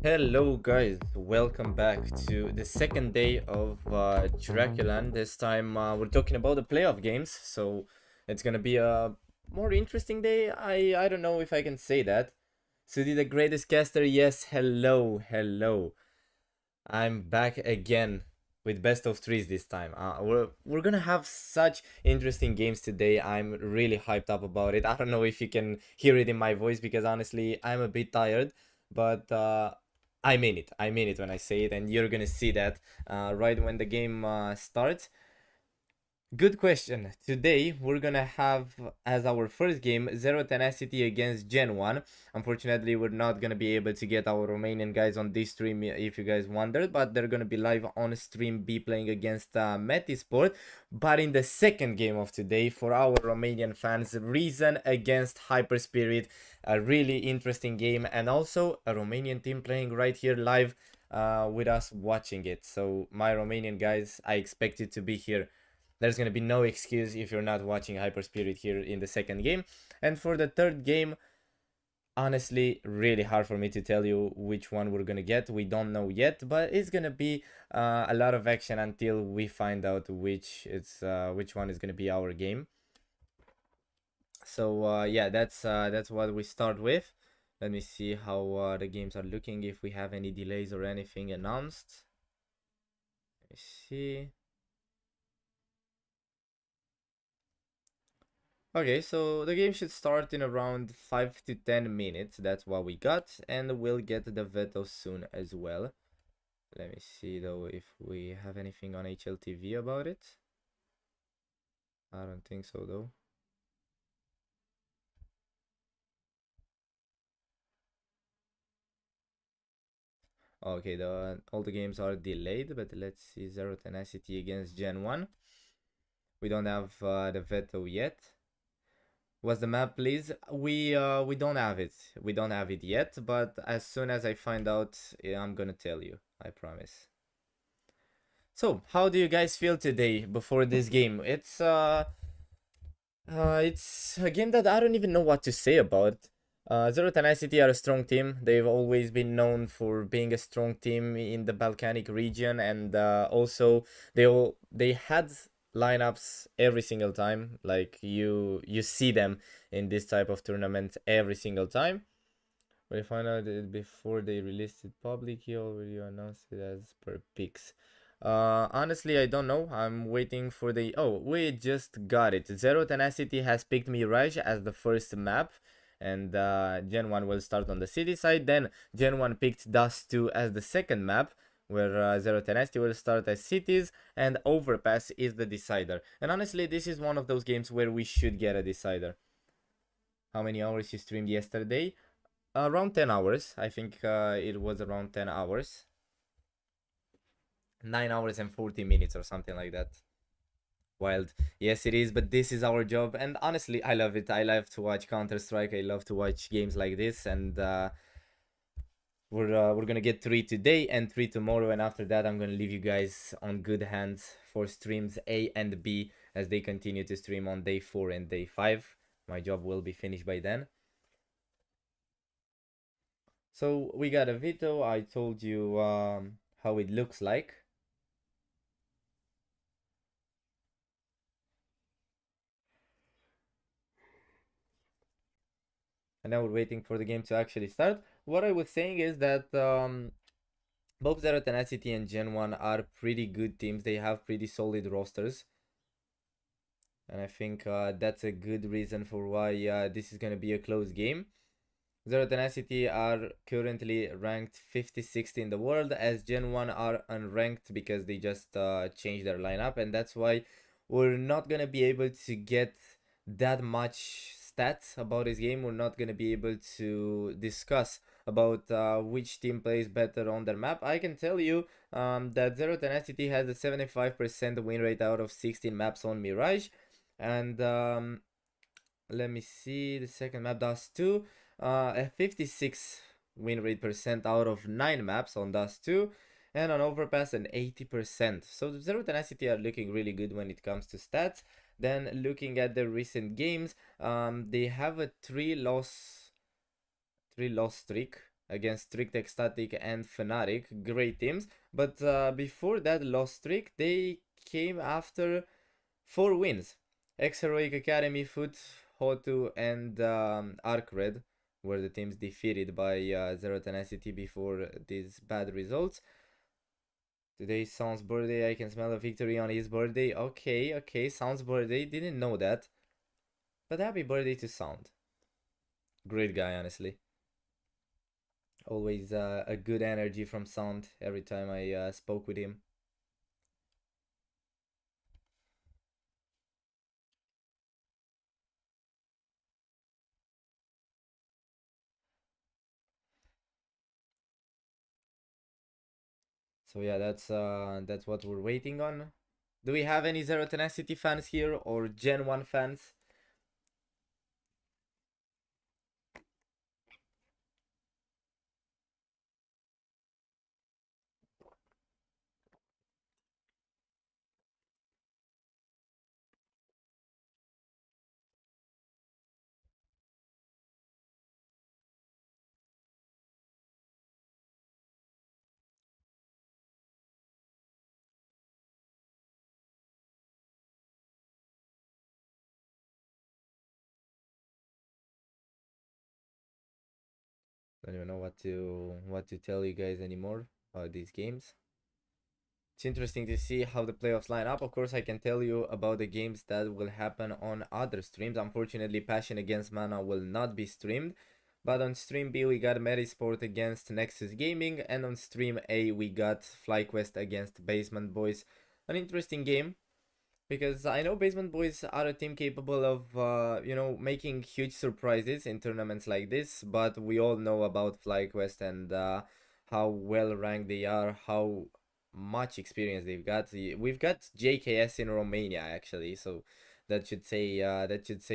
Hello guys, welcome back to the second day of Draculan. This time we're talking about the playoff games, so it's gonna be a more interesting day. I don't know if I can say that. Sudi the greatest caster, yes, hello. I'm back again with best of threes this time. We're gonna have such interesting games today. I'm really hyped up about it. I don't know if you can hear it in my voice because honestly I'm a bit tired, but I mean it. I mean it when I say it, and you're gonna see that right when the game starts. Good question. Today we're gonna have as our first game Zero Tenacity against Gen 1. Unfortunately, we're not gonna be able to get our Romanian guys on this stream if you guys wondered, but they're gonna be live on stream B playing against Metisport. But in the second game of today, for our Romanian fans, Reason against Hyper Spirit, a really interesting game, and also a Romanian team playing right here live with us watching it. So my Romanian guys, I expect you to be here. There's going to be no excuse if you're not watching Hyper Spirit here in the second game. And for the third game, honestly, really hard for me to tell you which one we're going to get. We don't know yet, but it's going to be a lot of action until we find out which one is going to be our game. So yeah, that's what we start with. Let me see how the games are looking, if we have any delays or anything announced. Let me see. Okay, so the game should start in around 5 to 10 minutes. That's what we got, and we'll get the veto soon as well. Let me see though if we have anything on HLTV about it. I don't think so though. Okay, all the games are delayed, but let's see. Zero Tenacity against Gen 1. We don't have the veto yet. What's the map, please? We don't have it. We don't have it yet, but as soon as I find out, yeah, I'm gonna tell you. I promise. So, how do you guys feel today before this game? It's a game that I don't even know what to say about. Zero Tenacity are a strong team. They've always been known for being a strong team in the Balkanic region, and also they had lineups every single time. Like you see them in this type of tournament every single time. But I found out that before they released it publicly, already announced it as per picks. Honestly, I don't know. I'm waiting for the... Oh, we just got it. Zero Tenacity has picked Mirage as the first map. And Gen 1 will start on the city side. Then Gen 1 picked Dust 2 as the second map, where Zero Tenacity will start as cities, and Overpass is the decider. And honestly, this is one of those games where we should get a decider. How many hours you streamed yesterday? Around 10 hours. I think it was around 10 hours. 9 hours and 40 minutes or something like that. Wild. Yes, it is, but this is our job, and honestly, I love it. I love to watch Counter-Strike. I love to watch games like this, and we're gonna get 3 today and 3 tomorrow, and after that I'm gonna leave you guys on good hands for streams A and B as they continue to stream on day 4 and day 5. My job will be finished by then. So we got a veto. I told you how it looks like. And now we're waiting for the game to actually start. What I was saying is that both Zero Tenacity and Gen 1 are pretty good teams. They have pretty solid rosters. And I think that's a good reason for why this is going to be a close game. Zero Tenacity are currently ranked 50-60 in the world, as Gen 1 are unranked because they just changed their lineup. And that's why we're not going to be able to get that much stats about this game. We're not going to be able to discuss about which team plays better on their map. I can tell you that Zero Tenacity has a 75% win rate out of 16 maps on Mirage. And let me see, the second map does too. A 56 win rate percent out of 9 maps on Dust 2, and on Overpass an 80%. So the Zero Tenacity are looking really good when it comes to stats. Then looking at the recent games, they have a 3 loss streak against Strict Ecstatic and Fnatic, great teams. But before that loss streak, they came after 4 wins. Ex-Heroic Academy, Foot, Hotu, and Arc Red were the teams defeated by Zero Tenacity before these bad results. Today's Sound's birthday, I can smell a victory on his birthday. Okay, okay, Sound's birthday, didn't know that. But happy birthday to Sound. Great guy, honestly. Always a good energy from Sound every time I spoke with him. So yeah, that's what we're waiting on. Do we have any Zero Tenacity fans here or Gen 1 fans? Don't even know what to tell you guys anymore about these games. It's interesting to see how the playoffs line up. Of course, I can tell you about the games that will happen on other streams. Unfortunately, Passion against Mana will not be streamed. But on stream B, we got Merisport against Nexus Gaming. And on stream A, we got FlyQuest against Basement Boys. An interesting game, because I know Basement Boys are a team capable of, making huge surprises in tournaments like this, but we all know about FlyQuest and how well ranked they are, how much experience they've got. We've got JKS in Romania actually, so that should say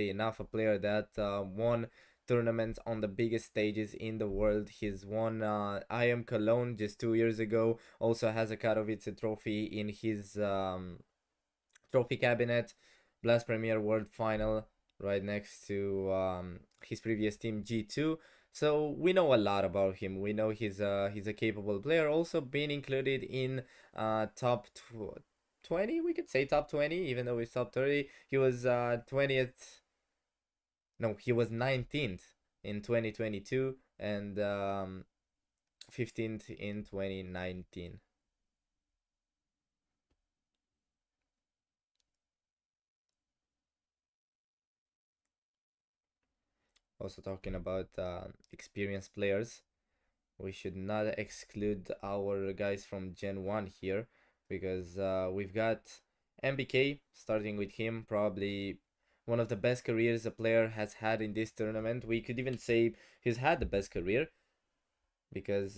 enough. A player that won tournaments on the biggest stages in the world. He's won I Am Cologne just 2 years ago. Also has a Katowice trophy in his trophy cabinet. Blast Premier World Final right next to his previous team G2. So we know a lot about him. We know he's a capable player. Also been included in top 20, we could say top 20, even though he's top 30. He was 20th. No, he was 19th in 2022 and 15th in 2019. Also talking about experienced players, we should not exclude our guys from Gen 1 here, because we've got MBK, starting with him, probably one of the best careers a player has had in this tournament. We could even say he's had the best career, because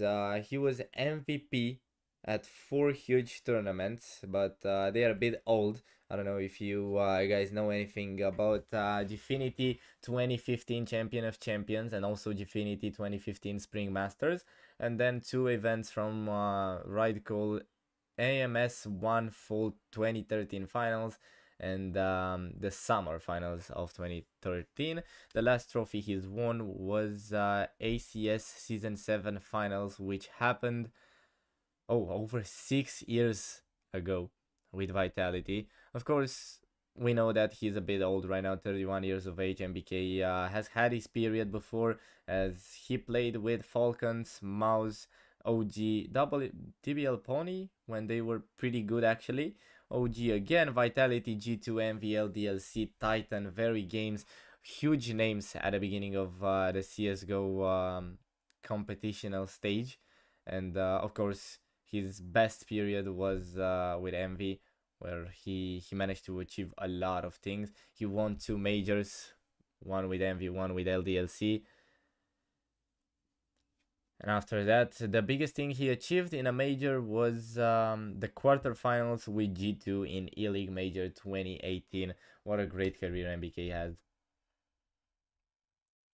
he was MVP at 4 huge tournaments, but they are a bit old. I don't know if you guys know anything about Gfinity 2015 Champion of Champions and also Gfinity 2015 Spring Masters, and then 2 events from Ride AMS 1 full 2013 finals and the summer finals of 2013. The last trophy he's won was ACS Season 7 finals, which happened over 6 years ago with Vitality. Of course, we know that he's a bit old right now, 31 years of age. MBK has had his period before, as he played with Falcons, Mouse, OG, double DBL Pony when they were pretty good actually. OG again, Vitality, G2, MVL, DLC, Titan, very games, huge names at the beginning of the CSGO competitional stage. And of course, his best period was with MV, where he managed to achieve a lot of things. He won 2 majors, one with MV, one with LDLC. And after that, the biggest thing he achieved in a major was the quarterfinals with G2 in E-League Major 2018. What a great career MBK had.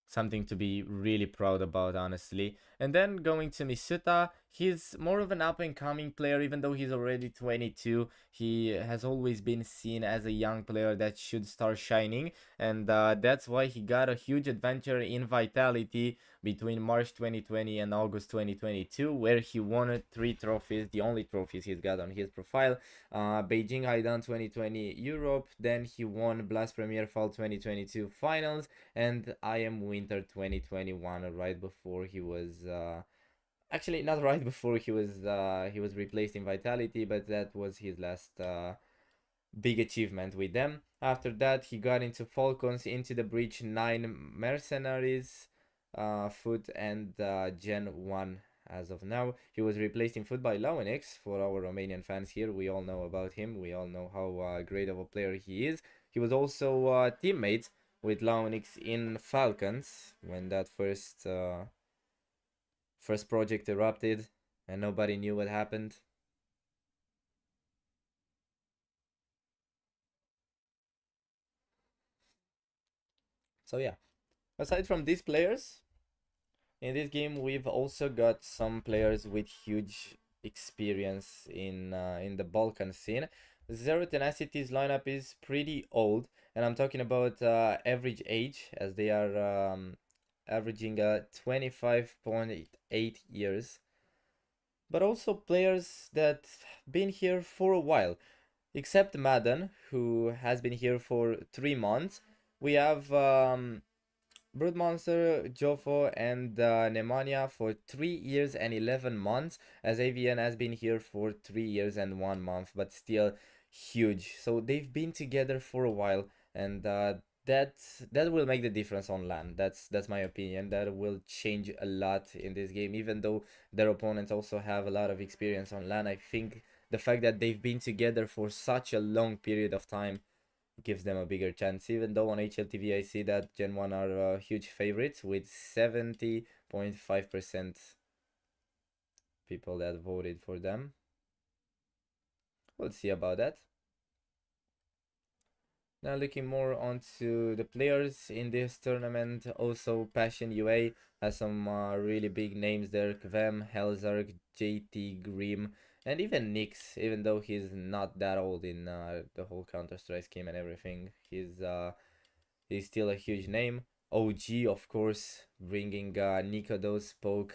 Something to be really proud about, honestly. And then going to Misuta, he's more of an up-and-coming player, even though he's already 22. He has always been seen as a young player that should start shining, and that's why he got a huge adventure in Vitality between March 2020 and August 2022, where he won 3 trophies, the only trophies he's got on his profile. Beijing Haidan 2020 Europe, then he won Blast Premier Fall 2022 Finals, and IM Winter 2021, right before he was actually not right before he was replaced in Vitality, but that was his last big achievement with them. After that, he got into Falcons, into the Breach 9 Mercenaries, Foot, and Gen 1 as of now. He was replaced in Foot by Launix. For our Romanian fans here, we all know about him. We all know how great of a player he is. He was also teammates with Launix in Falcons when that first project erupted and nobody knew what happened. So yeah, aside from these players, in this game we've also got some players with huge experience in the Balkan scene. Zero Tenacity's lineup is pretty old, and I'm talking about average age, as they are averaging 25.8 years. But also players that been here for a while, except Madden, who has been here for 3 months. We have Broodmonster, Jofo, and Nemanja for 3 years and 11 months, as AVN has been here for 3 years and 1 month, but still huge. So they've been together for a while, and that will make the difference on LAN. That's my opinion. That will change a lot in this game, even though their opponents also have a lot of experience on LAN. I think the fact that they've been together for such a long period of time gives them a bigger chance, even though on HLTV I see that Gen 1 are huge favorites with 70.5% people that voted for them. We'll see about that. Now looking more onto the players in this tournament, also Passion UA has some really big names there. Kvem, Helzark, JT, Grim, and even Nyx, even though he's not that old in the whole Counter-Strike scheme and everything. He's still a huge name. OG, of course, bringing Nikodos, Poke,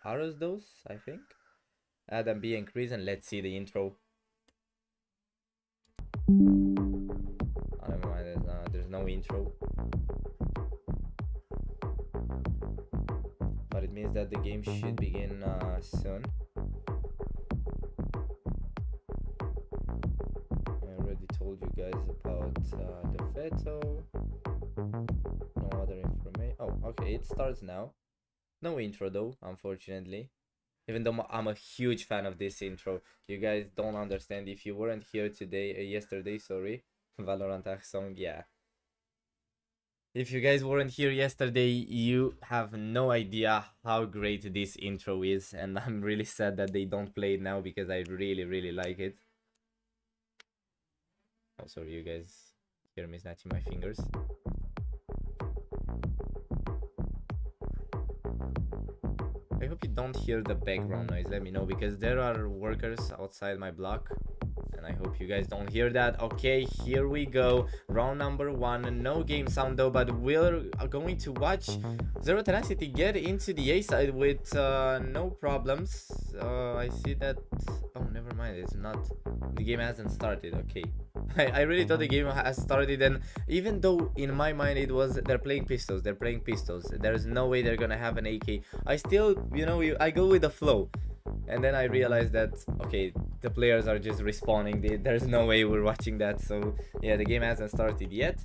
Arosdos, I think. Adam B and Chris, and let's see the intro. Oh, never mind, there's no intro. But it means that the game should begin soon. I already told you guys about the veto. No other information. Oh, okay, it starts now. No intro though, unfortunately. Even though I'm a huge fan of this intro. You guys don't understand. If you weren't here yesterday, sorry. Valorant song, yeah. If you guys weren't here yesterday, you have no idea how great this intro is, and I'm really sad that they don't play it now because I really, really like it. Oh, sorry, you guys hear me snatching my fingers. I hope you don't hear the background noise, let me know, because there are workers outside my block. And I hope you guys don't hear that. Okay, here we go. Round number 1. No game sound though, but we're going to watch Zero Tenacity get into the A side with no problems. I see that... Oh, never mind. It's not... The game hasn't started. Okay. I really thought the game has started, and even though in my mind it was they're playing pistols. There's no way they're gonna have an AK. I still, I go with the flow. And then I realized that, okay, the players are just respawning. There's no way we're watching that. So, yeah, the game hasn't started yet.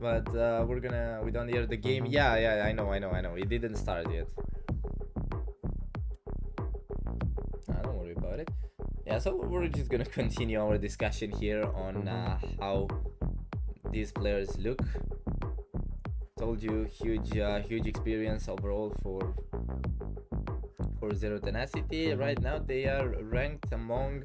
But we don't hear the game. Yeah, I know. It didn't start yet. Don't worry about it. Yeah, so we're just gonna continue our discussion here on how these players look. Told you, huge experience overall for Zero Tenacity. Right now they are ranked among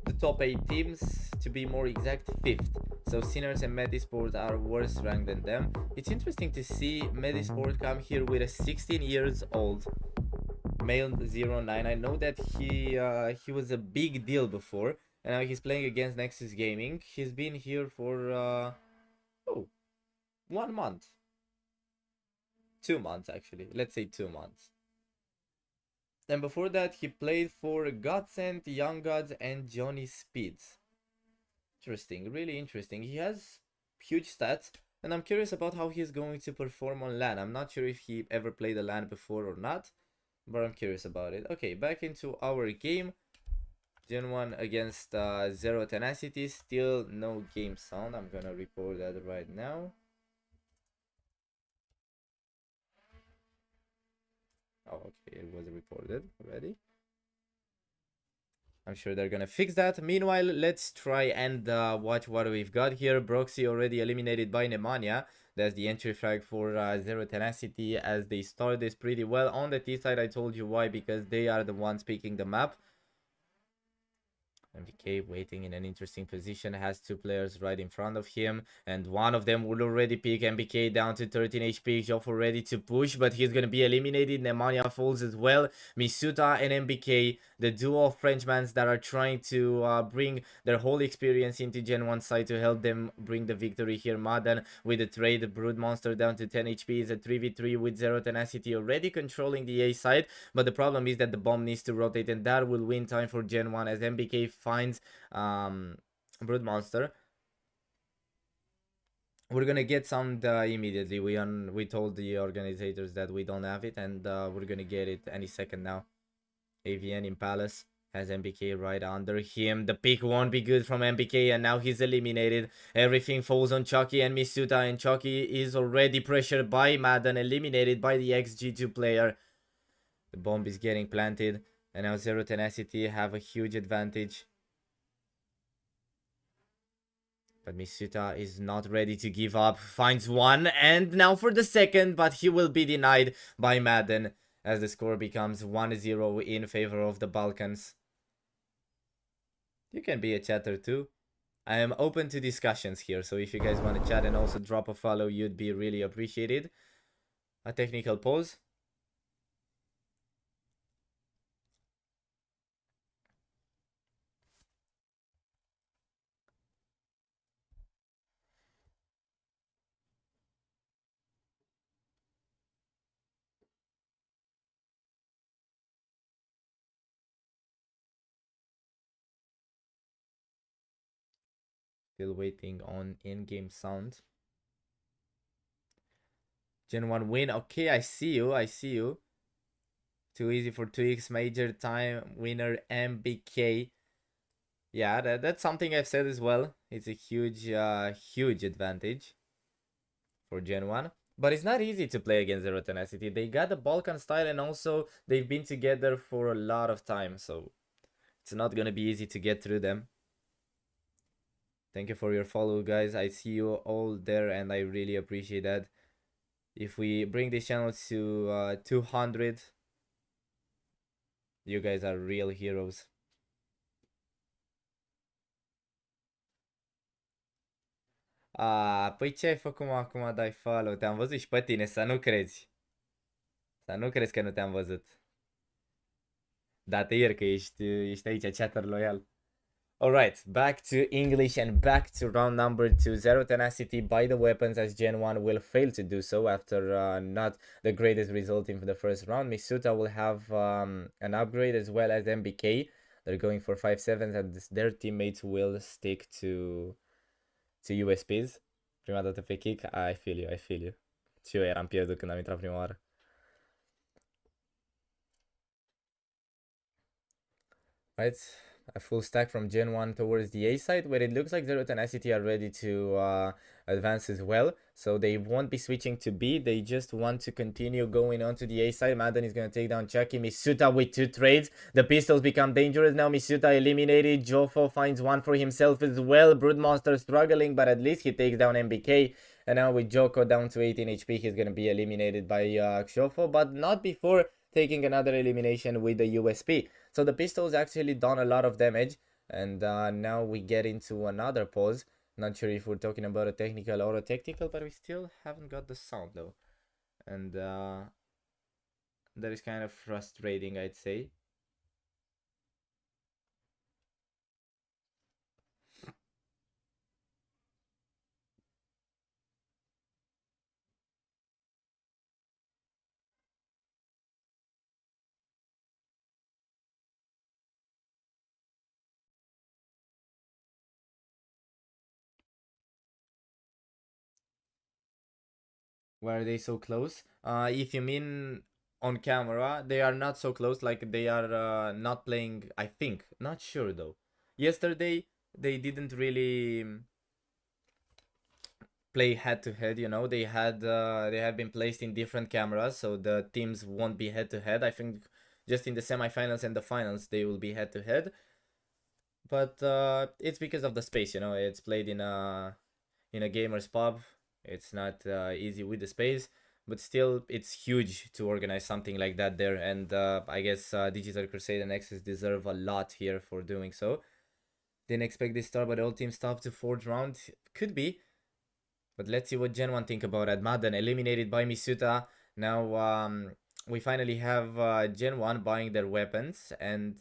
the top 8 teams, to be more exact 5th. So Sinners and Medisport are worse ranked than them. It's interesting to see Medisport come here with a 16 years old male 09. I know that he was a big deal before, and now he's playing against Nexus Gaming. He's been here for oh, 1 month, 2 months actually. Let's say 2 months. And before that, he played for Godsend, Young Gods, and Johnny Speeds. Interesting, really interesting. He has huge stats, and I'm curious about how he's going to perform on LAN. I'm not sure if he ever played a LAN before or not, but I'm curious about it. Okay, back into our game. Gen 1 against Zero Tenacity. Still no game sound. I'm gonna report that right now. Oh, okay, it was reported already. I'm sure they're gonna fix that. Meanwhile, let's try and watch what we've got here. Broxy already eliminated by Nemanja. That's the entry flag for Zero Tenacity, as they start this pretty well. On the T side, I told you why, because they are the ones picking the map. MBK waiting in an interesting position, has two players right in front of him, and one of them will already pick MBK down to 13 HP. Joffo ready to push, but he's gonna be eliminated. Nemanja falls as well. Misuta and MBK, the duo of Frenchmans that are trying to bring their whole experience into Gen 1 side to help them bring the victory here. Madan with the trade, the Brood Monster down to 10 HP is a 3v3 with Zero Tenacity already controlling the A side, but the problem is that the bomb needs to rotate, and that will win time for Gen 1 as MBK finds Brood Monster. We're gonna get some immediately. We told the organizers that we don't have it, and we're gonna get it any second now. AVN in Palace has MBK right under him. The pick won't be good from MBK, and now he's eliminated. Everything falls on Chucky and Misuta, and Chucky is already pressured by Madden, eliminated by the XG2 player. The bomb is getting planted, and now Zero Tenacity have a huge advantage. But Misuta is not ready to give up. Finds one, and now for the second, but he will be denied by Madden as the score becomes 1-0 in favor of the Balkans. You can be a chatter too. I am open to discussions here, so if you guys want to chat and also drop a follow, you'd be really appreciated. A technical pause. Still waiting on in-game sound. Gen 1 win. Okay, I see you. I see you. Too easy for 2x. Major time winner MBK. Yeah, that's something I've said as well. It's a huge, huge advantage for Gen 1. But it's not easy to play against Zero Tenacity. They got the Balkan style, and also they've been together for a lot of time. So it's not going to be easy to get through them. Thank you for your follow, guys. I see you all there, and I really appreciate that. If we bring this channel to 200, you guys are real heroes. Păi ce ai făcut acum, dai follow? Te-am văzut și pe tine, să nu crezi. Să nu crezi că nu te-am văzut. Da, te iert că ești aici, chatter loyal. Alright, back to English and back to round number 2. Zero Tenacity by the weapons, as Gen 1 will fail to do so after not the greatest result in the first round. Misuta will have an upgrade as well as MBK. They're going for 5-7s, and their teammates will stick to USPs. Prima dată pe kick, I feel you, I feel you. Și eu eram pierdut când am intrat prima oară. Right, a full stack from Gen 1 towards the A side, where it looks like Zero Tenacity are ready to advance as well. So they won't be switching to B, they just want to continue going on to the A side. Madden is going to take down Chucky. Misuta with 2 trades. The pistols become dangerous now. Misuta eliminated. Joffo finds one for himself as well. Broodmonster struggling, but at least he takes down MBK. And now with Joko down to 18 HP, he's going to be eliminated by Joffo, but not before taking another elimination with the USP. So the pistols actually done a lot of damage, and now we get into another pause. Not sure if we're talking about a technical or a tactical, but we still haven't got the sound though. And that is kind of frustrating, I'd say. Why are they so close? If you mean on camera, they are not so close. Like they are not playing. I think, not sure though. Yesterday they didn't really play head to head. You know, they have been placed in different cameras, so the teams won't be head to head. I think just in the semifinals and the finals they will be head to head. But it's because of the space. You know, it's played in a gamer's pub. It's not easy with the space, but still, it's huge to organize something like that there. And I guess Digital Crusade and Nexus deserve a lot here for doing so. Didn't expect this start, but all teams stopped to fourth round. Could be, but let's see what Gen 1 think about it. Madden eliminated by Misuta. Now we finally have Gen 1 buying their weapons, and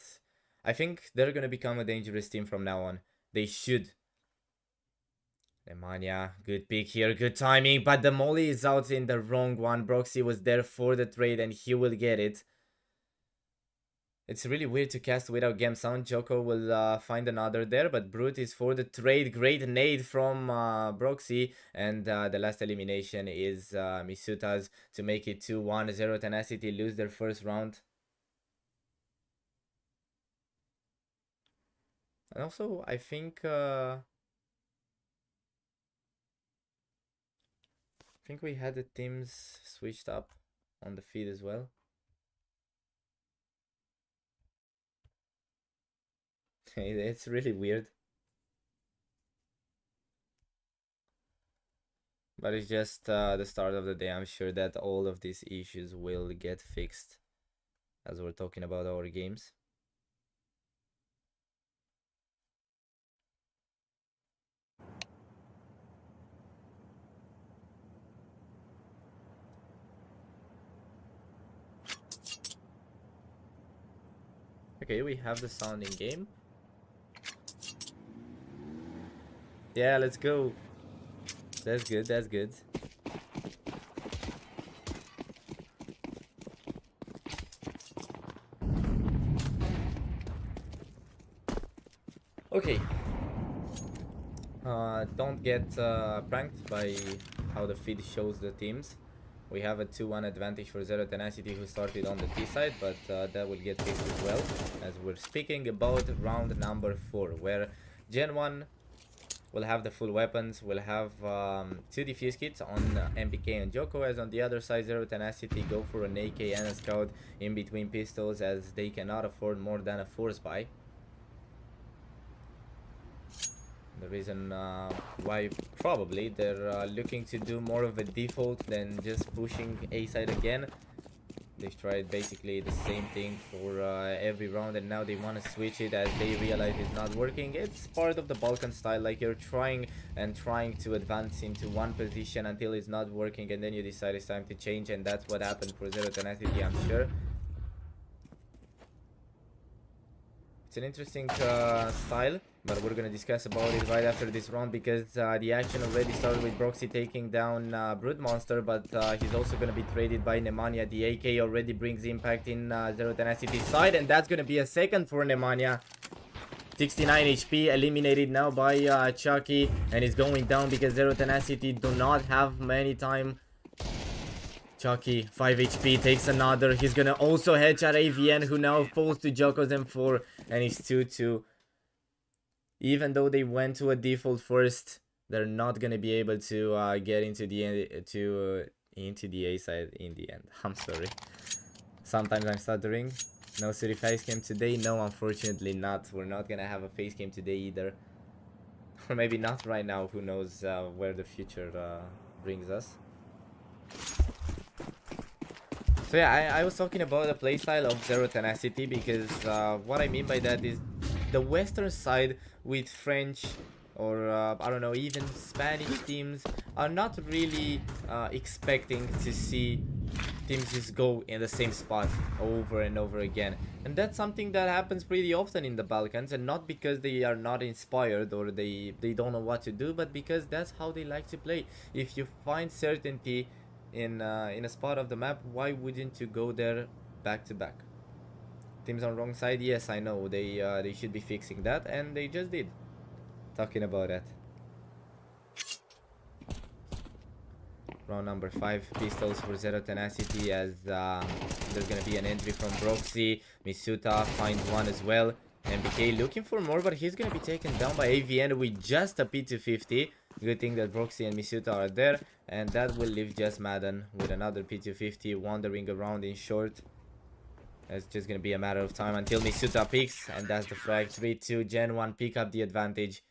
I think they're gonna become a dangerous team from now on. They should. Nemanja, good pick here, good timing, but the molly is out in the wrong one. Broxy was there for the trade and he will get it. It's really weird to cast without game sound. Joko will find another there, but Brute is for the trade. Great nade from Broxy, and the last elimination is Misuta's to make it 2-1. Zero Tenacity lose their first round. And also, I think we had the teams switched up on the feed as well. It's really weird. But it's just the start of the day. I'm sure that all of these issues will get fixed as we're talking about our games. Okay, we have the sound in game. Yeah, let's go. That's good, that's good. Okay. Don't get pranked by how the feed shows the teams. We have a 2-1 advantage for Zero Tenacity, who started on the T side, but that will get fixed as well, as we're speaking about round number 4, where Gen 1 will have the full weapons. We'll have 2 defuse kits on MPK and Joko, as on the other side Zero Tenacity go for an AK and a scout in between pistols, as they cannot afford more than a force buy. The reason why probably they're looking to do more of a default than just pushing A side again. They've tried basically the same thing for every round, and now they want to switch it as they realize it's not working. It's part of the Balkan style, like you're trying to advance into one position until it's not working, and then you decide it's time to change, and that's what happened for Zero Tenacity, I'm sure. It's an interesting style, but we're gonna discuss about it right after this round, because the action already started with Broxy taking down Brood Monster, but he's also gonna be traded by Nemanja. The AK already brings impact in Zero Tenacity side, and that's gonna be a second for Nemanja. 69 HP, eliminated now by Chucky, and he's going down because Zero Tenacity do not have many time. Chucky, 5 HP, takes another. He's gonna also headshot AVN, who now falls to Joko's M4, and he's 2-2. Even though they went to a default first, they're not gonna be able to get into the into the A side in the end. I'm sorry. Sometimes I'm stuttering. No City face cam today? No, unfortunately not. We're not gonna have a face cam today either. Or maybe not right now. Who knows where the future brings us. So yeah, I was talking about the playstyle of Zero Tenacity, because what I mean by that is the western side with French or I don't know, even Spanish teams are not really expecting to see teams just go in the same spot over and over again. And that's something that happens pretty often in the Balkans, and not because they are not inspired or they don't know what to do, but because that's how they like to play. If you find certainty in a spot of the map, why wouldn't you go there back to back? Teams on wrong side, yes, I know, they should be fixing that, and they just did. Talking about that. Round number 5, pistols for Zero Tenacity, as there's gonna be an entry from Broxy. Misuta finds one as well. MBK looking for more, but he's gonna be taken down by AVN with just a P250. Good thing that Broxy and Misuta are there, and that will leave just Madden with another P250 wandering around in short. It's just gonna be a matter of time until Misuta picks, and that's the frag. 3-2, Gen 1 pick up the advantage.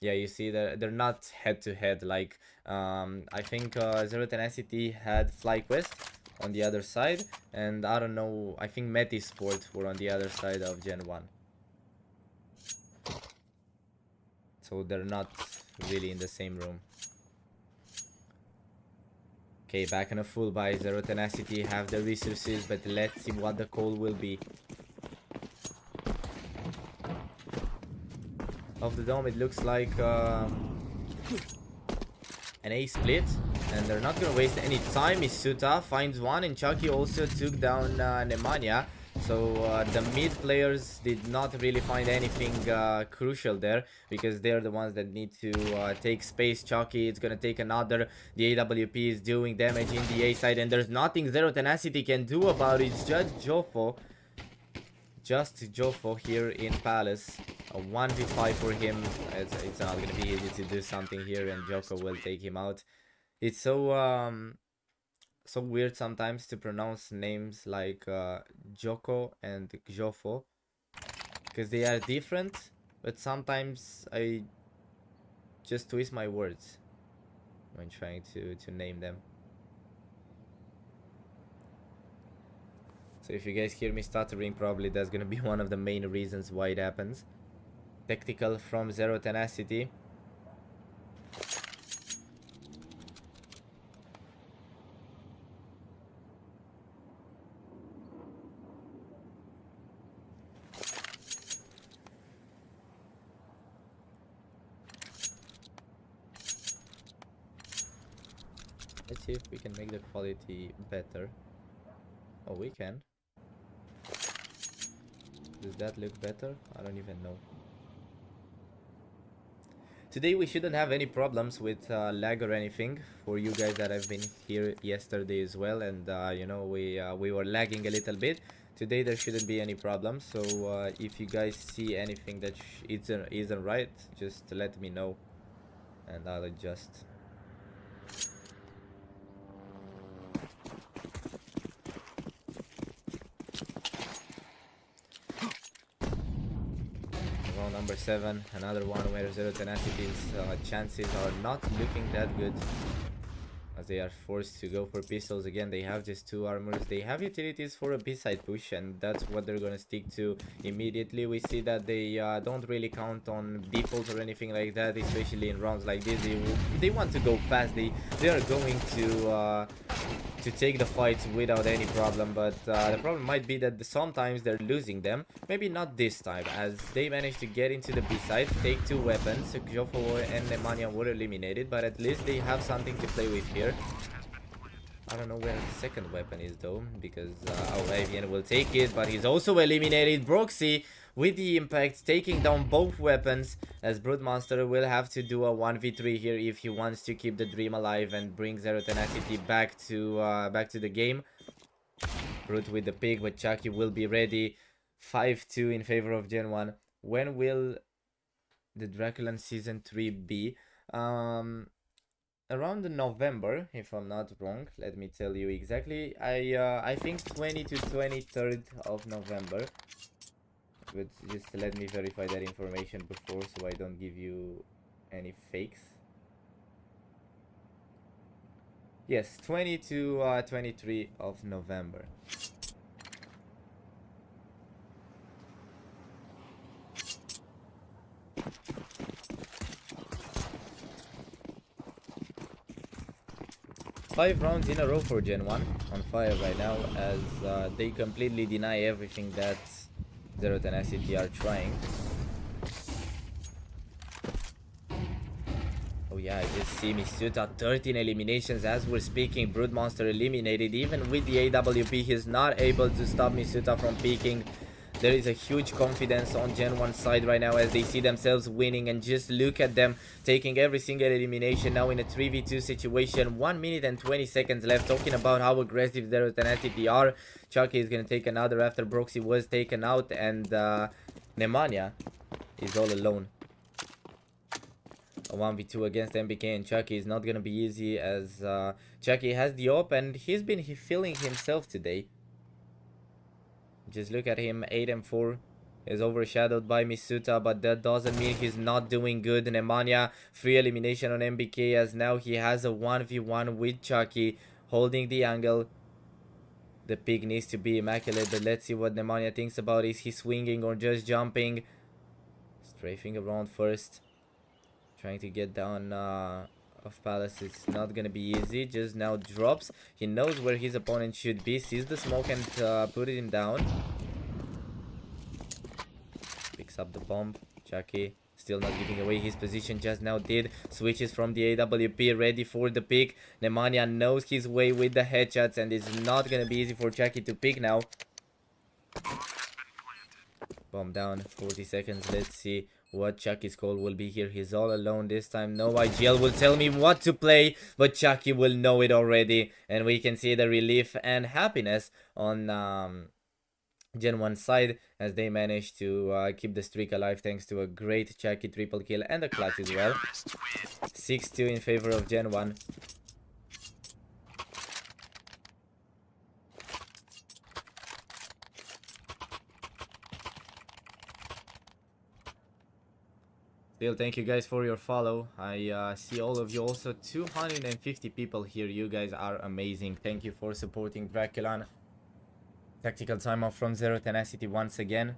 Yeah, you see that they're not head to head. Like I think Zero Tenacity had FlyQuest on the other side, and I don't know, I think Metisport were on the other side of Gen 1. So they're not really in the same room. Okay, back on a full buy. Zero Tenacity have the resources, but let's see what the call will be. Off the dome, it looks like an A split, and they're not gonna waste any time. Misuta finds one, and Chucky also took down Nemanja. So the mid players did not really find anything crucial there, because they're the ones that need to take space. Chucky, it's gonna take another. The AWP is doing damage in the A side, and there's nothing Zero Tenacity can do about it. It's just Jofo. Just Jofo here in Palace. A 1v5 for him. It's not gonna be easy to do something here, and Joko will take him out. It's so weird sometimes to pronounce names like Joko and Jofo, because they are different, but sometimes I just twist my words when trying to name them. So if you guys hear me stuttering, probably that's gonna be one of the main reasons why it happens. Tactical from Zero Tenacity. Let's see if we can make the quality better. Oh, we can. Does that look better? I don't even know. Today we shouldn't have any problems with lag or anything, for you guys that have been here yesterday as well, and you know, we were lagging a little bit. Today there shouldn't be any problems, so if you guys see anything that isn't right, just let me know and I'll adjust. Number 7, another one where Zero Tenacity's chances are not looking that good, as they are forced to go for pistols again. They have just 2 armors, they have utilities for a B-side push, and that's what they're gonna stick to immediately. We see that they don't really count on defaults or anything like that, especially in rounds like this. They want to go fast, they are going to take the fights without any problem, but the problem might be that sometimes they're losing them. Maybe not this time, as they managed to get into the B side, take 2 weapons. Jofo and Nemanja were eliminated, but at least they have something to play with here. I don't know where the second weapon is though, because AVN will take it, but he's also eliminated. Broxy with the impact, taking down both weapons, as Broodmonster will have to do a 1v3 here if he wants to keep the dream alive and bring Zero Tenacity back to the game. Brood with the pig, but Chucky will be ready. 5-2 in favor of Gen 1. When will the Draculan Season 3 be? Around November, if I'm not wrong. Let me tell you exactly. I think 20 to 23rd of November. But just let me verify that information before, so I don't give you any fakes. Yes, 20 to 23 of November. 5 rounds in a row for Gen 1 on fire right now, as they completely deny everything that Zero Tenacity are trying. Oh yeah, I just see Misuta 13 eliminations as we're speaking. Broodmonster eliminated. Even with the AWP, he's not able to stop Misuta from peeking. There is a huge confidence on Gen 1 side right now as they see themselves winning, and just look at them taking every single elimination now in a 3v2 situation. 1 minute and 20 seconds left. Talking about how aggressive Zero Tenacity are. Chucky is going to take another after Broxy was taken out, and Nemanja is all alone. A 1v2 against MBK and Chucky is not going to be easy, as Chucky has the op and he's been feeling himself today. Just look at him, 8 and 4. Is overshadowed by Misuta, but that doesn't mean he's not doing good. Nemanja, free elimination on MBK, as now he has a 1v1 with Chucky, holding the angle. The pick needs to be immaculate, but let's see what Nemanja thinks about. Is he swinging or just jumping? Strafing around first. Trying to get down of Palace. It's not gonna be easy. Just now drops. He knows where his opponent should be. Sees the smoke and put him down. Picks up the bomb. Chucky still not giving away his position. Just now did. Switches from the AWP. Ready for the pick. Nemanja knows his way with the headshots, and it's not gonna be easy for Chucky to pick now. Bomb down. 40 seconds. Let's see what Chucky's call will be here. He's all alone this time. No IGL will tell me what to play, but Chucky will know it already. And we can see the relief and happiness on Gen 1 side, as they managed to keep the streak alive thanks to a great Chucky triple kill and a clutch as well. 6-2 in favor of Gen 1. Still, thank you guys for your follow. I see all of you. Also 250 people here. You guys are amazing. Thank you for supporting Draculan. Tactical timeout from Zero Tenacity once again.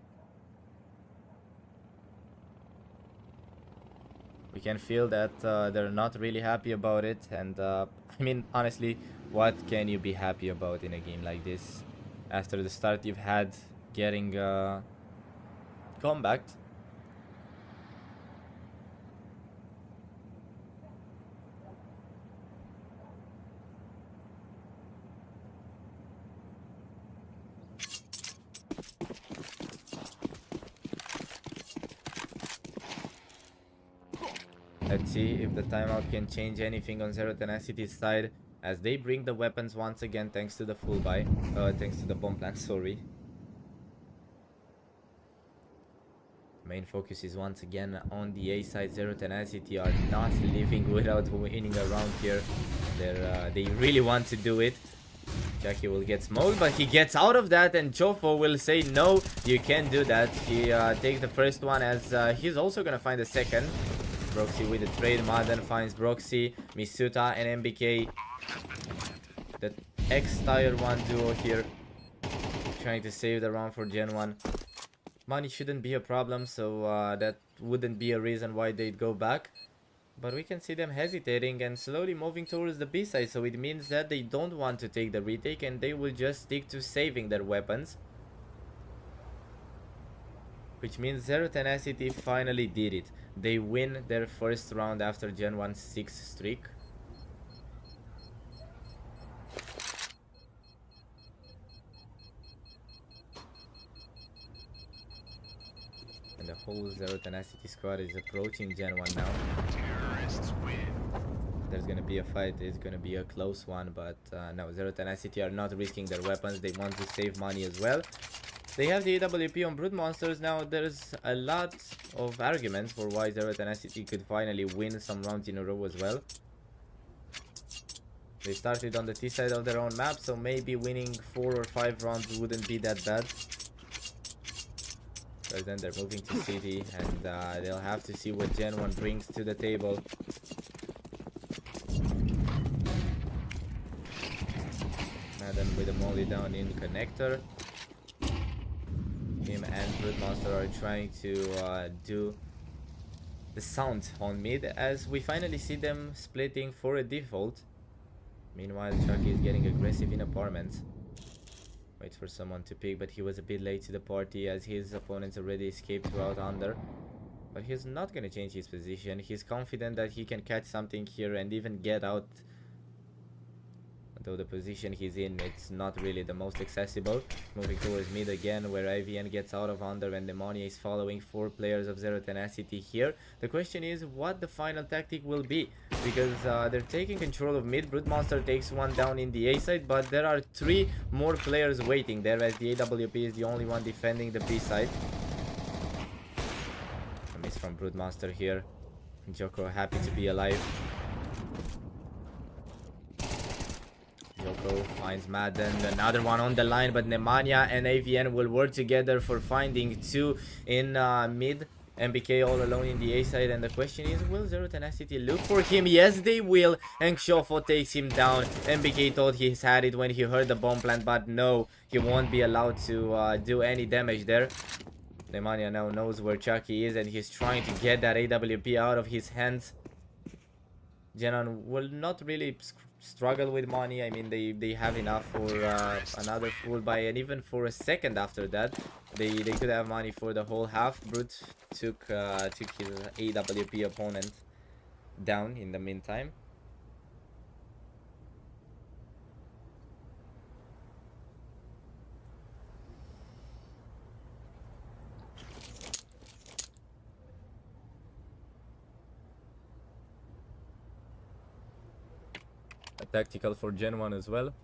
We can feel that they're not really happy about it, and I mean, honestly, what can you be happy about in a game like this after the start you've had, getting comebacked? Let's see if the timeout can change anything on Zero Tenacity's side, as they bring the weapons once again thanks to the full buy. Thanks to the bomb plant, sorry. Main focus is once again on the A side. Zero Tenacity are not leaving without winning a round here. They really want to do it. Chucky will get smoked, but he gets out of that, and Chofo will say no, you can't do that. He takes the first one, as he's also gonna find the second. Broxy with the trade. Madden finds Broxy, Misuta and MBK. The X-Tier 1 duo here, trying to save the round for Gen 1. Money shouldn't be a problem, so that wouldn't be a reason why they'd go back. But we can see them hesitating and slowly moving towards the B side, so it means that they don't want to take the retake and they will just stick to saving their weapons. Which means Zero Tenacity finally did it. They win their first round after Gen 1's 6th streak. And the whole Zero Tenacity squad is approaching Gen 1 now. There's gonna be a fight. It's gonna be a close one, but no, Zero Tenacity are not risking their weapons. They want to save money as well. They have the AWP on Brood Monsters. Now there's a lot of arguments for why Zero Tenacity could finally win some rounds in a row as well. They started on the T side of their own map, so maybe winning 4 or 5 rounds wouldn't be that bad. But then they're moving to City, and they'll have to see what Gen 1 brings to the table. Madden with a molly down in connector. Him and Brood Monster are trying to do the sound on mid, as we finally see them splitting for a default. Meanwhile, Chucky is getting aggressive in apartments. Waits for someone to pick, but he was a bit late to the party as his opponents already escaped throughout under. But he's not gonna change his position. He's confident that he can catch something here and even get out. Though the position he's in, it's not really the most accessible. Moving towards mid again, where IVN gets out of under and Demonia is following 4 players of Zero Tenacity here. The question is what the final tactic will be, because they're taking control of mid. Broodmonster takes one down in the A side, but there are 3 more players waiting there as the AWP is the only one defending the B side. A miss from Broodmonster here. Joko happy to be alive. Joko finds Madden, another one on the line, but Nemanja and AVN will work together for finding 2 in mid. MBK all alone in the A side, and the question is, will Zero Tenacity look for him? Yes, they will, and Shofo takes him down. MBK thought he's had it when he heard the bomb plant, but no, he won't be allowed to do any damage there. Nemanja now knows where Chucky is, and he's trying to get that AWP out of his hands. Genon will not really struggle with money. I mean, they have enough for another full buy, and even for a second after that, they could have money for the whole half. Brute took his AWP opponent down in the meantime. A tactical for Gen 1 as well.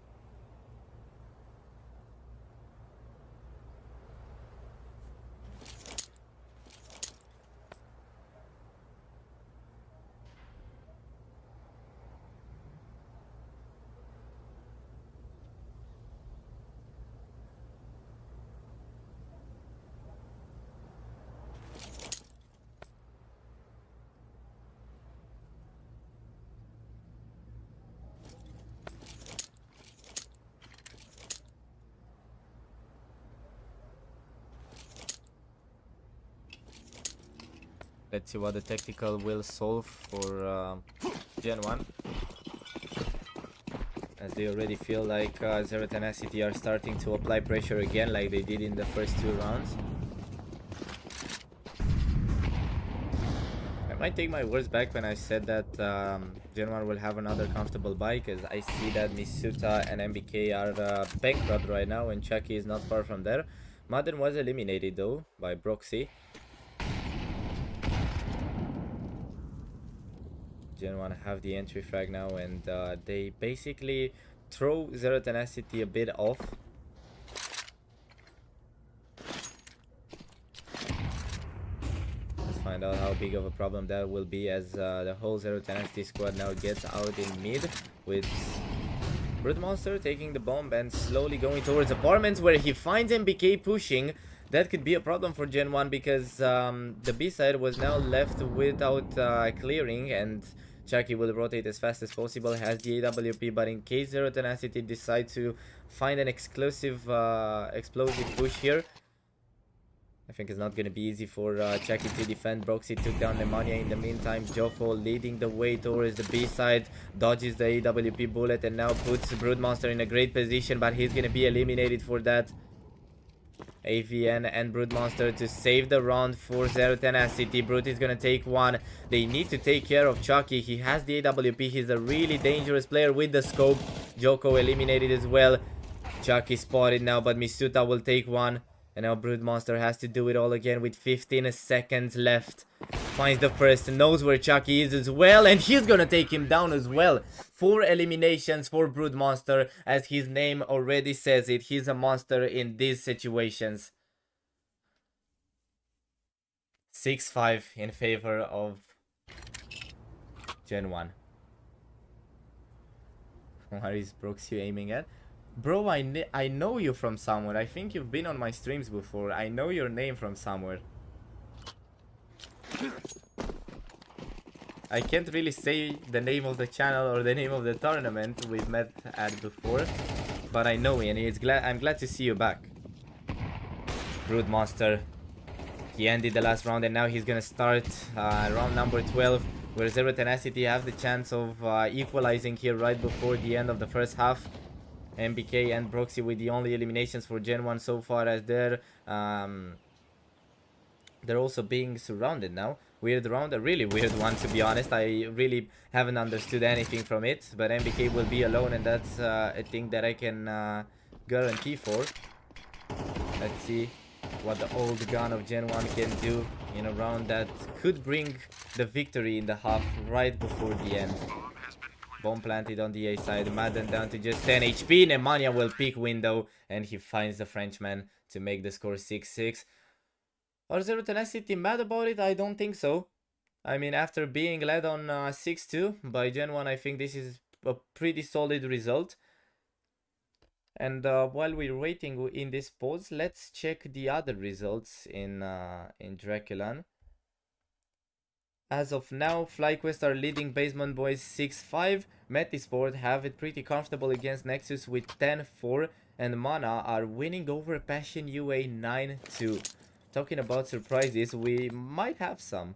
Let's see what the tactical will solve for Gen 1. As they already feel like Zero Tenacity are starting to apply pressure again like they did in the first 2 rounds. I might take my words back when I said that Gen 1 will have another comfortable buy, because I see that Misuta and MBK are bankrupt right now and Chucky is not far from there. Madden was eliminated though by Broxy. Gen 1 have the entry frag now, and they basically throw Zero Tenacity a bit off. Let's find out how big of a problem that will be as the whole Zero Tenacity squad now gets out in mid, with Broodmonster taking the bomb and slowly going towards apartments where he finds MBK pushing. That could be a problem for Gen 1 because the B side was now left without clearing, and Chucky will rotate as fast as possible, has the AWP, but in case Zero Tenacity decide to find an explosive push here, I think it's not going to be easy for Chucky to defend. Broxy took down Nemanja in the meantime. Jofo leading the way towards the B side, dodges the AWP bullet and now puts Broodmonster in a great position, but he's going to be eliminated for that. AVN and Broodmonster to save the round for Zero Tenacity. Brute is gonna take one. They need to take care of Chucky. He has the AWP. He's a really dangerous player with the scope. Joko eliminated as well. Chucky spotted now, but Misuta will take one. And now Broodmonster has to do it all again with 15 seconds left. Finds the first, knows where Chucky is as well, and he's gonna take him down as well. 4 eliminations for Broodmonster, as his name already says it. He's a monster in these situations. 6-5 in favor of Gen 1. Where is Broxy aiming at? Bro, I know you from somewhere. I think you've been on my streams before. I know your name from somewhere. I can't really say the name of the channel or the name of the tournament we've met at before, but I know you, and I'm glad to see you back. Broodmonster. He ended the last round and now he's gonna start round number 12 where Zero Tenacity have the chance of equalizing here right before the end of the first half. MBK and Broxy with the only eliminations for Gen 1 so far, as they're also being surrounded now. Weird round, a really weird one, to be honest. I really haven't understood anything from it, but MBK will be alone, and that's a thing that I can guarantee for. Let's see what the old gun of Gen 1 can do in a round that could bring the victory in the half right before the end. Bomb planted on the A side. Madden down to just 10 HP. Nemanja will pick window, and he finds the Frenchman to make the score 6-6. Are Zero Tenacity mad about it? I don't think so. I mean, after being led on 6-2 by Gen 1, I think this is a pretty solid result. And while we're waiting in this pause, let's check the other results in Draculan. As of now, FlyQuest are leading Basement Boys 6-5. Metisport have it pretty comfortable against Nexus with 10-4. And Mana are winning over Passion UA 9-2. Talking about surprises, we might have some.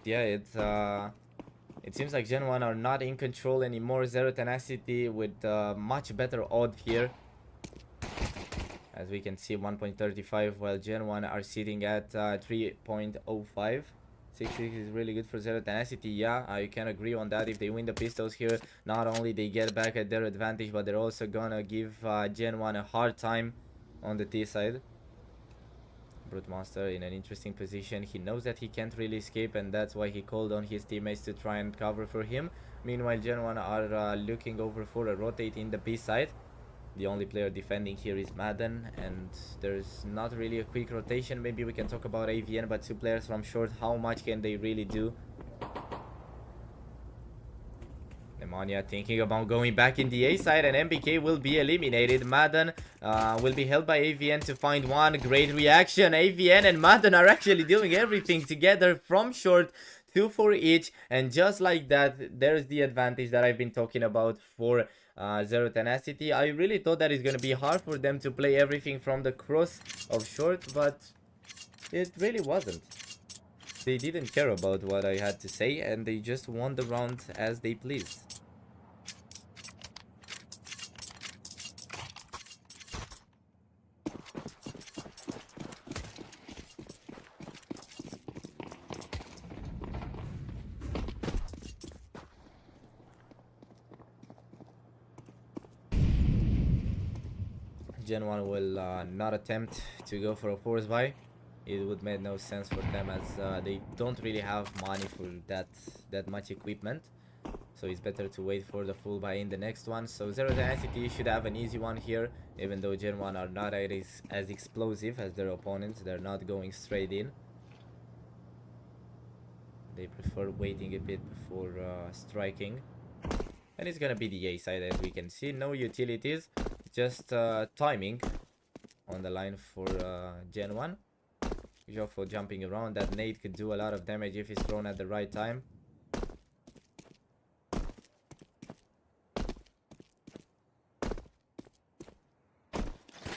Yeah, it seems like Gen 1 are not in control anymore. Zero Tenacity with much better odd here. As we can see, 1.35, while Gen 1 are sitting at 3.05. 6-6 is really good for Zero Tenacity. Yeah, I can agree on that. If they win the pistols here, not only they get back at their advantage, but they're also gonna give Gen 1 a hard time on the T side. Brute Monster in an interesting position. He knows that he can't really escape, and that's why he called on his teammates to try and cover for him. Meanwhile, Gen 1 are looking over for a rotate in the B side. The only player defending here is Madden, and there's not really a quick rotation. Maybe we can talk about AVN, but two players from short, how much can they really do? Nemanja thinking about going back in the A side, and MBK will be eliminated. Madden will be held by AVN to find one. Great reaction. AVN and Madden are actually doing everything together from short. 2 for each, and just like that, there's the advantage that I've been talking about for Zero Tenacity. I really thought that it's going to be hard for them to play everything from the cross of short, but it really wasn't. They didn't care about what I had to say, and they just won the round as they pleased. Gen 1 will not attempt to go for a force buy. It would make no sense for them, as they don't really have money for that much equipment. So it's better to wait for the full buy in the next one. So Zero Tenacity should have an easy one here, even though Gen 1 are not as explosive as their opponents. They're not going straight in. They prefer waiting a bit before striking. And it's gonna be the A side, as we can see. No utilities, just timing on the line for Gen 1. Joffo jumping around. That nade could do a lot of damage if it's thrown at the right time.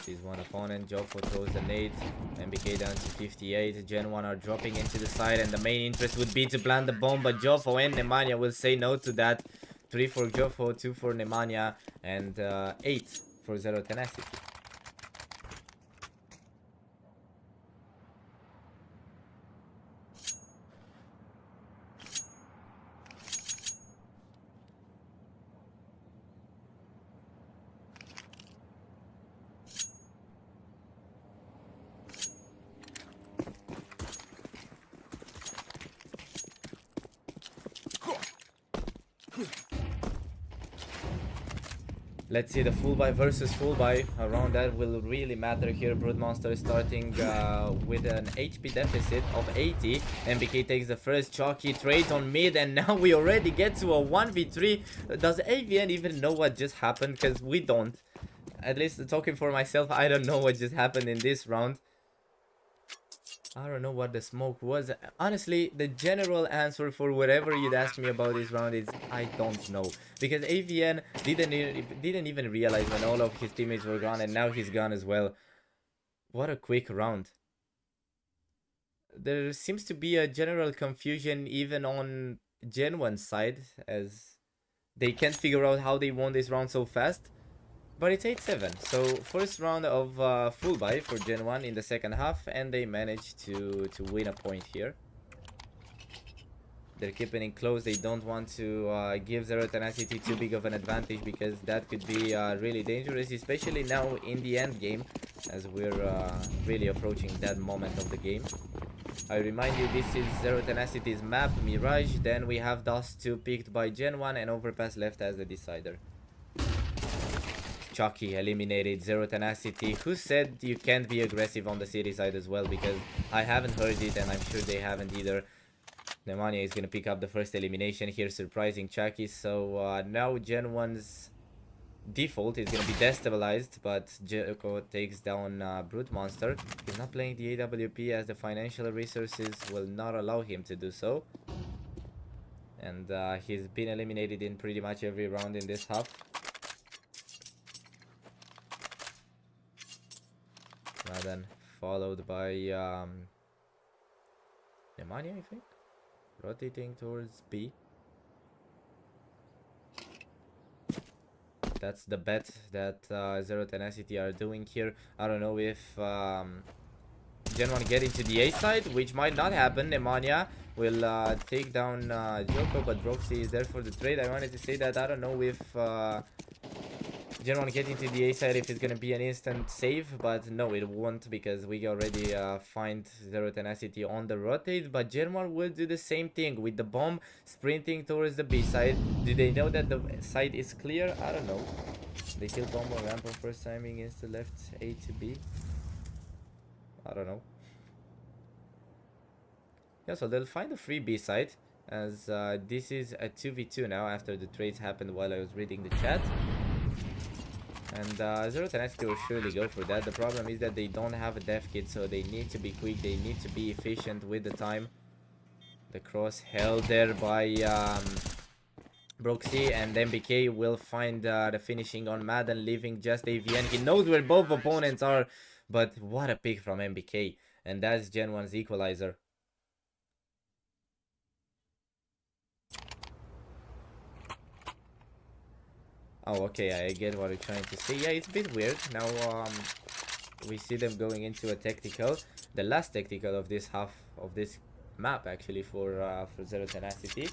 Sees one opponent. Joffo throws the nade. MBK down to 58. Gen 1 are dropping into the side, and the main interest would be to plant the bomb, but Joffo and Nemanja will say no to that. 3 for Joffo, 2 for Nemanja, and 8 for Zero Tenacity. Let's see the full buy versus full buy. Around that will really matter here. Brood Monster starting with an HP deficit of 80. MBK takes the first chalky trades on mid, and now we already get to a 1v3. Does AVN even know what just happened? Because we don't. At least talking for myself, I don't know what just happened in this round. I don't know what the smoke was. Honestly, the general answer for whatever you'd ask me about this round is I don't know. Because AVN didn't even realize when all of his teammates were gone, and now he's gone as well. What a quick round. There seems to be a general confusion even on Gen 1's side, as they can't figure out how they won this round so fast. But it's 8-7, so first round of full buy for Gen 1 in the second half, and they managed to win a point here. They're keeping it close. They don't want to give Zero Tenacity too big of an advantage, because that could be really dangerous, especially now in the end game, as we're really approaching that moment of the game. I remind you, this is Zero Tenacity's map, Mirage. Then we have Dust 2 picked by Gen 1 and Overpass left as the decider. Chucky eliminated Zero Tenacity. Who said you can't be aggressive on the city side as well? Because I haven't heard it, and I'm sure they haven't either. Nemanja is going to pick up the first elimination here, surprising Chucky. So now Gen 1's default is going to be destabilized, but Jericho takes down Brute Monster. He's not playing the AWP as the financial resources will not allow him to do so. And he's been eliminated in pretty much every round in this half. Then followed by Nemanja, I think, rotating towards B. That's the bet that Zero Tenacity are doing here. I don't know if Gen 1 get into the A side, which might not happen. Nemanja will take down Joko, but Broxy is there for the trade. I wanted to say that I don't know if Gen 1 get into the A side if it's gonna be an instant save, but no, it won't, because we already find Zero Tenacity on the rotate. But Gen 1 will do the same thing with the bomb sprinting towards the B side. Do they know that the side is clear? I don't know. They killed bomb on ramp on first timing, insta left A to B. I don't know. Yeah, so they'll find a free B side, as this is a 2v2 now after the trades happened while I was reading the chat. And Zero Tenacity will surely go for that. The problem is that they don't have a dev kit, so they need to be quick, they need to be efficient with the time. The cross held there by Broxy, and MBK will find the finishing on Madden, leaving just AVN. He knows where both opponents are, but what a pick from MBK. And that's Gen 1's equalizer. Oh, okay, I get what you're trying to say. Yeah, it's a bit weird. Now, we see them going into a tactical. The last tactical of this half of this map, actually, for Zero Tenacity.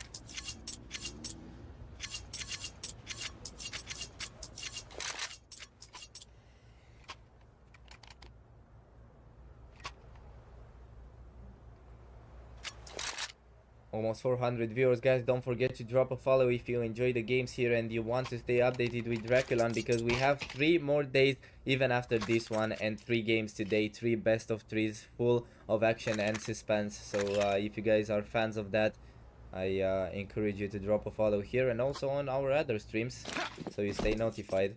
Almost 400 viewers, guys. Don't forget to drop a follow if you enjoy the games here and you want to stay updated with Draculan, because we have 3 more days even after this one, and 3 games today, 3 best of 3s full of action and suspense. So if you guys are fans of that, I encourage you to drop a follow here and also on our other streams, so you stay notified.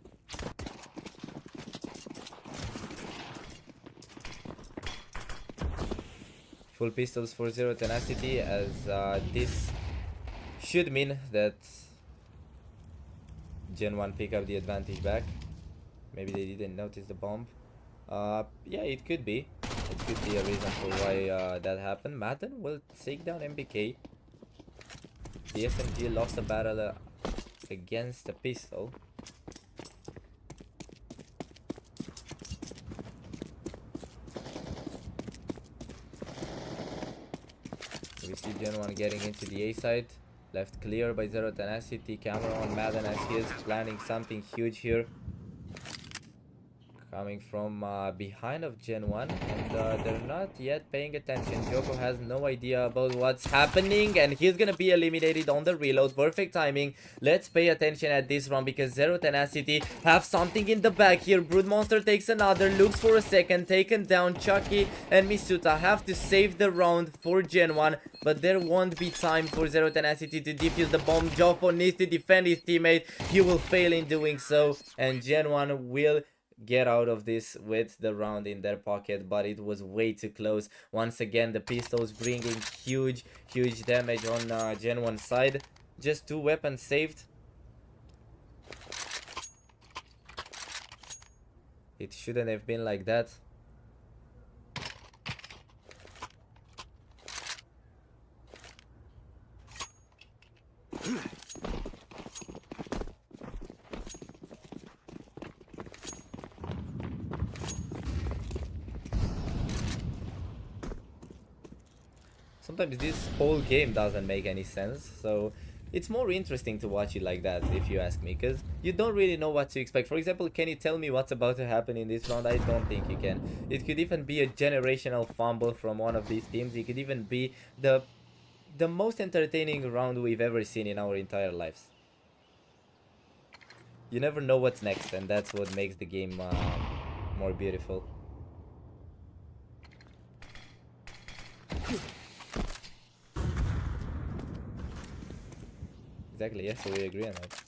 Full pistols for Zero Tenacity, as this should mean that Gen 1 pick up the advantage back. Maybe they didn't notice the bomb. Yeah, it could be. It could be a reason for why that happened. Madden will take down MBK. The SMG lost a battle against a pistol. We see Gen 1 getting into the A side. Left clear by Zero Tenacity. Camera on Madden as he is planning something huge here. Coming from behind of Gen 1. And they're not yet paying attention. Joko has no idea about what's happening. And he's gonna be eliminated on the reload. Perfect timing. Let's pay attention at this round, because Zero Tenacity have something in the back here. Brood Monster takes another. Looks for a second. Taken down. Chucky and Misuta have to save the round for Gen 1. But there won't be time for Zero Tenacity to defuse the bomb. Jofo needs to defend his teammate. He will fail in doing so. And Gen 1 will get out of this with the round in their pocket, but it was way too close. Once again, the pistols bringing huge damage on Gen 1 side. Just 2 weapons saved. It shouldn't have been like that. Sometimes this whole game doesn't make any sense, so it's more interesting to watch it like that, if you ask me, because you don't really know what to expect. For example, can you tell me what's about to happen in this round? I don't think you can. It could even be a generational fumble from one of these teams. It could even be the most entertaining round we've ever seen in our entire lives. You never know what's next, and that's what makes the game more beautiful. Exactly, yes, so we agree on that.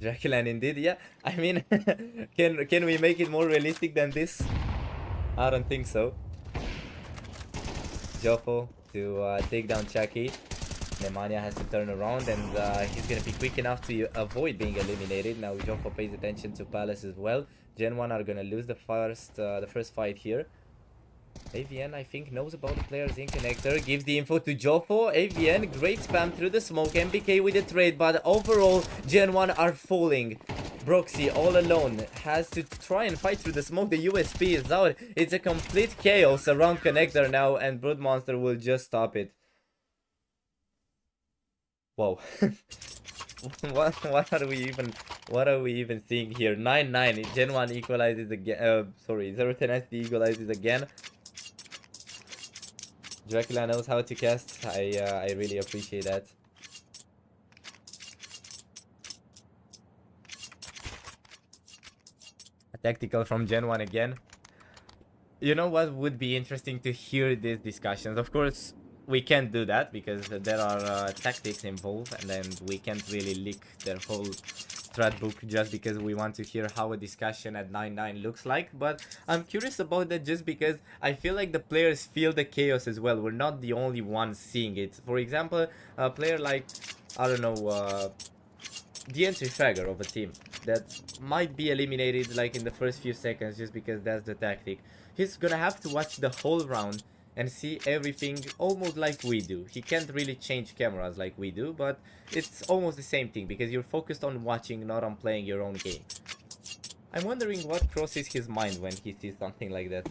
Draculan indeed, yeah. I mean, can we make it more realistic than this? I don't think so. Joffo to take down Chucky. Nemanja has to turn around, and he's gonna be quick enough to avoid being eliminated. Now Joffo pays attention to Palace as well. Gen 1 are gonna lose the first fight here. AVN, I think, knows about the players in connector, gives the info to Joffo. AVN, great spam through the smoke. MBK with the trade, but overall, Gen 1 are falling. Broxy, all alone, has to try and fight through the smoke. The USP is out. It's a complete chaos around connector now, and Brood Monster will just stop it. Whoa. what are we even seeing here? 9-9. Gen 1 equalizes again. Sorry, 0-10 equalizes again. Dracula knows how to cast. I really appreciate that. A tactical from Gen 1 again. You know what would be interesting to hear these discussions? Of course, we can't do that because there are tactics involved, and then we can't really leak their whole strat book just because we want to hear how a discussion at 9-9 looks like. But I'm curious about that just because I feel like the players feel the chaos as well. We're not the only ones seeing it. For example, a player like, I don't know, the entry fragger of a team that might be eliminated like in the first few seconds just because that's the tactic. He's gonna have to watch the whole round and see everything almost like we do. He can't really change cameras like we do, but it's almost the same thing because you're focused on watching, not on playing your own game. I'm wondering what crosses his mind when he sees something like that.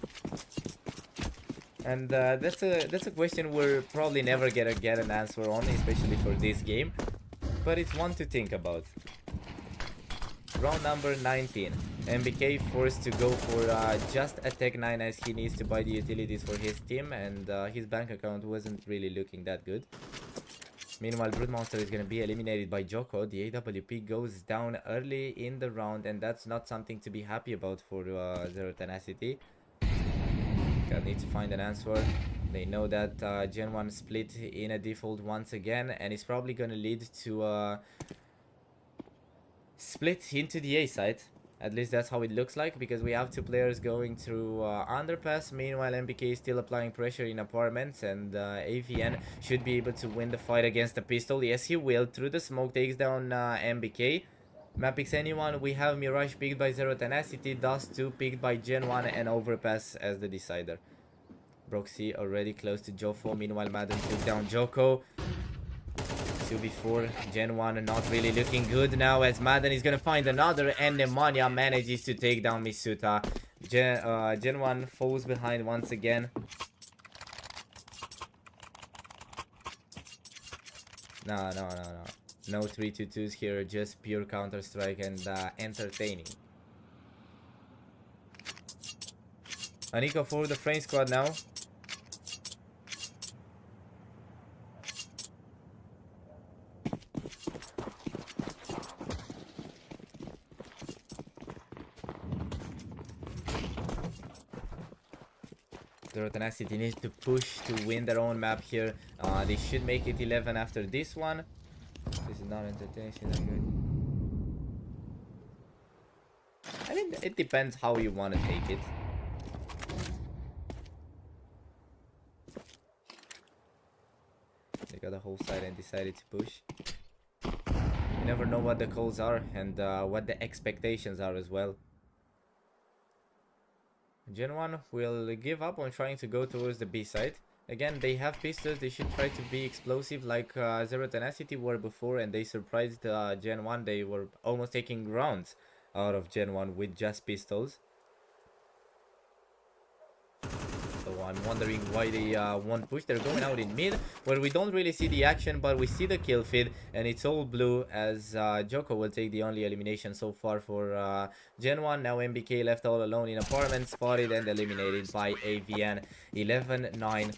And that's a question we're probably never gonna get an answer on, especially for this game. But it's one to think about. Round number 19. MBK forced to go for just a Tech 9 as he needs to buy the utilities for his team, and his bank account wasn't really looking that good. Meanwhile, Broodmonster is going to be eliminated by Joko. The AWP goes down early in the round, and that's not something to be happy about for Zero Tenacity. Gonna need to find an answer. They know that Gen 1 split in a default once again, and it's probably going to lead to split into the A side. At least that's how it looks like, because we have two players going through underpass. Meanwhile, MBK is still applying pressure in apartments, and AVN should be able to win the fight against the pistol. Yes, he will. Through the smoke, takes down MBK. Map picks anyone. We have Mirage picked by Zero Tenacity, Dust 2 picked by Gen 1, and Overpass as the decider. Broxy already close to Joffo. Meanwhile, Madden took down Joko. 2v4, Gen 1 not really looking good now as Madden is gonna find another, and Nemanja manages to take down Misuta. Gen 1 falls behind once again. No 3-2-2s here, just pure Counter-Strike and entertaining. Aniko for the frame squad now. Zero Tenacity needs to push to win their own map here. They should make it 11 after this one. This is not entertaining, not good. I mean, it depends how you want to take it. They got the whole side and decided to push. You never know what the calls are and what the expectations are as well. Gen 1 will give up on trying to go towards the B side. Again, they have pistols, they should try to be explosive like Zero Tenacity were before, and they surprised Gen 1. They were almost taking rounds out of Gen 1 with just pistols. So I'm wondering why they won't push. They're going out in mid, where we don't really see the action, but we see the kill feed, and it's all blue as Joko will take the only elimination so far for Gen 1. Now MBK left all alone in apartment, spotted and eliminated by AVN. 11-9.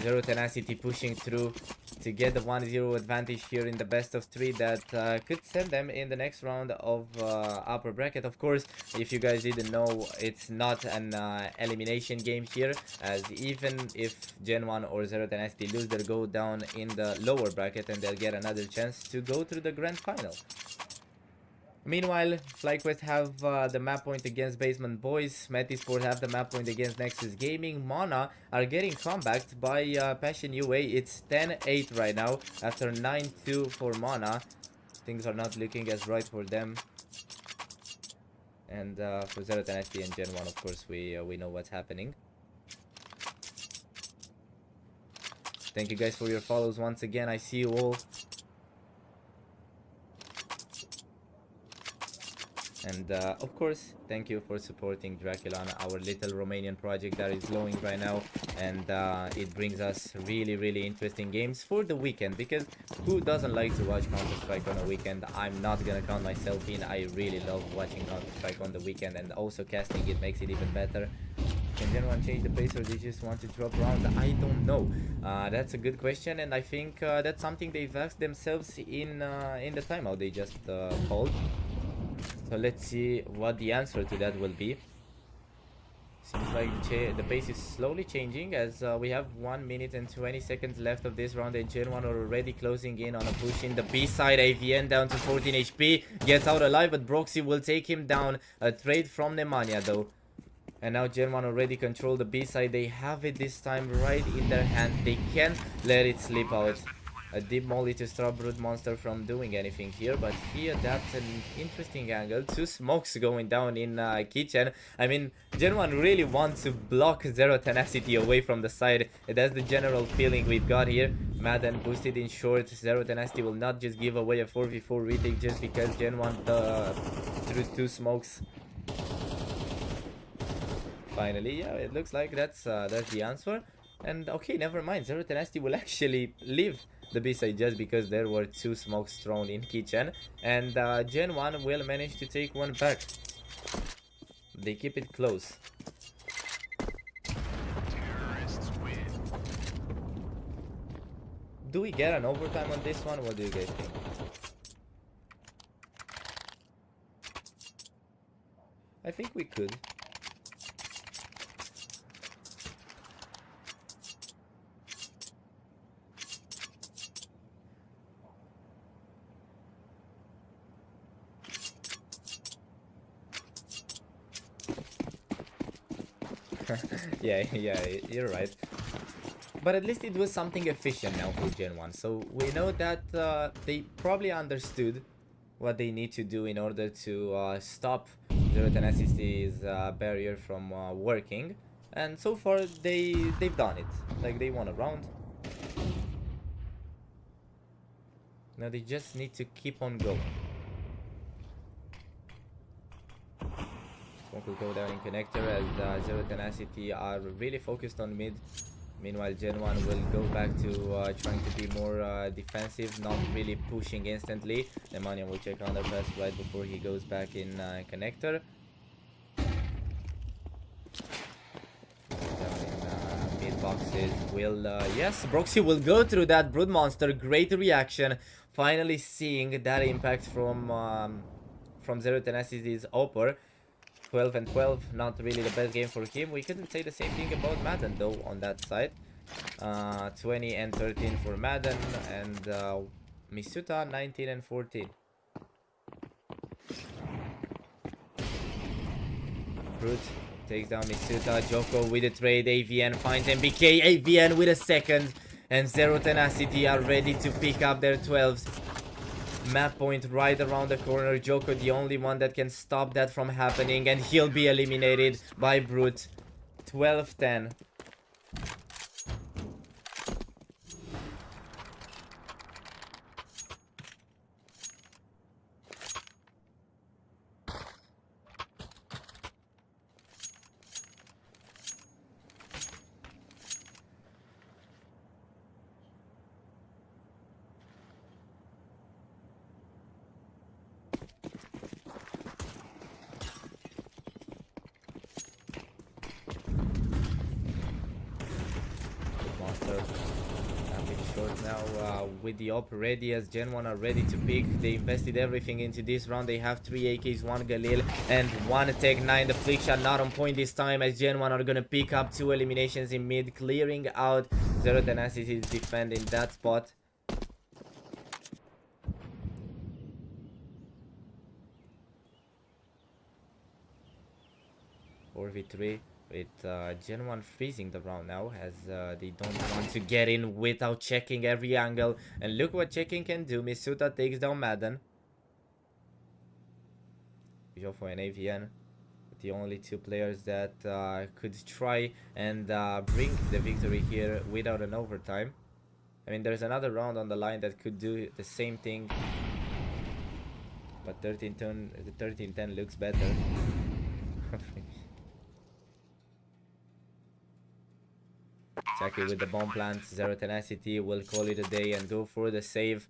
Zero Tenacity pushing through to get the 1-0 advantage here in the best of 3 that could send them in the next round of upper bracket. Of course, if you guys didn't know, it's not an elimination game here, as even if Gen 1 or Zero Tenacity lose, they'll go down in the lower bracket and they'll get another chance to go through the grand final. Meanwhile, FlyQuest have the map point against Basement Boys. Metisport have the map point against Nexus Gaming. Mana are getting comebacked by Passion UA. It's 10-8 right now after 9-2 for Mana. Things are not looking as bright for them. And for Zero Tenacity and Gen 1, of course, we know what's happening. Thank you guys for your follows once again. I see you all. And of course, thank you for supporting Draculan, our little Romanian project that is glowing right now. And it brings us really interesting games for the weekend, because who doesn't like to watch Counter-Strike on a weekend? I'm not gonna count myself in. I really love watching Counter-Strike on the weekend, and also casting it makes it even better. Can Gen 1 change the pace, or they just want to drop around? I don't know. That's a good question, and I think that's something they've asked themselves in the timeout they just called. So let's see what the answer to that will be. Seems like the pace is slowly changing, as we have 1 minute and 20 seconds left of this round, and Gen 1 are already closing in on a push in the B side. AVN down to 14 HP, gets out alive, but Broxy will take him down. A trade from Nemanja though. And now Gen 1 already control the B side. They have it this time right in their hand. They can't let it slip out. A deep molly to stop Brood Monster from doing anything here, but he adapts an interesting angle. 2 smokes going down in kitchen. I mean, Gen 1 really wants to block Zero Tenacity away from the side. That's the general feeling we've got here. Madden boosted in short. Zero Tenacity will not just give away a 4v4 retake just because Gen 1 threw 2 smokes. Finally, yeah, it looks like that's the answer. And okay, never mind. Zero Tenacity will actually leave the B side just because there were 2 smokes thrown in kitchen, and Gen 1 will manage to take one back. They keep it close. Do we get an overtime on this one? What do you guys think? I think we could. yeah, you're right. But at least it was something efficient now for Gen 1. So we know that they probably understood what they need to do in order to stop Zero Tenacity's barrier from working. And so far they've done it. Like, they won a round. Now they just need to keep on going. Smoke will go down in connector, as Zero Tenacity are really focused on mid. Meanwhile, Gen 1 will go back to trying to be more defensive, not really pushing instantly. Nemanja will check underpass right before he goes back in connector. Down in mid boxes. Yes, Broxy will go through that Brood Monster. Great reaction. Finally seeing that impact from Zero Tenacity's Opper. 12 and 12, not really the best game for him. We couldn't say the same thing about Madden though on that side. 20 and 13 for Madden, and Misuta 19 and 14. Brute takes down Misuta. Joko with a trade. AVN finds MBK. AVN with a second. And Zero Tenacity are ready to pick up their 12s. Map point right around the corner. Joko the only one that can stop that from happening. And he'll be eliminated by Brute. 12-10. Short now with the op ready as Gen 1 are ready to pick. They invested everything into this round. They have 3 AKs, 1 Galil and 1 Tech 9. The flick shot not on point this time as Gen 1 are gonna pick up 2 eliminations in mid, clearing out Zero Tenacity to defend in that spot. Or V3 with Gen 1 freezing the round now as they don't want to get in without checking every angle. And look what checking can do. Misuta takes down Madden. Joffo and AVN, the only 2 players that could try and bring the victory here without an overtime. I mean, there's another round on the line that could do the same thing, but 13-10 looks better. Jackie with the bomb plant. Zero Tenacity will call it a day and go for the save.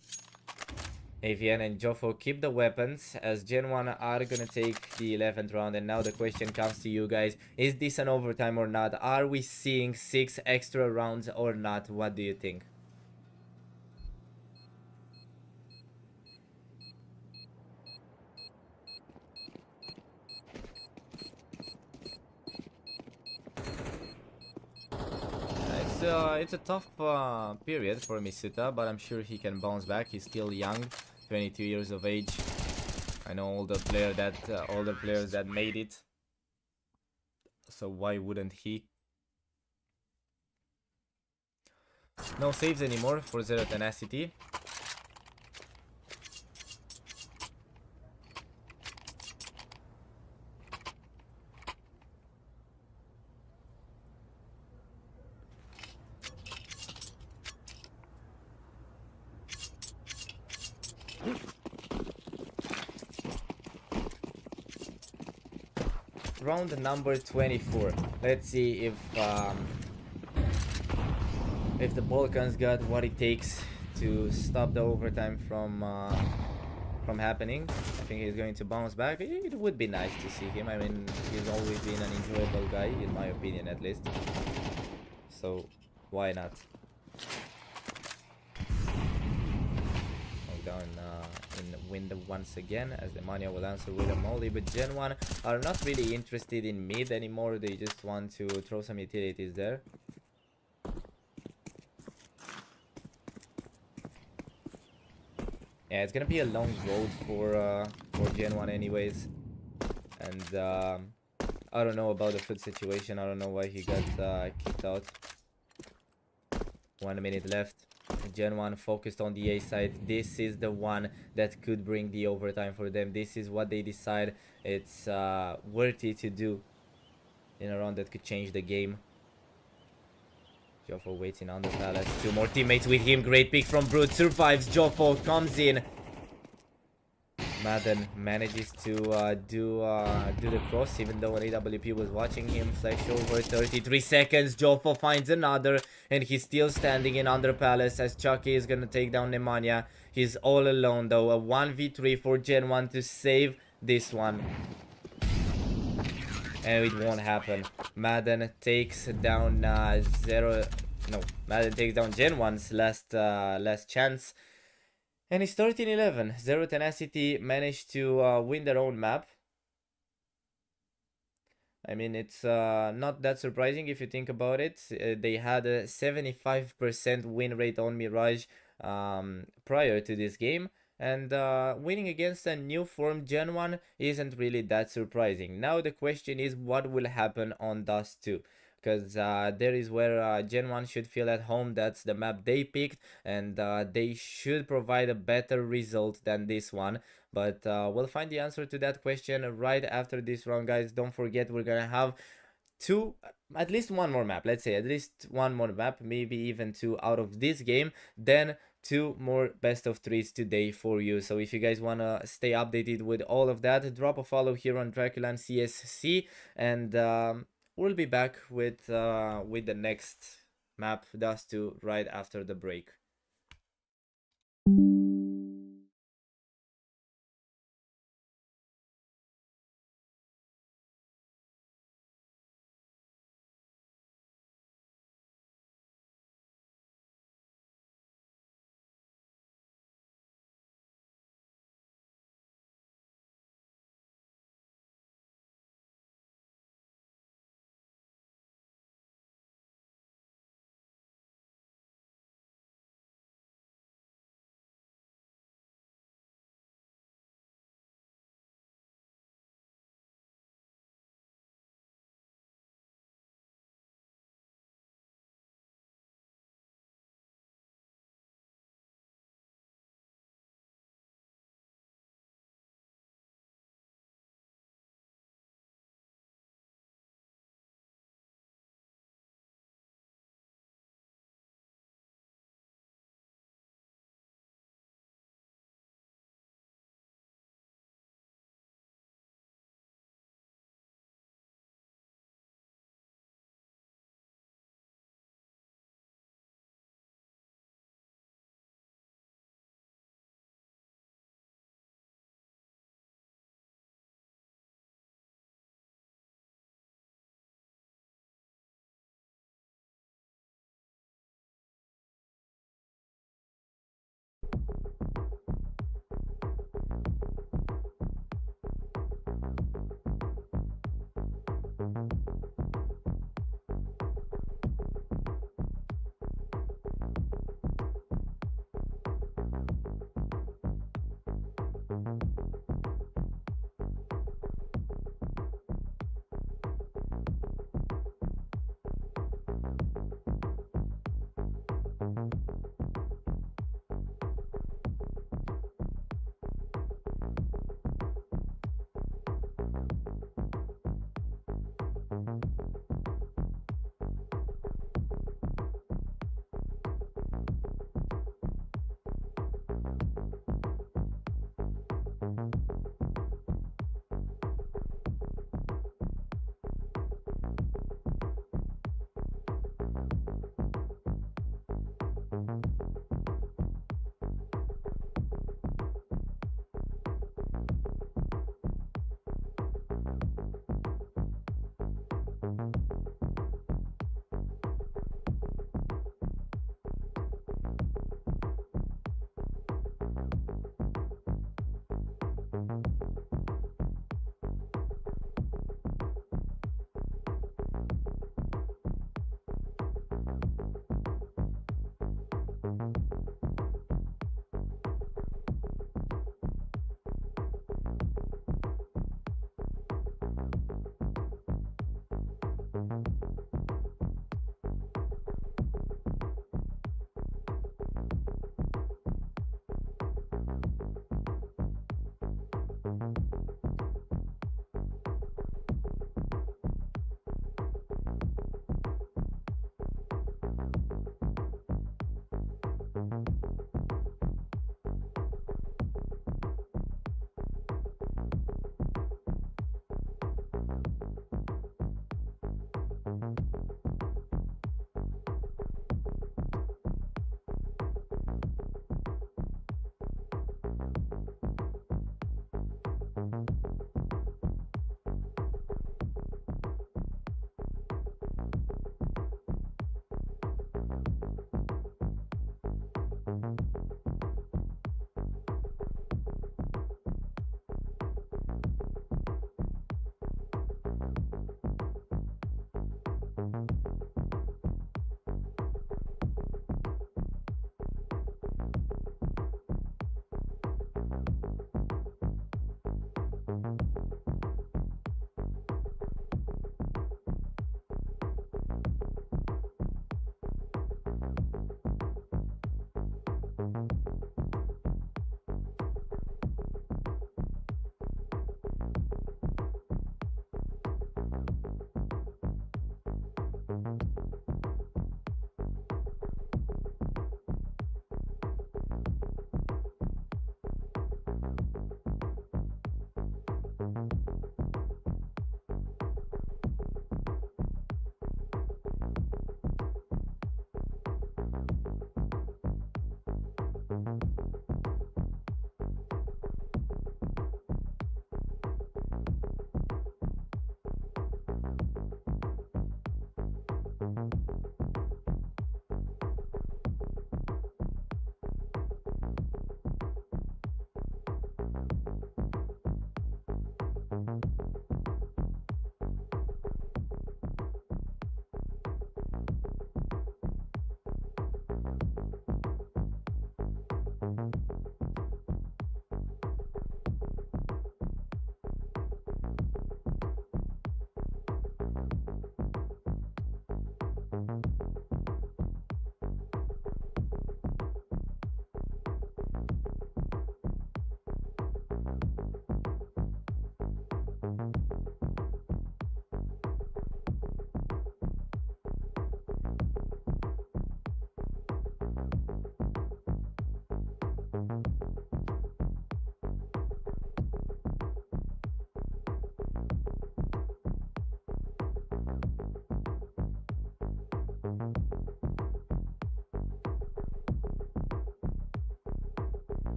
AVN and Joffo keep the weapons as Gen 1 are gonna take the 11th round. And now the question comes to you guys. Is this an overtime or not? Are we seeing 6 extra rounds or not? What do you think? It's a tough period for Misuta, but I'm sure he can bounce back. He's still young, 22 years of age. I know all the players that made it, so why wouldn't he? No saves anymore for Zero Tenacity. Round number 24. Let's see if the Balkans got what it takes to stop the overtime from happening. I think he's going to bounce back. It would be nice to see him. I mean, he's always been an enjoyable guy, in my opinion at least. So why not? Down in window once again as the Mania will answer with a molly, but Gen 1 are not really interested in mid anymore. They just want to throw some utilities there. Yeah, it's gonna be a long road for Gen 1 anyways, and I don't know about the foot situation. I don't know why he got kicked out. 1 minute left. Gen 1 focused on the A side. This is the one that could bring the overtime for them. This is what they decide it's worthy to do in a round that could change the game. Joffo waiting on the palace. 2 more teammates with him. Great pick from Brute. Survives. Joffo comes in. Madden manages to do the cross, even though an AWP was watching him. Flash over 33 seconds. Joffo finds another, and he's still standing in under palace as Chucky is gonna take down Nemanja. He's all alone though. A 1v3 for Gen 1 to save this one. And it won't happen. Madden takes down Madden takes down Gen 1's last chance. And it's 13-11. Zero Tenacity managed to win their own map. I mean, it's not that surprising if you think about it. They had a 75% win rate on Mirage prior to this game. And winning against a new form Gen 1 isn't really that surprising. Now the question is what will happen on Dust 2, because there is where Gen 1 should feel at home. That's the map they picked, and they should provide a better result than this one. But we'll find the answer to that question right after this round, guys. Don't forget, we're gonna have two, at least one more map, let's say at least one more map, maybe even two out of this game, then two more best of threes today for you. So if you guys want to stay updated with all of that, drop a follow here on Draculan CSC, and we'll be back with the next map, Dust 2, right after the break.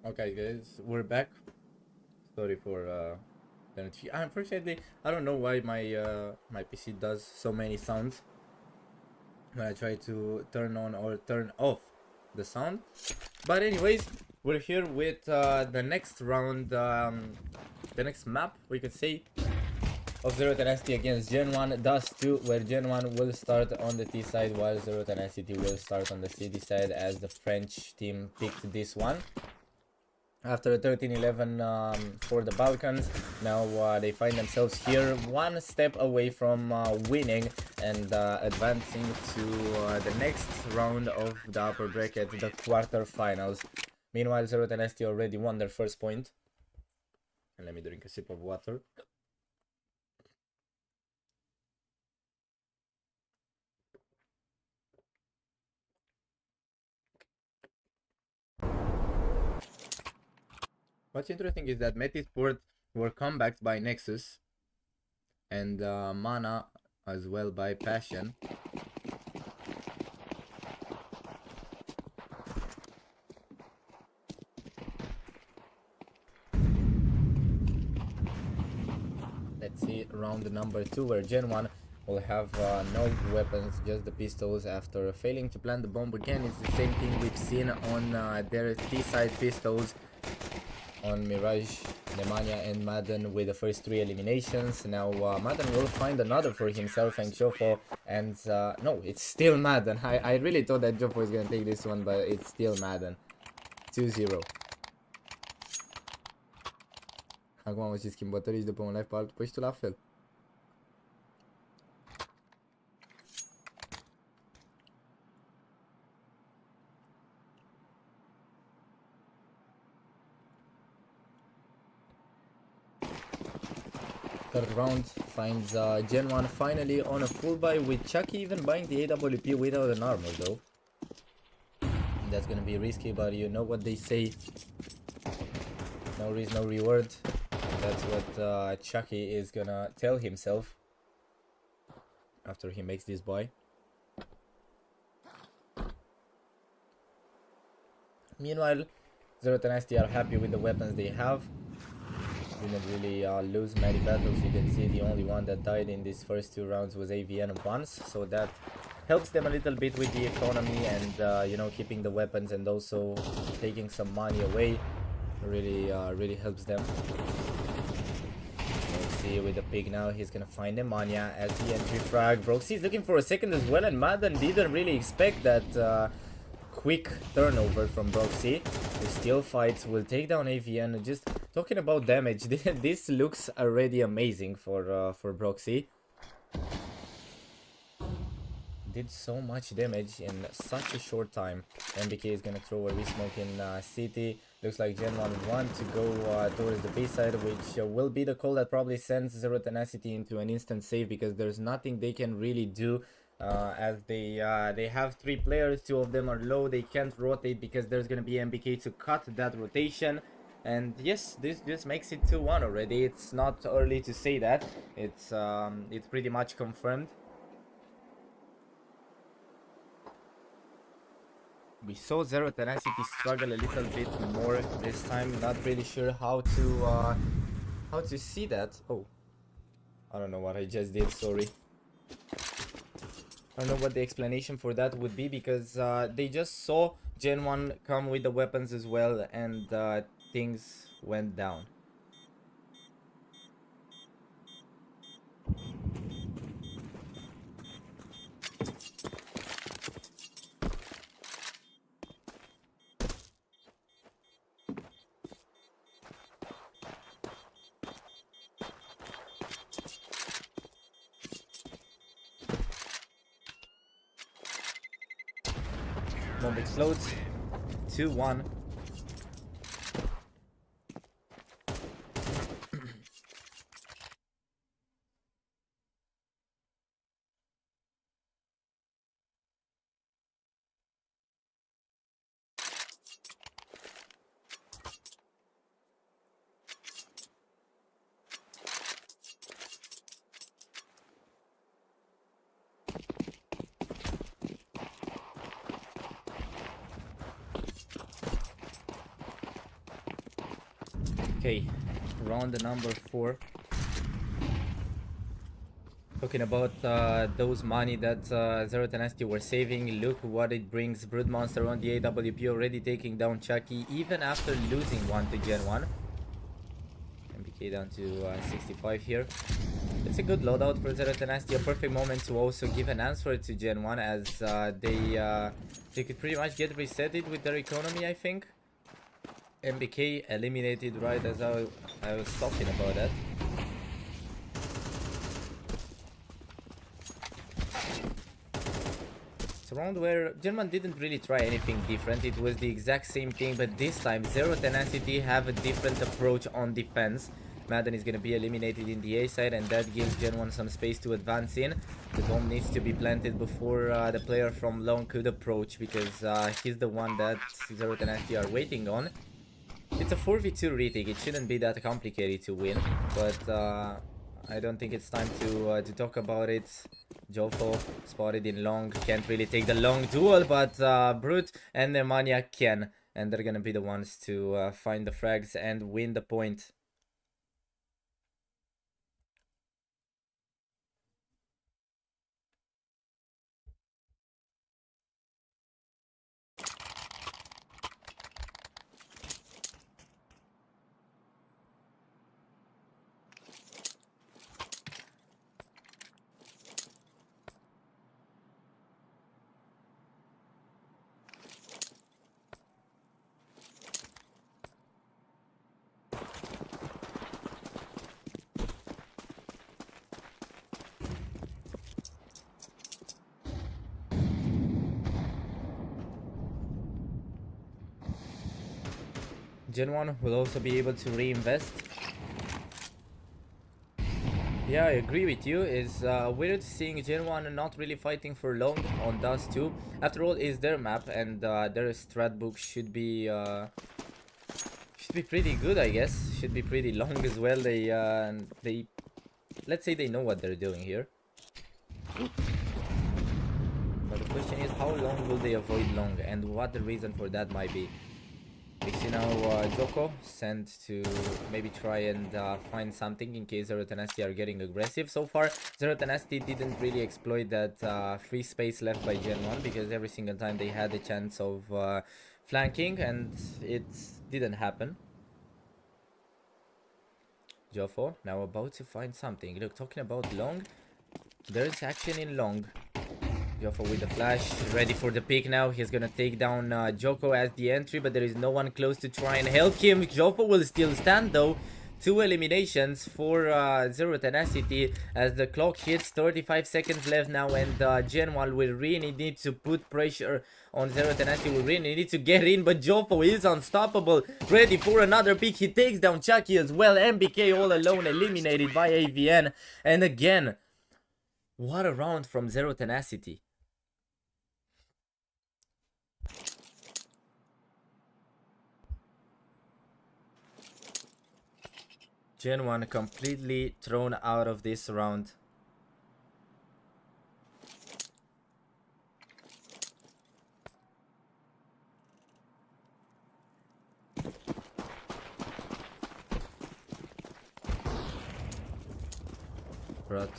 Okay, guys, we're back. Sorry for the notification. Unfortunately, I don't know why my PC does so many sounds when I try to turn on or turn off the sound. But anyways, we're here with the next round, the next map, we could say, of Zero Tenacity against Gen 1 Dust 2, where Gen 1 will start on the T side while Zero Tenacity will start on the CD side, as the French team picked this one. After a 13-11 for the Balkans, now they find themselves here one step away from winning and advancing to the next round of the upper bracket, the quarterfinals. Meanwhile, Zero Tenacity already won their first point. And let me drink a sip of water. What's interesting is that Metisport were comebacked by Nexus and Mana as well by Passion. Let's see round number 2, where Gen 1 will have no weapons, just the pistols after failing to plant the bomb again. It's the same thing we've seen on their T-side pistols on Mirage, Nemanja and Madden with the first 3 eliminations. Now Madden will find another for himself and Jofo, and no, it's still Madden. I really thought that Jofo was gonna take this one, but it's still Madden. 2-0. Acum am și schimbători de pe un live pe altul, păi și tu la fel. Third round finds Gen 1 finally on a full buy, with Chucky even buying the AWP without an armor though. That's gonna be risky, but you know what they say, no risk, no reward. That's what Chucky is gonna tell himself after he makes this buy. Meanwhile, Zero Tenacity are happy with the weapons they have. Didn't really lose many battles. You can see the only one that died in these first 2 rounds was AVN once, so that helps them a little bit with the economy and you know, keeping the weapons and also taking some money away. Really helps them. Let's see with the pick now, he's gonna find Nemanja as the entry frag. Broxy is looking for a second as well, and Madden didn't really expect that quick turnover from Broxy. He still fights, will take down AVN. Just talking about damage, this looks already amazing for Broxy. Did so much damage in such a short time. MBK is gonna throw a resmoke in City. Looks like Gen 1 want to go towards the B side, which will be the call that probably sends Zero Tenacity into an instant save, because there's nothing they can really do. As they have 3 players, 2 of them are low. They can't rotate because there's gonna be MBK to cut that rotation. And yes, this just makes it 2-1 already. It's not early to say that. It's pretty much confirmed. We saw Zero Tenacity struggle a little bit more this time. Not really sure how to see that. Oh, I don't know what I just did. Sorry. I don't know what the explanation for that would be, because they just saw Gen 1 come with the weapons as well, and things went down. Bomb explodes. 2-1. Okay, round number 4. Talking about those money that Zero Tenacity were saving, look what it brings. Brood Monster on the AWP already taking down Chucky even after losing one to Gen 1. MBK down to 65 here. It's a good loadout for Zero Tenacity, a perfect moment to also give an answer to Gen 1 as they could pretty much get resetted with their economy, I think. MBK eliminated right as I was talking about that. It's a round where German didn't really try anything different. It was the exact same thing, but this time Zero Tenacity have a different approach on defense. Madden is going to be eliminated in the A side, and that gives Gen 1 some space to advance in. The bomb needs to be planted before the player from long could approach, because he's the one that Zero Tenacity are waiting on. It's a 4v2 retake. It shouldn't be that complicated to win, but I don't think it's time to talk about it. Jofo spotted in long, can't really take the long duel, but Brute and Nemanja can, and they're gonna be the ones to find the frags and win the point. Gen 1 will also be able to reinvest. Yeah, I agree with you. It's weird seeing Gen 1 not really fighting for long on Dust 2. After all, it's their map, and their strat book should be pretty good, I guess. Should be pretty long as well. They let's say they know what they're doing here. But the question is, how long will they avoid long, and what the reason for that might be. We see now Joko sent to maybe try and find something in case Zero Tenacity are getting aggressive. So far, Zero Tenacity didn't really exploit that free space left by Gen 1, because every single time they had a chance of flanking, and it didn't happen. Jofo now about to find something. Look, talking about long, there's action in long. Jofo with the flash, ready for the pick now. He's gonna take down Joko as the entry, but there is no one close to try and help him. Jofo will still stand though. 2 eliminations for Zero Tenacity as the clock hits. 35 seconds left now, and Gen 1 will really need to put pressure on Zero Tenacity. Will really need to get in, but Jofo is unstoppable. Ready for another pick. He takes down Chucky as well. MBK all alone, eliminated by AVN. And again, what a round from Zero Tenacity. Gen 1 completely thrown out of this round. Brut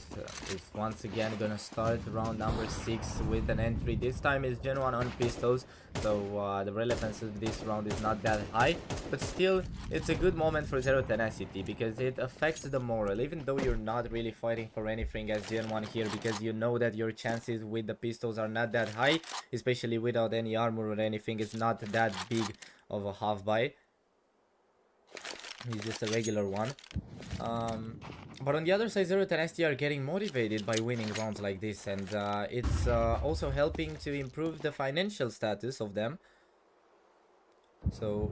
is once again gonna start round number 6 with an entry. This time is Gen 1 on pistols, so the relevance of this round is not that high, but still it's a good moment for Zero Tenacity because it affects the morale, even though you're not really fighting for anything as Gen 1 here, because you know that your chances with the pistols are not that high, especially without any armor or anything. It's not that big of a half buy. He's just a regular one. But on the other side, Zero Tenacity are getting motivated by winning rounds like this, and it's also helping to improve the financial status of them. So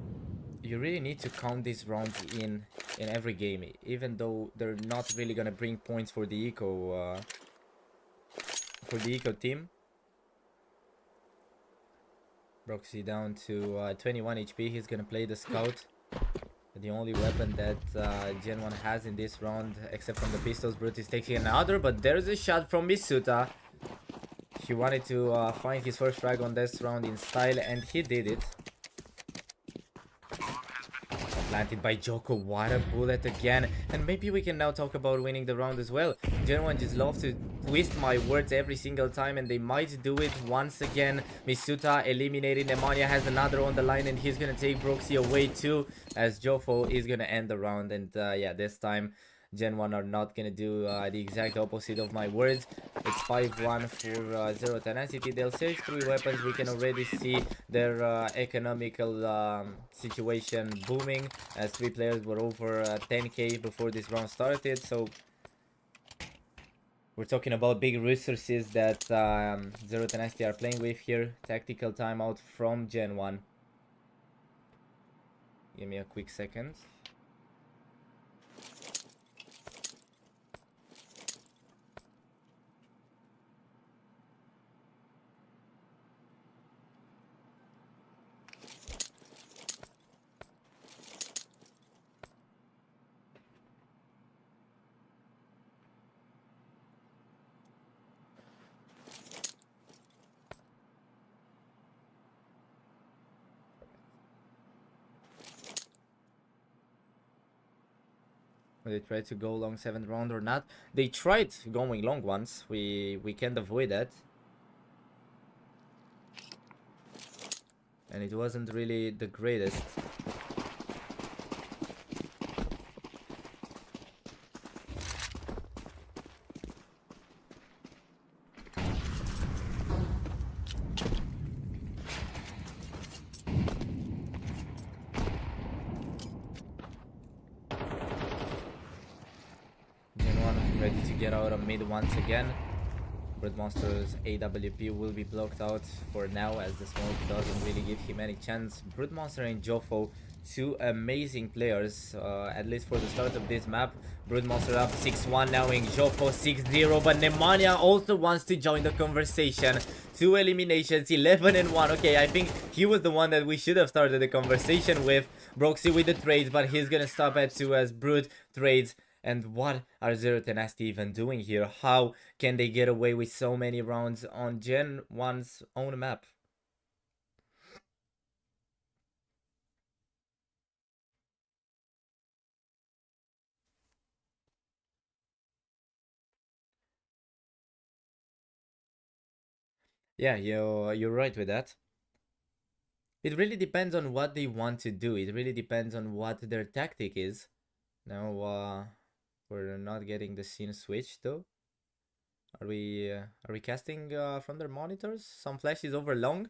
you really need to count these rounds in every game, even though they're not really gonna bring points for the eco team. Broxy down to 21 HP. He's gonna play the scout. The only weapon that Gen 1 has in this round, except from the pistols. Brute is taking another, but there's a shot from Misuta. He wanted to find his first frag on this round in style, and he did it. Planted by Joko. What a bullet again. And maybe we can now talk about winning the round as well. Gen 1 just love to twist my words every single time, and they might do it once again. Misuta eliminated. Nemanja has another on the line, and he's gonna take Broxy away too, as Jofo is gonna end the round. And yeah, this time Gen 1 are not gonna do the exact opposite of my words. It's 5-1 for Zero Tenacity. They'll search 3 weapons. We can already see their economical situation booming, as 3 players were over 10k before this round started. So we're talking about big resources that Zero Tenacity are playing with here. Tactical timeout from Gen 1. Give me a quick second. They tried to go long 7th round or not. They tried going long once. We can't avoid that. And it wasn't really the greatest. Ready to get out of mid once again. Broodmonster's AWP will be blocked out for now, as the smoke doesn't really give him any chance. Broodmonster and Jofo, 2 amazing players, at least for the start of this map. Broodmonster up 6-1 now, in Jofo 6-0, but Nemanja also wants to join the conversation. 2 eliminations, 11-1. Okay, I think he was the one that we should have started the conversation with. Broxy with the trades, but he's gonna stop at 2 as Brood trades. And what are Zero Tenacity even doing here? How can they get away with so many rounds on Gen 1's own map? Yeah, you're right with that. It really depends on what they want to do. It really depends on what their tactic is. Now, we're not getting the scene switched though. Are we casting from their monitors? Some flashes over long.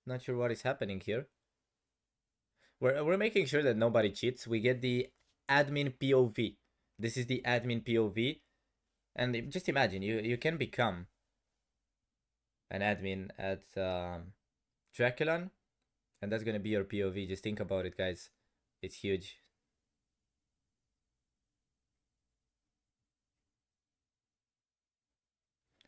Not sure what is happening here. We're making sure that nobody cheats. We get the admin POV. This is the admin POV, and just imagine you can become an admin at Draculan, and that's gonna be your POV. Just think about it, guys. It's huge.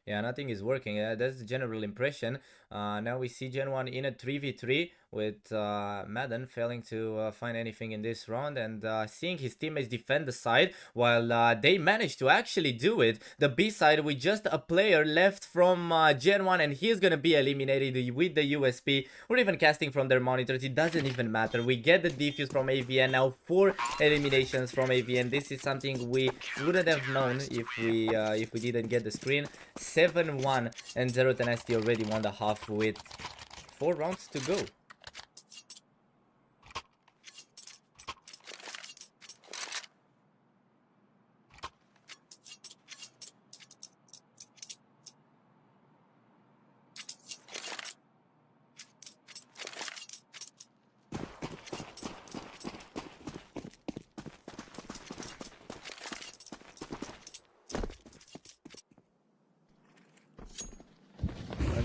Yeah, nothing is working. That's the general impression. Now we see Gen 1 in a 3v3 with Madden failing to find anything in this round, and seeing his teammates defend the side while they managed to actually do it. The B side with just a player left from Gen 1, and he's gonna be eliminated with the USP. We're even casting from their monitors. It doesn't even matter. We get the defuse from AVN. Now 4 eliminations from AVN. This is something we wouldn't have known if we didn't get the screen. 7-1, and Zero Tenacity already won the half with 4 rounds to go.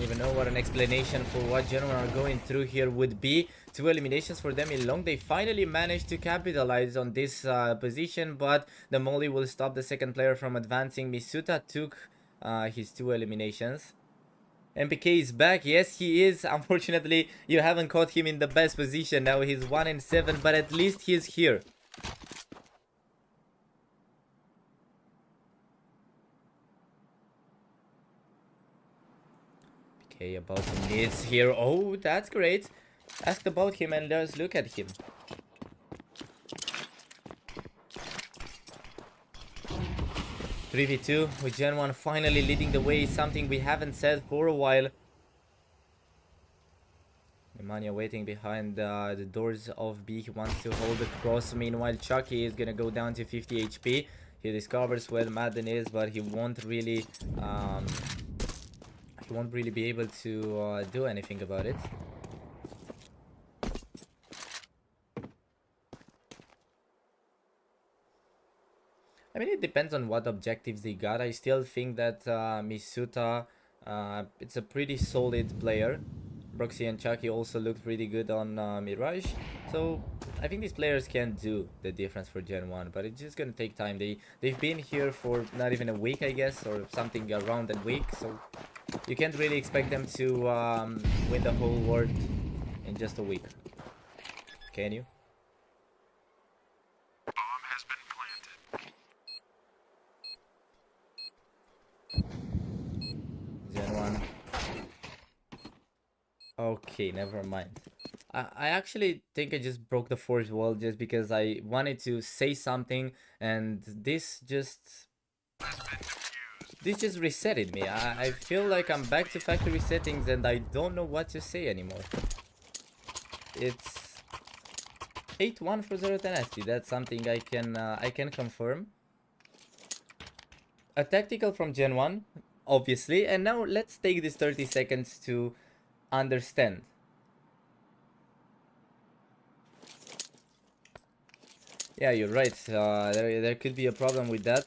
Even know what an explanation for what Gen 1 are going through here would be. 2 eliminations for them in long. They finally managed to capitalize on this position, but the molly will stop the second player from advancing. Misuta took his 2 eliminations. MPK is back. Yes, he is. Unfortunately, you haven't caught him in the best position. Now he's 1-7, but at least he's here. Okay, about the mids here. Oh, that's great. Asked about him, and let's look at him. 3v2 with Gen 1 finally leading the way, something we haven't said for a while. Nemanja waiting behind the doors of B. He wants to hold the cross. Meanwhile, Chucky is gonna go down to 50 HP. He discovers where Madden is, but he won't really be able to do anything about it. I mean, it depends on what objectives they got. I still think that Misuta, it's a pretty solid player. Broxy and Chucky also looked pretty good on Mirage. So I think these players can do the difference for Gen 1, but it's just gonna take time. They've been here for not even a week, I guess, or something around a week. So you can't really expect them to win the whole world in just a week. Can you? Gen 1. Okay, never mind. I actually think I just broke the fourth wall just because I wanted to say something, and this just resetted me. I feel like I'm back to factory settings and I don't know what to say anymore. It's 8-1 for Zero Tenacity. That's something I can confirm. A tactical from Gen 1, obviously, and now let's take this 30 seconds to understand. Yeah, you're right. There could be a problem with that.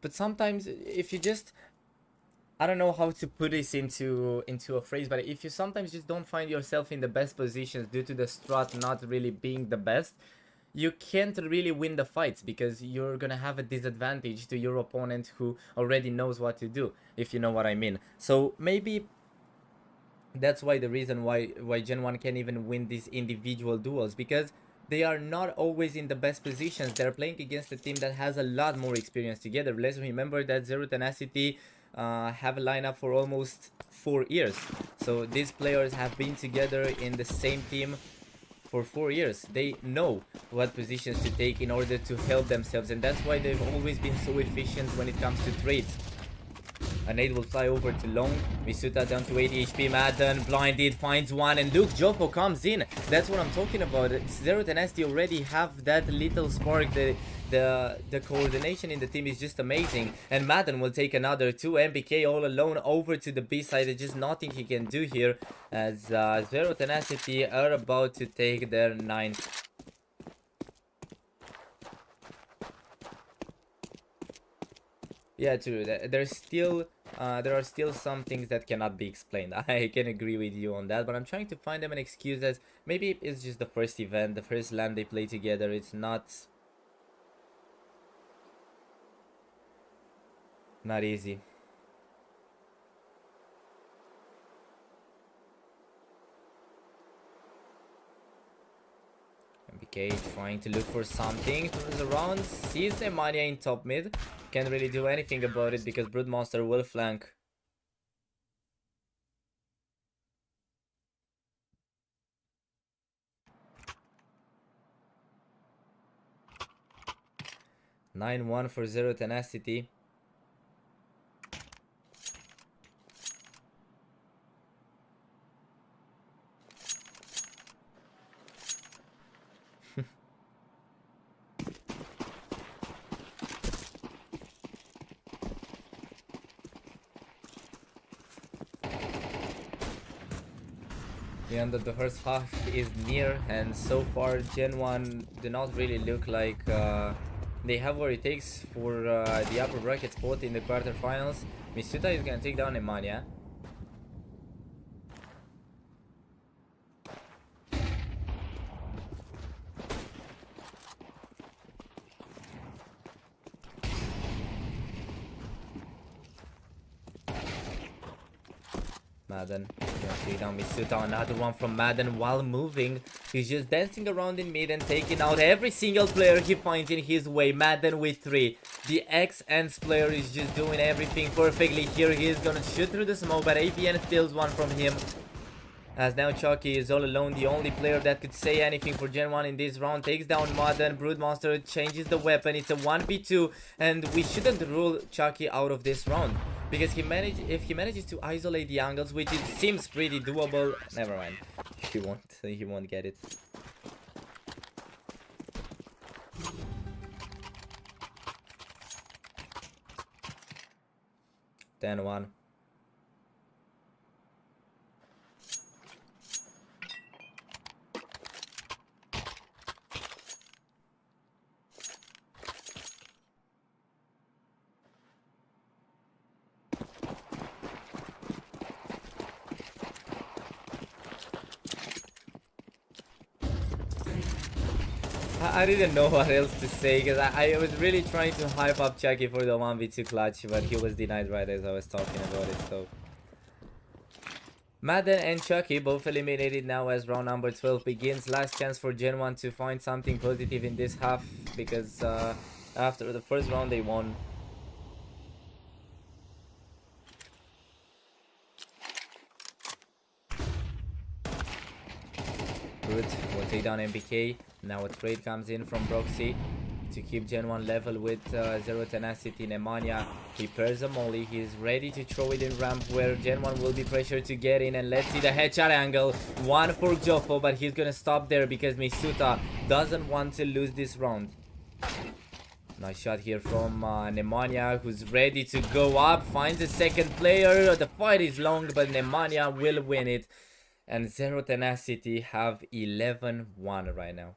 But sometimes if you just, I don't know how to put this into a phrase, but if you sometimes just don't find yourself in the best positions due to the strat not really being the best, you can't really win the fights because you're gonna have a disadvantage to your opponent who already knows what to do, if you know what I mean. So maybe that's why the reason why Gen 1 can't even win these individual duels, because they are not always in the best positions. They're playing against a team that has a lot more experience together. Let's remember that Zero Tenacity have a lineup for almost 4 years. So these players have been together in the same team for 4 years. They know what positions to take in order to help themselves, and that's why they've always been so efficient when it comes to trades. A nade will fly over to long. Misuta down to 80 HP. Madden blinded, finds one, and Luke Jofo comes in. That's what I'm talking about. Zero Tenacity already have that little spark. The coordination in the team is just amazing. And Madden will take another 2 MBK all alone over to the B side. There's just nothing he can do here, as Zero Tenacity are about to take their 9th. Yeah, true. There are still some things that cannot be explained. I can agree with you on that, but I'm trying to find them an excuse as maybe it's just the first event, the first LAN they play together. It's not easy. MBK trying to look for something, turns around, sees Nemanja in top mid. Can't really do anything about it because Brood Monster will flank. (9-1) for Zero Tenacity. The end of the first half is near, and so far Gen 1 do not really look like they have what it takes for the upper bracket spot in the quarterfinals. Misuta is gonna take down Nemanja. Madden gonna take down Misuta. Another one from Madden while moving. He's just dancing around in mid and taking out every single player he finds in his way. Madden with 3. The X-Ends player is just doing everything perfectly here. He is gonna shoot through the smoke, but APN steals one from him. As now Chucky is all alone, the only player that could say anything for Gen 1 in this round. Takes down Modern, Broodmonster changes the weapon, it's a 1v2, and we shouldn't rule Chucky out of this round. Because if he manages to isolate the angles, which it seems pretty doable, never mind. He won't get it. Then 1. I didn't know what else to say because I was really trying to hype up Chucky for the 1v2 clutch, but he was denied right as I was talking about it, so. Madden and Chucky both eliminated now as round number 12 begins. Last chance for Gen 1 to find something positive in this half because after the first round they won. Good, will take down MBK. Now a trade comes in from Broxy to keep Gen 1 level with Zero Tenacity. Nemanja prepares a molly. He's ready to throw it in ramp where Gen 1 will be pressured to get in. And let's see the headshot angle. One for Joffo, but he's gonna stop there because Misuta doesn't want to lose this round. Nice shot here from Nemanja, who's ready to go up. Finds a second player. The fight is long, but Nemanja will win it. And Zero Tenacity have 11-1 right now.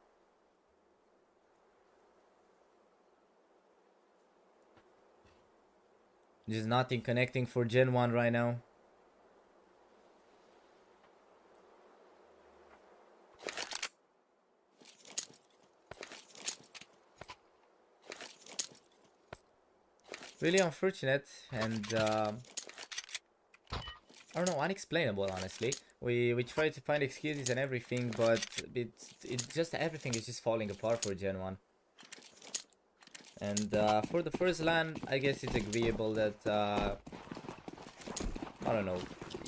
There's nothing connecting for Gen 1 right now. Really unfortunate and I don't know, unexplainable honestly. We try to find excuses and everything, but it just everything is just falling apart for Gen 1. And for the first LAN, I guess it's agreeable that I don't know,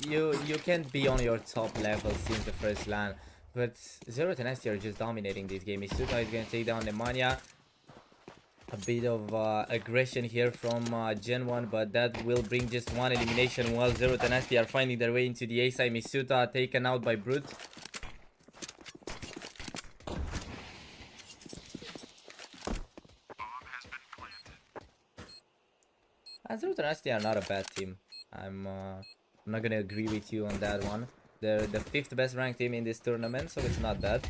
you can't be on your top level since the first LAN, but Zero Tenacity are just dominating this game. Misuta is gonna take down Nemanja. A bit of aggression here from Gen 1, but that will bring just one elimination while Zero Tenacity are finding their way into the A side. Misuta taken out by Brute. Zero Tenacity are not a bad team. I'm not gonna agree with you on that one. They're the 5th best ranked team in this tournament, so it's not bad.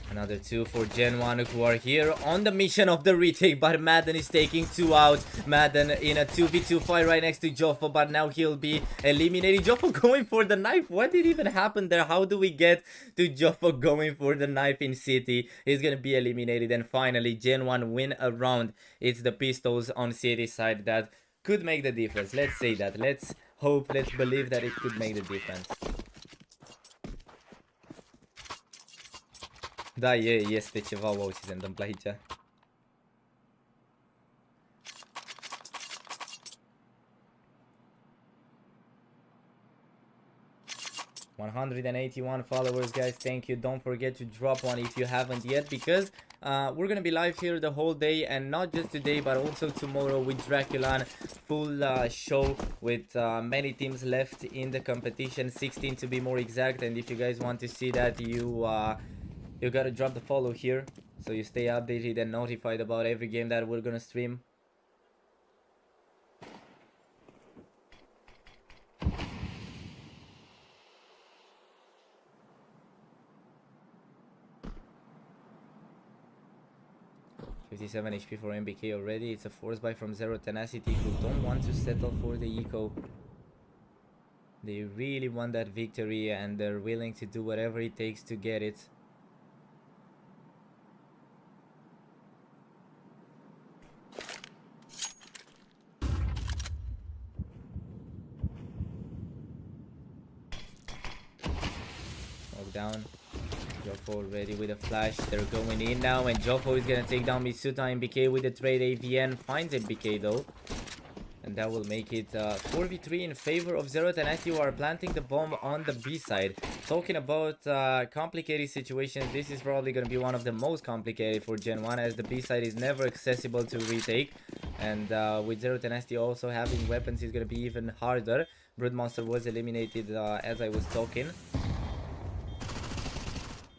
Another 2 for Gen 1 who are here on the mission of the retake, but Madden is taking 2 out. Madden in a 2v2 fight right next to Joffo, but now he'll be eliminated. Joffo going for the knife. What did even happen there? How do we get to Joffo going for the knife in City? He's gonna be eliminated, and finally Gen 1 win a round. It's the Pistols on City side that could make the difference. Let's say that. Let's hope, let's believe that it could make the difference. Da, este ceva wow ce se întâmplă aici. $181 followers, guys. Thank you. Don't forget to drop one if you haven't yet, because we're gonna be live here the whole day, and not just today but also tomorrow with Draculan. Full show with many teams left in the competition, 16 to be more exact. And if you guys want to see that, you gotta drop the follow here so you stay updated and notified about every game that we're gonna stream. $57 HP for MBK already. It's a force buy from Zero Tenacity, who don't want to settle for the eco. They really want that victory and they're willing to do whatever it takes to get it. Down. Joffo already with a flash. They're going in now, and Joffo is gonna take down Misuta. MBK with the trade. AVN finds MBK though. And that will make it 4v3 in favor of Zero Tenacity, who are planting the bomb on the B side. Talking about complicated situations, this is probably going to be one of the most complicated for Gen 1, as the B side is never accessible to retake. And with Zero Tenacity also having weapons, is going to be even harder. Brood Monster was eliminated as I was talking.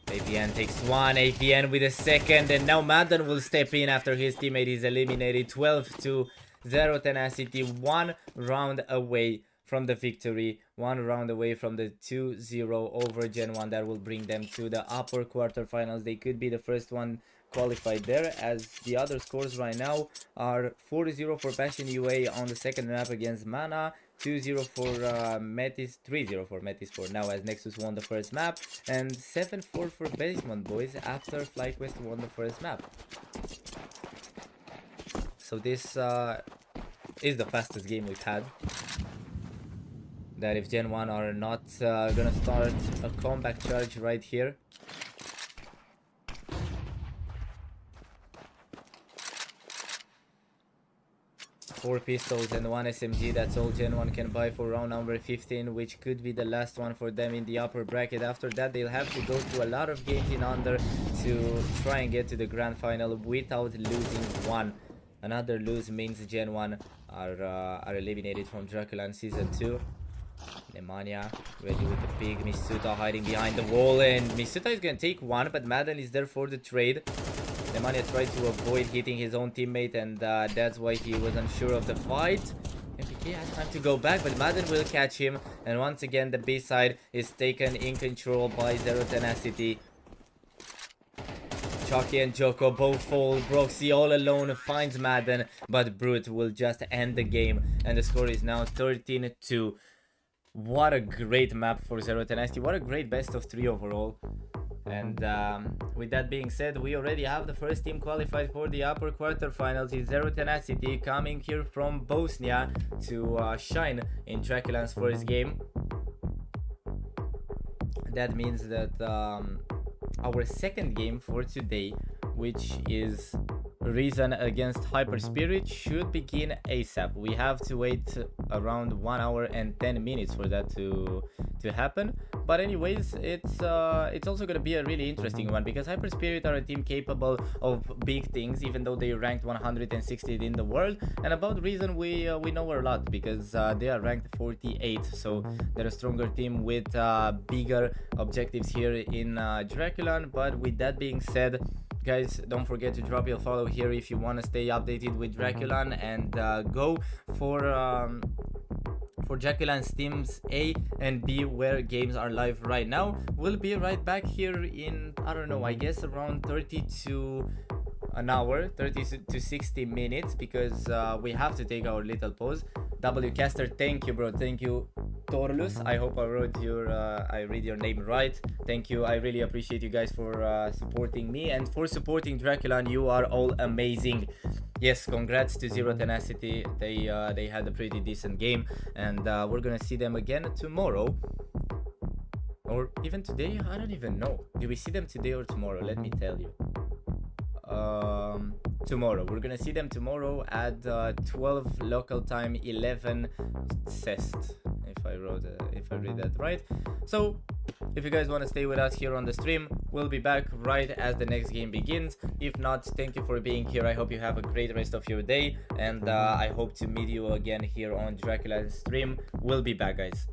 APN takes one, APN with a second, and now Madden will step in after his teammate is eliminated. 12-2, Zero Tenacity, 1 round away from the victory, 1 round away from the 2-0 over Gen 1. That will bring them to the upper quarterfinals. They could be the first one qualified there, as the other scores right now are 4-0 for Passion UA on the second map against Mana, 2-0 for Metis, 3-0 for Metis for now, as Nexus won the first map, and 7-4 for Basement Boys after FlyQuest won the first map. So this is the fastest game we've had. That if Gen 1 are not gonna start a comeback charge right here. Four pistols and 1 SMG, that's all Gen 1 can buy for round number 15, which could be the last one for them in the upper bracket. After that, they'll have to go through a lot of games in under to try and get to the grand final without losing one. Another lose means Gen 1 are eliminated from Draculan Season 2. Nemanja ready with the pig, Misuta hiding behind the wall, and Misuta is gonna take one, but Madden is there for the trade. Nemanja tried to avoid hitting his own teammate, and that's why he was unsure of the fight. MPK has time to go back, but Madden will catch him, and once again the B side is taken in control by Zero Tenacity. Chucky and Joko both fall. Broxy all alone finds Madden, but Brute will just end the game, and the score is now 13-2. What a great map for Zero Tenacity. What a great best of 3 overall. And with that being said, we already have the first team qualified for the upper quarterfinals. It's Zero Tenacity coming here from Bosnia to shine in Draculan's first game. That means that our second game for today, which is Reason against Hyper Spirit, should begin ASAP. We have to wait around 1 hour and 10 minutes for that to happen. But anyways, it's also gonna be a really interesting one, because Hyper Spirit are a team capable of big things, even though they ranked 160th in the world. And about Reason, we know a lot, because they are ranked 48, so they're a stronger team with bigger objectives here in Draculan. But with that being said, guys, don't forget to drop your follow here if you want to stay updated with Draculan, and go for Draculan's teams A and B, where games are live right now. We'll be right back here in, I don't know, I guess around 30 to an hour, 30 to 60 minutes, because we have to take our little pause. Wcaster, thank you, bro. Thank you, Torlus. I hope I read your name right. Thank you. I really appreciate you guys for supporting me and for supporting Draculan. You are all amazing. Yes, congrats to Zero Tenacity. They had a pretty decent game, and we're gonna see them again tomorrow, or even today. I don't even know. Do we see them today or tomorrow? Let me tell you. Tomorrow. We're gonna see them tomorrow at 12 local time, 11 CEST, if I read that right. So if you guys want to stay with us here on the stream, we'll be back right as the next game begins. If not, thank you for being here. I hope you have a great rest of your day, and I hope to meet you again here on Dracula's stream. We'll be back, guys.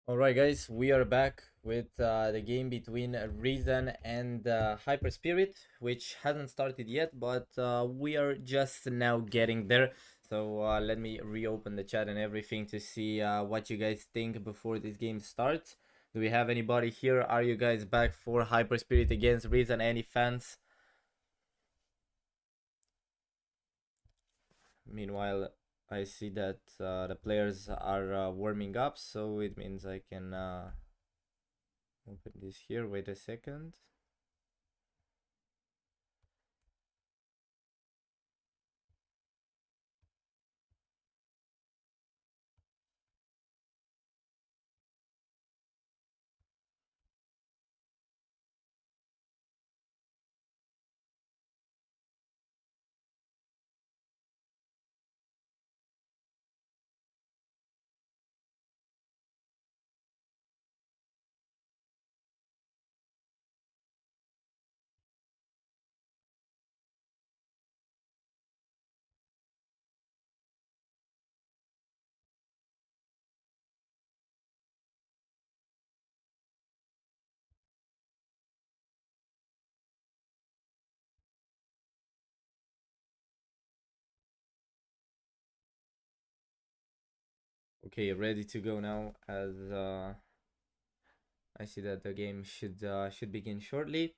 Alright, guys, we are back with the game between Reason and Hyper Spirit, which hasn't started yet, but we are just now getting there. So let me reopen the chat and everything to see what you guys think before this game starts. Do we have anybody here? Are you guys back for Hyper Spirit against Reason? Any fans? Meanwhile, I see that the players are warming up, so it means I can open this here. Wait a second. Okay, ready to go now as I see that the game should begin shortly.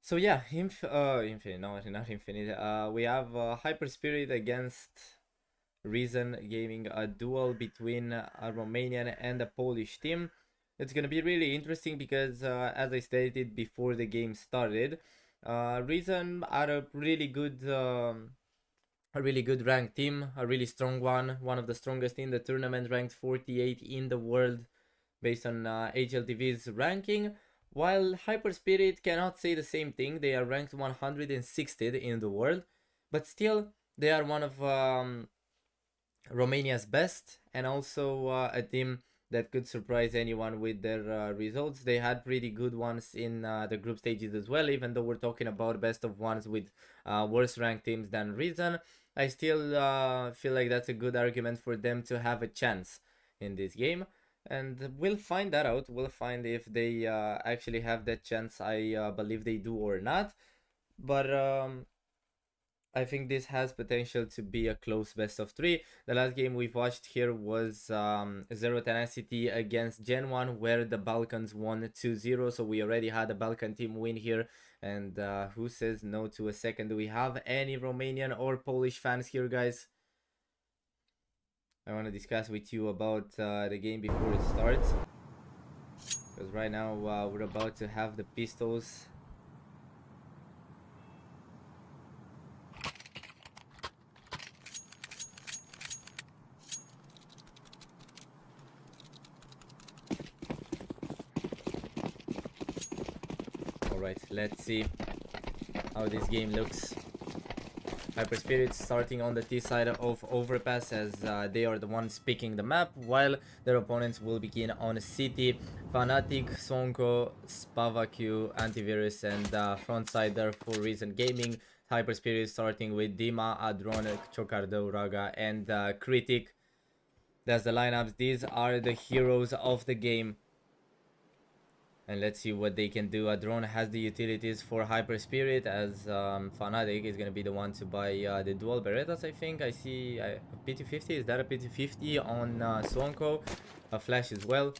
So yeah, Infinite, no, not Infinite. We have Hyper Spirit against Reason Gaming, a duel between a Romanian and a Polish team. It's gonna be really interesting because, as I stated before the game started, Reason are a really good ranked team, a really strong one of the strongest in the tournament, ranked 48 in the world based on HLTV's ranking. While Hyper Spirit cannot say the same thing, they are ranked 160th in the world, but still they are one of Romania's best, and also a team that could surprise anyone with their results. They had pretty good ones in the group stages as well, even though we're talking about best of ones with worse ranked teams than Reason. I still feel like that's a good argument for them to have a chance in this game. And we'll find that out. We'll find if they actually have that chance. I believe they do or not. But I think this has potential to be a close best of three. The last game we've watched here was Zero Tenacity against Gen 1, where the Balkans won 2-0. So we already had a Balkan team win here And who says no to a second? Do we have any Romanian or Polish fans here, guys? I want to discuss with you about the game before it starts. Because right now we're about to have the pistols. Alright, let's see how this game looks. Hyper Spirit starting on the T side of Overpass, as they are the ones picking the map, while their opponents will begin on City. Fnatic, Sonko, Spavaku, Antivirus, and Frontsider for Reason Gaming. Hyper Spirit starting with Dima, Adron, Chocardo, Raga, and Critic. That's the lineups. These are the heroes of the game. And let's see what they can do. Adron has the utilities for Hyper Spirit, as Fnatic is going to be the one to buy the dual Berettas, I think. I see a PT50. Is that a PT50 on Sonko? A flash as well.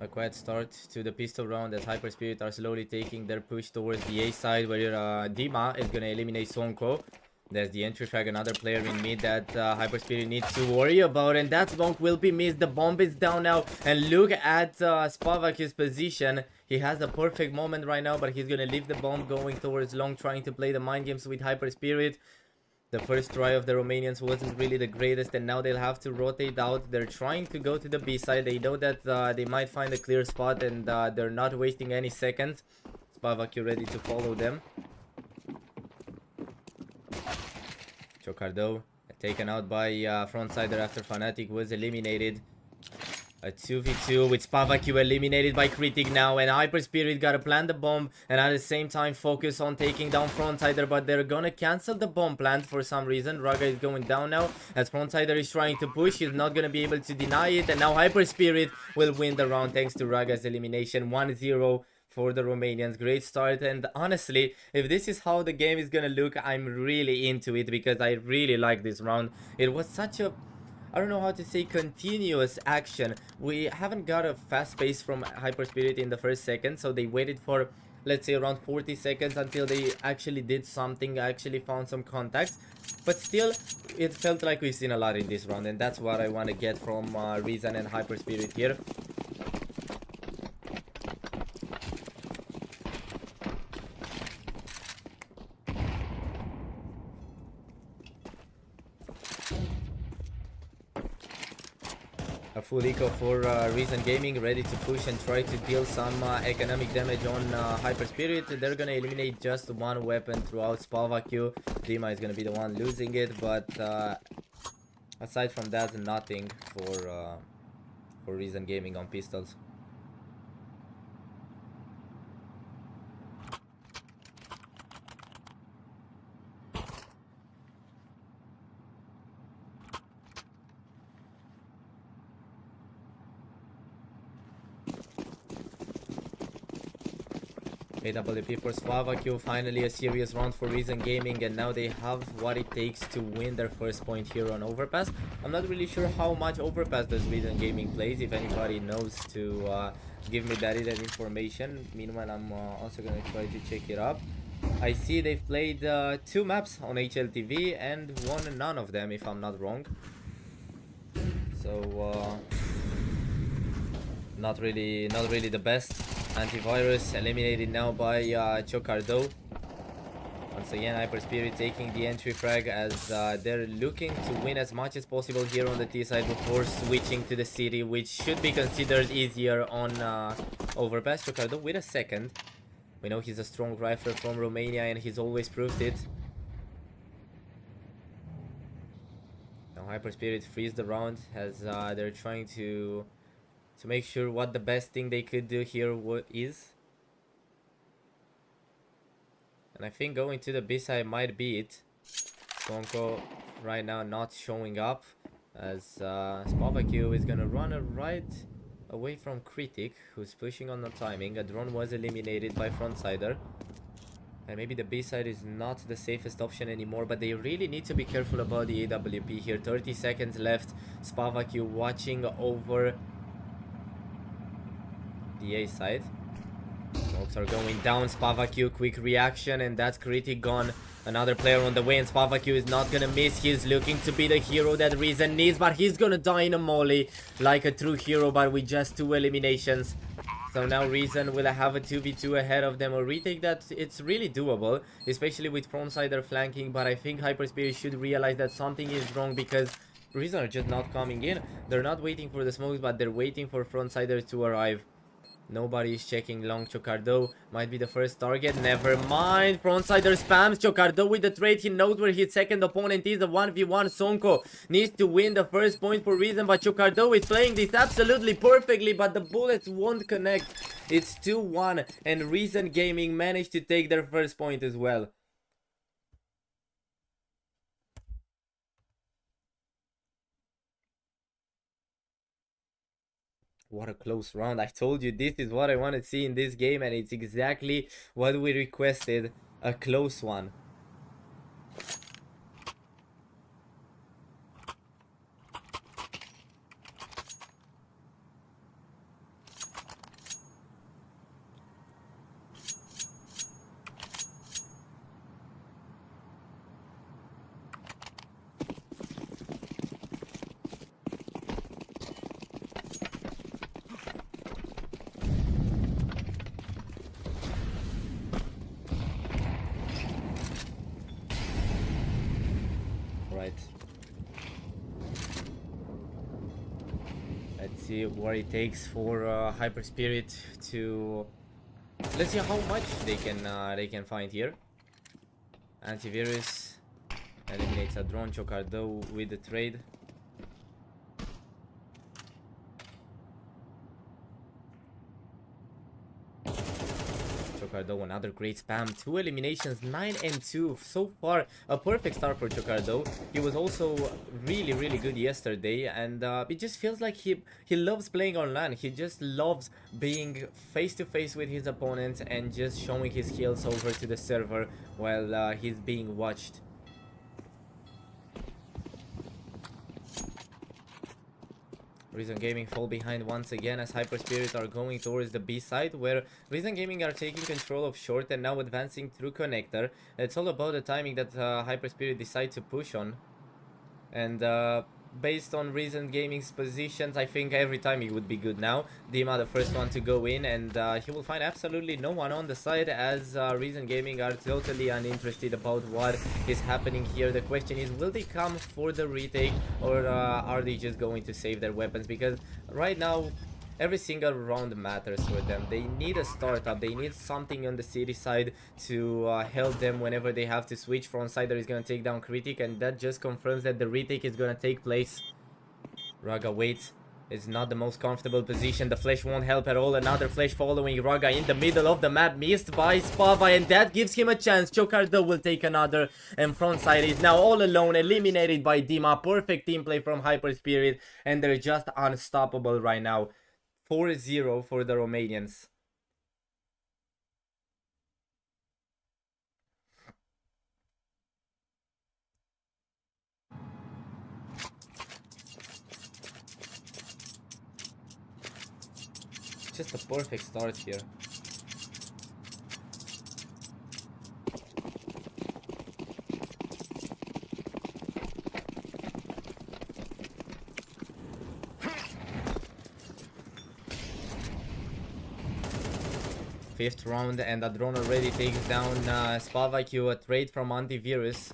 A quiet start to the pistol round as Hyper Spirit are slowly taking their push towards the A side, where Dima is going to eliminate Sonko. There's the entry frag, another player in mid that Hyper Spirit needs to worry about, and that smoke will be missed. The bomb is down now, and look at Spavaku's position. He has the perfect moment right now, but he's gonna leave the bomb going towards long, trying to play the mind games with Hyper Spirit. The first try of the Romanians wasn't really the greatest, and now they'll have to rotate out. They're trying to go to the B side. They know that they might find a clear spot, and they're not wasting any seconds. Spavaku ready to follow them. Chocardo taken out by Frontsider after Fnatic was eliminated. A 2v2 with Spavaku eliminated by Critic now, and Hyper Spirit gotta plant the bomb and at the same time focus on taking down Frontsider, but they're gonna cancel the bomb plant for some reason. Raga is going down now as Frontsider is trying to push. He's not gonna be able to deny it, and now Hyper Spirit will win the round thanks to Raga's elimination. 1-0 for the Romanians. Great start, and honestly, if this is how the game is gonna look, I'm really into it, because I really like this round. It was such a, I don't know how to say, continuous action. We haven't got a fast pace from Hyper Spirit in the first second, so they waited for, let's say, around 40 seconds until they actually did something, actually found some contacts. But still, it felt like we've seen a lot in this round, and that's what I want to get from Reason and Hyper Spirit here. A full eco for Reason Gaming, ready to push and try to deal some economic damage on Hyper Spirit. They're gonna eliminate just one weapon throughout Spavaku. Dima is gonna be the one losing it, but aside from that, nothing for Reason Gaming on pistols. AWP for Spavaku, finally a serious round for Reason Gaming, and now they have what it takes to win their first point here on Overpass. I'm not really sure how much Overpass does Reason Gaming plays. If anybody knows to give me that information. Meanwhile, I'm also gonna try to check it up. I see they've played 2 maps on HLTV and won none of them, if I'm not wrong. So not really the best. Antivirus eliminated now by Chocardo. Once again, Hyper Spirit taking the entry frag, as they're looking to win as much as possible here on the T side before switching to the city, which should be considered easier on Overpass. Chocardo with a second. We know he's a strong rifler from Romania, and he's always proved it. Now Hyper Spirit frees the round, as they're trying to make sure what the best thing they could do here is. And I think going to the B side might be it. Sonko right now not showing up, as Spavaku is gonna run right away from Critic, who's pushing on the timing. A drone was eliminated by Frontsider. And maybe the B side is not the safest option anymore, but they really need to be careful about the AWP here. 30 seconds left. Spavaku watching over the A side. No Smokes are going down. Spavaku, quick reaction, and that's critic gone. Another player on the way, and Spavaku is not gonna miss. He's looking to be the hero that Reason needs, but he's gonna die in a molly like a true hero, but with just 2 eliminations. So now Reason will have a 2v2 ahead of them. A retake that it's really doable, especially with Frontsider flanking, but I think Hyperspirit should realize that something is wrong because Reason are just not coming in. They're not waiting for the smokes, but they're waiting for Frontsider to arrive. Nobody is checking long. Chocardo might be the first target. Never mind. Frontsider spams Chocardo with the trade. He knows where his second opponent is. A 1v1. Sonko needs to win the first point for Reason, but Chocardo is playing this absolutely perfectly, but the bullets won't connect. It's 2-1, and Reason Gaming managed to take their first point as well. What a close round. I told you this is what I want to see in this game, and it's exactly what we requested. A close one. Right. Let's see what it takes for Hyperspirit to. Let's see how much they can find here. Antivirus eliminates a drone. Chocardo with the trade. Chocardo, another great spam. 2 eliminations, 9 and 2. So far, a perfect start for Chocardo. He was also really good yesterday, and it just feels like he loves playing on LAN. He just loves being face to face with his opponents and just showing his skills over to the server while he's being watched. Reason Gaming fall behind once again as Hyperspirit are going towards the B side, where Reason Gaming are taking control of short and now advancing through connector. It's all about the timing that Hyperspirit decide to push on. And based on Reason Gaming's positions, I think every time it would be good now. Dima the first one to go in, and he will find absolutely no one on the side as Reason Gaming are totally uninterested about what is happening here. The question is, will they come for the retake, or are they just going to save their weapons? Because right now every single round matters for them. They need a startup, they need something on the city side to help them whenever they have to switch. Frontsider is gonna take down Critic, and that just confirms that the retake is gonna take place. Raga waits. It's not the most comfortable position. The flash won't help at all. Another flash following Raga in the middle of the map, missed by Spava, and that gives him a chance. Chocardo will take another, and Frontside is now all alone, eliminated by Dima. Perfect team play from Hyperspirit, and they're just unstoppable right now. 4-0 for the Romanians. Just a perfect start here. Fifth round, and the drone already takes down Spavaku, a trade from Antivirus.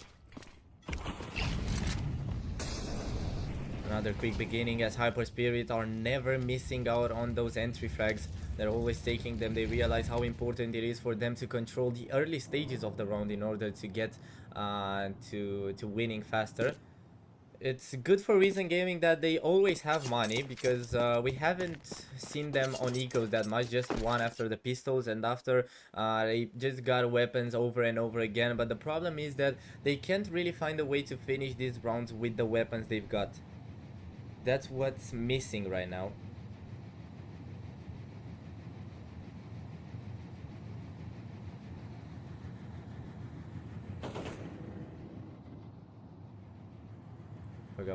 Another quick beginning as Hyperspirit are never missing out on those entry frags. They're always taking them. They realize how important it is for them to control the early stages of the round in order to get to winning faster. It's good for Reason Gaming that they always have money, because we haven't seen them on ecos that much, just one after the pistols, and after they just got weapons over and over again. But the problem is that they can't really find a way to finish these rounds with the weapons they've got. That's what's missing right now.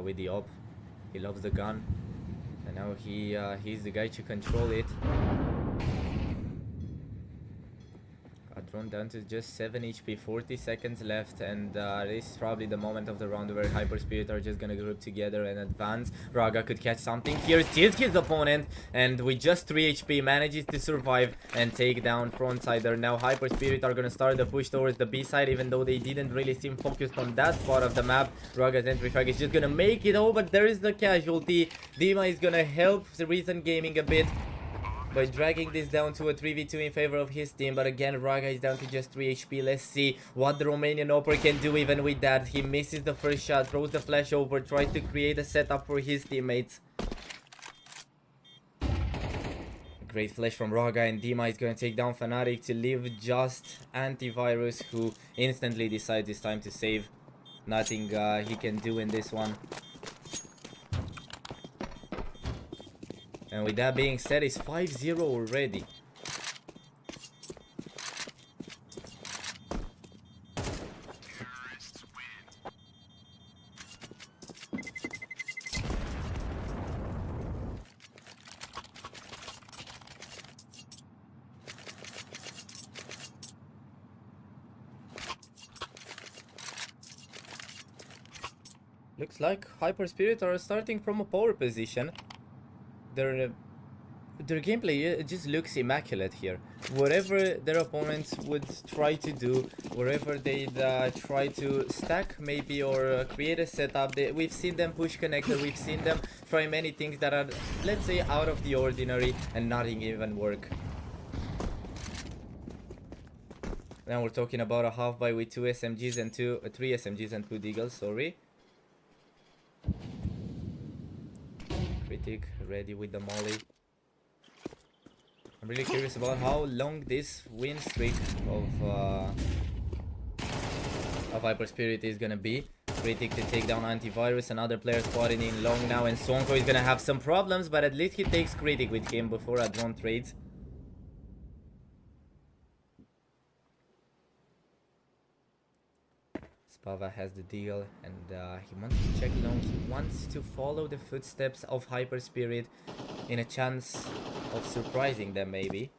With the op, he loves the gun, and now he's the guy to control it. front down to just 7 HP, 40 seconds left, and this is probably the moment of the round where Hyper Spirit are just gonna group together and advance. Raga could catch something here, steals his opponent, and with just 3 HP manages to survive and take down Frontsider. Now Hyper Spirit are gonna start the push towards the B side, even though they didn't really seem focused on that part of the map. Raga's entry frag is just gonna make it over, but there is the casualty. Dima is gonna help the Reason Gaming a bit by dragging this down to a 3v2 in favor of his team, but again Raga is down to just 3 HP. Let's see what the Romanian Opera can do even with that. He misses the first shot, throws the flash over, tries to create a setup for his teammates. Great flash from Raga, and Dima is going to take down Fnatic to leave just Antivirus, who instantly decides it's time to save. Nothing he can do in this one. And with that being said, it's 5-0 already. Looks like Hyper Spirit are starting from a power position. Their gameplay just looks immaculate here. Whatever their opponents would try to do, wherever they'd try to stack maybe or create a setup, we've seen them push connector, we've seen them try many things that are, let's say, out of the ordinary and nothing even work. Now we're talking about a half buy with 2 SMGs and 3 SMGs and 2 Deagles, sorry. Critic ready with the molly. I'm really curious about how long this win streak of Hyper Spirit is gonna be. Critic to take down Antivirus, another player spotted in long now, and Sonko is gonna have some problems, but at least he takes Critic with him before a drone trades. Spava has the deal, and he wants to check long. He wants to follow the footsteps of Hyper Spirit in a chance of surprising them, maybe.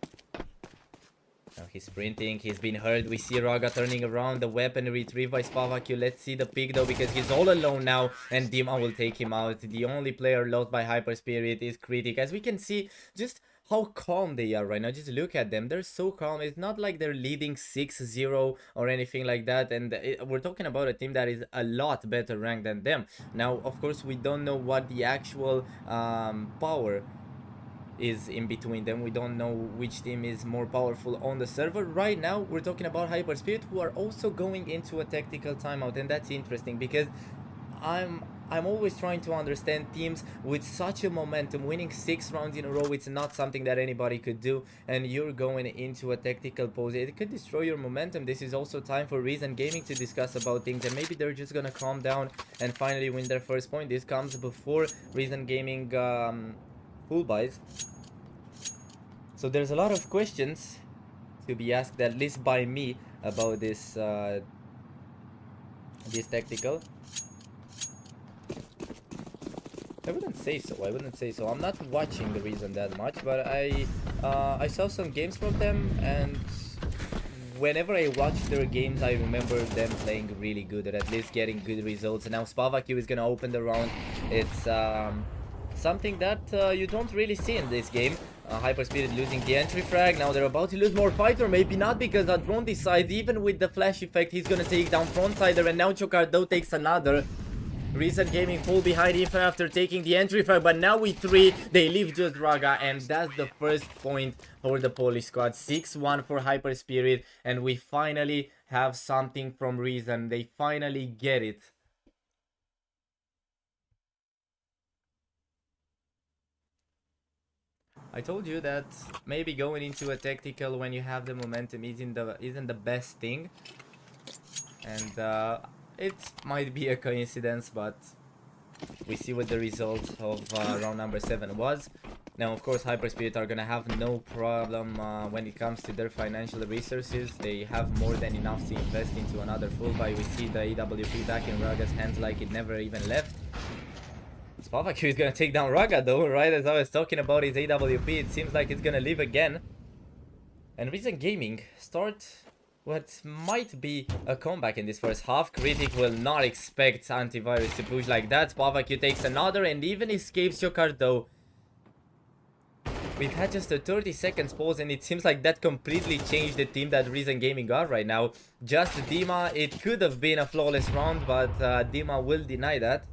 Now he's sprinting, he's been hurt. We see Raga turning around, the weapon retrieved by Spavacu. Let's see the pick though, because he's all alone now, and Dima will take him out. The only player lost by Hyper Spirit is Critic. As we can see, just how calm they are right now. Just look at them, they're so calm. It's not like they're leading 6-0 or anything like that, and we're talking about a team that is a lot better ranked than them. Now of course we don't know what the actual power is in between them. We don't know which team is more powerful on the server. Right now we're talking about Hyper Spirit, who are also going into a tactical timeout, and that's interesting because I'm always trying to understand teams with such a momentum. Winning 6 rounds in a row, it's not something that anybody could do, and you're going into a tactical pose. It could destroy your momentum. This is also time for Reason Gaming to discuss about things, and maybe they're just gonna calm down and finally win their first point. This comes before Reason Gaming full buys. So there's a lot of questions to be asked, at least by me, about this this tactical. I wouldn't say so. I'm not watching the Reason that much, but I saw some games from them, and whenever I watch their games, I remember them playing really good, or at least getting good results. And now Spavacu is gonna open the round. It's something that you don't really see in this game. Hyper Spirit losing the entry frag. Now they're about to lose more fight, or maybe not, because that drone decides, even with the flash effect, he's gonna take down Frontsider, and now Chocardo takes another. Reason Gaming full behind Infra after taking the entry frag, but now with 3, they leave just Raga, and that's the first point for the Polish squad. 6-1 for Hyper Spirit, and we finally have something from Reason. They finally get it. I told you that maybe going into a tactical when you have the momentum isn't the best thing, and it might be a coincidence, but we see what the result of round number 7 was. Now of course Hyper Spirit are gonna have no problem when it comes to their financial resources. They have more than enough to invest into another full buy. We see the AWP back in Raga's hands like it never even left. Spavacu is gonna take down Raga though, right as I was talking about his AWP. It seems like it's gonna leave again. And Reason Gaming start what might be a comeback in this first half. Critic will not expect Antivirus to push like that. Spavaku takes another and even escapes Chocardo. We've had just a 30 seconds pause and it seems like that completely changed the team that Reason Gaming got right now. Just Dima, it could have been a flawless round, but Dima will deny that.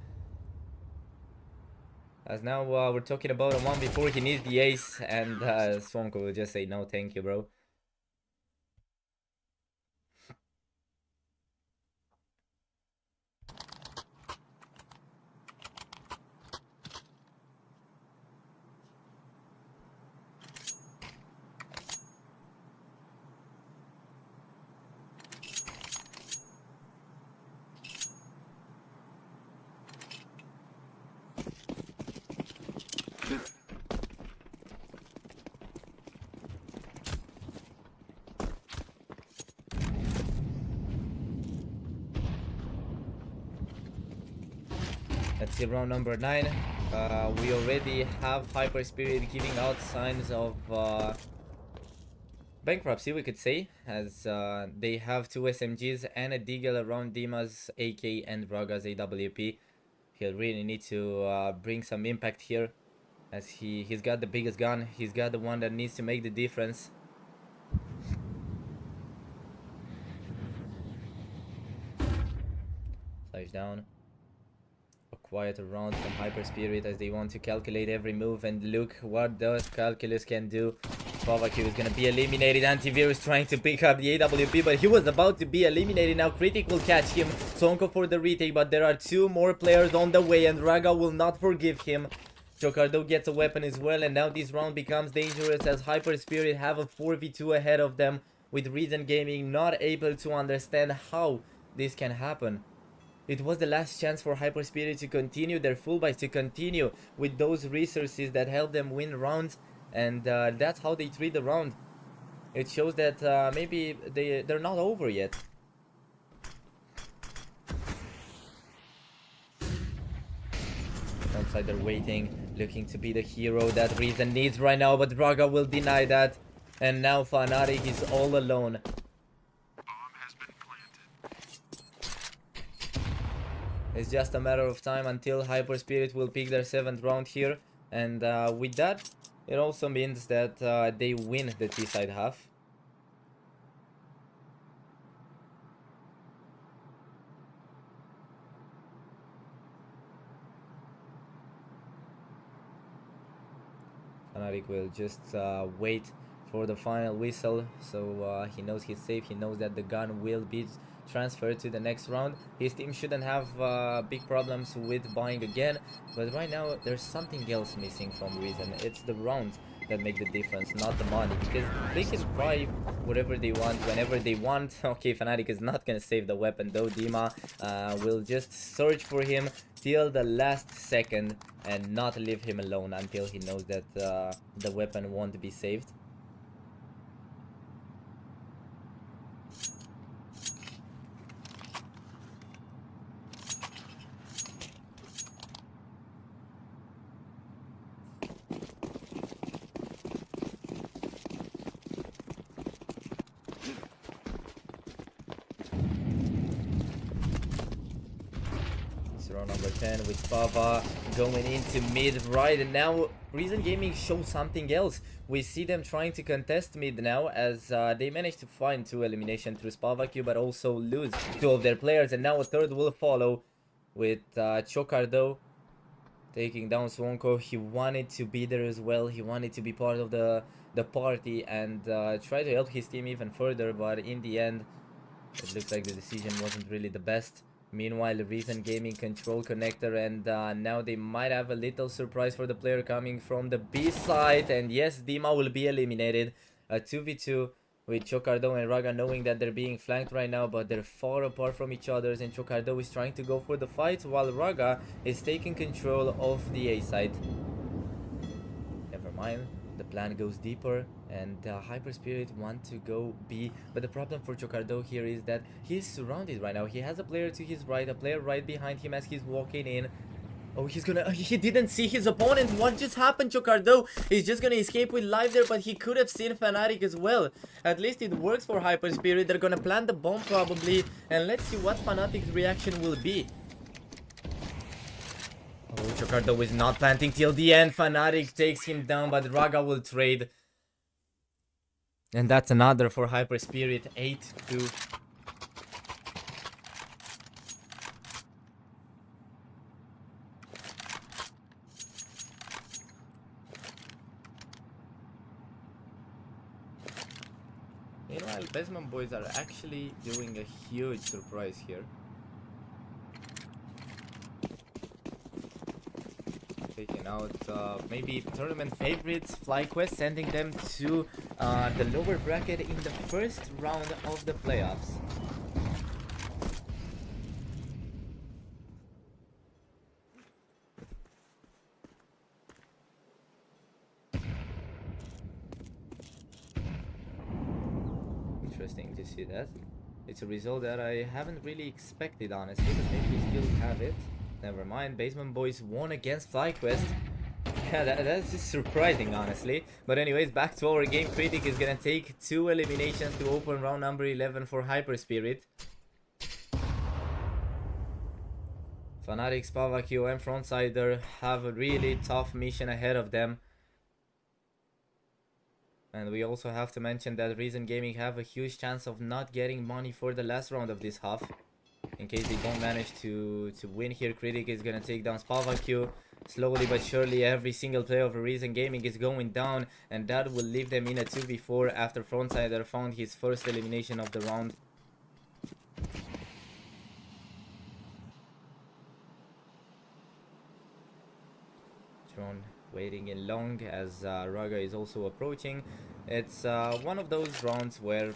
As now we're talking about a 1v4, he needs the ace, and Swonko will just say no thank you, bro. Let's see round number 9. We already have Hyper Spirit giving out signs of bankruptcy, we could say, as they have 2 SMGs and a Deagle around Dima's AK and Raga's AWP. He'll really need to bring some impact here, as he's got the biggest gun. He's got the one that needs to make the difference. Slides down. A quieter round from Hyper Spirit as they want to calculate every move, and look what those calculus can do. Spavaku is gonna be eliminated. Antivirus trying to pick up the AWP, but he was about to be eliminated. Now Critic will catch him. Sonko for the retake, but there are 2 more players on the way, and Raga will not forgive him. Chocardo gets a weapon as well, and now this round becomes dangerous as Hyper Spirit have a 4v2 ahead of them, with Reason Gaming not able to understand how this can happen. It was the last chance for Hyper Spirit to continue their full buys, to continue with those resources that help them win rounds, and that's how they treat the round. It shows that maybe they're not over yet. Outside they're waiting, looking to be the hero that Reason needs right now, but Raga will deny that. And now Fnatic is all alone. It's just a matter of time until Hyper Spirit will pick their 7th round here. And with that, it also means that they win the T-side half. Fnatic will just wait for the final whistle, so he knows he's safe. He knows that the gun will be transferred to the next round. His team shouldn't have big problems with buying again, but right now there's something else missing from Reason. It's the rounds that make the difference, not the money, because they can buy whatever they want whenever they want. Okay, Fnatic is not gonna save the weapon though. Dima will just search for him till the last second and not leave him alone until he knows that the weapon won't be saved. Round number 10 with Spava going into mid right, and now Reason Gaming shows something else. We see them trying to contest mid now, as they managed to find 2 eliminations through Spavaku, but also lose 2 of their players, and now a 3rd will follow with Chocardo taking down Swonko. He wanted to be there as well. He wanted to be part of the party and try to help his team even further, but in the end it looks like the decision wasn't really the best. Meanwhile, Reason Gaming control connector, and now they might have a little surprise for the player coming from the B side. And yes, Dima will be eliminated. A 2v2 with Chocardo and Raga, knowing that they're being flanked right now, but they're far apart from each other, and Chocardo is trying to go for the fight while Raga is taking control of the A side. Never mind. The plan goes deeper, and Hyper Spirit want to go B, but the problem for Chocardo here is that he's surrounded right now. He has a player to his right, a player right behind him as he's walking in. Oh, he didn't see his opponent. What just happened, Chocardo? He's just gonna escape with life there, but he could have seen Fnatic as well. At least it works for Hyper Spirit. They're gonna plant the bomb probably, and let's see what Fnatic's reaction will be. Oh, Chocardo is not planting till the end. Fnatic takes him down, but Raga will trade. And that's another for Hyper Spirit, 8-2. Meanwhile, Basement Boys are actually doing a huge surprise here. Taking out maybe tournament favorites, FlyQuest, sending them to the lower bracket in the first round of the playoffs. Interesting to see that. It's a result that I haven't really expected, honestly, but maybe we still have it. Never mind, Basement Boys won against FlyQuest. Yeah, that's just surprising, honestly. But anyways, back to our game. Critic is gonna take 2 eliminations to open round number 11 for Hyper Spirit. Fnatic, Spavakio and Frontsider have a really tough mission ahead of them. And we also have to mention that Reason Gaming have a huge chance of not getting money for the last round of this half. In case they don't manage to win here, Critic is gonna take down Spavakio. Slowly but surely, every single player of Reason Gaming is going down, and that will leave them in a 2v4 after Frontsider found his first elimination of the round. Drone waiting in long as Raga is also approaching. It's one of those rounds where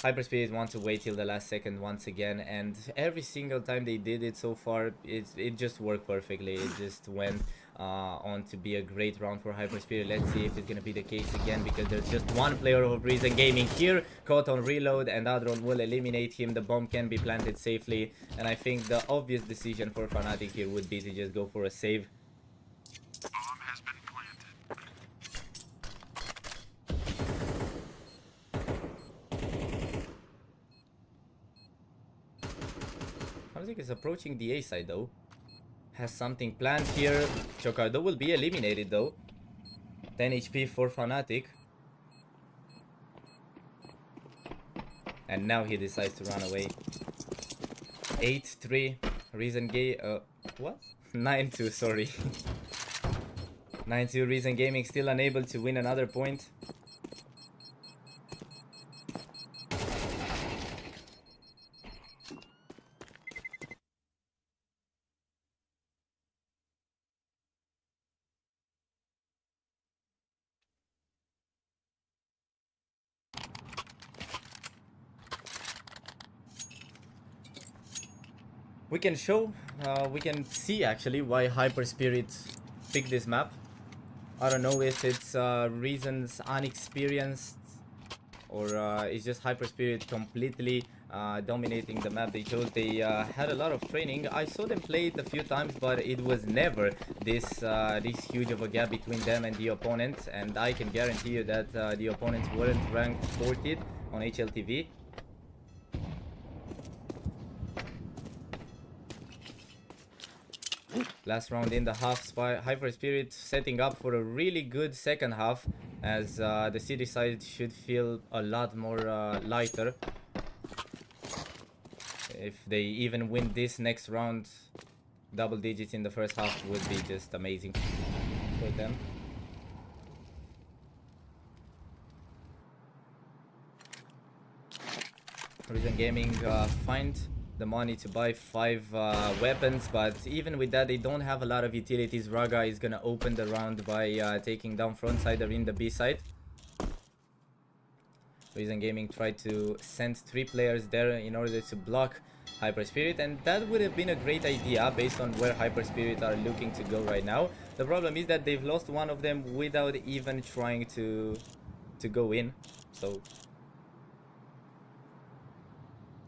Hyperspirit want to wait till the last second once again, and every single time they did it so far, it just worked perfectly. It just went on to be a great round for Hyperspirit. Let's see if it's gonna be the case again, because there's just one player of Reason Gaming here, caught on reload, and Adron will eliminate him. The bomb can be planted safely, and I think the obvious decision for Fnatic here would be to just go for a save. Bomb has been planted. Fnatic is approaching the A side though. Has something planned here. Chocardo will be eliminated though. 10 HP for Fnatic. And now he decides to run away. 8-3. Reason what? 9-2, sorry. 9-2. Reason Gaming still unable to win another point. We can see actually why Hyper Spirit picked this map. I don't know if it's Reason's unexperienced or it's just Hyper Spirit completely dominating the map they chose. They had a lot of training. I saw them play it a few times, but it was never this huge of a gap between them and the opponents. And I can guarantee you that the opponents weren't ranked 40th on HLTV. Last round in the half, Hyper Spirit setting up for a really good second half, as the city side should feel a lot more lighter. If they even win this next round, double digits in the first half would be just amazing for them. Reason Gaming find the money to buy 5 weapons, but even with that they don't have a lot of utilities. Raga is gonna open the round by taking down Frontsider in the B side. Reason Gaming tried to send 3 players there in order to block Hyper Spirit, and that would have been a great idea based on where Hyper Spirit are looking to go right now. The problem is that they've lost one of them without even trying to go in, so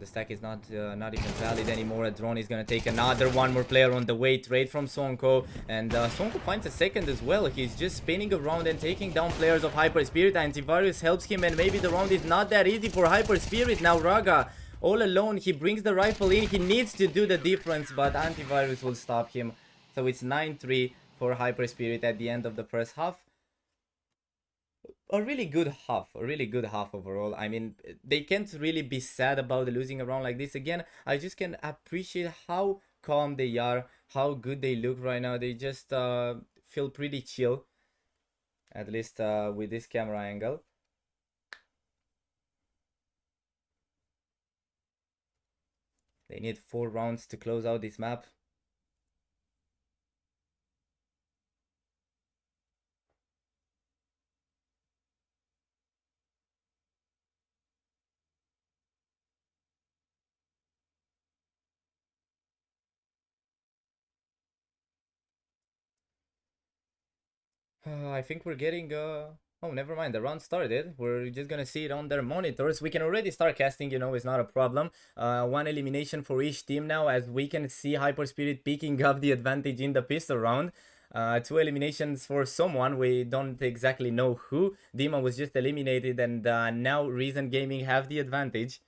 The stack is not even valid anymore. A drone is gonna take another one more player on the way. Trade from Sonko, and Sonko finds a second as well. He's just spinning around and taking down players of Hyper Spirit. Antivirus helps him, and maybe the round is not that easy for Hyper Spirit. Now Raga, all alone, he brings the rifle in. He needs to do the difference, but Antivirus will stop him. So it's 9-3 for Hyper Spirit at the end of the first half. A really good half overall. I mean, they can't really be sad about losing a round like this again. I just can appreciate how calm they are, how good they look right now. They just feel pretty chill, at least with this camera angle. They need 4 rounds to close out this map. I think we're getting oh, never mind, the round started. We're just gonna see it on their monitors. We can already start casting, you know, it's not a problem. 1 elimination for each team now, as we can see Hyper Spirit picking up the advantage in the pistol round. 2 eliminations for someone, we don't exactly know who. Dima was just eliminated, and now Reason Gaming have the advantage.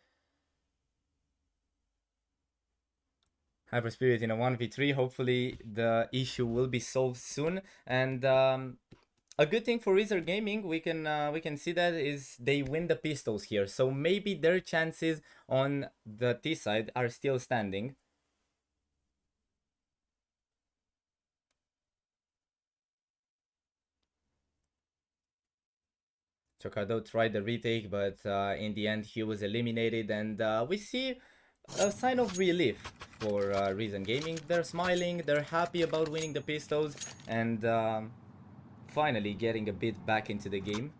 Hyper Spirit in a 1v3. Hopefully the issue will be solved soon. And a good thing for Reason Gaming, we can see that is they win the pistols here. So maybe their chances on the T side are still standing. Chocardo tried the retake, but in the end he was eliminated, and we see a sign of relief for Reason Gaming. They're smiling, they're happy about winning the pistols, and finally getting a bit back into the game.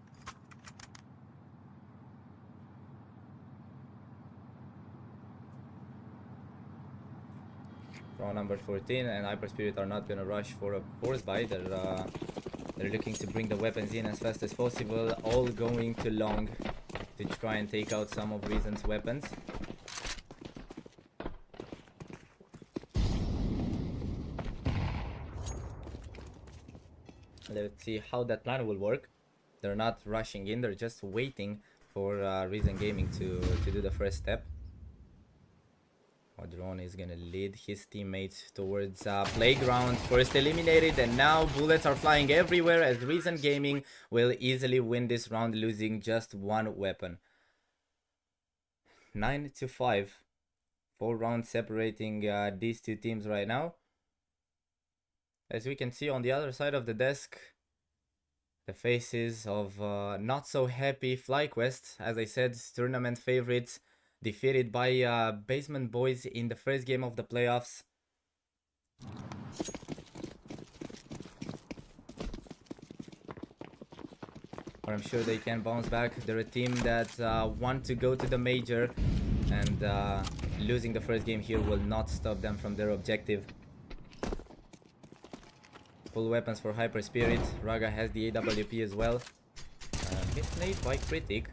Round number 14, and Hyper Spirit are not gonna rush for a force buy. They're looking to bring the weapons in as fast as possible, all going to long to try and take out some of Reason's weapons. Let's see how that plan will work. They're not rushing in, they're just waiting for Reason Gaming to do the first step. Drone is gonna lead his teammates towards playground. First eliminated, and now bullets are flying everywhere, as Reason Gaming will easily win this round, losing just 1 weapon. 9-5. 4 rounds separating these 2 teams right now. As we can see on the other side of the desk, the faces of not so happy FlyQuest, as I said, tournament favorites, defeated by Basement Boys in the first game of the playoffs. But I'm sure they can bounce back. They're a team that want to go to the major, and losing the first game here will not stop them from their objective. Full weapons for Hyper Spirit. Raga has the AWP as well. Misnade by Critic.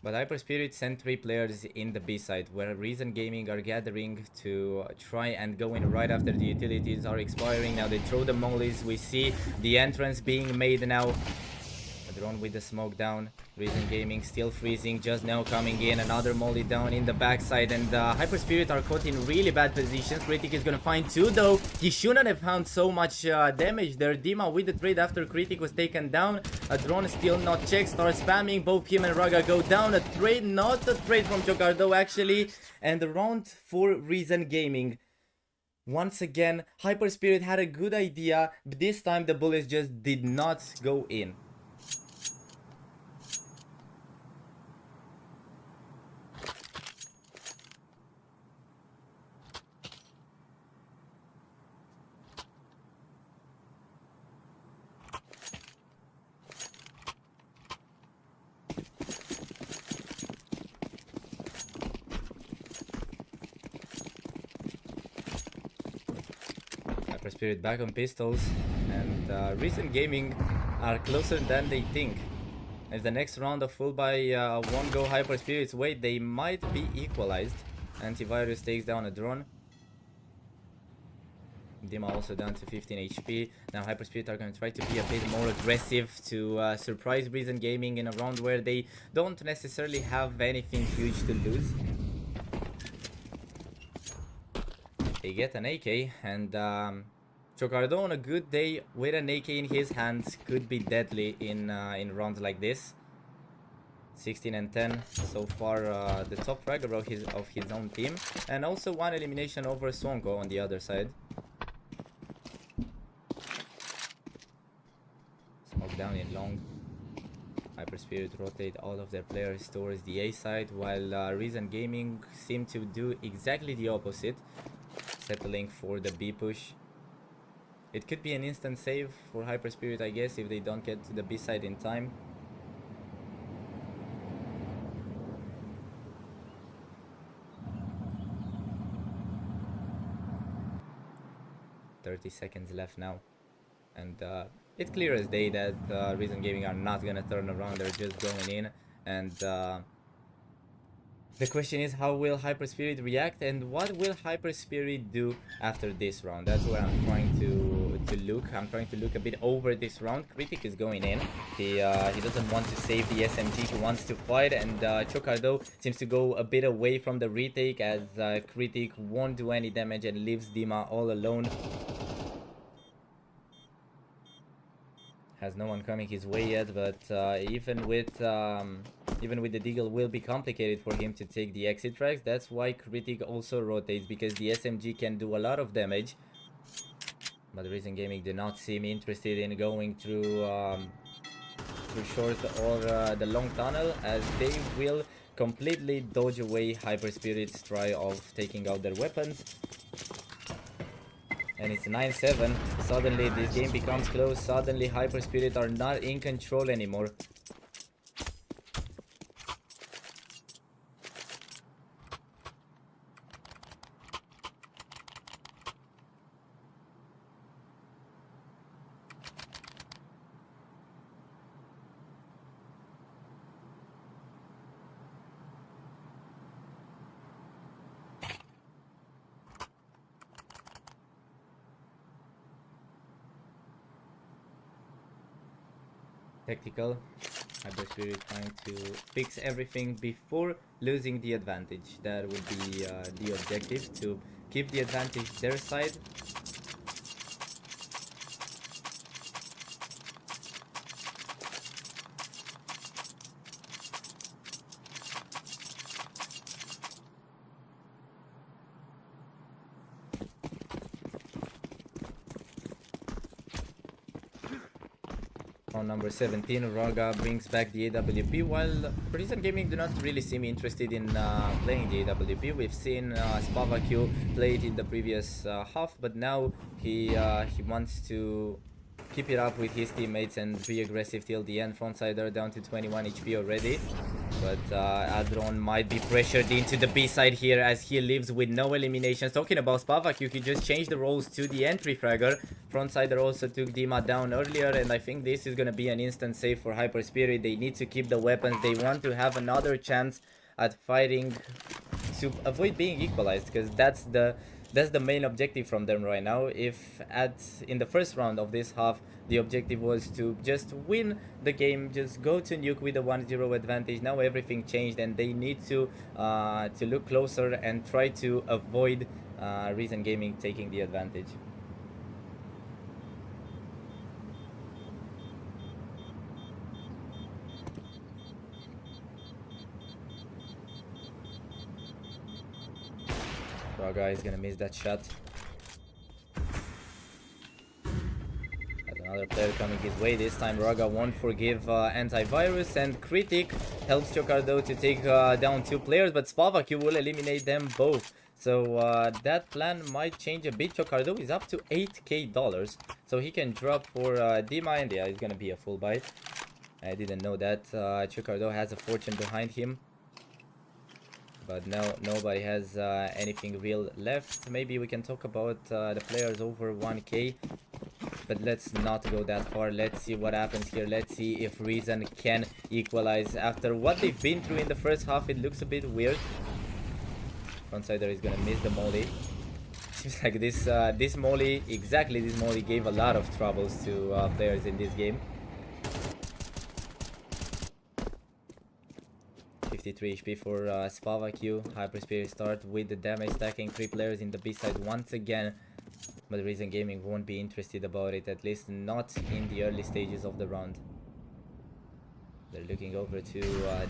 But Hyper Spirit sent 3 players in the B side, where Reason Gaming are gathering to try and go in right after the utilities are expiring. Now they throw the mollies. We see the entrance being made now. A drone with the smoke down. Reason Gaming still freezing, just now coming in. Another molly down in the backside, and Hyper Spirit are caught in really bad positions. Critic is gonna find 2 though. He shouldn't have found so much damage there. Dima with the trade after Critic was taken down. A drone still not checked, starts spamming. Both him and Raga go down. A trade, not a trade from Chocardo actually. And the round for Reason Gaming. Once again, Hyper Spirit had a good idea, but this time the bullets just did not go in. Spirit back on pistols, and Reason Gaming are closer than they think. If the next round of full buy won't go Hyper Spirit's way, they might be equalized. Antivirus takes down a drone. Dima also down to 15 HP. Now Hyper Spirit are going to try to be a bit more aggressive to surprise Reason Gaming in a round where they don't necessarily have anything huge to lose. They get an AK, and Chocardo on a good day with an AK in his hands could be deadly in rounds like this. 16 and 10 so far, the top fragger of his own team, and also one elimination over Sonko on the other side. Smoke down in long. Hyper Spirit rotate all of their players towards the A side, while Reason Gaming seem to do exactly the opposite, settling for the B push. It could be an instant save for Hyper Spirit, I guess, if they don't get to the B side in time. Seconds left now, and it's clear as day that Reason Gaming are not gonna turn around. They're just going in, and the question is, how will Hyper Spirit react, and what will Hyper Spirit do after this round? That's where I'm trying to look. I'm trying to look a bit over this round. Critic is going in. He doesn't want to save the SMG. He wants to fight, and Chocardo seems to go a bit away from the retake, as Critic won't do any damage and leaves Dima all alone. Has no one coming his way yet, but even with the deagle will be complicated for him to take the exit tracks. That's why Critic also rotates, because the SMG can do a lot of damage. But Reason Gaming do not seem interested in going through short or the long tunnel, as they will completely dodge away Hyper Spirit's try of taking out their weapons. And it's 9-7. Suddenly this game becomes close. Suddenly Hyper Spirit are not in control anymore. Tactical. Hyper Spirit trying to fix everything before losing the advantage. That would be the objective, to keep the advantage their side. On number 17, Raga brings back the AWP, while Reason Gaming do not really seem interested in playing the AWP. We've seen Spavaq play it in the previous half, but now he wants to keep it up with his teammates and be aggressive till the end. Frontsider down to 21 HP already, but Adron might be pressured into the B side here, as he lives with no eliminations. Talking about Spavaq, he just changed the roles to the entry fragger. Frontsider also took Dima down earlier, and I think this is gonna be an instant save for Hyper Spirit. They need to keep the weapons. They want to have another chance at fighting to avoid being equalized, because that's the main objective from them right now. If in the first round of this half the objective was to just win the game, just go to nuke with a 1-0 advantage, now everything changed, and they need to look closer and try to avoid Reason Gaming taking the advantage. Raga is gonna miss that shot. Has another player coming his way. This time Raga won't forgive Antivirus, and Critic helps Chocardo to take down 2 players, but Spavaq will eliminate them both. So that plan might change a bit. Chocardo is up to $8K, so he can drop for Dima, and yeah, it's gonna be a full buy. I didn't know that. Chocardo has a fortune behind him, but no, nobody has anything real left. Maybe we can talk about the players over 1K. But let's not go that far. Let's see what happens here. Let's see if Reason can equalize. After what they've been through in the first half, it looks a bit weird. Frontsider is gonna miss the molly. Seems like this molly, exactly this molly, gave a lot of troubles to players in this game. 53 HP for Spavaq. Hyper Spirit start with the damage stacking 3 players in the B side once again. But Reason Gaming won't be interested about it, at least not in the early stages of the round. They're looking over to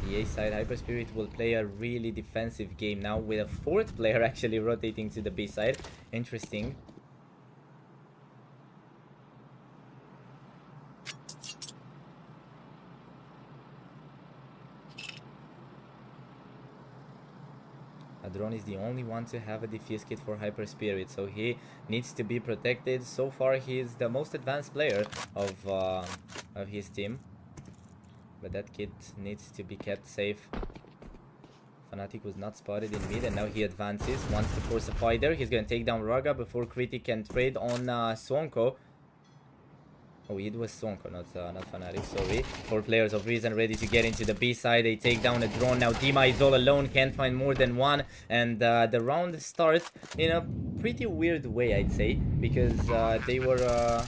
the A side. Hyper Spirit will play a really defensive game now with a 4th player actually rotating to the B side. Interesting. Drone is the only one to have a defuse kit for Hyper Spirit, so he needs to be protected. So far he is the most advanced player of his team, but that kit needs to be kept safe. Fnatic was not spotted in mid and now he advances, wants to force a fight there. He's gonna take down Raga before Critic can trade on Swonko. Oh, it was Sonko, not Fnatic, sorry. 4 players of Reason ready to get into the B side. They take down a drone. Now Dima is all alone, can't find more than one. And the round starts in a pretty weird way, I'd say. Because they were...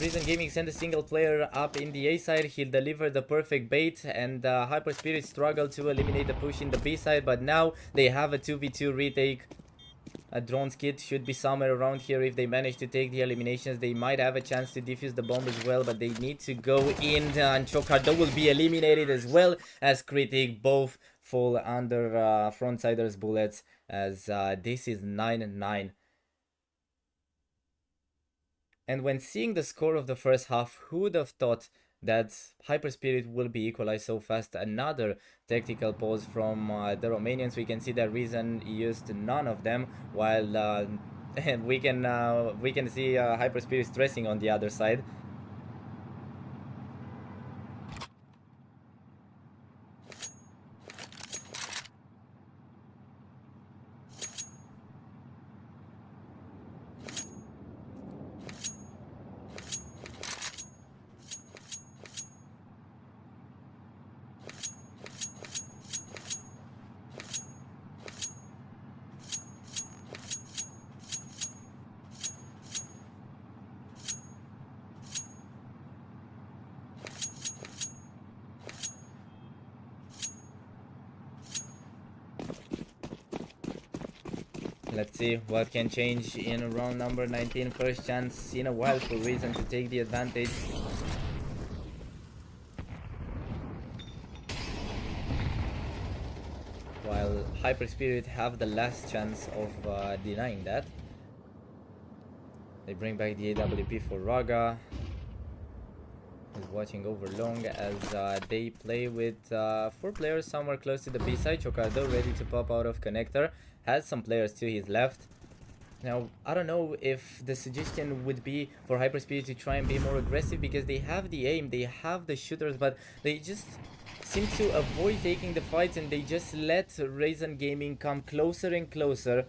Reason Gaming sent a single player up in the A side. He'll deliver the perfect bait. And Hyper Spirit struggled to eliminate the push in the B side. But now they have a 2v2 retake. A drone's kit should be somewhere around here. If they manage to take the eliminations, they might have a chance to defuse the bomb as well, but they need to go in, and Chocardo will be eliminated as well as Critic. Both fall under Frontsider's bullets, as this is 9-9. And when seeing the score of the first half, who would have thought that Hyper Spirit will be equalized so fast? Another tactical pause from the Romanians. We can see that Reason used none of them, while we can see Hyper Spirit stressing on the other side. Let's see what can change in round number 19. First chance in a while for Reason to take the advantage. While Hyper Spirit have the last chance of denying that. They bring back the AWP for Raga. He's watching over long as they play with 4 players somewhere close to the B side. Chocardo ready to pop out of connector. Has some players to his left. Now, I don't know if the suggestion would be for Hyper Spirit to try and be more aggressive, because they have the aim, they have the shooters, but they just seem to avoid taking the fights, and they just let Reason Gaming come closer and closer.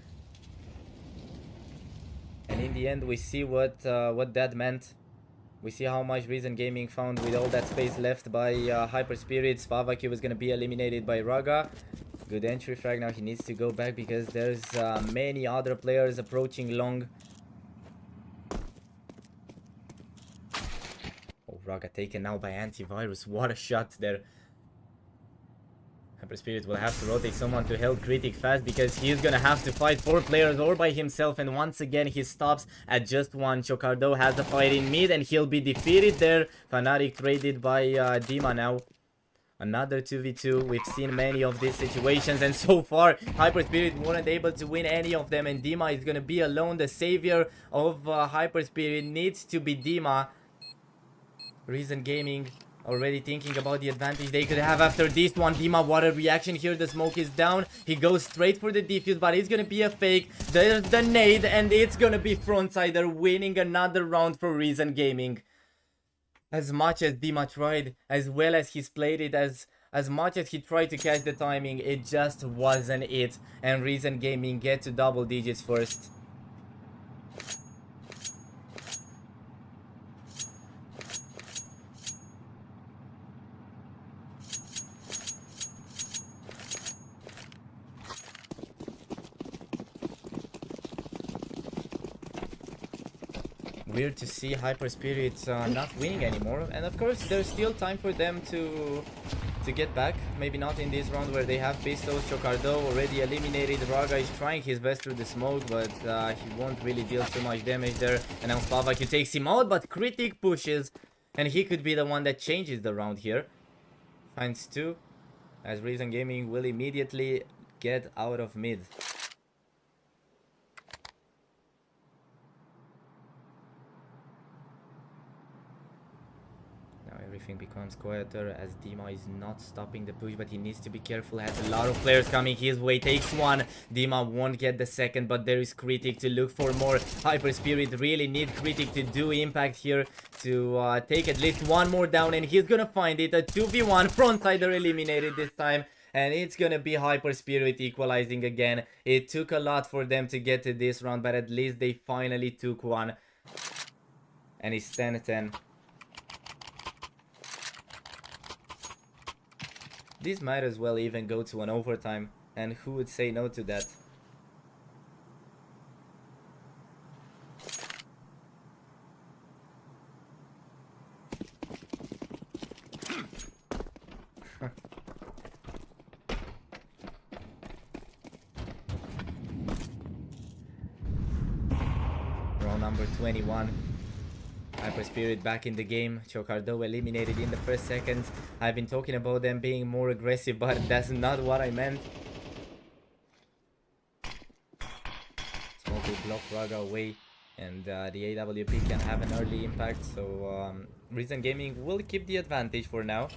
And in the end, we see what that meant. We see how much Reason Gaming found with all that space left by Hyper Spirit. Spavaq was going to be eliminated by Raga. Good entry frag. Now he needs to go back because there's many other players approaching long. Oh, Raga taken now by Antivirus. What a shot there. Hyper Spirit will have to rotate someone to help Critic fast, because he's gonna have to fight 4 players all by himself, and once again he stops at just 1. Chocardo has the fight in mid and he'll be defeated there. Fnatic traded by Dima now. Another 2v2. We've seen many of these situations, and so far Hyper Spirit weren't able to win any of them, and Dima is gonna be alone. The savior of Hyper Spirit needs to be Dima. Reason Gaming already thinking about the advantage they could have after this one. Dima, what a reaction here. The smoke is down. He goes straight for the defuse, but it's gonna be a fake. There's the nade, and it's gonna be Frontsider winning another round for Reason Gaming. As much as Dima tried, as well as he's played it, as much as he tried to catch the timing, it just wasn't it. And Reason Gaming get to double digits first. weird to see Hyper Spirit not winning anymore. And of course, there's still time for them to get back. Maybe not in this round where they have pistols. Chocardo already eliminated. Raga is trying his best through the smoke, but he won't really deal too much damage there. And now Spavaku takes him out, but Critic pushes, and he could be the one that changes the round here. Finds two, as Reason Gaming will immediately get out of mid. Everything becomes quieter as Dima is not stopping the push, but he needs to be careful. Has a lot of players coming his way. Takes one. Dima won't get the second, but there is Critic to look for more. Hyper Spirit really need Critic to do impact here to take at least one more down, and he's gonna find it. A 2v1. Frontsider eliminated this time. And it's gonna be Hyper Spirit equalizing again. It took a lot for them to get to this round, but at least they finally took one. And it's 10-10. This might as well even go to an overtime, and who would say no to that? Round number 21. Hyper Spirit back in the game. Chocardo eliminated in the first seconds. I've been talking about them being more aggressive, but that's not what I meant. Smoke will block Raga away, and the AWP can have an early impact, so Reason Gaming will keep the advantage for now.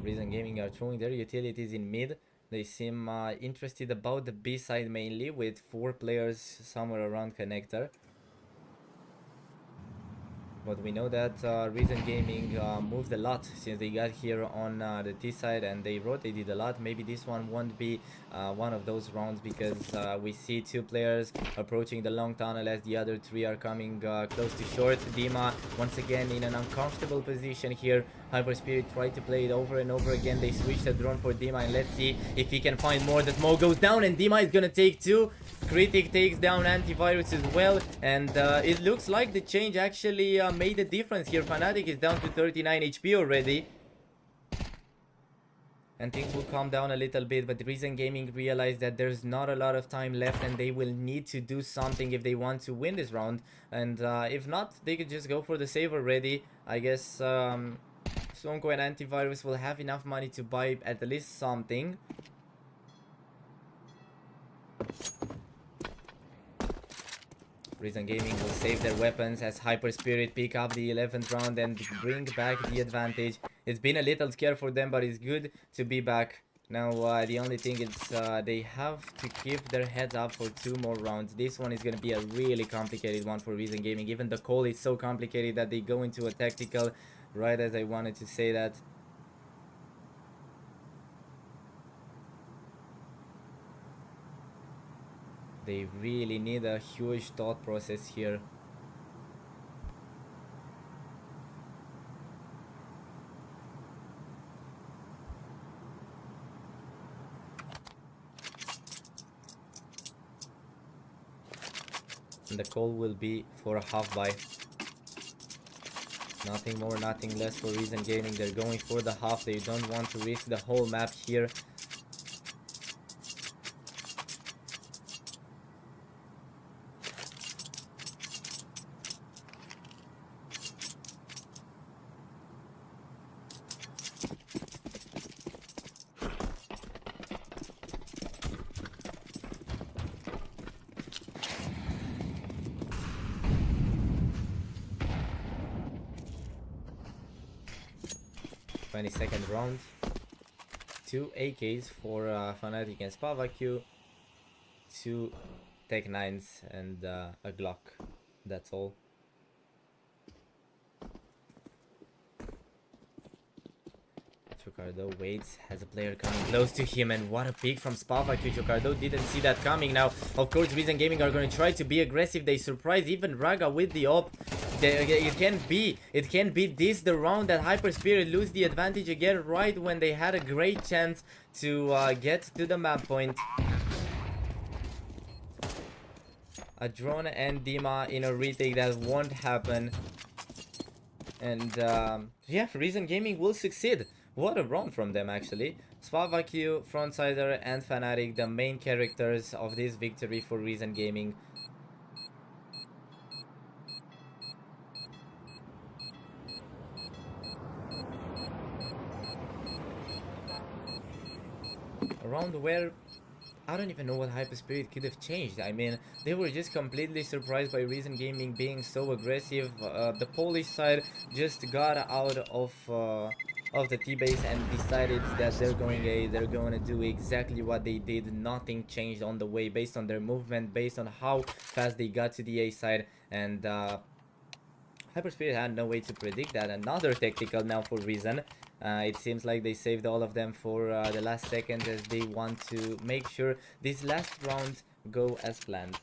Reason Gaming are throwing their utilities in mid. They seem interested about the B side mainly, with 4 players somewhere around connector. But we know that Reason Gaming moved a lot since they got here on the T side, and they rotated a lot. Maybe this one won't be one of those rounds, because we see 2 players approaching the long tunnel as the other 3 are coming close to short. Dima once again in an uncomfortable position here. Hyper Spirit tried to play it over and over again. They switched the drone for Dima, and let's see if he can find more. The smoke goes down, and Dima is gonna take 2. Critic takes down Antivirus as well, and it looks like the change actually made a difference here. Fnatic is down to 39 HP already, and things will calm down a little bit, but Reason Gaming realized that there's not a lot of time left, and they will need to do something if they want to win this round. And if not, they could just go for the save already. I guess Sonko and Antivirus will have enough money to buy at least something. Reason Gaming will save their weapons as Hyper Spirit pick up the 11th round and bring back the advantage. It's been a little scare for them, but it's good to be back. Now the only thing is they have to keep their heads up for 2 more rounds. This one is going to be a really complicated one for Reason Gaming. Even the call is so complicated that they go into a tactical right as I wanted to say that. They really need a huge thought process here. And the call will be for a half buy. Nothing more, nothing less for Reason Gaming. They're going for the half. They don't want to risk the whole map here. Second round. 2 AKs for Fnatic and Spavaku, 2 Tech 9s and a Glock. That's all. Chocardo waits, has a player coming close to him, and what a pick from Spavaku. Chocardo didn't see that coming. Now, of course, Reason Gaming are going to try to be aggressive. They surprise even Raga with the op. It can be this the round that Hyper Spirit lose the advantage again right when they had a great chance to get to the map point. A drone and Dima in a retake that won't happen. And yeah, Reason Gaming will succeed. What a run from them, actually. Spavaku, Frontsider, and Fnatic, the main characters of this victory for Reason Gaming. A round where I don't even know what Hyper Spirit could have changed. I mean, they were just completely surprised by Reason Gaming being so aggressive. The Polish side just got out of the T-base and decided that they're going to do exactly what they did. Nothing changed on the way based on their movement, based on how fast they got to the A side, and Hyper Spirit had no way to predict that. Another tactical now for Reason. It seems like they saved all of them for the last second, as they want to make sure this last round go as planned.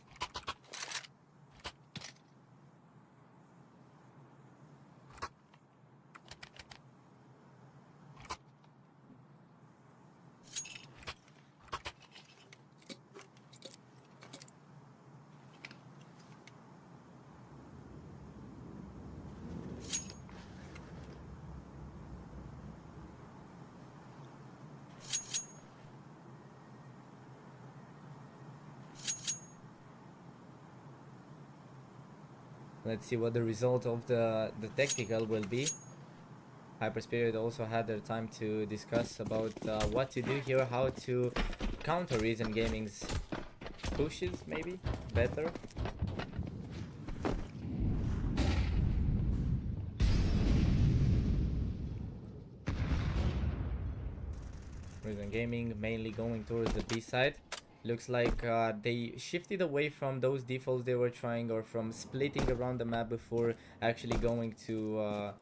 Let's see what the result of the tactical will be. Hyper Spirit also had their time to discuss about what to do here, how to counter Reason Gaming's pushes, maybe better. Reason Gaming mainly going towards the B side. Looks like they shifted away from those defaults they were trying, or from splitting around the map before actually going to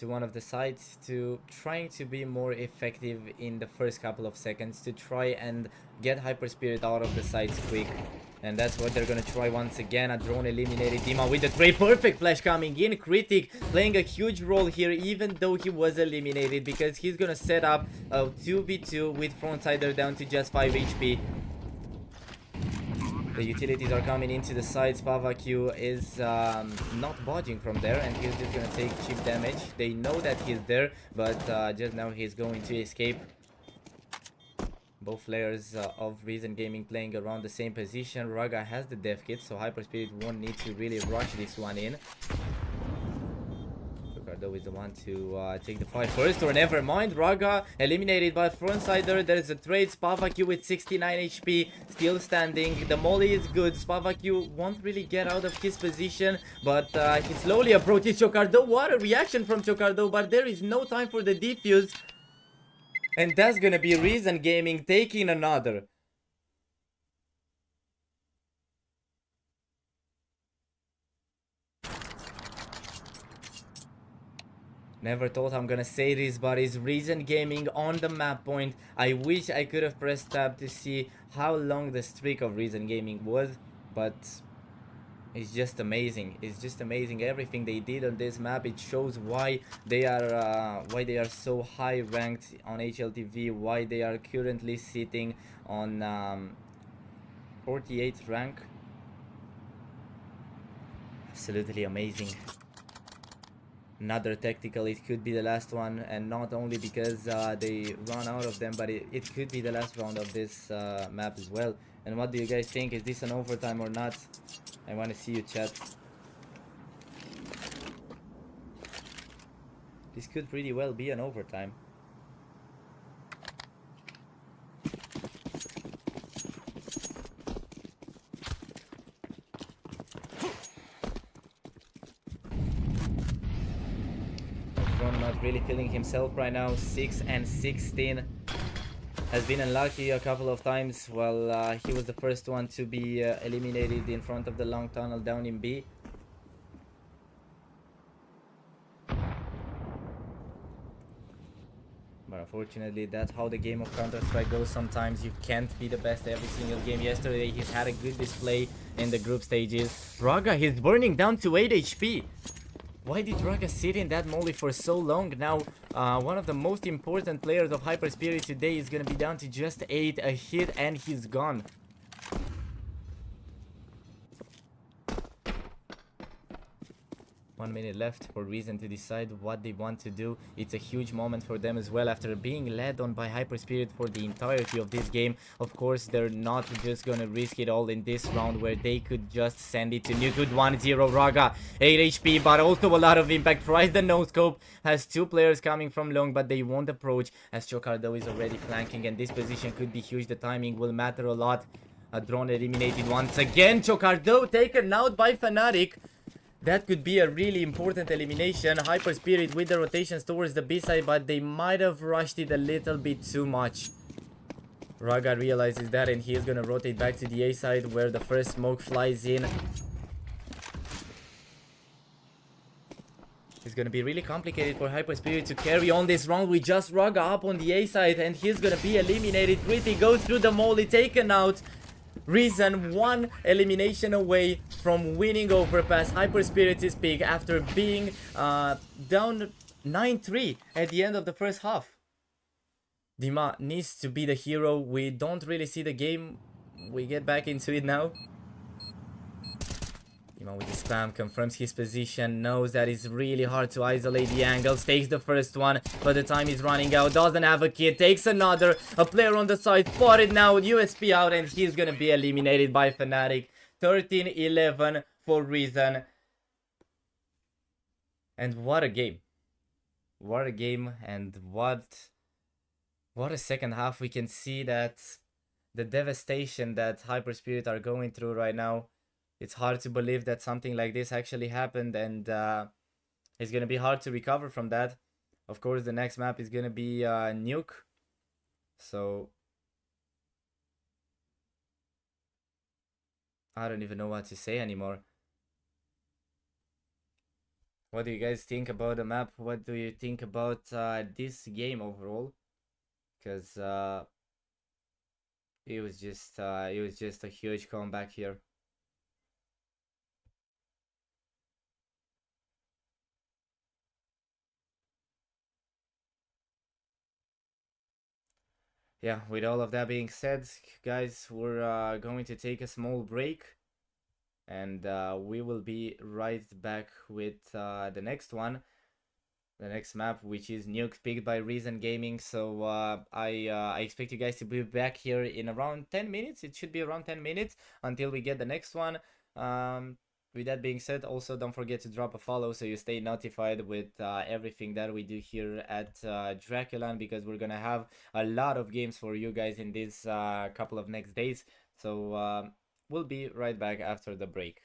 one of the sides, to trying to be more effective in the first couple of seconds, to try and get Hyper Spirit out of the sides quick. And that's what they're gonna try once again. A drone eliminated Dima with the trade. Perfect flash coming in. Critic playing a huge role here, even though he was eliminated, because he's gonna set up a 2v2 with Frontsider down to just 5 HP. The utilities are coming into the side. Spavaku is not budging from there, and he's just gonna take cheap damage. They know that he's there, but just now he's going to escape. Both players of Reason Gaming playing around the same position. Raga has the death kit, so Hyper Spirit won't need to really rush this one in. Chocardo is the one to take the fight first, or never mind. Raga eliminated by Frontsider. There is a trade. Spavaku with 69 HP, still standing. The molly is good. Spavaku won't really get out of his position, but he slowly approaches Chocardo. What a reaction from Chocardo, but there is no time for the defuse. And that's gonna be Reason Gaming taking another. Never thought I'm gonna say this, but it's Reason Gaming on the map point. I wish I could have pressed tab to see how long the streak of Reason Gaming was, but it's just amazing. It's just amazing everything they did on this map. It shows why they are so high ranked on HLTV, why they are currently sitting on 48th rank. Absolutely amazing. Another tactical. It could be the last one, and not only because they run out of them, but it could be the last round of this map as well. And what do you guys think? Is this an overtime or not? I want to see you, chat. This could pretty well be an overtime. Ron not really feeling himself right now. 6 and 16. Has been unlucky a couple of times. Well, he was the first one to be eliminated in front of the long tunnel down in B. unfortunately, that's how the game of Counter-Strike goes. Sometimes you can't be the best every single game. Yesterday, he's had a good display in the group stages. Raga, he's burning down to 8 HP. Why did Raga sit in that molly for so long? Now, one of the most important players of Hyper Spirit today is gonna be down to just 8, a hit, and he's gone. 1 minute left for Reason to decide what they want to do. It's a huge moment for them as well after being led on by Hyper Spirit for the entirety of this game. Of course, they're not just gonna risk it all in this round where they could just send it to Nuke with 1-0. Raga, 8 HP, but also a lot of impact. Tries the no-scope, has 2 players coming from long, but they won't approach as Chocardo is already flanking, and this position could be huge. The timing will matter a lot. A drone eliminated once again. Chocardo taken out by Fnatic. That could be a really important elimination. Hyper Spirit with the rotations towards the B side, but they might have rushed it a little bit too much. Raga realizes that, and he is gonna rotate back to the A side where the first smoke flies in. It's gonna be really complicated for Hyper Spirit to carry on this round with just Raga up on the A side, and he's gonna be eliminated. Pretty goes through the molly, taken out. Reason 1 elimination away from winning Overpass. Hyper Spirit is big after being down 9-3 at the end of the first half. Dima needs to be the hero. We don't really see the game. We get back into it now. Dima with the spam confirms his position, knows that it's really hard to isolate the angles, takes the first one, but the time is running out, doesn't have a kid, takes another, a player on the side, spotted now, USP out, and he's gonna be eliminated by Fnatic. 13-11 for Reason. And what a game. What a game, and what a second half. We can see that the devastation that Hyper Spirit are going through right now. It's hard to believe that something like this actually happened, and it's gonna be hard to recover from that. Of course, the next map is gonna be Nuke. So I don't even know what to say anymore. What do you guys think about the map? What do you think about this game overall? Because it was just a huge comeback here. Yeah, with all of that being said, guys, we're going to take a small break, and we will be right back with the next one, the next map, which is Nuke, picked by Reason Gaming. So I expect you guys to be back here in around 10 minutes. It should be around 10 minutes until we get the next one. With that being said, also don't forget to drop a follow so you stay notified with everything that we do here at Draculan, because we're gonna have a lot of games for you guys in these couple of next days. So we'll be right back after the break.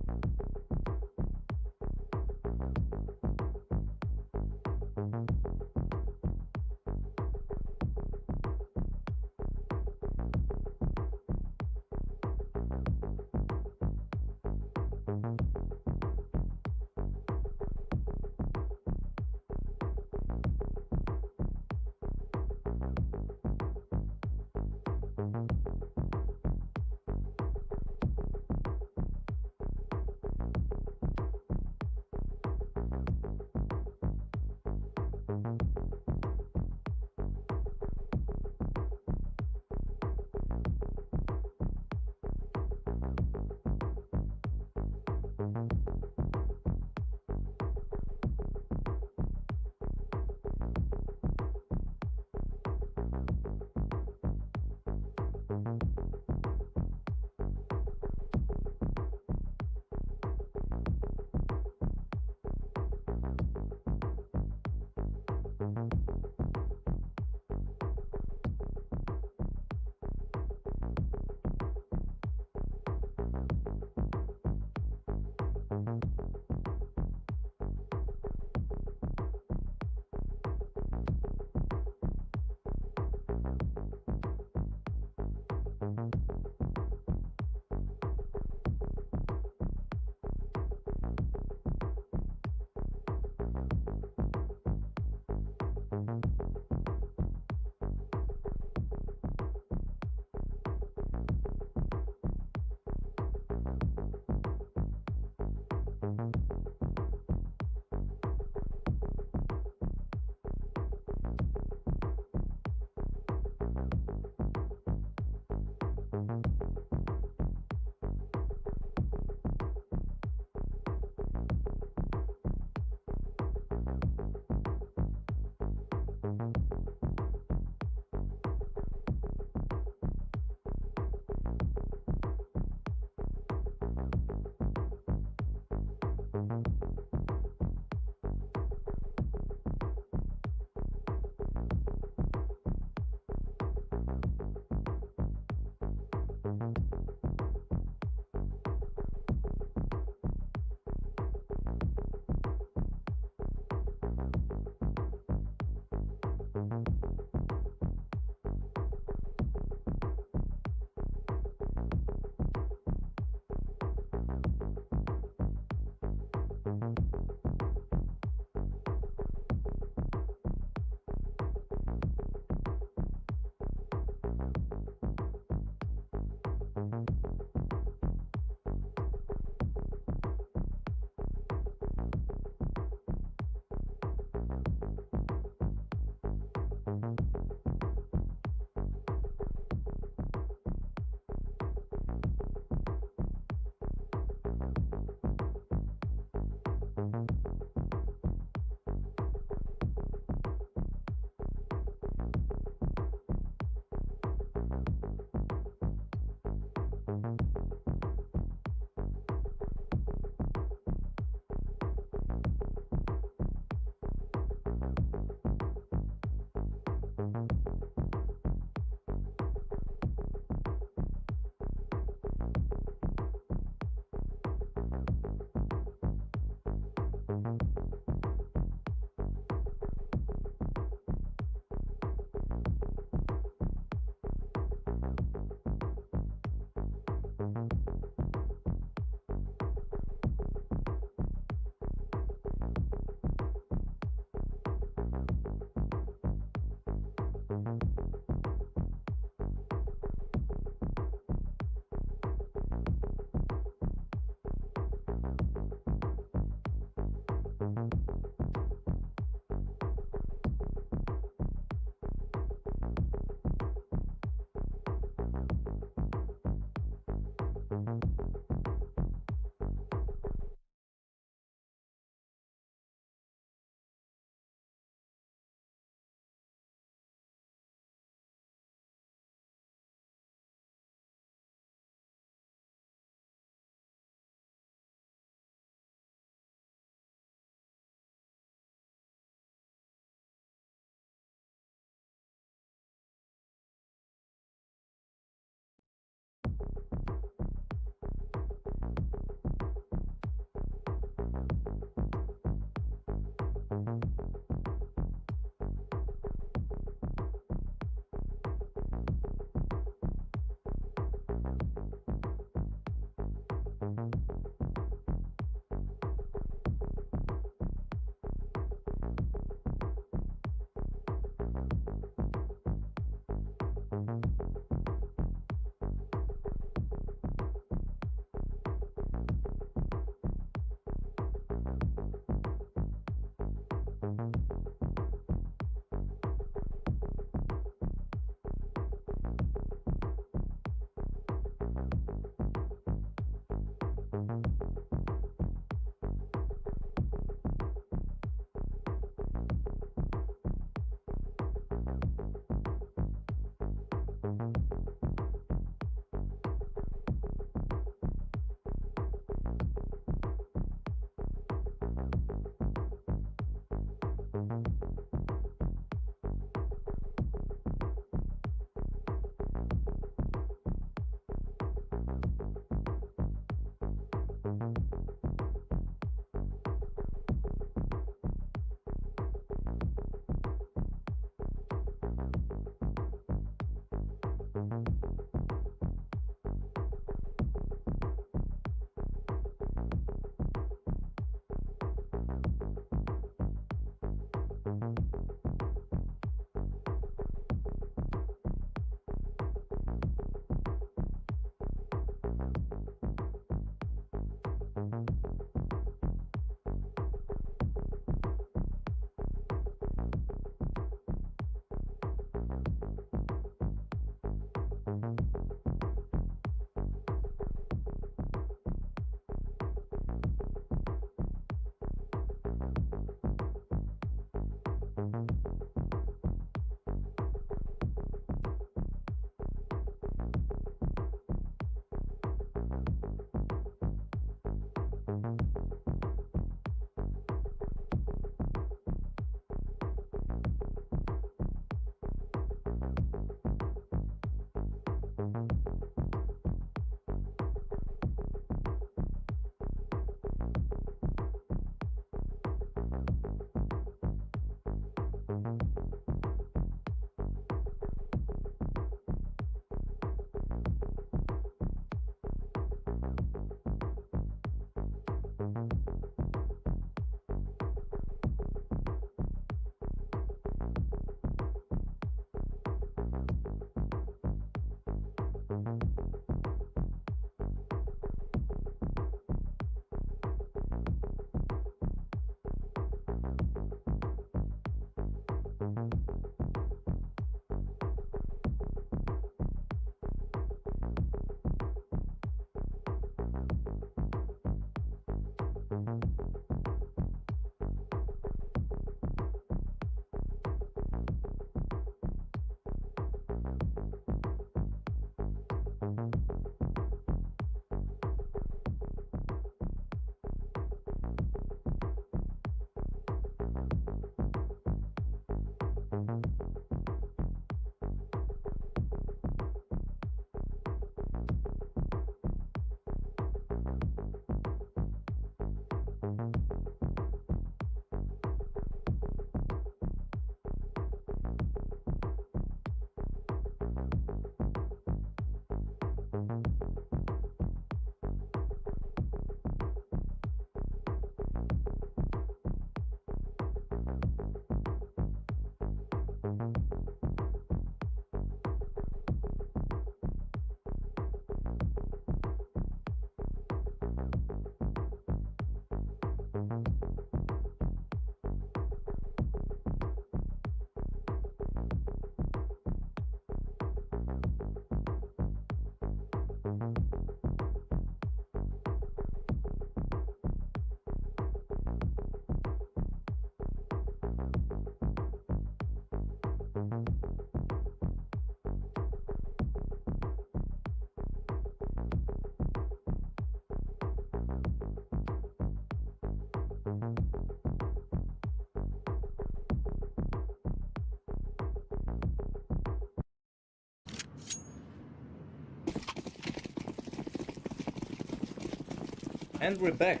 And we're back.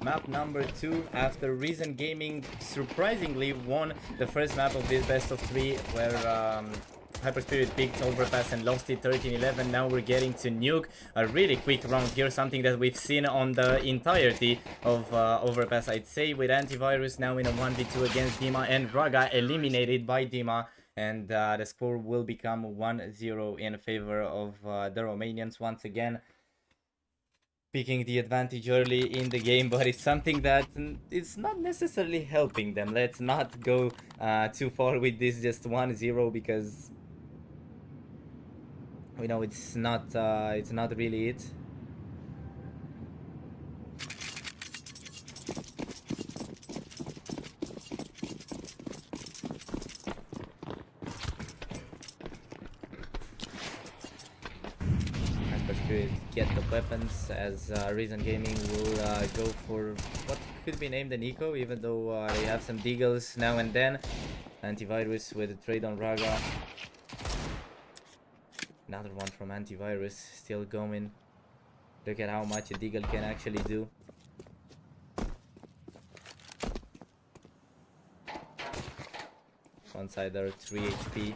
Map number 2 after Reason Gaming surprisingly won the first map of this best of 3 where Hyperspirit picked Overpass and lost it 13-11. Now we're getting to Nuke. A really quick round here, something that we've seen on the entirety of Overpass, I'd say, with Antivirus now in a 1v2 against Dima and Raga eliminated by Dima. And the score will become 1-0 in favor of the Romanians once again. Picking the advantage early in the game, but it's something that it's not necessarily helping them. Let's not go too far with this just 1-0 because we know it's not really it. Get the weapons as Reason Gaming will go for what could be named an eco, even though they have some deagles now and then. Antivirus with a trade on Raga. Another one from Antivirus, still going. Look at how much a deagle can actually do. One side are 3 HP,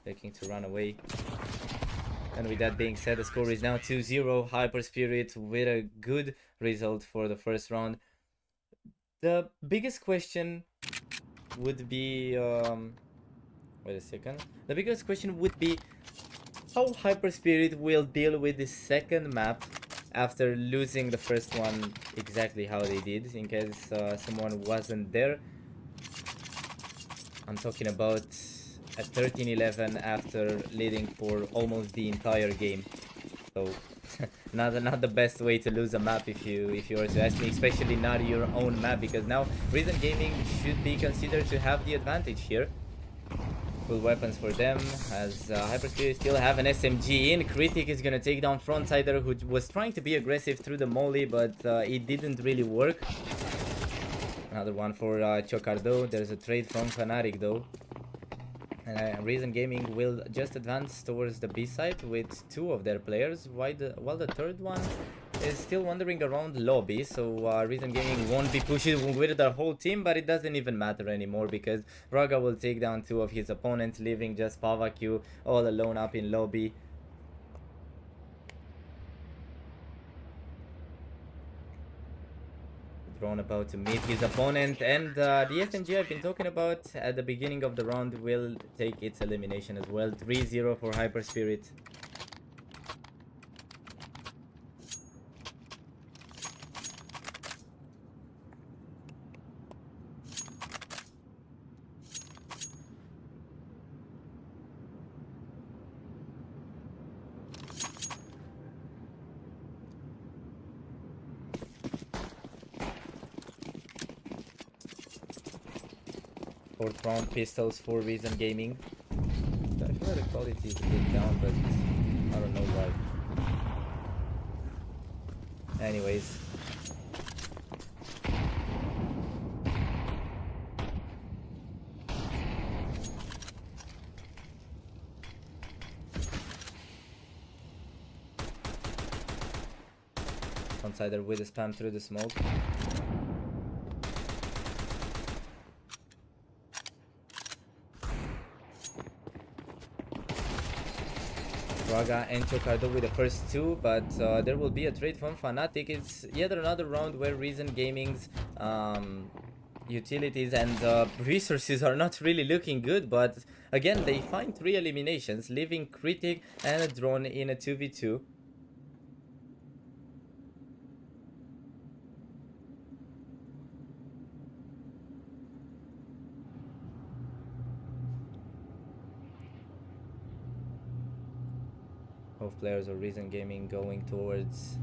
looking to run away. And with that being said, the score is now 2-0. Hyperspirit with a good result for the first round. The biggest question would be... wait a second. The biggest question would be how Hyperspirit will deal with the second map after losing the first one exactly how they did, in case someone wasn't there. I'm talking about at 13-11 after leading for almost the entire game. So not the best way to lose a map if you were to ask me, especially not your own map, because now Reason Gaming should be considered to have the advantage here. Full weapons for them as Hyperspirit still have an SMG in. Critic is gonna take down Frontsider, who was trying to be aggressive through the molly, but it didn't really work. Another one for Chocardo. There's a trade from Fnatic though. And Reason Gaming will just advance towards the B side with 2 of their players, while the third one is still wandering around lobby. So Reason Gaming won't be pushing with their whole team, but it doesn't even matter anymore because Raga will take down 2 of his opponents, leaving just Pavaku all alone up in lobby. Drone about to meet his opponent, and the SMG I've been talking about at the beginning of the round will take its elimination as well. 3-0 for Hyperspirit. Fourth round pistols for Reason Gaming. I feel like the quality is a bit down, but I don't know why. Anyways. Frontsider with a spam through the smoke. Raga and Chocardo with the first 2, but there will be a trade from Fnatic. It's yet another round where Reason Gaming's utilities and resources are not really looking good, but again they find 3 eliminations, leaving Critic and a drone in a 2v2. Both players of Reason Gaming going towards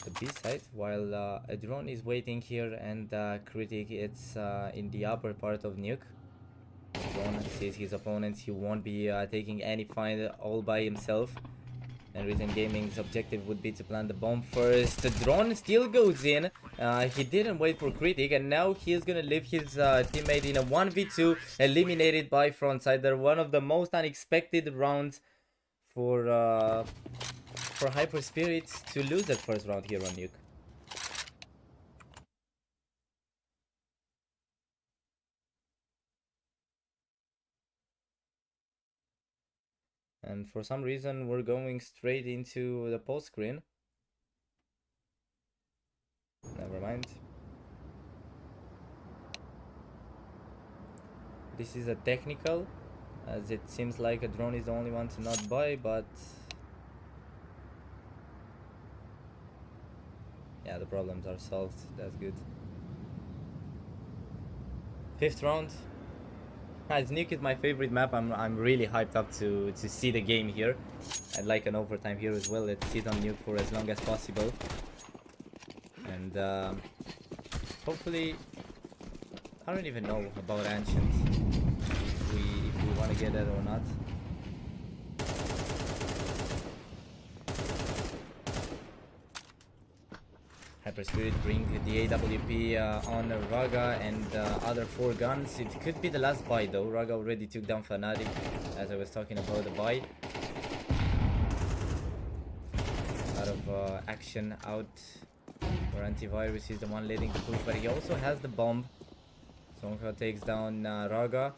the B side, while a drone is waiting here, and Critic it's in the upper part of Nuke. Drone sees his opponents, he won't be taking any fight all by himself. And Reason Gaming's objective would be to plant the bomb first. The drone still goes in. He didn't wait for Critic, and now he's gonna leave his teammate in a 1v2, eliminated by Frontsider. One of the most unexpected rounds for for Hyper Spirits to lose that first round here on Nuke. And for some reason, we're going straight into the post screen. Never mind. This is a technical, as it seems like a drone is the only one to not buy, but yeah, the problems are solved. That's good. 5th round. Nuke is my favorite map. I'm really hyped up to see the game here. I'd like an overtime here as well. Let's sit on Nuke for as long as possible. And hopefully, I don't even know about Ancient, if we want to get it or not. Hyper Spirit bring the AWP on Raga and other 4 guns. It could be the last buy though. Raga already took down Fnatic, as I was talking about the buy. A lot of action out where Antivirus is the one leading the push, but he also has the bomb. Sonka takes down Raga.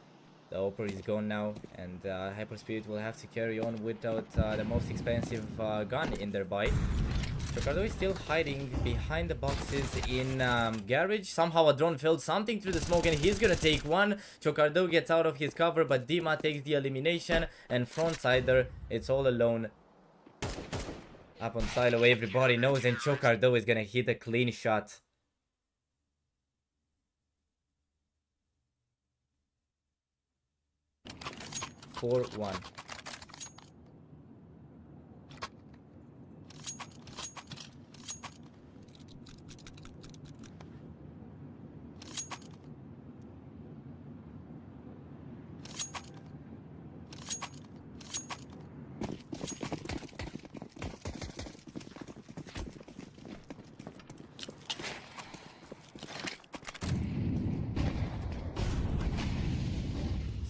The Opera is gone now, and Hyper Spirit will have to carry on without the most expensive gun in their buy. Chocardo is still hiding behind the boxes in garage. Somehow a drone filled something through the smoke and he's gonna take one. Chocardo gets out of his cover, but Dima takes the elimination, and Frontsider, it's all alone up on silo. Everybody knows, and Chocardo is gonna hit a clean shot. 4-1.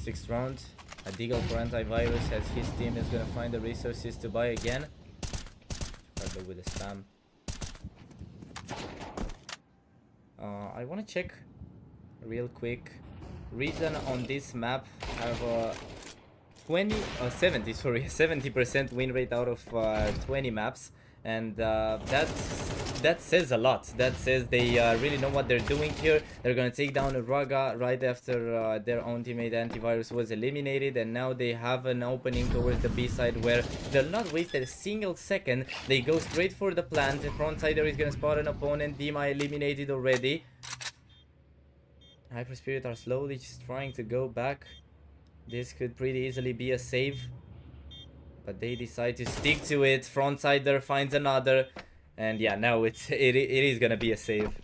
Sixth round. A Deagle for Antivirus, as his team is gonna find the resources to buy again. Probably with a spam. I wanna check real quick. Reason on this map have a 70% win rate out of 20 maps, and that says a lot. That says they really know what they're doing here. They're gonna take down Raga right after their own teammate Antivirus was eliminated, and now they have an opening towards the B side where they'll not waste a single second. They go straight for the plant. The Frontsider is gonna spot an opponent. Dima eliminated already. Hyper Spirit are slowly just trying to go back. This could pretty easily be a save, but they decide to stick to it. Frontsider finds another. And yeah, now it is gonna be a save.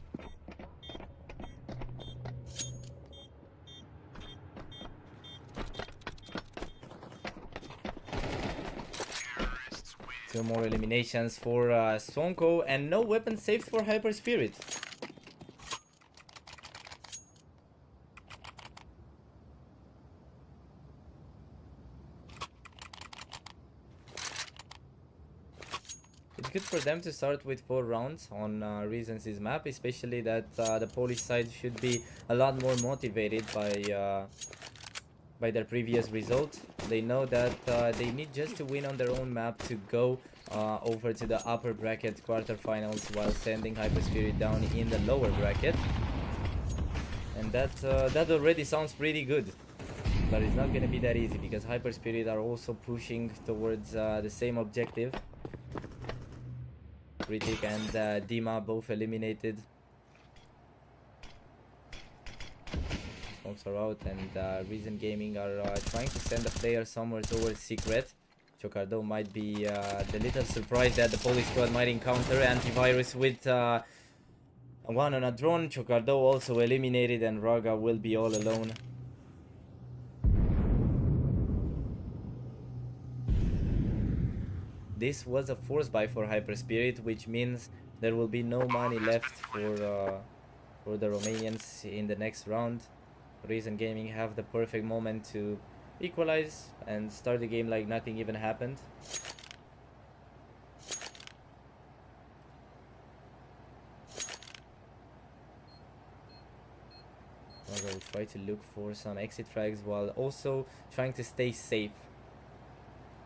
Two more eliminations for Sonko, and no weapon saved for Hyper Spirit. It's good for them to start with 4 rounds on Reasons' map, especially that the Polish side should be a lot more motivated by their previous result. They know that they need just to win on their own map to go over to the upper bracket quarterfinals, while sending Hyper Spirit down in the lower bracket. And that already sounds pretty good. But it's not gonna be that easy, because Hyper Spirit are also pushing towards the same objective. Ritik and Dima both eliminated. Smokes are out, and Reason Gaming are trying to send a player somewhere towards Secret. Chocardo might be the little surprise that the Polish squad might encounter. Antivirus with one on a drone. Chocardo also eliminated, and Raga will be all alone. This was a force buy for Hyper Spirit, which means there will be no money left for the Romanians in the next round. Reason Gaming have the perfect moment to equalize and start the game like nothing even happened. Raga will try to look for some exit frags while also trying to stay safe,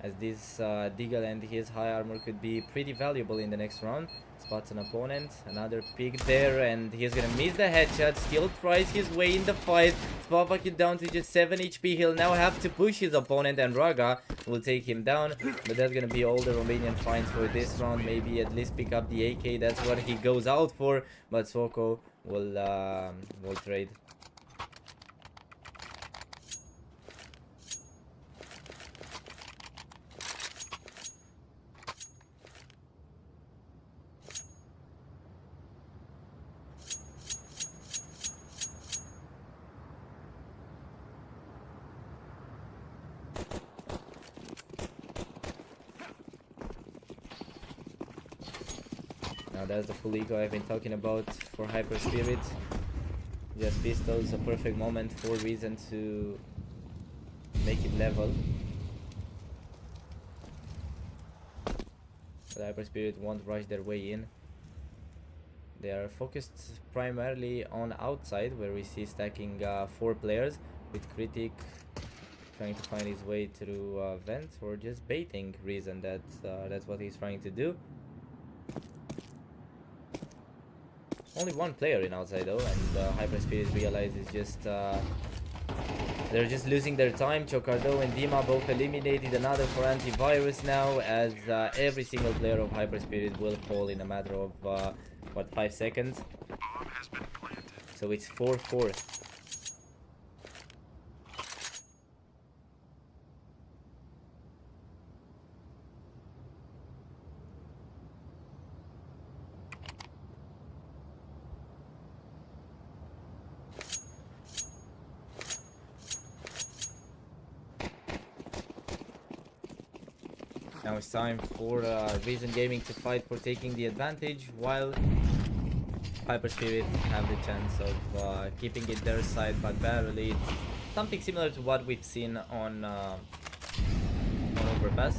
as this Deagle and his high armor could be pretty valuable in the next round. Spots an opponent, another pick there, and he's gonna miss the headshot. Still tries his way in the fight. Spavak down to just 7 HP. He'll now have to push his opponent, and Raga will take him down. But that's gonna be all the Romanian finds for this round. Maybe at least pick up the AK. That's what he goes out for. But Soko will trade. Now that's the full eco I've been talking about for Hyper Spirit. Just pistols, a perfect moment for Reason to make it level. But Hyper Spirit won't rush their way in. They are focused primarily on outside, where we see stacking 4 players, with Critic trying to find his way through vent or just baiting Reason. That's what he's trying to do. Only one player in outside though, and Hyper Spirit realizes just they're just losing their time. Chocardo and Dima both eliminated, another for antivirus now, as every single player of Hyper Spirit will fall in a matter of what, 5 seconds. Bomb has been planted. So it's 4-4. Now it's time for Reason Gaming to fight for taking the advantage, while Hyper Spirit have the chance of keeping it their side, but barely. It's something similar to what we've seen on Overpass,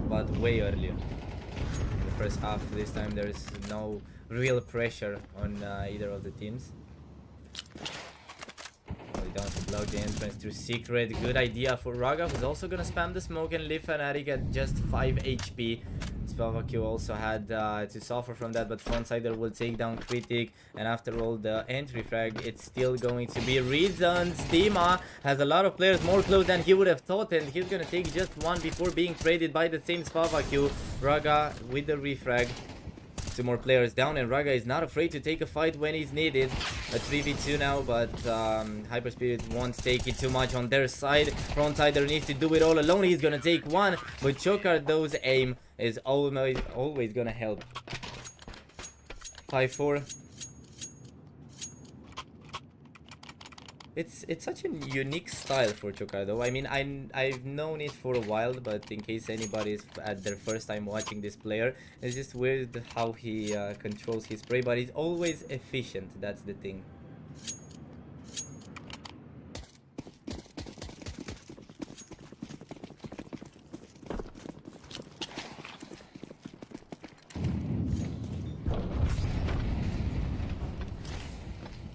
but way earlier. In the first half, this time there is no real pressure on either of the teams. Down to block the entrance through Secret. Good idea for Raga, who's also gonna spam the smoke and leave Fanatic at just 5 HP. Spavak also had to suffer from that, but Frontsider will take down Critic, and after all the entry frag, it's still going to be Reasons. Dima has a lot of players more close than he would have thought, and he's gonna take just one before being traded by the same Spavak. Raga with the refrag. 2 more players down, and Raga is not afraid to take a fight when he's needed. A 3v2 now, but Hyper Spirit won't take it too much on their side. Frontsider needs to do it all alone. He's gonna take one, but Chocardo's aim is always gonna help. 5-4. It's such a unique style for Chocardo. I mean, I've known it for a while, but in case anybody's at their first time watching this player, it's just weird how he controls his prey, but he's always efficient. That's the thing.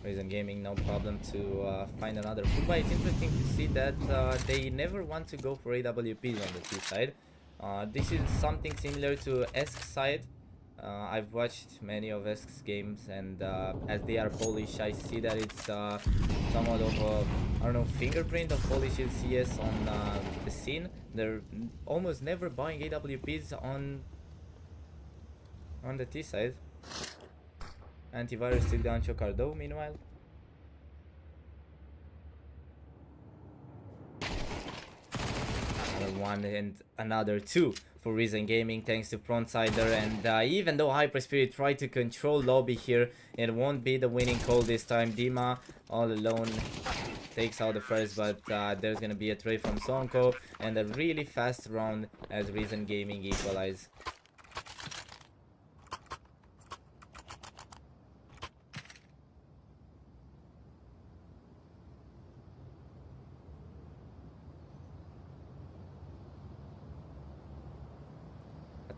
Reason Gaming, no problem to find another full buy. It's interesting to see that they never want to go for AWPs on the T side. This is something similar to Esk's side. I've watched many of Esk's games, and as they are Polish, I see that it's somewhat of a, I don't know, fingerprint of Polish CS on the scene. They're almost never buying AWPs on the T side. Antivirus took down Chocardo, meanwhile. Another one and another 2 for Reason Gaming, thanks to Frontsider. And even though Hyper Spirit tried to control lobby here, it won't be the winning call this time. Dima all alone takes out the first, but there's gonna be a trade from Sonko and a really fast round as Reason Gaming equalize.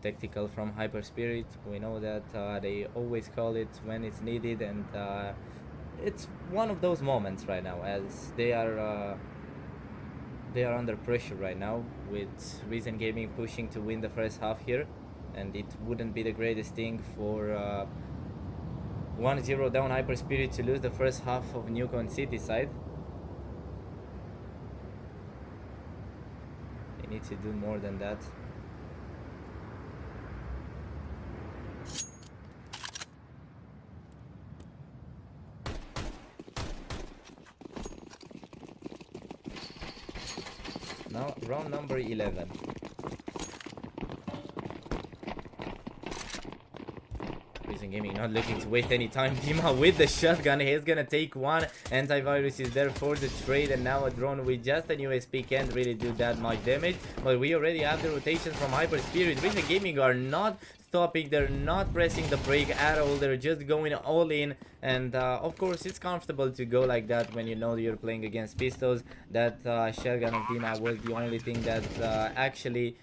Tactical from Hyper Spirit. We know that they always call it when it's needed, and it's one of those moments right now, as they are under pressure right now, with Reason Gaming pushing to win the first half here, and it wouldn't be the greatest thing for 1-0 down Hyper Spirit to lose the first half of Nuke on City side. They need to do more than that. Now round number 11. Reason Gaming not looking to waste any time. Dima with the shotgun, he's gonna take one. Antivirus is there for the trade, and now a drone with just an USP can't really do that much damage. But we already have the rotations from Hyper Spirit. Reason Gaming are not stopping, they're not pressing the brake at all, they're just going all in. And of course it's comfortable to go like that when you know you're playing against pistols. That shotgun of Dima was the only thing that actually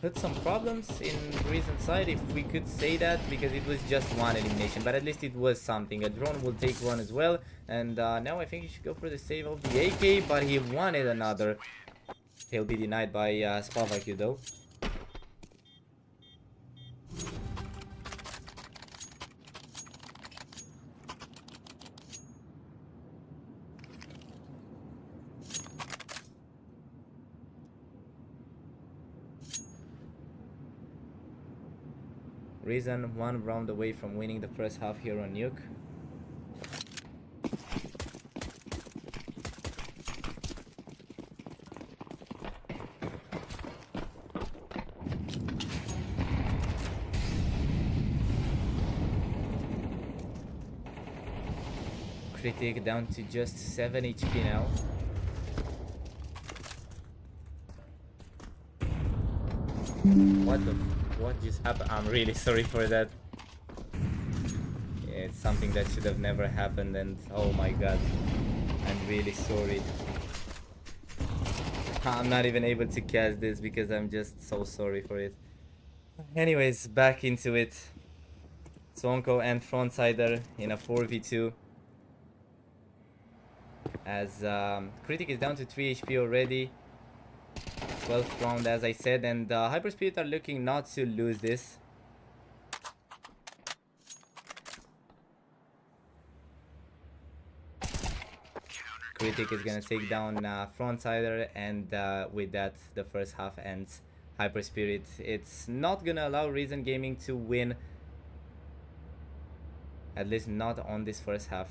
put some problems in Reason side, if we could say that, because it was just one elimination, but at least it was something. A drone will take one as well, and now I think he should go for the save of the AK, but he wanted another. He'll be denied by Spavaku though. Reason one round away from winning the first half here on Nuke. Critic down to just 7 HP now. What just happened? I'm really sorry for that. Yeah, it's something that should have never happened, and oh my god, I'm really sorry. I'm not even able to cast this because I'm just so sorry for it. Anyways, back into it. Sonko and Frontsider in a 4v2. As Critic is down to 3 HP already. 12th round, as I said, and Hyper Spirit are looking not to lose this. Critic is gonna take down Frontsider, and with that, the first half ends. Hyper Spirit, it's not gonna allow Reason Gaming to win, at least not on this first half.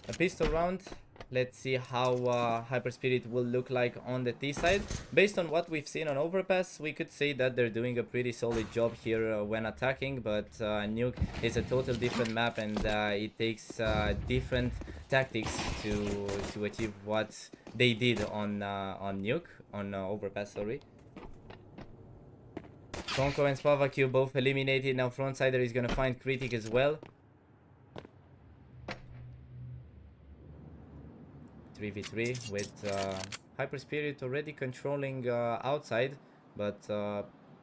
A pistol round. Let's see how Hyper Spirit will look like on the T side. Based on what we've seen on Overpass, we could say that they're doing a pretty solid job here when attacking, but Nuke is a total different map, and it takes different tactics to achieve what they did on Nuke, on Overpass, sorry. Sonko and Spavaku both eliminated. Now Frontsider is gonna find Critic as well. 3v3 with Hyper Spirit already controlling outside, but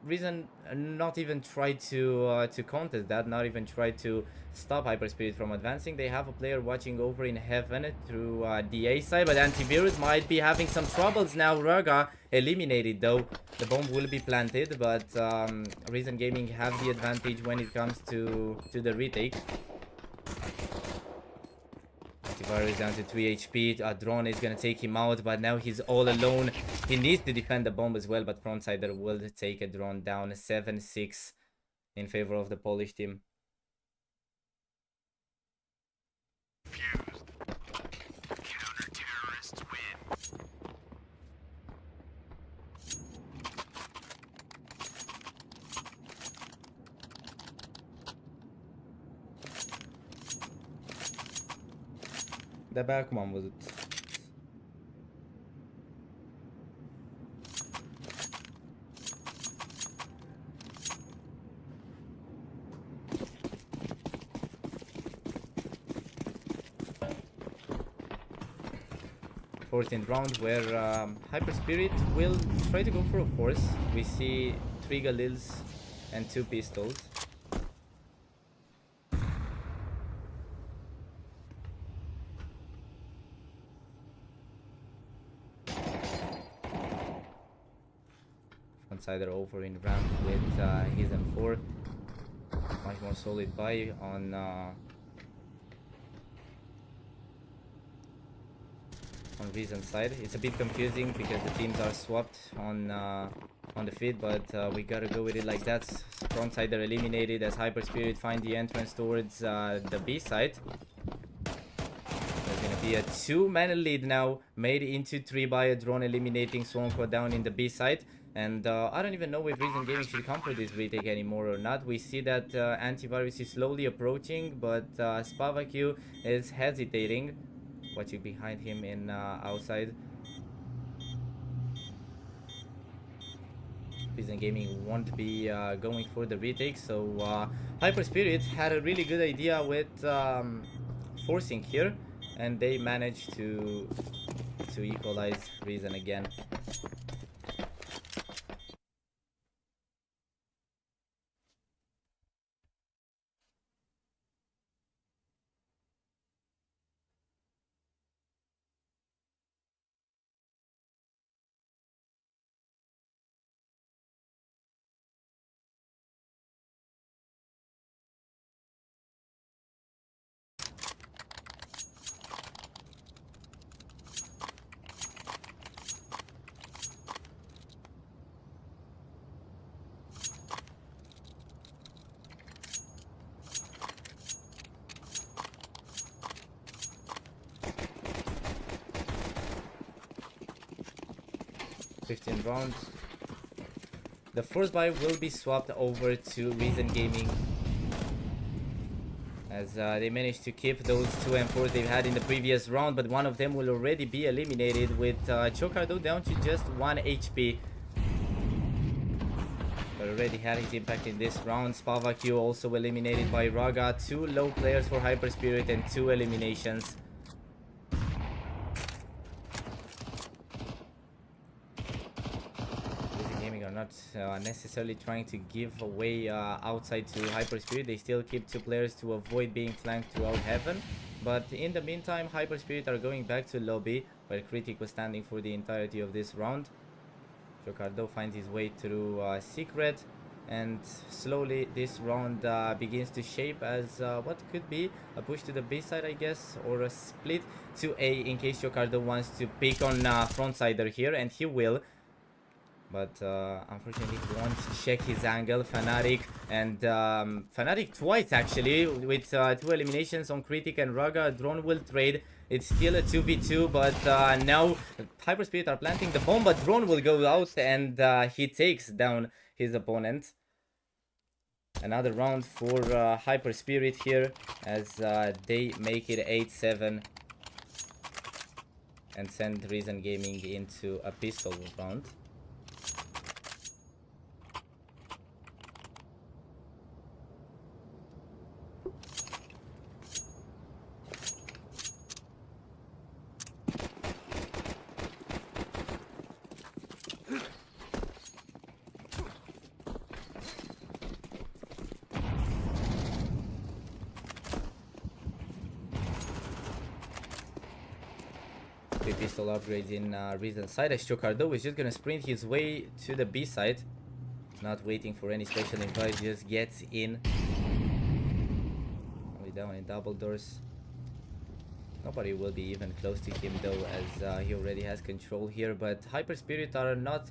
Reason not even tried to contest that, not even tried to stop Hyper Spirit from advancing. They have a player watching over in heaven through the A side, but Antivirus might be having some troubles now. Raga eliminated though. The bomb will be planted, but Reason Gaming have the advantage when it comes to the retake. Antivirus down to 3 HP. A drone is gonna take him out, but now he's all alone. He needs to defend the bomb as well, but Frontsider will take a drone down. 7-6 in favor of the Polish team. Counter-terrorists win. De be acum am văzut. Fourteenth round where Hyper Spirit will try to go for a force. We see 3 Galils and 2 pistols. Frontsider over in ramp with his M4. Much more solid buy on Reason side. It's a bit confusing because the teams are swapped on the feed, but we gotta go with it like that. Frontsider eliminated as Hyper Spirit find the entrance towards the B side. There's gonna be a 2-man lead now, made into 3 by a drone eliminating Swonko down in the B side. And I don't even know if Reason Gaming should come for this retake anymore or not. We see that Antivirus is slowly approaching, but Spavaq is hesitating. Watching behind him in outside. Reason Gaming won't be going for the retake, so Hyper Spirit had a really good idea with forcing here, and they managed to equalize Reason again. Round. The first buy will be swapped over to Reason Gaming as they managed to keep those 2 M4s they've had in the previous round, but one of them will already be eliminated with Chocardo down to just 1 HP. But already had his impact in this round. Spavaq also eliminated by Raga. 2 low players for Hyper Spirit and 2 eliminations. Not necessarily trying to give away outside to Hyper Spirit. They still keep 2 players to avoid being flanked throughout heaven. But in the meantime, Hyper Spirit are going back to lobby, where Critic was standing for the entirety of this round. Chocardo finds his way through Secret, and slowly this round begins to shape as what could be a push to the B side, I guess, or a split to A in case Chocardo wants to pick on Frontsider here, and he will. But unfortunately he wants to check his angle. Fnatic and Fnatic twice actually with 2 eliminations on Critic and Raga. Drone will trade. It's still a 2v2, but now Hyper Spirit are planting the bomb, but Drone will go out and he takes down his opponent. Another round for Hyper Spirit here as they make it 8-7 and send Reason Gaming into a pistol round. Pistol upgrades in Reason side as Chocardo is just gonna sprint his way to the B side, not waiting for any special invite, just gets in. Only down in double doors. Nobody will be even close to him though, as he already has control here, but Hyper Spirit are not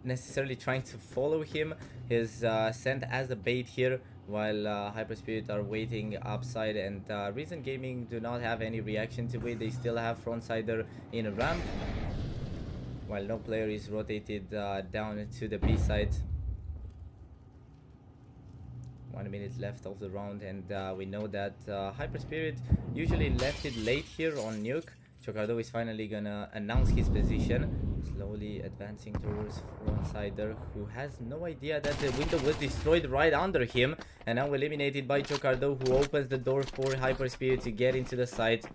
necessarily trying to follow him. He's sent as a bait here, while Hyper Spirit are waiting upside, and Reason Gaming do not have any reaction to it. They still have Frontsider in a ramp, while no player is rotated down to the B side. 1 minute left of the round, and we know that Hyper Spirit usually left it late here on Nuke. Chocardo is finally gonna announce his position, slowly advancing towards Frontsider, who has no idea that the window was destroyed right under him, and now eliminated by Chocardo, who opens the door for Hyper Spirit to get into the site.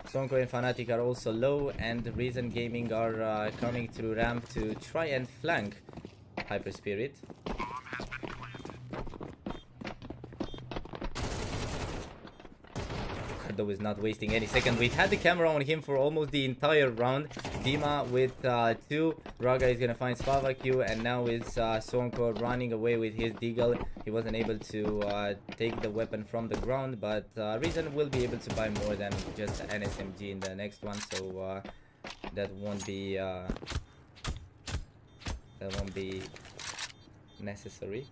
Sonko and Fnatic are also low, and Reason Gaming are coming through ramp to try and flank Hyper Spirit. Though is not wasting any second. We've had the camera on him for almost the entire round. Dima with 2. Raga is gonna find Spavaq, and now it's Sonko running away with his Deagle. He wasn't able to take the weapon from the ground, but Reason will be able to buy more than just an SMG in the next one, so that won't be necessary.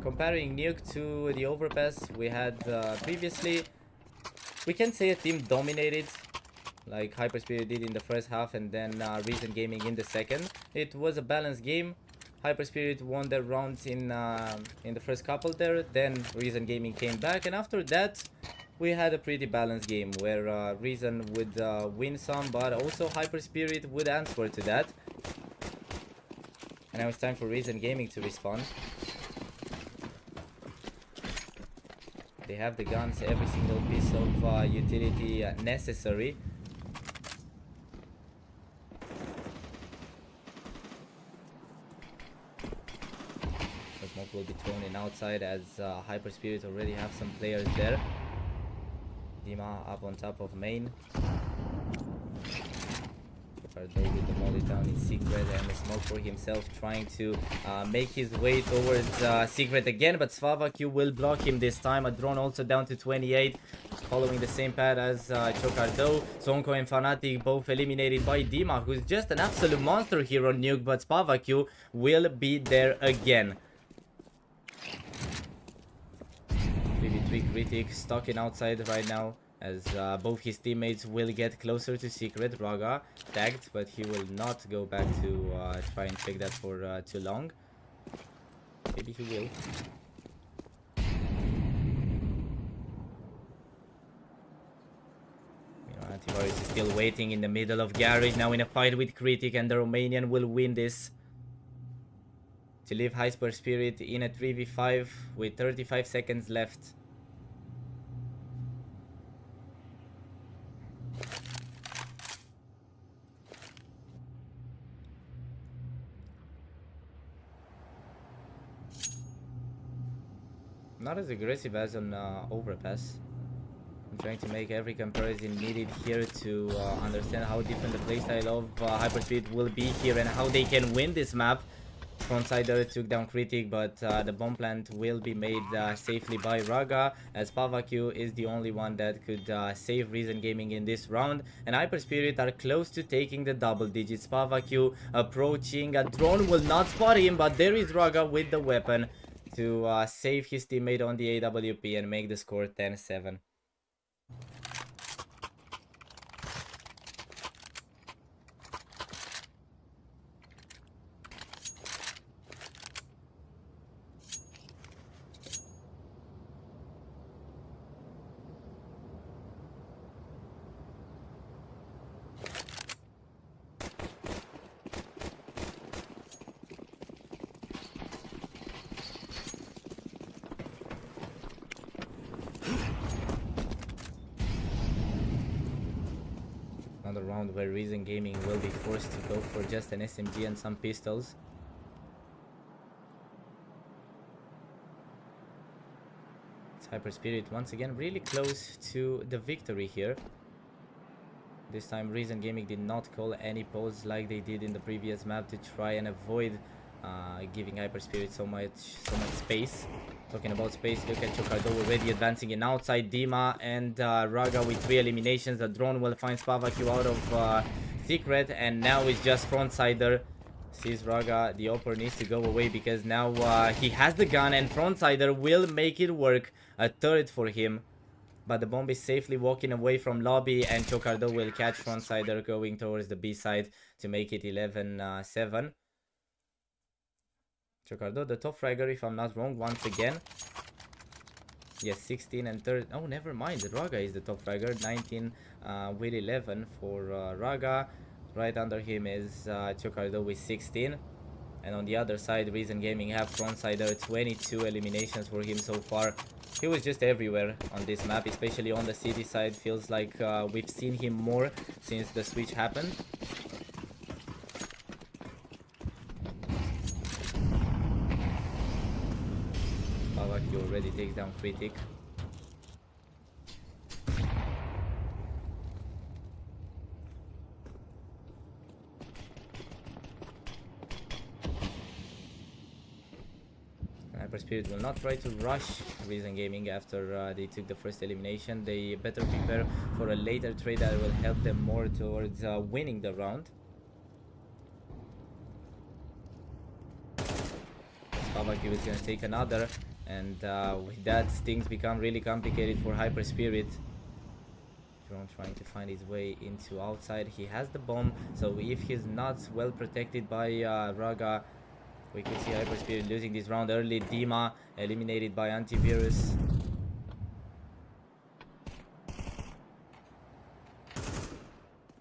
Comparing Nuke to the overpass we had previously, we can say a team dominated like Hyper Spirit did in the first half, and then Reason Gaming in the second. It was a balanced game. Hyper Spirit won their rounds in the first couple there, then Reason Gaming came back, and after that we had a pretty balanced game where Reason would win some, but also Hyper Spirit would answer to that. And now it's time for Reason Gaming to respond. They have the guns, every single piece of utility necessary. The smoke will be thrown in outside as Hyper Spirit already have some players there. Dima up on top of main. Chocardo with the molly down in Secret, and the smoke for himself, trying to make his way towards Secret again, but Spavaq will block him this time. A drone also down to 28, following the same path as Chocardo. Sonko and Fnatic both eliminated by Dima, who's just an absolute monster here on Nuke, but Spavaq will be there again. 3v3 Critic stuck in outside right now, as both his teammates will get closer to Secret. Raga tagged, but he will not go back to try and check that for too long. Maybe he will. Antivirus is still waiting in the middle of Garage, now in a fight with Critic, and the Romanian will win this to leave Hyper Spirit in a 3v5 with 35 seconds left. Not as aggressive as on Overpass. I'm trying to make every comparison needed here to understand how different the playstyle of Hyper Spirit will be here and how they can win this map. Frontsider took down Critic, but the bomb plant will be made safely by Raga, as Spavaq is the only one that could save Reason Gaming in this round. And Hyper Spirit are close to taking the double digits. Spavaq approaching, a drone will not spot him, but there is Raga with the weapon to save his teammate on the AWP and make the score 10-7. Another round where Reason Gaming will be forced to go for just an SMG and some pistols. It's Hyper Spirit once again really close to the victory here. This time Reason Gaming did not call any pause like they did in the previous map to try and avoid giving Hyper Spirit so much space. Talking about space, look at Chocardo already advancing in outside. Dima and Raga with 3 eliminations. The drone will find Spavaq out of Secret, and now it's just Frontsider Sees Raga, the Opera needs to go away because now he has the gun and Frontsider will make it work. A turret for him. But the bomb is safely walking away from lobby and Chocardo will catch Frontsider going towards the B side to make it 11-7. Chocardo, the top fragger if I'm not wrong, once again. Yes, 16 and 30. Oh, never mind. Raga is the top fragger. 19 with 11 for Raga. Right under him is Chocardo with 16. And on the other side, Reason Gaming have Frontsider. 22 eliminations for him so far. He was just everywhere on this map, especially on the city side. Feels like we've seen him more since the switch happened. He already takes down Critic. Hyper Spirit will not try to rush Reason Gaming after they took the first elimination. They better prepare for a later trade that will help them more towards winning the round. Spavak is going to take another. And with that, things become really complicated for Hyper Spirit. Drone trying to find his way into outside. He has the bomb, so if he's not well protected by Raga, we could see Hyper Spirit losing this round early. Dima eliminated by Antivirus.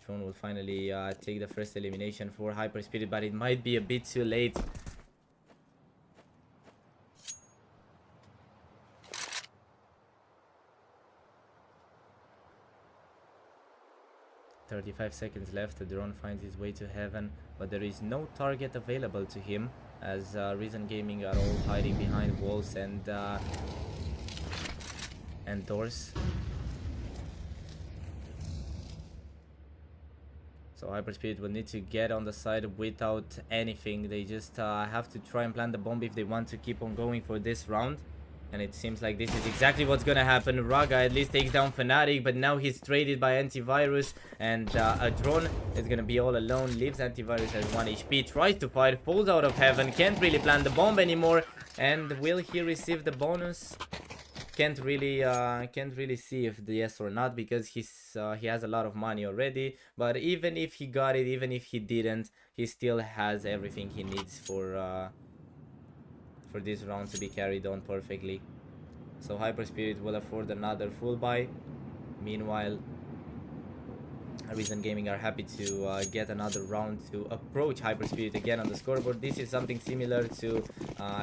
Drone will finally take the first elimination for Hyper Spirit, but it might be a bit too late. 35 seconds left. The drone finds his way to heaven, but there is no target available to him as Reason Gaming are all hiding behind walls and doors. So Hyperspirit will need to get on the side without anything. They just have to try and plant the bomb if they want to keep on going for this round. And it seems like this is exactly what's gonna happen. Raga at least takes down Fnatic, but now he's traded by Antivirus. And a drone is gonna be all alone. Leaves Antivirus at 1 HP. Tries to fight, falls out of heaven. Can't really plant the bomb anymore. And will he receive the bonus? Can't really see if yes or not, because he has a lot of money already. But even if he got it, even if he didn't, he still has everything he needs for this round to be carried on perfectly. So Hyperspirit will afford another full buy. Meanwhile, Reason Gaming are happy to get another round to approach Hyperspirit again on the scoreboard. This is something similar to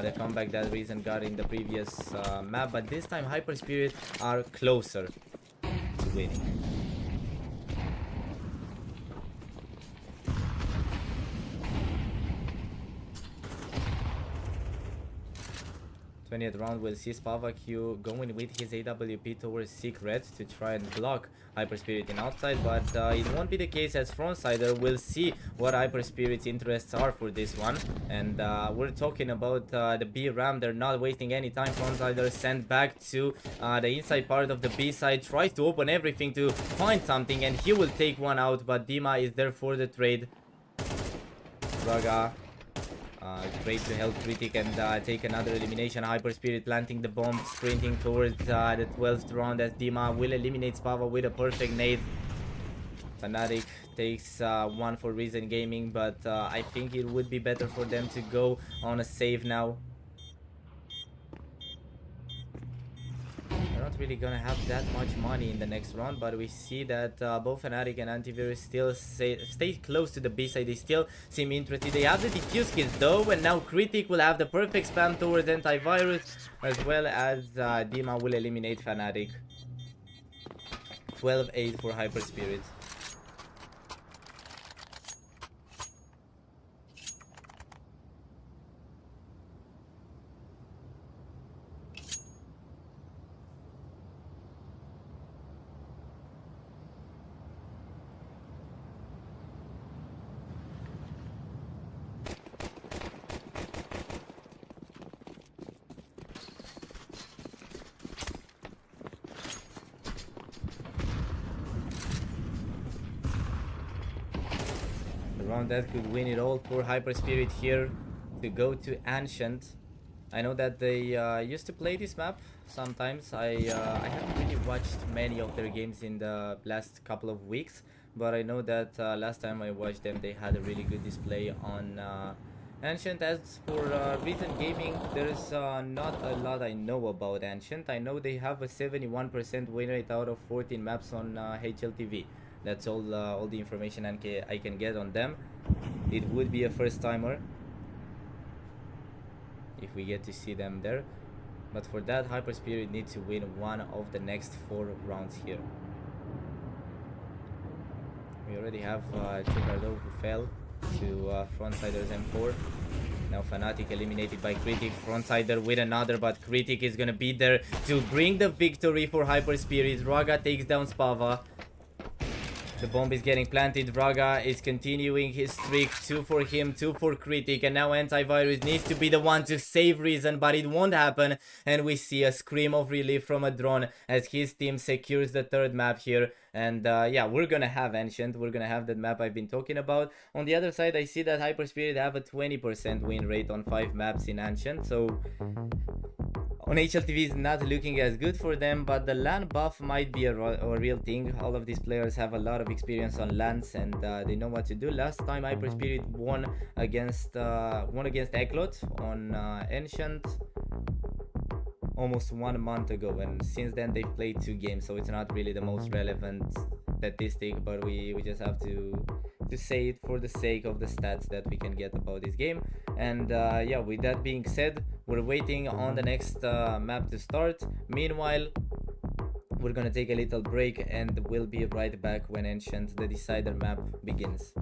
the comeback that Reason got in the previous map, but this time Hyperspirit are closer to winning. 20th round will see Spavak going with his AWP towards Secret to try and block Hyperspirit in outside, but it won't be the case as Frontsider will see what Hyperspirit's interests are for this one. And we're talking about the B ramp. They're not wasting any time. Frontsider sent back to the inside part of the B side, tries to open everything to find something, and he will take one out, but Dima is there for the trade. Raga great to help Critic and take another elimination. Hyperspirit planting the bomb, sprinting towards the 12th round as Dima will eliminate Spava with a perfect nade. Fnatic takes one for Reason Gaming, but I think it would be better for them to go on a save now. They're not really gonna have that much money in the next round, but we see that both Fnatic and Antivirus still stay close to the B side. They still seem interested. They have the defuse kits though, and now Critic will have the perfect spam towards Antivirus, as well as Dima will eliminate Fnatic. 12-8 for Hyperspirit. round that could win it all for Hyper Spirit here to go to Ancient. I know that they used to play this map sometimes. I haven't really watched many of their games in the last couple of weeks, but I know that last time I watched them, they had a really good display on Ancient. As for recent gaming, there's not a lot I know about Ancient. I know they have a 71% win rate out of 14 maps on HLTV. That's all the information I can get on them. It would be a first timer if we get to see them there, but for that, Hyper Spirit needs to win one of the next 4 rounds here. We already have Draculan who fell to Frontsider's M4. Now Fnatic eliminated by Critic. Frontsider with another, but Critic is gonna be there to bring the victory for Hyper Spirit. Raga takes down Spava. The bomb is getting planted. Raga is continuing his streak. 2 for him, 2 for Critic. And now Antivirus needs to be the one to save Reason, but it won't happen. And we see a scream of relief from a drone as his team secures the 3rd map here. And yeah, we're gonna have Ancient. We're gonna have that map I've been talking about. On the other side, I see that Hyper Spirit have a 20% win rate on 5 maps in Ancient. So on HLTV is not looking as good for them, but the LAN buff might be a real thing. All of these players have a lot of experience on LANs and they know what to do. Last time Hyper Spirit won against Eklot on Ancient almost 1 month ago, and since then they've played 2 games, so it's not really the most relevant statistic, but we just have to say it for the sake of the stats that we can get about this game. And yeah, with that being said, we're waiting on the next map to start. Meanwhile, we're gonna take a little break and we'll be right back when Ancient, the decider map, begins.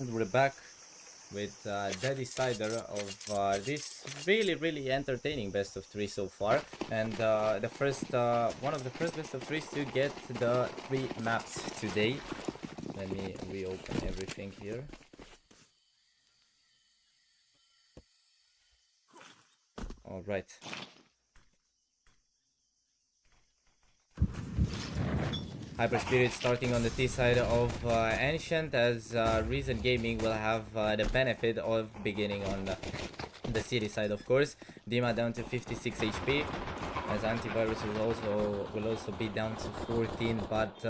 And we're back with the decider of this really entertaining best of three so far, and the first one of the first best of threes to get the 3 maps today. Let me reopen everything here. All right. Hyper Spirit starting on the T side of Ancient, as Reason Gaming will have the benefit of beginning on the city side, of course. Dima down to 56 HP, as Antivirus will also be down to 14, but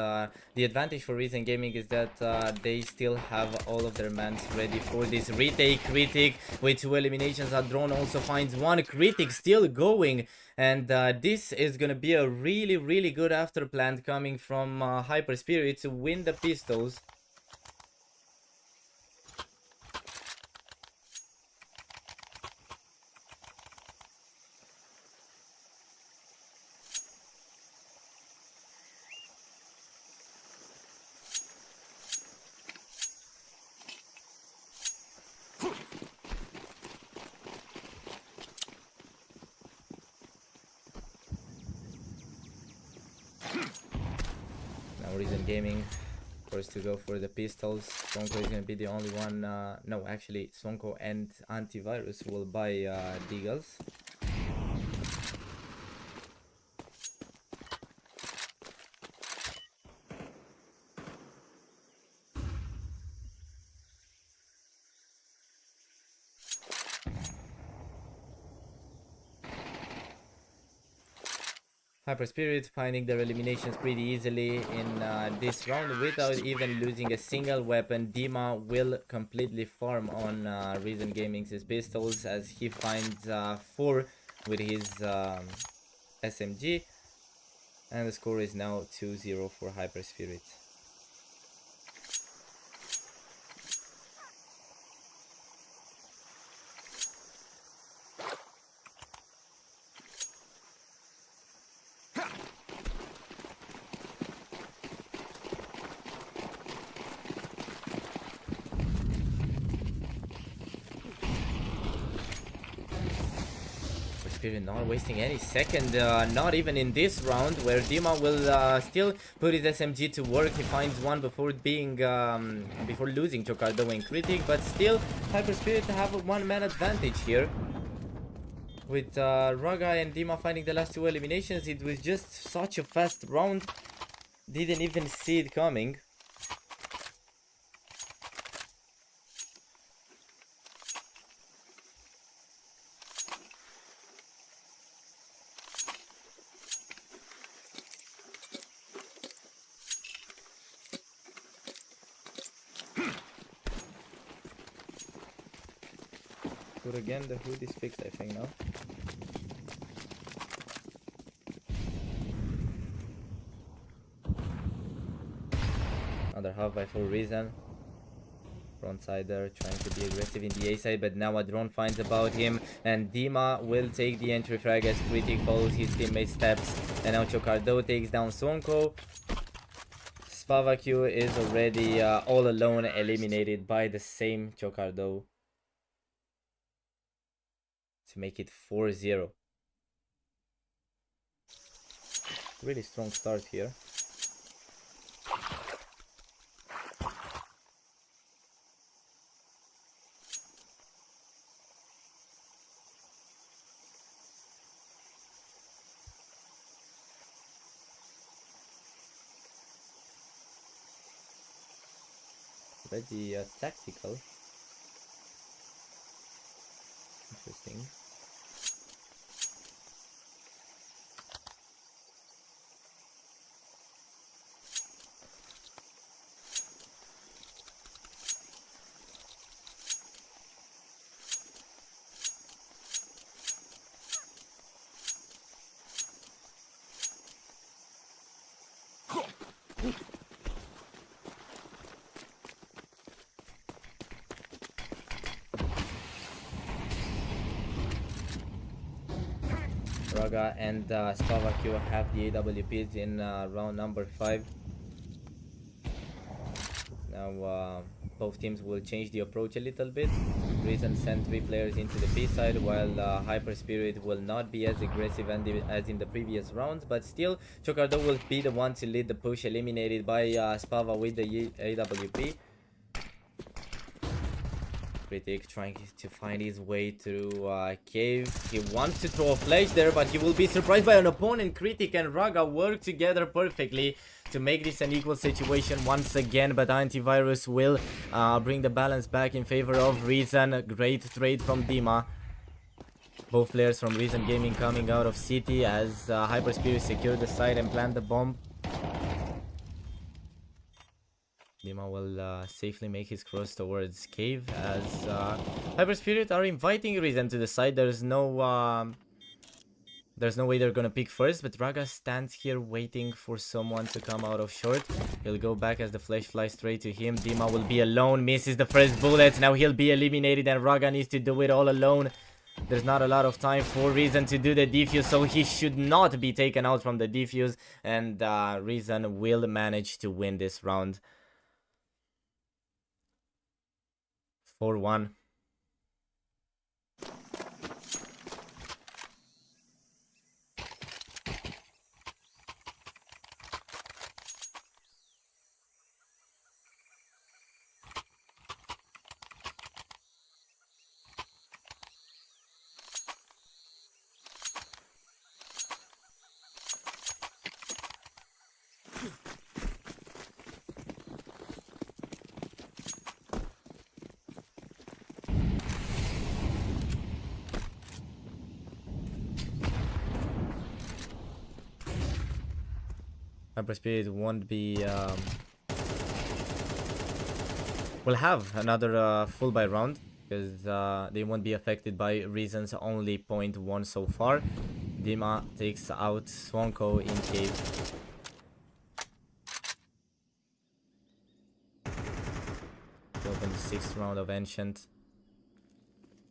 the advantage for Reason Gaming is that they still have all of their mans ready for this retake. Critic with 2 eliminations. Drone also finds 1. Critic still going, and this is gonna be a really good after plan coming from Hyper Spirit to win the pistols. Now Reason Gaming forced to go for the pistols. Swonko is gonna be the only one. No, actually, Swonko and Antivirus will buy Deagles. Hyper Spirit finding their eliminations pretty easily in this round without even losing a single weapon. Dima will completely farm on Reason Gaming's pistols as he finds 4 with his SMG, and the score is now 2-0 for Hyper Spirit. Spirit not wasting any second, not even in this round where Dima will still put his SMG to work. He finds one before being before losing Chocardo and Critic, but still Hyper Spirit have a one-man advantage here. With Raga and Dima finding the last 2 eliminations, it was just such a fast round. Didn't even see it coming. But again, the hood is fixed, I think, now. Another half by full Reason. Frontsider trying to be aggressive in the A side, but now a drone finds about him, and Dima will take the entry frag as Critic follows his teammate's steps, and now Chocardo takes down Swonko. Spavaku is already all alone, eliminated by the same Chocardo to make it 4-0. Really strong start here. Already tactical. Interesting. Raga and Spavaku have the AWPs in round number 5. Now both teams will change the approach a little bit. Reason sent 3 players into the B side, while Hyper Spirit will not be as aggressive as in the previous rounds, but still Chocardo will be the one to lead the push, eliminated by Spava with the AWP. Critic trying to find his way through cave. He wants to throw a flash there, but he will be surprised by an opponent. Critic and Raga work together perfectly to make this an equal situation once again, but Antivirus will bring the balance back in favor of Reason. Great trade from Dima. Both players from Reason Gaming coming out of City as Hyper Spirit secured the site and plant the bomb. Dima will safely make his cross towards cave as Hyper Spirit are inviting Reason to the side. There's no way they're gonna pick first, but Raga stands here waiting for someone to come out of short. He'll go back as the flash flies straight to him. Dima will be alone, misses the first bullet. Now he'll be eliminated and Raga needs to do it all alone. There's not a lot of time for Reason to do the defuse, so he should not be taken out from the defuse, and Reason will manage to win this round. 4-1. Hyper Spirit won't be will have another full buy round because they won't be affected by reasons only point 1 so far. Dima takes out Swanko in cave. To open the 6th round of Ancient.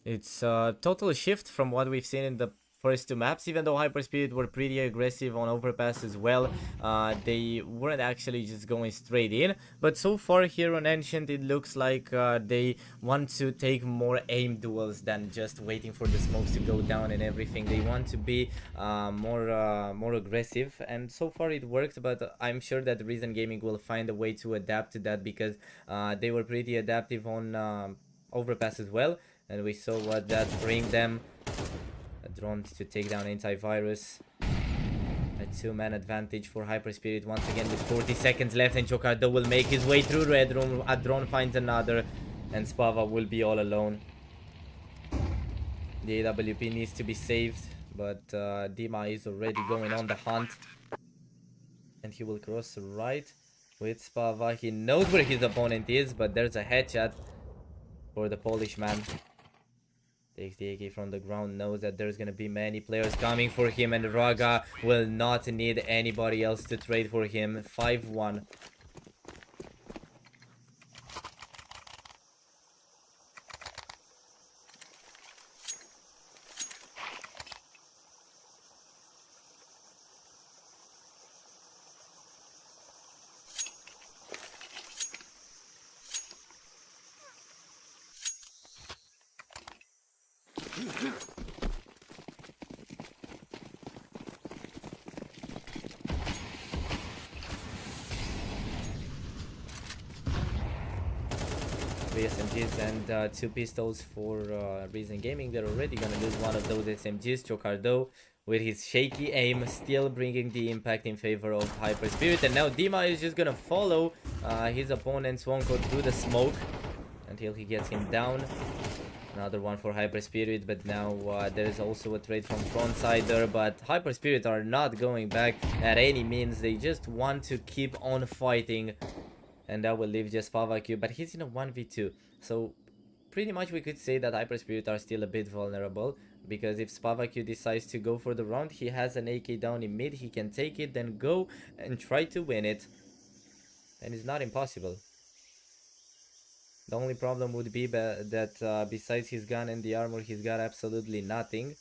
It's a total shift from what we've seen in the first two maps. Even though Hyperspeed were pretty aggressive on overpass as well, they weren't actually just going straight in. But so far here on Ancient, it looks like they want to take more aim duels than just waiting for the smokes to go down and everything. They want to be more aggressive, and so far it worked. But I'm sure that Reason Gaming will find a way to adapt to that because they were pretty adaptive on overpass as well. And we saw what that bring them. A drone to take down antivirus. A 2-man advantage for Hyperspirit once again with 40 seconds left, and Chocardo will make his way through red room. A drone finds another, and Spava will be all alone. The AWP needs to be saved, but Dima is already going on the hunt. And he will cross right with Spava. He knows where his opponent is, but there's a headshot for the Polish man. Takes the AK from the ground, knows that there's gonna be many players coming for him, and Raga will not need anybody else to trade for him. 5-1. Three SMGs and 2 pistols for Reason Gaming. They're already gonna lose one of those SMGs. Chocardo with his shaky aim still bringing the impact in favor of Hyper Spirit, and now Dima is just gonna follow his opponent Swanko through the smoke until he gets him down. Another one for Hyper Spirit, but now there is also a trade from Frontsider, but Hyper Spirit are not going back at any means. They just want to keep on fighting, and that will leave just Pavaku, but he's in a 1v2, so pretty much we could say that Hyper Spirit are still a bit vulnerable, because if Spavaku decides to go for the round, he has an AK down in mid, he can take it, then go and try to win it, and it's not impossible. The only problem would be that besides his gun and the armor, he's got absolutely nothing.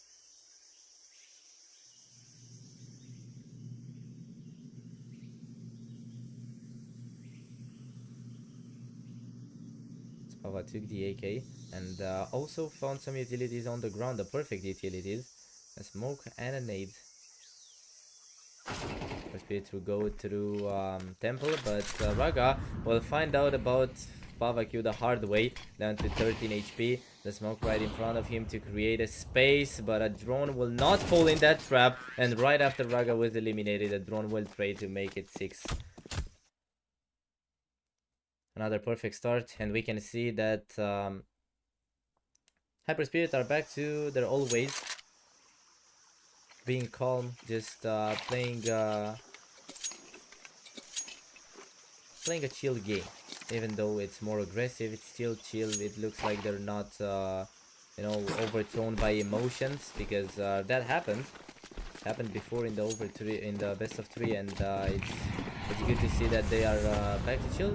Spava took the AK and also found some utilities on the ground, the perfect utilities. A smoke and a nade. Spirit will go through temple, but Raga will find out about Pavaku the hard way, down to 13 HP. The smoke right in front of him to create a space, but a drone will not fall in that trap, and right after Raga was eliminated, a drone will trade to make it 6. Another perfect start, and we can see that Hyper Spirit are back to their old ways, being calm, just playing a chill game. Even though it's more aggressive, it's still chill. It looks like they're not you know, overthrown by emotions, because that happened before in the best of 3, and it's good to see that they are back to chill.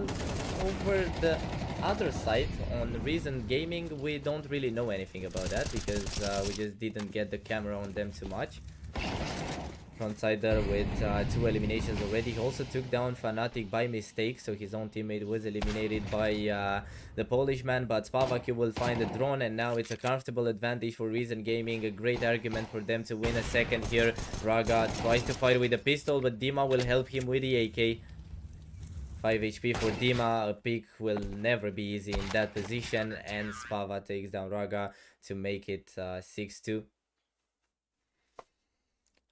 Over the other side, on Reason Gaming, we don't really know anything about that, because we just didn't get the camera on them too much. Frontsider with 2 eliminations already. He also took down Fnatic by mistake, so his own teammate was eliminated by the Polish man, but Spavaku will find the drone, and now it's a comfortable advantage for Reason Gaming. A great argument for them to win a second here. Raga tries to fight with a pistol, but Dima will help him with the AK. 5 HP for Dima. A pick will never be easy in that position, and Spava takes down Raga to make it 6-2.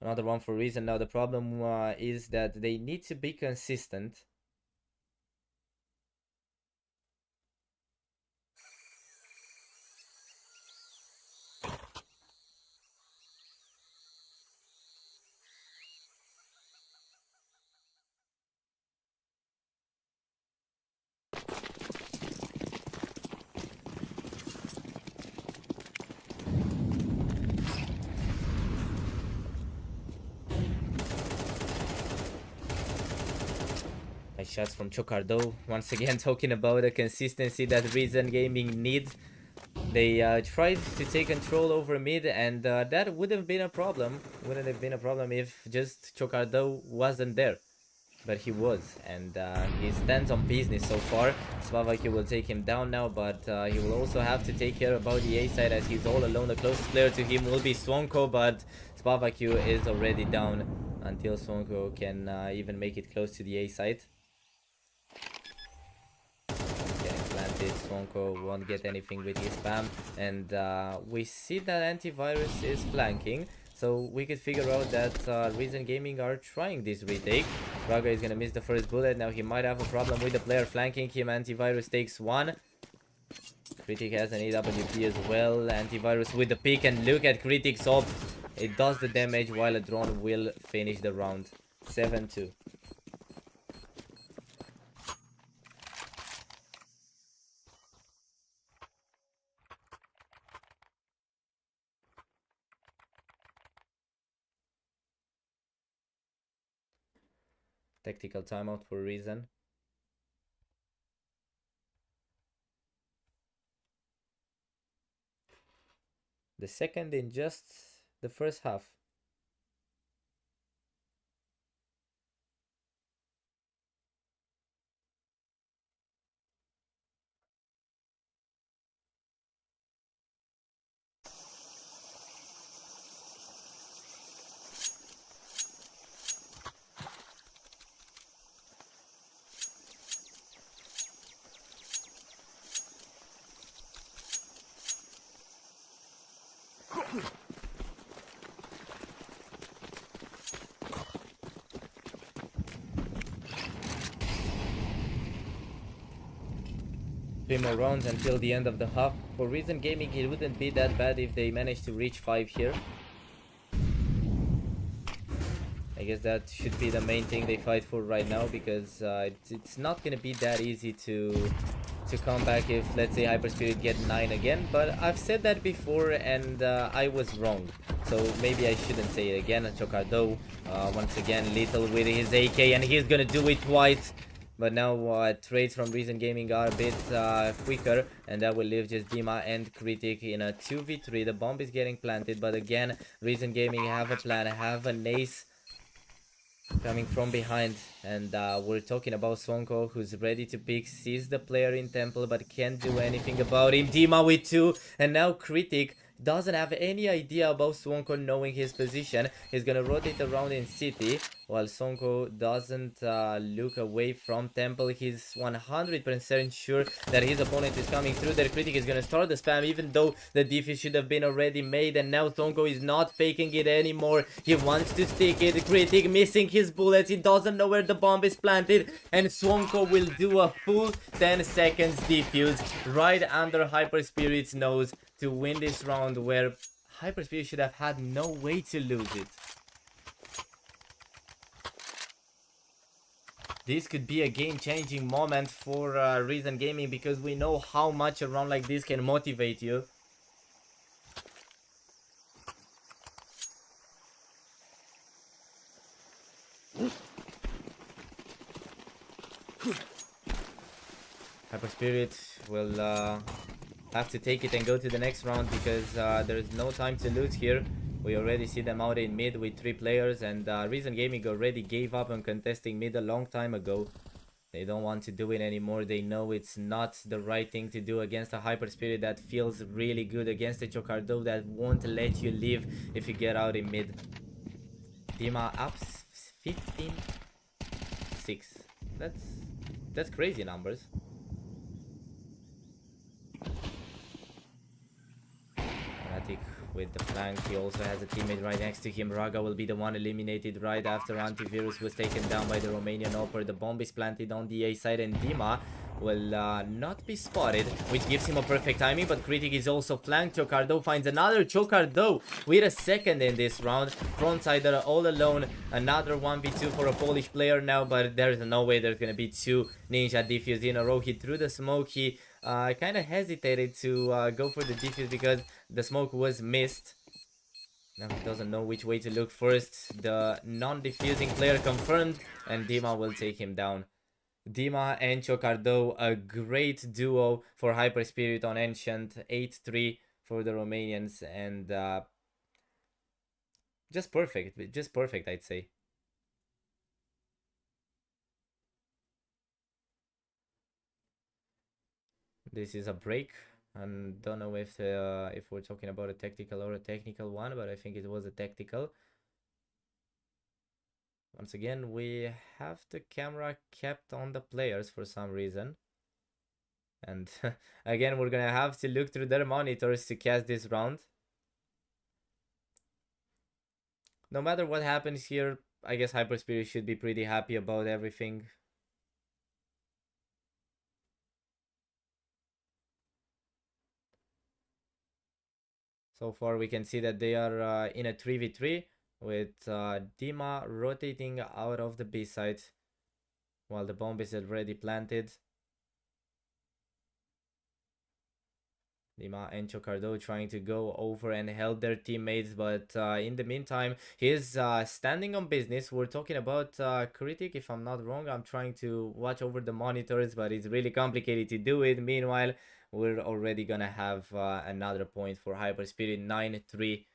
Another one for Reason. Now the problem is that they need to be consistent. Nice shots from Chocardo. Once again, talking about the consistency that Reason Gaming needs. They tried to take control over mid, and that would have been a problem. Wouldn't have been a problem if just Chocardo wasn't there. But he was, and he stands on business so far. Spavaku will take him down now, but he will also have to take care about the A side as he's all alone. The closest player to him will be Swonko, but Spavaku is already down until Swonko can even make it close to the A side. Getting planted, Swonko won't get anything with his spam, and we see that Antivirus is flanking. So we could figure out that Reason Gaming are trying this retake. Raga is gonna miss the first bullet. Now he might have a problem with the player flanking him. Antivirus takes one. Critic has an AWP as well. Antivirus with the pick, and look at Critic's op. It does the damage while a drone will finish the round. 7-2. Tactical timeout for Reason. The second in just the first half. Three more rounds until the end of the half. For Reason Gaming, it wouldn't be that bad if they managed to reach 5 here. I guess that should be the main thing they fight for right now, because it's not gonna be that easy to come back if, let's say, Hyper Spirit get 9 again. But I've said that before, and I was wrong. So maybe I shouldn't say it again. Chocardo, once again, Little with his AK, and he's gonna do it twice. But now trades from Reason Gaming are a bit quicker, and that will leave just Dima and Critic in a 2v3. The bomb is getting planted, but again, Reason Gaming have a plan, have an ace coming from behind. And we're talking about Swonko, who's ready to pick, sees the player in temple, but can't do anything about him. Dima with 2, and now Critic doesn't have any idea about Swonko knowing his position. He's gonna rotate around in city, while Swonko doesn't look away from temple. He's 100% sure that his opponent is coming through. Their Critic is gonna start the spam, even though the defense should have been already made, and now Swonko is not faking it anymore. He wants to stick it. Critic missing his bullets. He doesn't know where the bomb is planted, and Swonko will do a full 10 seconds defuse right under Hyper Spirit's nose to win this round, where Hyper Spirit should have had no way to lose it. This could be a game-changing moment for Reason Gaming, because we know how much a round like this can motivate you. Hyper Spirit will have to take it and go to the next round, because there's no time to lose here. We already see them out in mid with 3 players, and Reason Gaming already gave up on contesting mid a long time ago. They don't want to do it anymore. They know it's not the right thing to do against a Hyper Spirit that feels really good, against a Chocardo that won't let you live if you get out in mid. Dima up 15-6. That's crazy numbers. With the flank, he also has a teammate right next to him. Raga will be the one eliminated right after Antivirus was taken down by the Romanian Opera. The bomb is planted on the A side, and Dima will not be spotted, which gives him a perfect timing, but Critic is also flanked. Chocardo finds another. Chocardo with a second in this round. Frontsider all alone. Another 1v2 for a Polish player now, but there's no way there's gonna be 2 Ninja defuse in a row. He threw the smoke. He kind of hesitated to go for the defuse because the smoke was missed. Now he doesn't know which way to look first. The non-defusing player confirmed, and Dima will take him down. Dima and Chocardo, a great duo for Hyper Spirit on Ancient. 8-3 for the Romanians, and just perfect, I'd say. This is a break. I don't know if we're talking about a tactical or a technical one, but I think it was a tactical. Once again, we have the camera kept on the players for some reason. And again, we're gonna have to look through their monitors to catch this round. No matter what happens here, I guess Hyperspirit should be pretty happy about everything. So far, we can see that they are in a 3v3 with Dima rotating out of the B side while the bomb is already planted. Dima and Chocardo trying to go over and help their teammates, but in the meantime, he's standing on business. We're talking about Critic, if I'm not wrong. I'm trying to watch over the monitors, but it's really complicated to do it. Meanwhile, we're already gonna have another point for Hyperspirit, 9-3.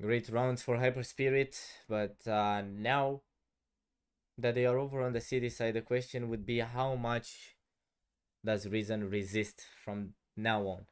Great rounds for Hyperspirit, but now that they are over on the city side, the question would be how much does Reason resist from now on?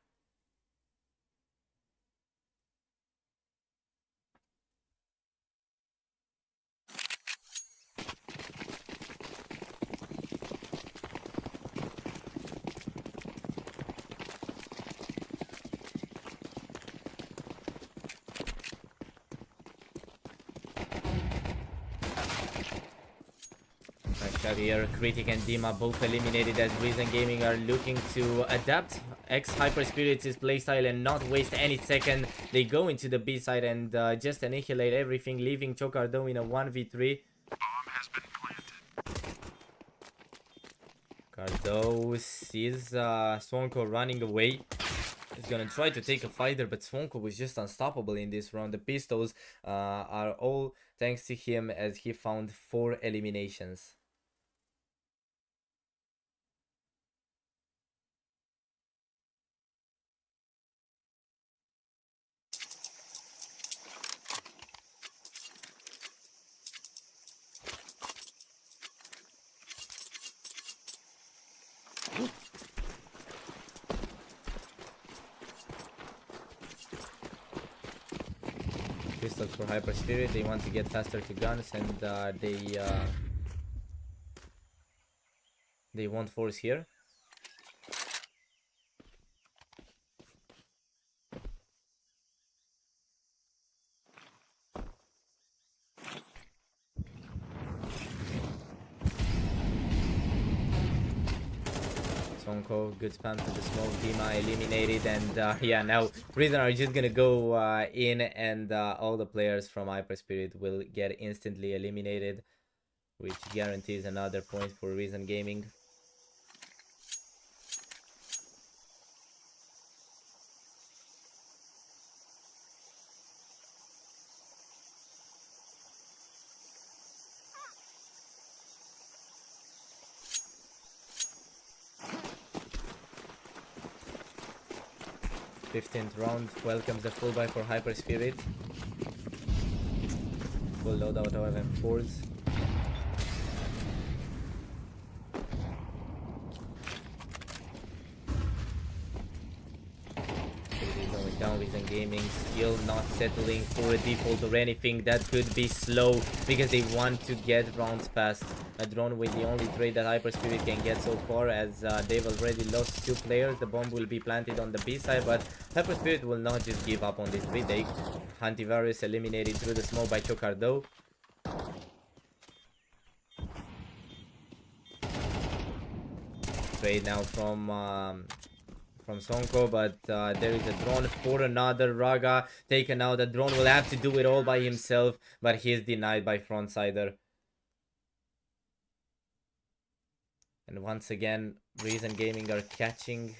Here, Critic and Dima both eliminated as Reason Gaming are looking to adapt Hyper Spirits' playstyle and not waste any second. They go into the B side and just annihilate everything, leaving Chocardo in a 1v3. Bomb has been planted. Cardo sees Swonko running away. He's gonna try to take a fighter, but Swonko was just unstoppable in this round. The pistols are all thanks to him as he found 4 eliminations. Pistols for Hyper Spirit. They want to get faster to guns, and they won't force here. Sonko, good spam to the smoke. Dima eliminated, and yeah, now Reason are just gonna go in, and all the players from Hyper Spirit will get instantly eliminated, which guarantees another point for Reason Gaming. Fifteenth round welcomes the full buy for Hyper Spirit. Full loadout of M4s. Going down with Gaming, still not settling for a default or anything. That could be slow because they want to get rounds fast. A drone with the only trade that Hyper Spirit can get so far, as they've already lost 2 players. The bomb will be planted on the B side, but Hyper Spirit will not just give up on this retake. Antivirus eliminated through the smoke by Chocardo. Trade now from Sonko, but there is a drone for another Raga taken out. The drone will have to do it all by himself, but he is denied by Frontsider. And once again, Reason Gaming are catching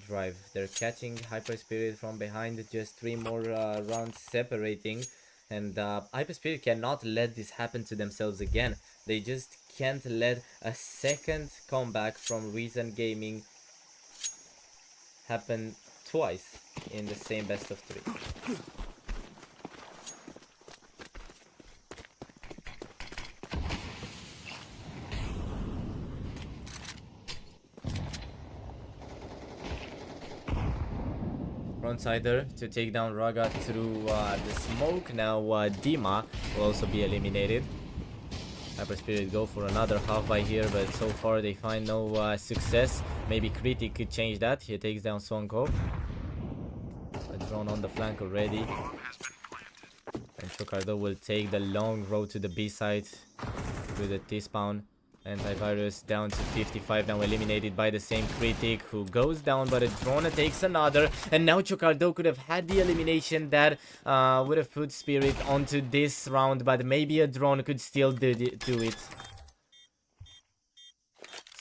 Drive. They're catching Hyper Spirit from behind. Just 3 more rounds separating. And Hyper Spirit cannot let this happen to themselves again. They just can't let a second comeback from Reason Gaming happen twice in the same best of 3. Frontsider to take down Raga through the smoke. Now Dima will also be eliminated. Hyper Spirit go for another half by here, but so far they find no success. Maybe Critic could change that. He takes down Swonko. A drone on the flank already. And Chocardo will take the long road to the B side with a T-spawn. Antivirus down to 55, now eliminated by the same Critic, who goes down, but a drone takes another. And now Chocardo could have had the elimination that would have put Spirit onto this round, but maybe a drone could still do it.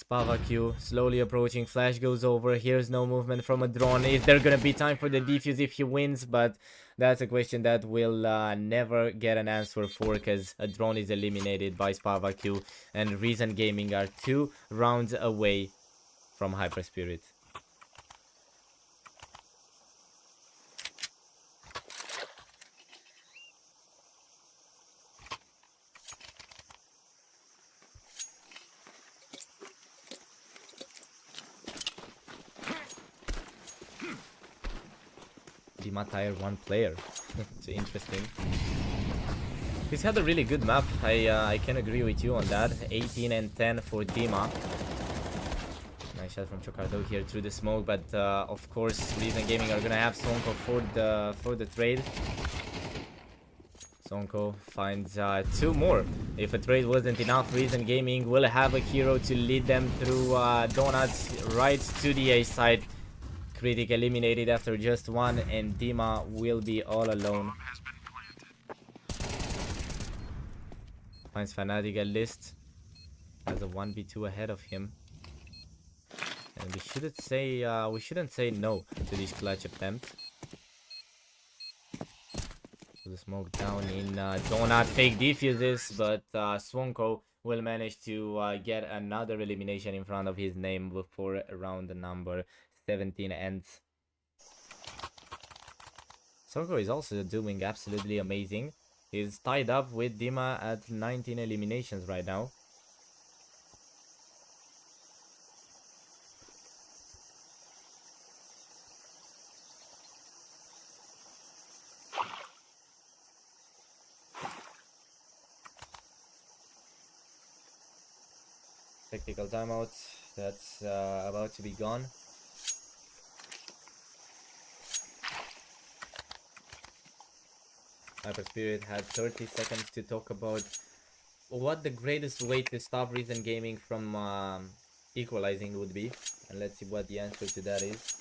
Spava Q slowly approaching, flash goes over, here's no movement from a drone. Is there gonna be time for the defuse if he wins? But that's a question that we'll never get an answer for, because a drone is eliminated by Spava Q, and Reason Gaming are 2 rounds away from Hyper Spirit. Dima tier 1 player. It's interesting. He's had a really good map. I can agree with you on that. 18 and 10 for Dima. Nice shot from Chocardo here through the smoke, but of course Reason Gaming are gonna have Sonko for the trade. Sonko finds 2 more. If a trade wasn't enough, Reason Gaming will have a hero to lead them through donuts right to the A side. Critic eliminated after just 1, and Dima will be all alone. Finds Fnatic at list. Has a 1v2 ahead of him. And we shouldn't say no to this clutch attempt. So the smoke down in Donut, fake defuses, but Swonko will manage to get another elimination in front of his name before round number 17 ends. Swonko is also doing absolutely amazing. He's tied up with Dima at 19 eliminations right now. Technical timeout, that's about to be gone. Hyper Spirit had 30 seconds to talk about what the greatest way to stop Reason Gaming from equalizing would be. And let's see what the answer to that is.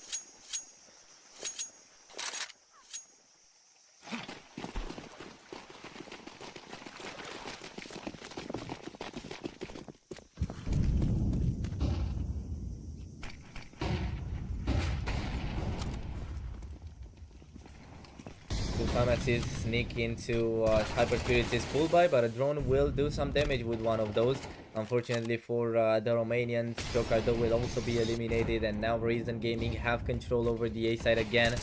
Is sneak into Hyper Spirit's full buy, but a drone will do some damage with one of those. Unfortunately for the Romanians, Chocardo will also be eliminated, and now Reason Gaming have control over the A side again.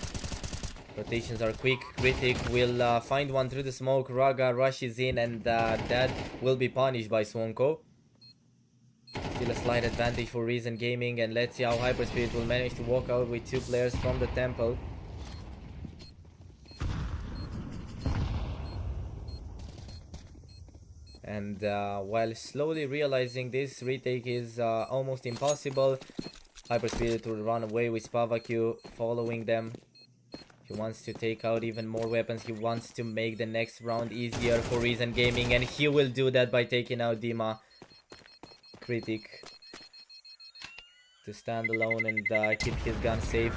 Rotations are quick. Critic will find one through the smoke. Raga rushes in, and that will be punished by Swonko. Still a slight advantage for Reason Gaming, and let's see how Hyper Spirit will manage to walk out with 2 players from the temple. And while slowly realizing this retake is almost impossible, Hyper Spirit will run away with Spavaku following them. He wants to take out even more weapons. He wants to make the next round easier for Reason Gaming, and he will do that by taking out Dima. Critic to stand alone and keep his gun safe.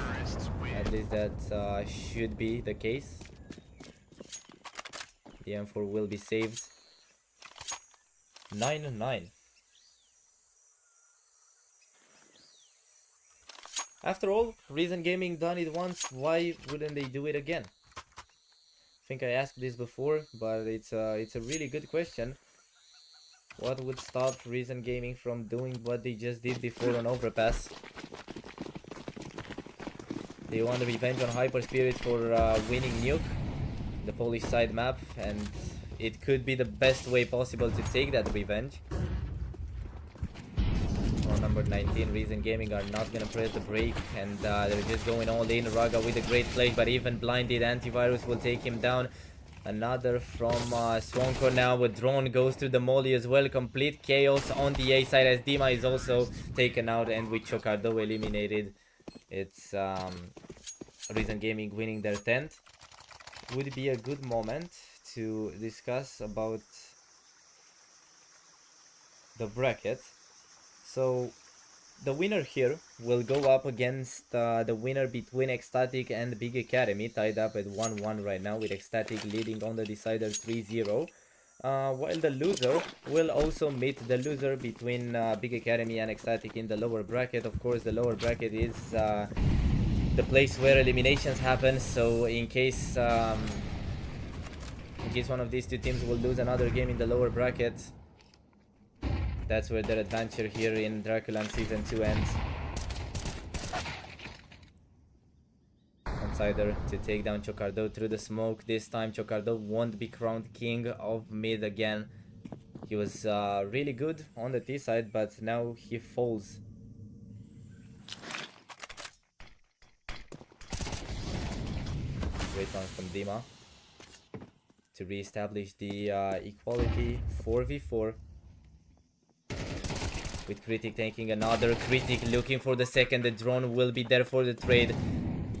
At least that should be the case. The M4 will be saved. 9-9. After all, Reason Gaming done it once, why wouldn't they do it again? I think I asked this before, but it's a really good question. What would stop Reason Gaming from doing what they just did before on Overpass? They want revenge on Hyper Spirit for winning Nuke, the Polish side map, and it could be the best way possible to take that revenge. On number 19, Reason Gaming are not gonna press the brake, and they're just going all in. Raga with a great flash, but even blinded antivirus will take him down. Another from Swonko now, with drone goes to the molly as well. Complete chaos on the A side as Dima is also taken out, and with Chocardo eliminated. It's Reason Gaming winning their 10th. Would be a good moment to discuss about the bracket. So the winner here will go up against the winner between Ecstatic and Big Academy, tied up at 1-1 right now, with Ecstatic leading on the decider 3-0. While the loser will also meet the loser between Big Academy and Ecstatic in the lower bracket. Of course, the lower bracket is the place where eliminations happen, so in case one of these two teams will lose another game in the lower bracket, that's where their adventure here in Draculan Season 2 ends. Outsider to take down Chocardo through the smoke. This time Chocardo won't be crowned king of mid again. He was really good on the T side, but now he falls. Great round from Dima to re-establish the equality 4v4. With Critic taking another. Critic looking for the second. The drone will be there for the trade.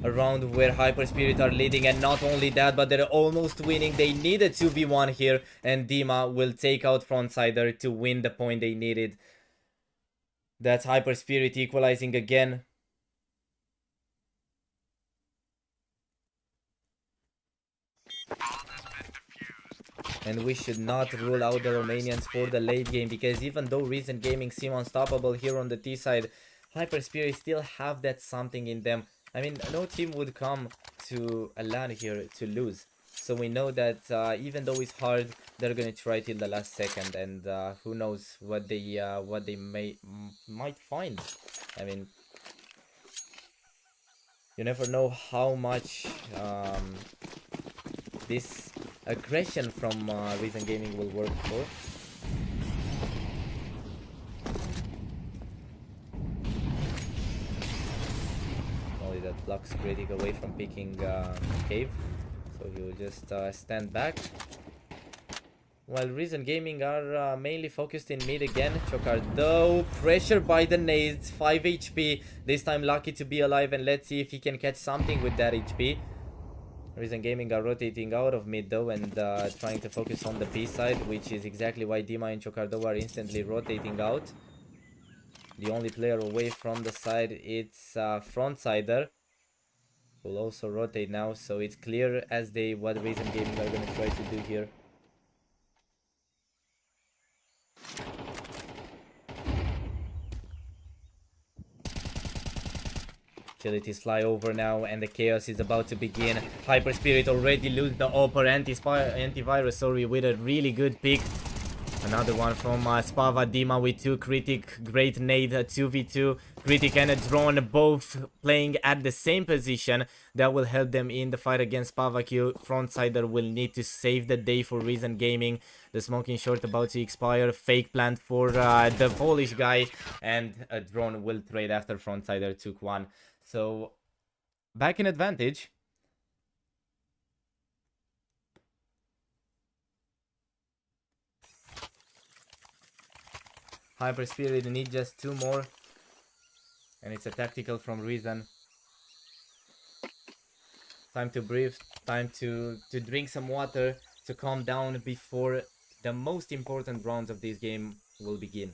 Around where Hyper Spirit are leading, and not only that, but they're almost winning. They need a 2v1 here, and Dima will take out Frontsider to win the point they needed. That's Hyper Spirit equalizing again. And we should not rule out the Romanians for the late game, because even though Reason Gaming seem unstoppable here on the T side, Hyper Spirit still have that something in them. I mean, no team would come to a LAN here to lose. So we know that even though it's hard, they're gonna try till the last second, and who knows what they might find. I mean, you never know how much this aggression from Reason Gaming will work for. Only that blocks Critic away from picking Cave, so he will just stand back. While Reason Gaming are mainly focused in mid again. Chocardo pressured by the nades, 5 HP. This time lucky to be alive, and let's see if he can catch something with that HP. Reason Gaming are rotating out of mid though, and trying to focus on the B side, which is exactly why Dima and Chocardo are instantly rotating out. The only player away from the side, it's Frontsider, who will also rotate now, so it's clear as day what Reason Gaming are going to try to do here. Utilities fly over now, and the chaos is about to begin. Hyper Spirit already lose the upper antivirus, sorry, with a really good pick. Another one from Spava. Dima with 2 Critic, great nade, 2v2. Critic and a drone both playing at the same position. That will help them in the fight against Spava Q. Frontsider will need to save the day for Reason Gaming. The smoking short about to expire. Fake plant for the Polish guy, and a drone will trade after Frontsider took one. So back in advantage. Hyper Spirit need just 2 more, and it's a tactical from Reason. Time to breathe, time to drink some water, to calm down before the most important rounds of this game will begin.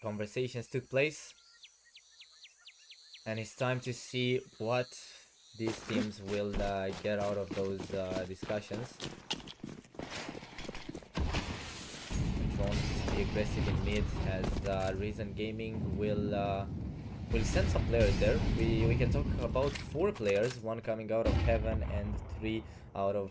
conversations took place, and it's time to see what these teams will get out of those discussions. Don't be aggressive in mid, as Reason Gaming will send some players there. We can talk about 4 players, 1 coming out of Heaven and 3 out of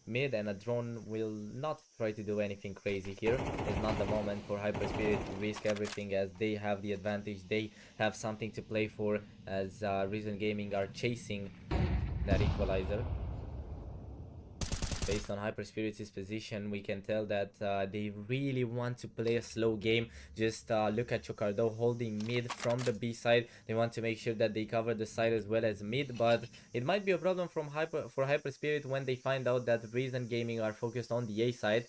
mid, and a drone will not try to do anything crazy here. It's not the moment for Hyperspirit to risk everything, as they have the advantage. They have something to play for, as Reason Gaming are chasing that equalizer. Based on Hyperspirit's position, we can tell that they really want to play a slow game. Just look at Chocardo holding mid from the B side. They want to make sure that they cover the side as well as mid, but it might be a problem for Hyperspirit when they find out that Reason Gaming are focused on the A side.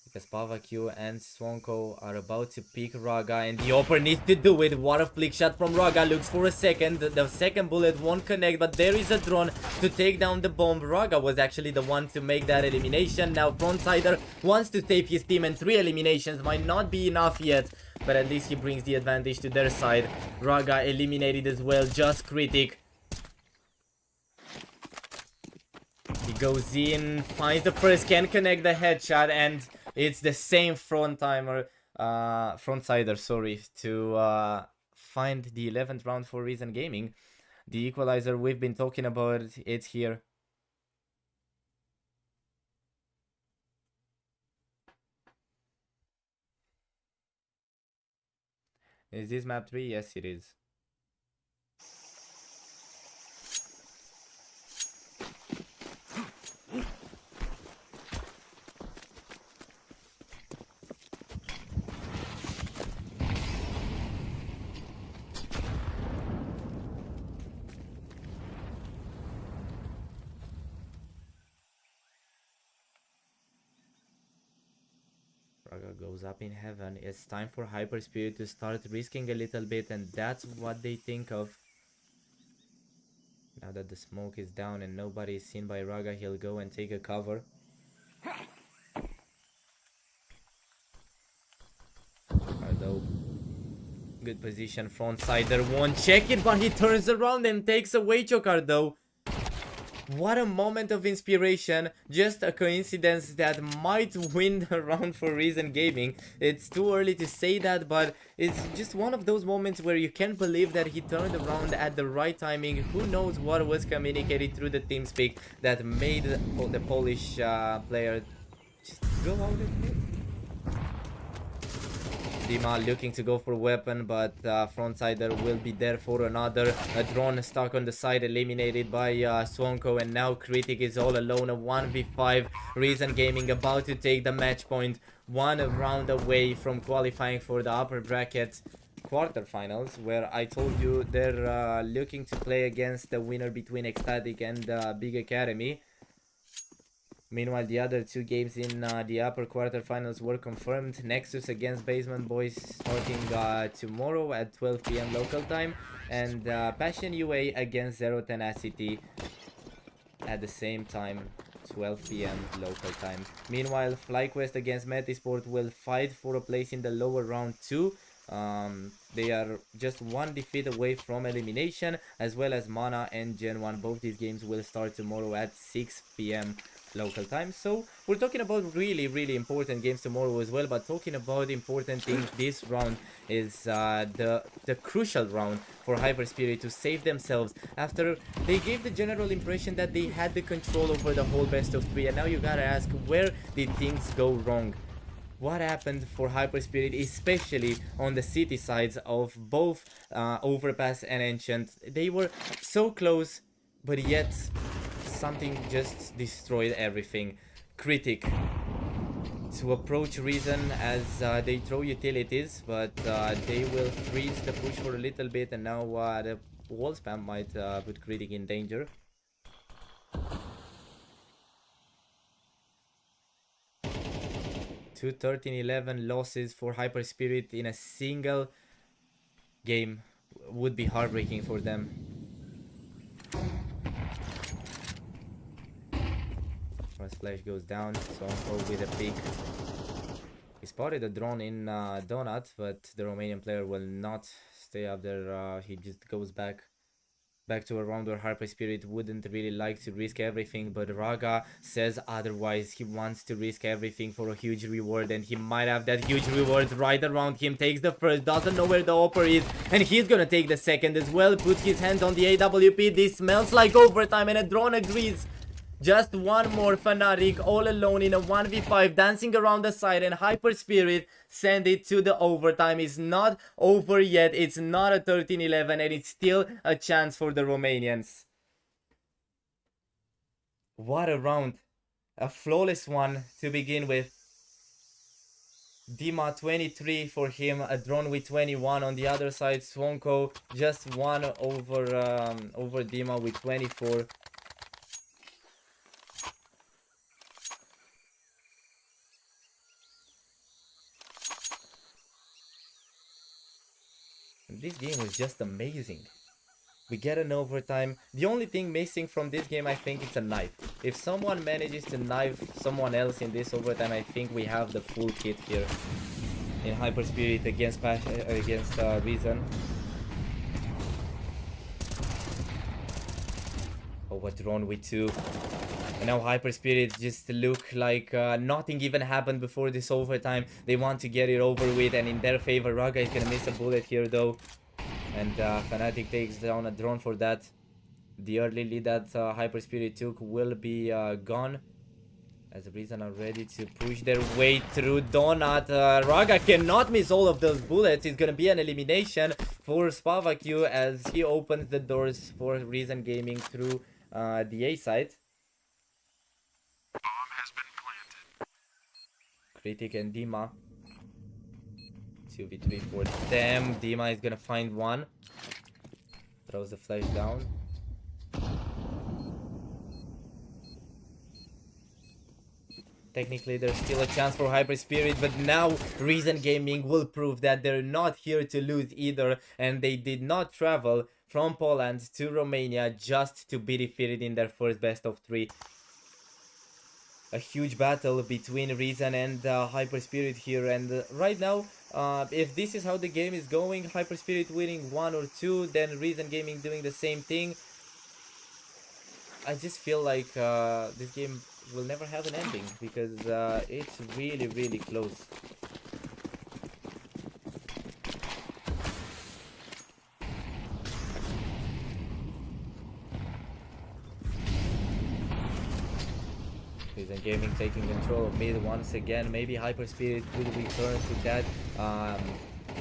Because Pavakyu and Swonko are about to pick Raga, and the Opera needs to do it. What a flick shot from Raga. Looks for a second. The second bullet won't connect, but there is a drone to take down the bomb. Raga was actually the one to make that elimination. Now Frontsider wants to save his team, and 3 eliminations might not be enough yet, but at least he brings the advantage to their side. Raga eliminated as well, just Critic. He goes in, finds the first, can connect the headshot, and it's the same frontsider, sorry, to find the 11th round for Reason Gaming. The equalizer, we've been talking about it here. Is this map 3? Yes, it is. Raga goes up in Heaven. It's time for Hyperspirit to start risking a little bit, and that's what they think of. Now that the smoke is down and nobody is seen by Raga, he'll go and take a cover. Chocardo, good position, Frontsider won't check it, but he turns around and takes away Chocardo. What a moment of inspiration. Just a coincidence that might win the round for Reason Gaming. It's too early to say that, but it's just one of those moments where you can't believe that he turned around at the right timing. Who knows what was communicated through the TeamSpeak that made the Polish player just go out of it. Dima looking to go for a weapon, but Frontsider will be there for another. A drone stuck on the side, eliminated by Swonko, and now Critic is all alone. A 1v5. Reason Gaming about to take the match point. 1 round away from qualifying for the upper bracket quarterfinals, where I told you they're looking to play against the winner between Ecstatic and Big Academy. Meanwhile, the other 2 games in the upper quarterfinals were confirmed. Nexus against Basement Boys starting tomorrow at 12 PM local time. And Passion UA against Zero Tenacity at the same time, 12 PM local time. Meanwhile, FlyQuest against Metisport will fight for a place in the lower round 2. They are just 1 defeat away from elimination, as well as Mana and Gen 1. Both these games will start tomorrow at 6 PM local time. So we're talking about really important games tomorrow as well, but talking about important things, this round is the crucial round for Hyperspirit to save themselves after they gave the general impression that they had the control over the whole best of 3, and now you gotta ask, where did things go wrong? What happened for Hyperspirit, especially on the city sides of both Overpass and Ancient? They were so close, but yet something just destroyed everything. Critic to approach Reason as they throw utilities, but they will freeze the push for a little bit, and now the wall spam might put Critic in danger. Two 13-11 losses for Hyperspirit in a single game would be heartbreaking for them. First flash goes down, Sonko with a pick. He spotted a drone in Donut, but the Romanian player will not stay up there. He just goes back to a round where Hyper Spirit wouldn't really like to risk everything, but Raga says otherwise. He wants to risk everything for a huge reward, and he might have that huge reward right around him. Takes the first, doesn't know where the Opera is, and he's gonna take the second as well. Puts his hands on the AWP. This smells like overtime, and a drone agrees. Just one more Fnatic all alone in a 1v5, dancing around the side, and Hyper Spirit send it to the overtime. It's not over yet. It's not a 13-11, and it's still a chance for the Romanians. What a round. A flawless one to begin with. Dima 23 for him, a drone with 21 on the other side. Swonko just one over Dima with 24. This game was just amazing. We get an overtime. The only thing missing from this game, I think, it's a knife. If someone manages to knife someone else in this overtime, I think we have the full kit here in Hyper Spirit against Reason. Oh, what drone with 2. And now Hyper Spirit just look like nothing even happened before this overtime. They want to get it over with, and in their favor, Raga is gonna miss a bullet here though. And Fnatic takes down a drone for that. The early lead that Hyper Spirit took will be gone, as the Reason are ready to push their way through Donut. Raga cannot miss all of those bullets. It's gonna be an elimination for Spavaq as he opens the doors for Reason Gaming through the A side. Bomb has been planted. Critic and Dima. 2v3 for them. Dima is gonna find one. Throws the flash down. Technically, there's still a chance for Hyper Spirit, but now Reason Gaming will prove that they're not here to lose either, and they did not travel from Poland to Romania just to be defeated in their first best of 3. A huge battle between Reason and Hyper Spirit here, and right now, if this is how the game is going, Hyper Spirit winning 1 or 2, then Reason Gaming doing the same thing, I just feel like this game will never have an ending, because it's really, really close. Reason Gaming taking control of mid once again. Maybe Hyper Spirit will return to that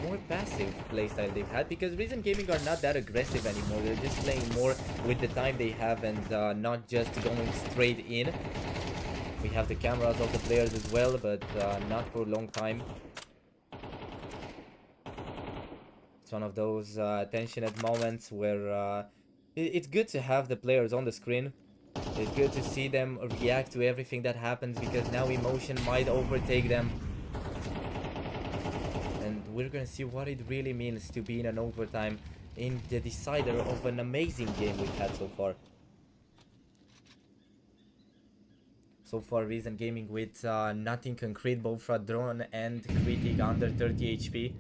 more passive playstyle they've had, because Reason Gaming are not that aggressive anymore. They're just playing more with the time they have and not just going straight in. We have the cameras of the players as well, but not for a long time. It's one of those tensioned moments where it's good to have the players on the screen. It's good to see them react to everything that happens, because now emotion might overtake them. And we're gonna see what it really means to be in an overtime in the decider of an amazing game we've had so far. So far, Reason Gaming with nothing concrete, both for Drone and Critic under 30 HP.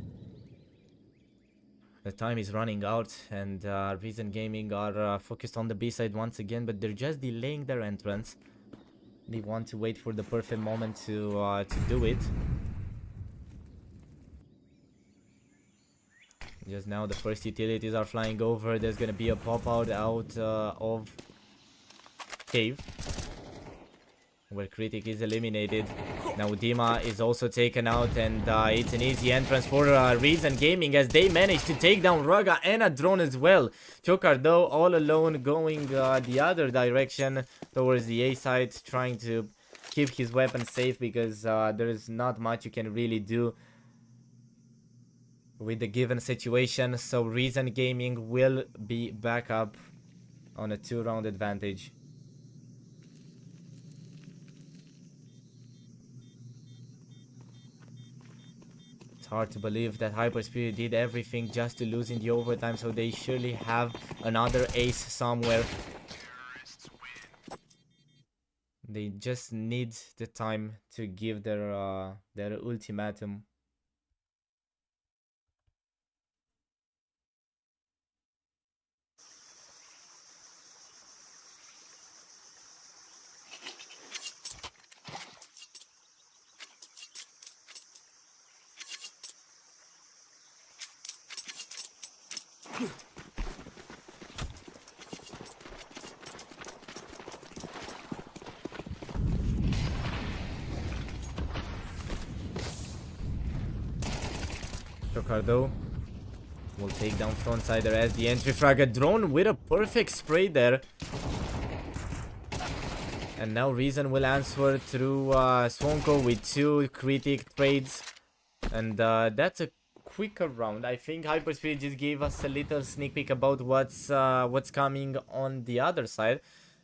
The time is running out, and Reason Gaming are focused on the B side once again, but they're just delaying their entrance. They want to wait for the perfect moment to do it. Just now, the first utilities are flying over. There's gonna be a pop out of cave, where Critic is eliminated. Now Dima is also taken out, and it's an easy entrance for Reason Gaming as they manage to take down Raga and a drone as well. Chokar though all alone going the other direction towards the A side, trying to keep his weapon safe, because there is not much you can really do with the given situation. So Reason Gaming will be back up on a 2-round advantage. Hard to believe that Hyper Spirit did everything just to lose in the overtime, so they surely have another ace somewhere. They They just need the time to give their ultimatum. Ricardo will take down frontsider as the entry frag. A drone with a perfect spray there. And now Reason will answer through Swonko with 2 critic trades. And that's a quicker round. I think Hyperspirit just gave us a little sneak peek about what's coming on the other side,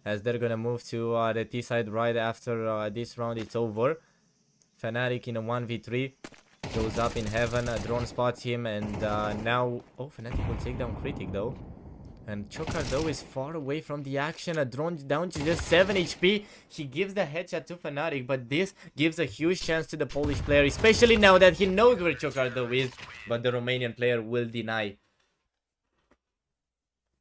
as they're gonna move to the T side right after this round it's over. Fnatic in a 1v3 goes up in heaven. A drone spots him, and now Fnatic will take down critic though. And Chocardo is far away from the action. A drone down to just 7 HP. He gives the headshot to Fnatic, but this gives a huge chance to the Polish player, especially now that he knows where Chocardo is. But the Romanian player will deny.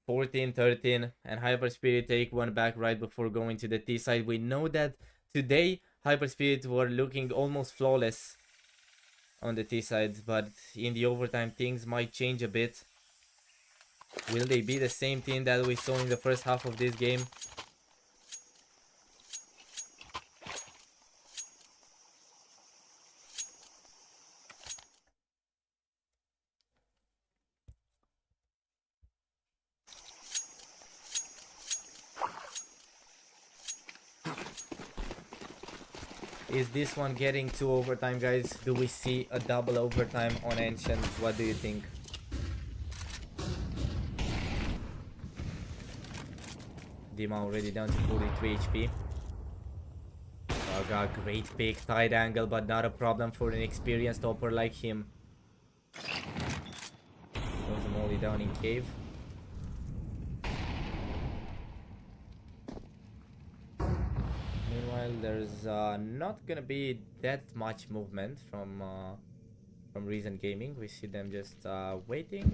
14-13, and Hyperspirit take one back right before going to the T side. We know that today Hyperspirit were looking almost flawless on the T side, but in the overtime things might change a bit. Will they be the same team that we saw in the first half of this game? Is this one getting to overtime, guys? Do we see a double overtime on Ancient? What do you think? Dima already down to 43 HP. Got great pick, tight angle, but not a problem for an experienced topper like him. Throws him only down in cave. Meanwhile, there's not gonna be that much movement from Reason Gaming. We see them just waiting.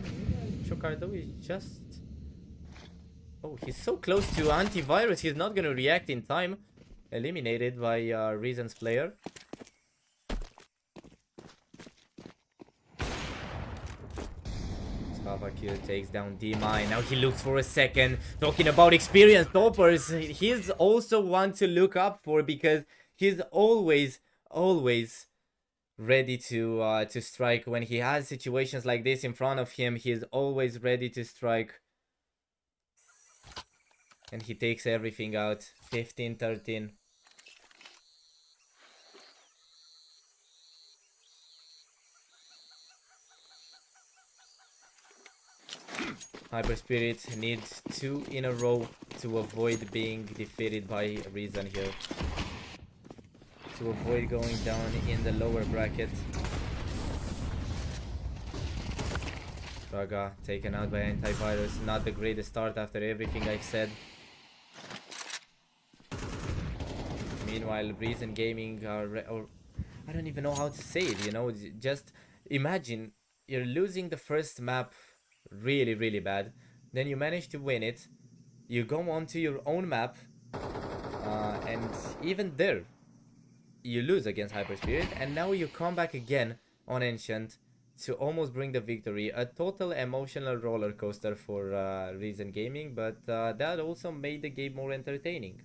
Chocardo is just... Oh, he's so close to antivirus, he's not gonna react in time. Eliminated by Reason's player. Kill takes down Dima, and now he looks for a second. Talking about experienced toppers, he's also one to look up for, because he's always ready to strike. When he has situations like this in front of him, he's always ready to strike. And he takes everything out. 15-13. Hyperspirit needs 2 in a row to avoid being defeated by Reason here. To avoid going down in the lower bracket. Raga taken out by antivirus. Not the greatest start after everything I've said. Meanwhile, Reason Gaming are... or I don't even know how to say it, you know. Just imagine you're losing the first map really bad, then you manage to win it, you go on to your own map, and even there you lose against Hyperspirit, and now you come back again on Ancient to almost bring the victory. A total emotional roller coaster for Reason Gaming, but that also made the game more entertaining.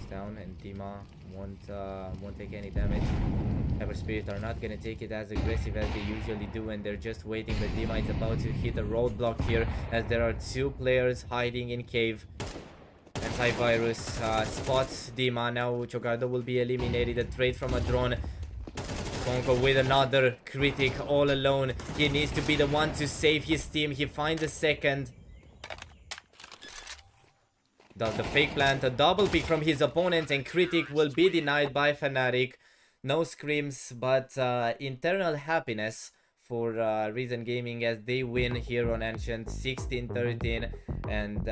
Down, and Dima won't take any damage. Hyperspirit are not gonna take it as aggressive as they usually do, and they're just waiting. But Dima is about to hit a roadblock here, as there are 2 players hiding in cave. Antivirus spots Dima. Now Chocardo will be eliminated. A trade from a drone. Fonko with another critic all alone. He needs to be the one to save his team. He finds a second. Does the fake plant, a double pick from his opponent, and critic will be denied by Fnatic. No screams, but internal happiness for Reason Gaming as they win here on Ancient 16-13. And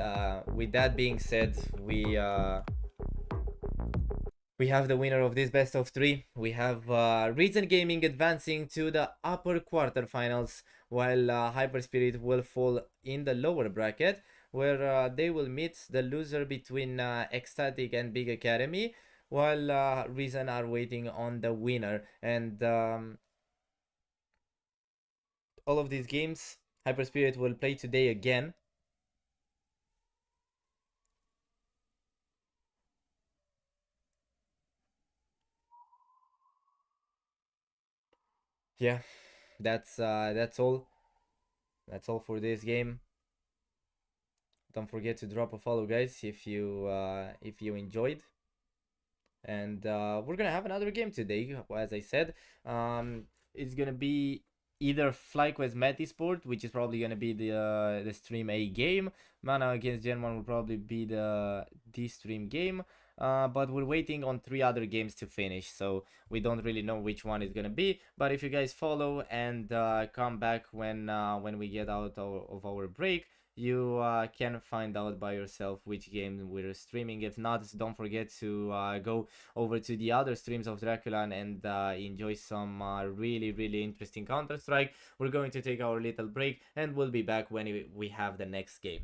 with that being said, we have the winner of this best of three. We have Reason Gaming advancing to the upper quarterfinals, while Hyperspirit will fall in the lower bracket, where they will meet the loser between Ecstatic and Big Academy, while Reason are waiting on the winner. And all of these games, Hyperspirit will play today again. Yeah, that's all. That's all for this game. Don't forget to drop a follow, guys, if you enjoyed. And we're gonna have another game today, as I said. It's gonna be either FlyQuest Metisport, which is probably gonna be the stream A game. Mana against Gen 1 will probably be the stream game. But we're waiting on 3 other games to finish, so we don't really know which one is gonna be. But if you guys follow and come back when we get out of our break, you can find out by yourself which game we're streaming. If not, don't forget to go over to the other streams of Draculan and enjoy some really interesting Counter-Strike. We're going to take our little break and we'll be back when we have the next game.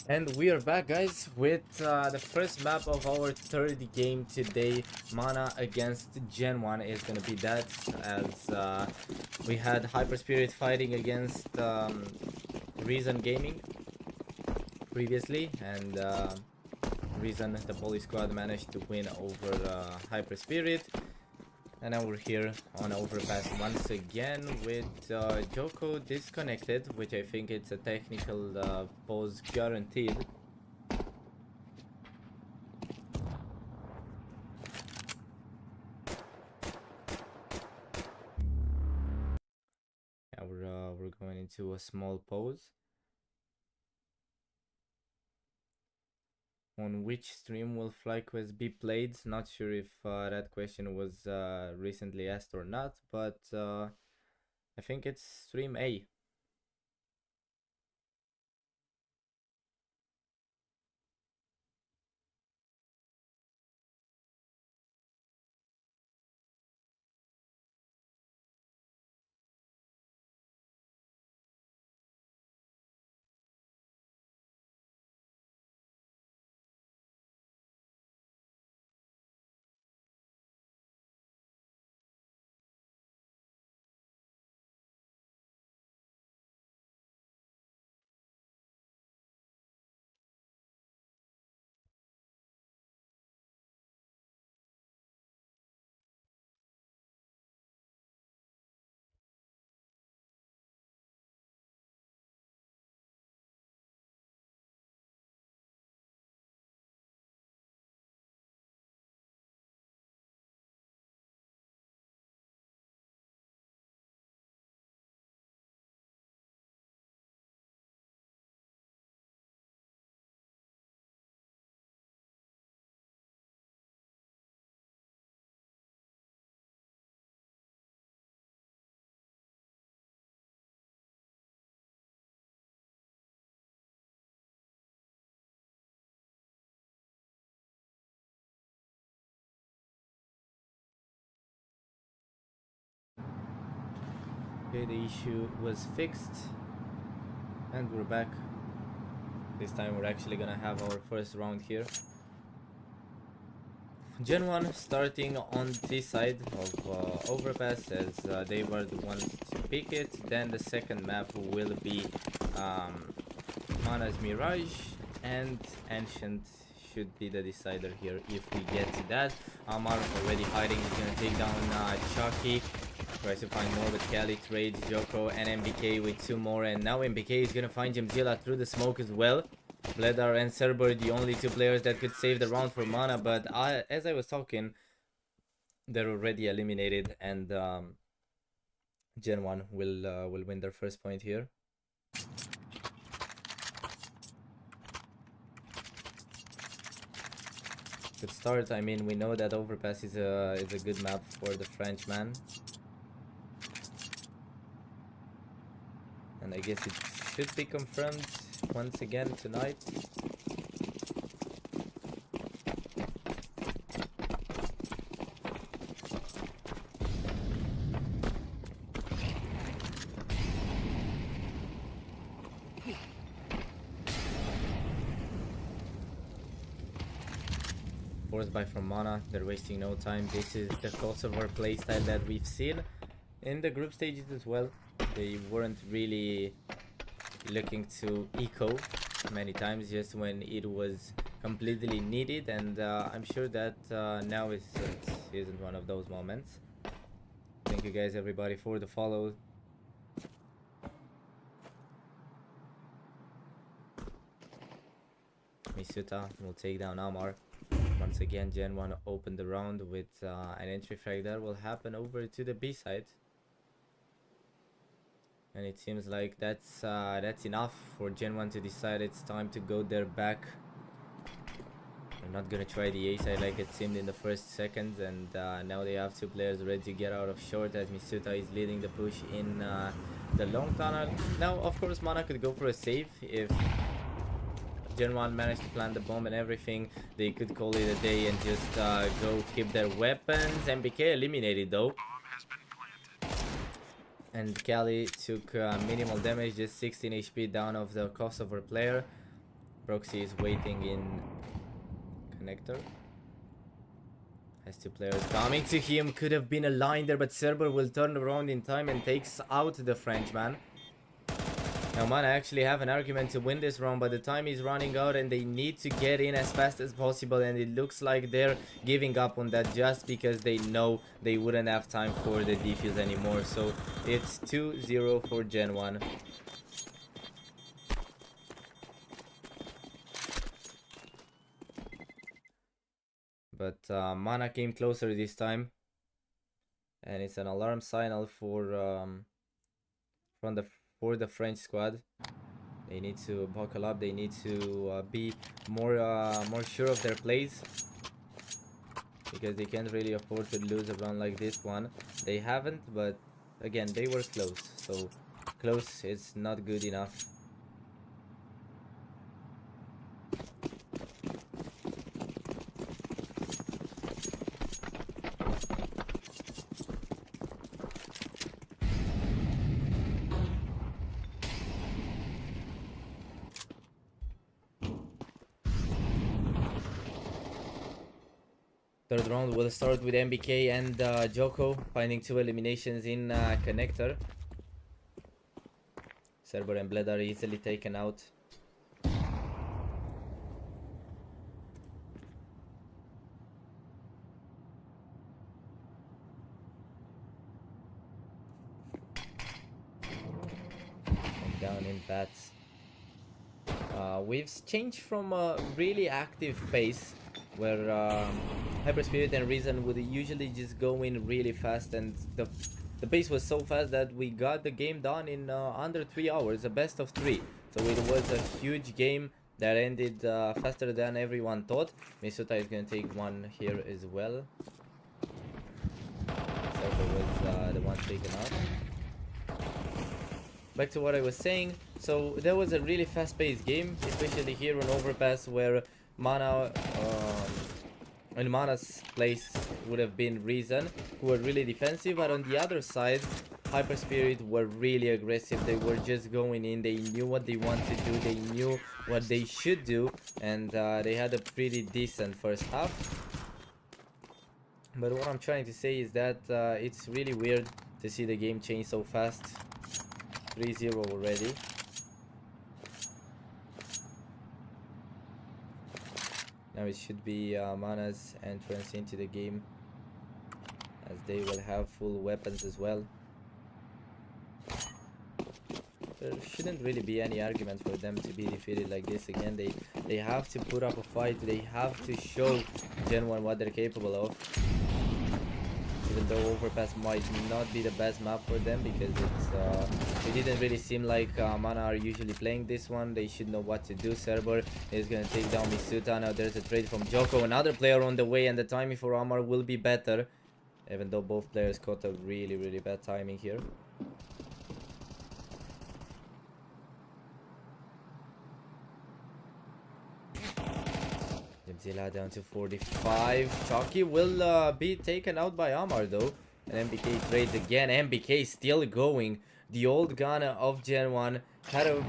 And we are back, guys, with the first map of our third game today. Mana against Gen 1 is gonna be that, as we had Hyper Spirit fighting against Reason Gaming previously, and Reason, the Poly Squad, managed to win over Hyper Spirit. And now we're here on Overpass once again with Joko disconnected, which I think it's a technical pause guaranteed. Yeah, we're going into a small pause. On which stream will FlyQuest be played? Not sure if that question was recently asked or not, but I think it's stream A. Okay, the issue was fixed, and we're back. This time we're actually gonna have our first round here. Gen 1 starting on this side of Overpass, as they were the ones to pick it. Then the second map will be Mana's Mirage, and Ancient should be the decider here if we get to that. Amar already hiding, he's gonna take down Chucky. Tries to find more, but Cali trades Joko and MBK with two more, and now MBK is gonna find Jamzilla through the smoke as well. Bledar and Cerber, the only two players that could save the round for Mana, but as I was talking, they're already eliminated, and Gen 1 will win their first point here. Good start. I mean, we know that Overpass is a good map for the Frenchman. And I guess it should be confirmed once again tonight. Forced by from Mana, they're wasting no time. This is the Kosovar playstyle that we've seen in the group stages as well. They weren't really looking to eco many times, just when it was completely needed, and I'm sure that now isn't one of those moments. Thank you guys everybody for the follow. Misuta will take down Amar. Once again, Gen 1 opened the round with an entry frag that will happen over to the B side. And it seems like that's enough for Gen 1 to decide it's time to go there back. I'm not gonna try the A side like it seemed in the first seconds, and now they have two players ready to get out of short as Misuta is leading the push in the long tunnel. Now, of course, Mana could go for a save if Gen 1 managed to plant the bomb and everything. They could call it a day and just go keep their weapons. MBK eliminated though. And Kali took minimal damage, just 16 HP down of the Kosovo player. Proxy is waiting in connector. Has two players coming to him. Could have been a line there, but Cerber will turn around in time and takes out the Frenchman. Now Mana actually have an argument to win this round, but the time is running out and they need to get in as fast as possible, and it looks like they're giving up on that just because they know they wouldn't have time for the defuse anymore. So it's 2-0 for Gen 1. But Mana came closer this time, and it's an alarm signal for the French squad. They need to buckle up. They need to be more sure of their plays, because they can't really afford to lose a round like this one. They haven't, but again, they were close. So close is not good enough. Third round will start with MBK and Joko finding two eliminations in connector. Cerber and Bled are easily taken out. And down in bats. We've changed from a really active pace where Hyper Spirit and Reason would usually just go in really fast, and the pace was so fast that we got the game done in under 3 hours, a best of 3. So it was a huge game that ended faster than everyone thought. Misuta is gonna take one here as well. Cerber was the one taken out. Back to what I was saying, so there was a really fast-paced game, especially here on Overpass, where Mana in Mana's place would have been Reason, who were really defensive, but on the other side, Hyper Spirit were really aggressive. They were just going in, they knew what they want to do, they knew what they should do, and they had a pretty decent first half. But what I'm trying to say is that it's really weird to see the game change so fast. 3-0 already. Now it should be Mana's entrance into the game, as they will have full weapons as well. There shouldn't really be any argument for them to be defeated like this again. They have to put up a fight. They have to show Gen 1 what they're capable of. Even though Overpass might not be the best map for them, because it didn't really seem like Mana are usually playing this one. They should know what to do. Cerber is gonna take down Misuta. Now there's a trade from Joko, another player on the way, and the timing for Amar will be better, even though both players caught a really bad timing here. Zilla down to 45. Chalky will be taken out by Amar though. And MBK trades again. MBK still going. The old Ghana of Gen 1 had a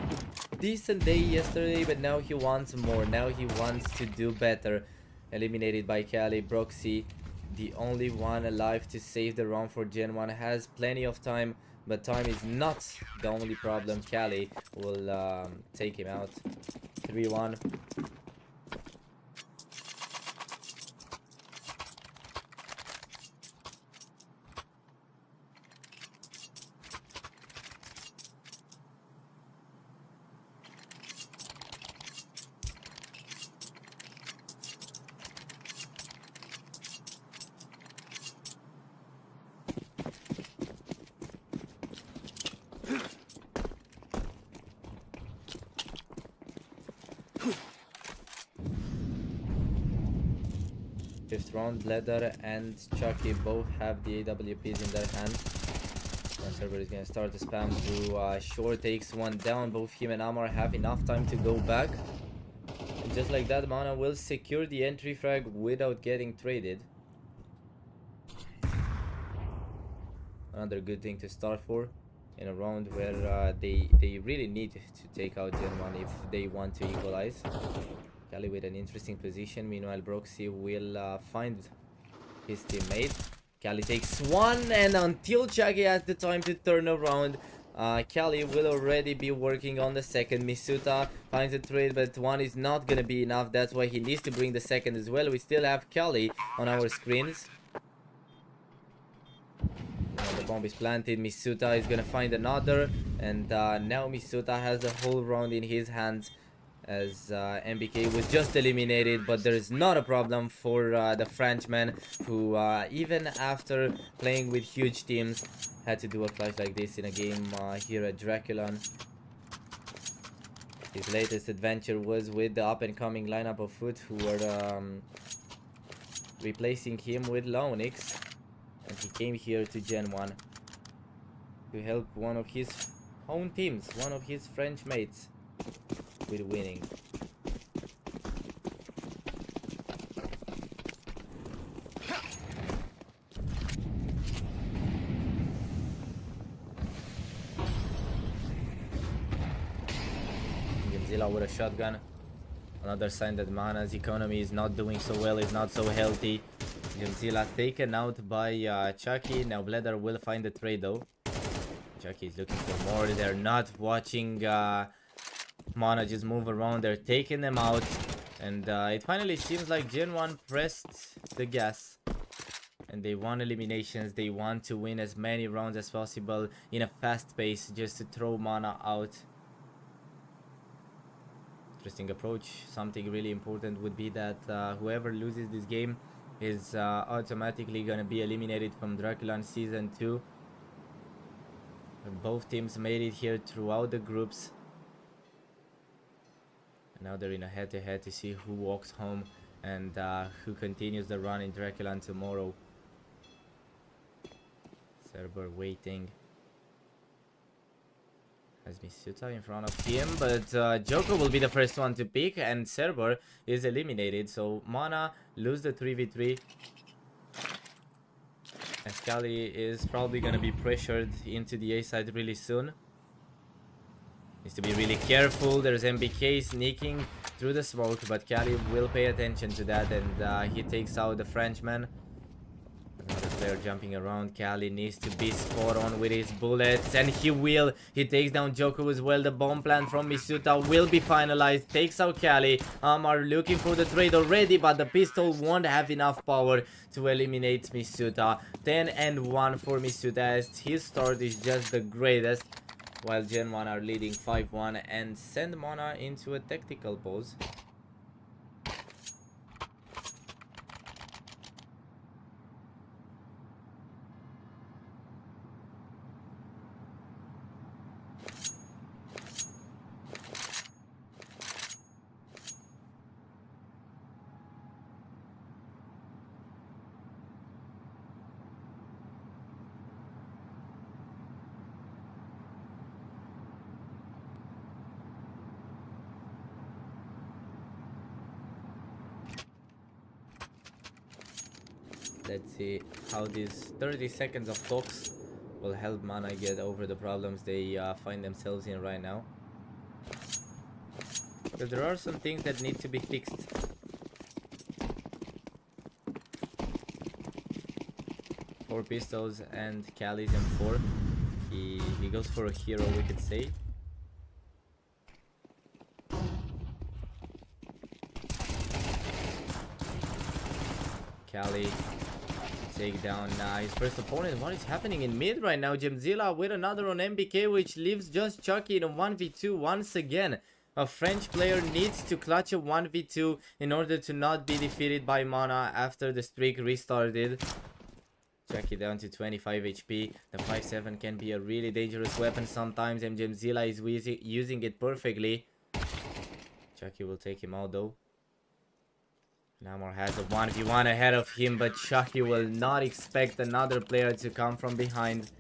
decent day yesterday, but now he wants more. Now he wants to do better. Eliminated by Kali. Proxy, the only one alive to save the round for Gen 1, has plenty of time, but time is not the only problem. Kali will take him out. 3-1. fifth round. Leather and Chucky both have the AWPs in their hand. Now Server is gonna start to spam through short, takes one down. Both him and Amar have enough time to go back. And just like that, Mana will secure the entry frag without getting traded. Another good thing to start for in a round where they really need to take out Gen 1 if they want to equalize. Kali with an interesting position. Meanwhile, Broxy will find his teammate. Kali takes one, and until Chucky has the time to turn around, Kali will already be working on the second. Misuta finds a trade, but one is not gonna be enough. That's why he needs to bring the second as well. We still have Kali on our screens. The bomb is planted. Misuta is gonna find another, and now Misuta has the whole round in his hands, as MBK was just eliminated. But there is not a problem for the Frenchman, who even after playing with huge teams had to do a clutch like this in a game here at Draculan. His latest adventure was with the up-and-coming lineup of Foot, who were replacing him with Laonix. And he came here to Gen 1 to help one of his own teams, one of his French mates, with winning. Godzilla with a shotgun. Another sign that Mana's economy is not doing so well, is not so healthy. Godzilla taken out by Chucky. Now Bledder will find the trade though. Chucky is looking for more. They're not watching Mana just move around. They're taking them out. And it finally seems like Gen 1 pressed the gas. And they won eliminations. They want to win as many rounds as possible in a fast pace, just to throw Mana out. Interesting approach. Something really important would be that whoever loses this game is automatically gonna be eliminated from Draculan Season 2. And both teams made it here throughout the groups. And now they're in a head-to-head to see who walks home and who continues the run in Draculan tomorrow. Cerber waiting. Has Misuta in front of him, but Joko will be the first one to pick, and Cerber is eliminated. So Mana lose the 3v3. And Kali is probably gonna be pressured into the A side really soon. Needs to be really careful. There's MBK sneaking through the smoke, but Kali will pay attention to that, and he takes out the Frenchman. Another player jumping around. Kali needs to be spot on with his bullets, and he will. He takes down Joko as well. The bomb plan from Misuta will be finalized. Takes out Kali. Amar looking for the trade already, but the pistol won't have enough power to eliminate Misuta. 10-1 for Misuta, as his start is just the greatest, while Gen 1 are leading 5-1 and send Mana into a tactical pause. Let's see how these 30 seconds of talks will help Mana get over the problems they find themselves in right now. Because there are some things that need to be fixed. Four pistols and Kali's M4. He goes for a hero, we could say. Kali take down his first opponent. What is happening in mid right now? Gemzilla with another on MBK, which leaves just Chucky in a 1v2 once again. A French player needs to clutch a 1v2 in order to not be defeated by Mana after the streak restarted. Chucky down to 25 HP. The 5-7 can be a really dangerous weapon sometimes, and Gemzilla is using it perfectly. Chucky will take him out though. Namor has a 1v1 ahead of him, but Chucky will not expect another player to come from behind,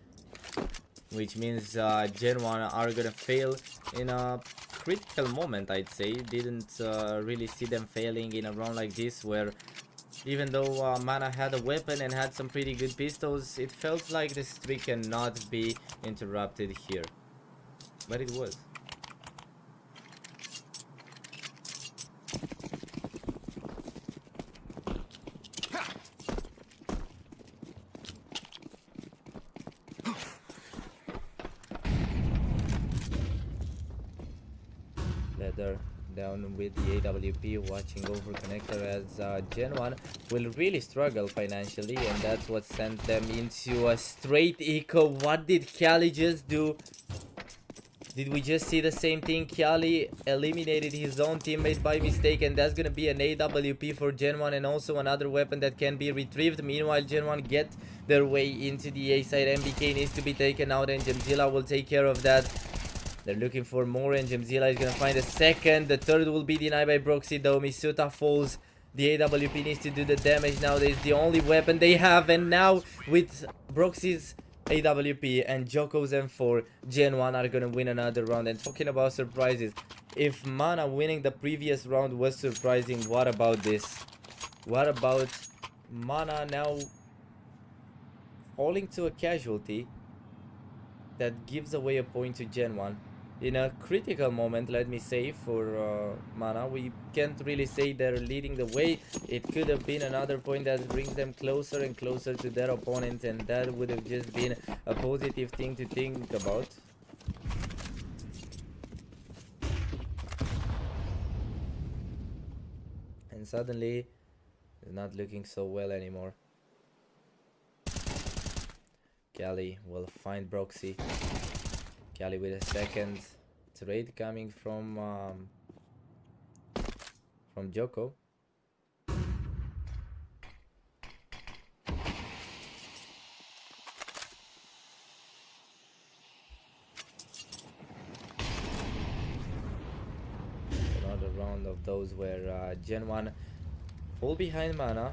which means Gen 1 are gonna fail in a critical moment, I'd say. Didn't really see them failing in a round like this, where even though Mana had a weapon and had some pretty good pistols, it felt like the streak cannot be interrupted here. But it was. Leather down with the AWP, watching over connector as Gen 1 will really struggle financially, and that's what sent them into a straight eco. What did Kali just do? Did we just see the same thing? Kali eliminated his own teammate by mistake, and that's gonna be an AWP for Gen 1 and also another weapon that can be retrieved. Meanwhile, Gen 1 get their way into the A side. MBK needs to be taken out, and Gemzilla will take care of that. They're looking for more, and Gemzilla is gonna find a second. The third will be denied by Broxy, though. Misuta falls. The AWP needs to do the damage nowadays. The only weapon they have, and now with Broxy's AWP and Joko's M4, Gen 1 are gonna win another round. And talking about surprises, if Mana winning the previous round was surprising, what about this? What about Mana now falling to a casualty that gives away a point to Gen 1? In a critical moment, let me say, for Mana. We can't really say they're leading the way. It could have been another point that brings them closer and closer to their opponent, and that would have just been a positive thing to think about. And suddenly, it's not looking so well anymore. Kali will find Broxy. Kali with a second trade coming from Joko. Another round of those where Gen 1 fall behind Mana,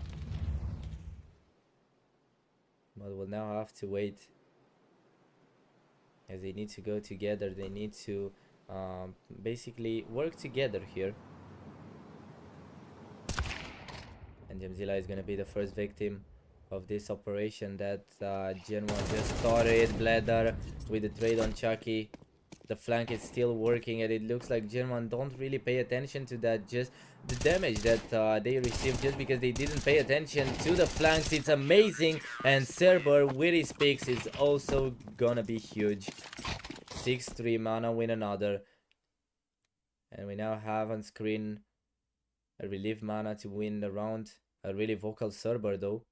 but will now have to wait, as they need to go together. They need to basically work together here. And Gemzilla is gonna be the first victim of this operation that Gen 1 just started. Bladder with the trade on Chucky. The flank is still working, and it looks like Gen 1 don't really pay attention to that. Just the damage that they received just because they didn't pay attention to the flanks. It's amazing, and Cerber with his picks is also gonna be huge. 6-3, Mana win another. And we now have on screen a relief Mana to win the round. A really vocal Cerber though.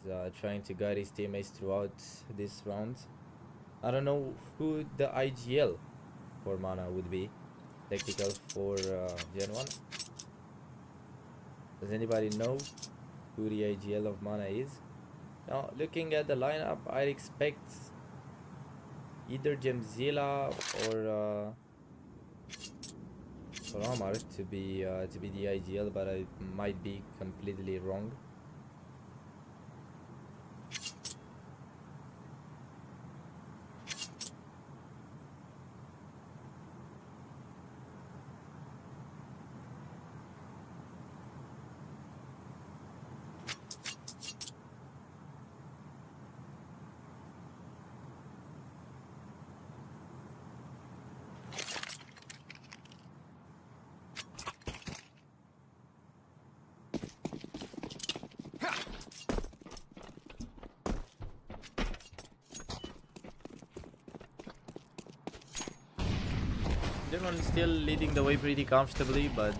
He's trying to guide his teammates throughout this round. I don't know who the IGL for Mana would be. Tactical for Gen 1. Does anybody know who the IGL of Mana is? Now, looking at the lineup, I'd expect either Gemzilla or Omar to be the IGL, but I might be completely wrong. Draculan is still leading the way pretty comfortably, but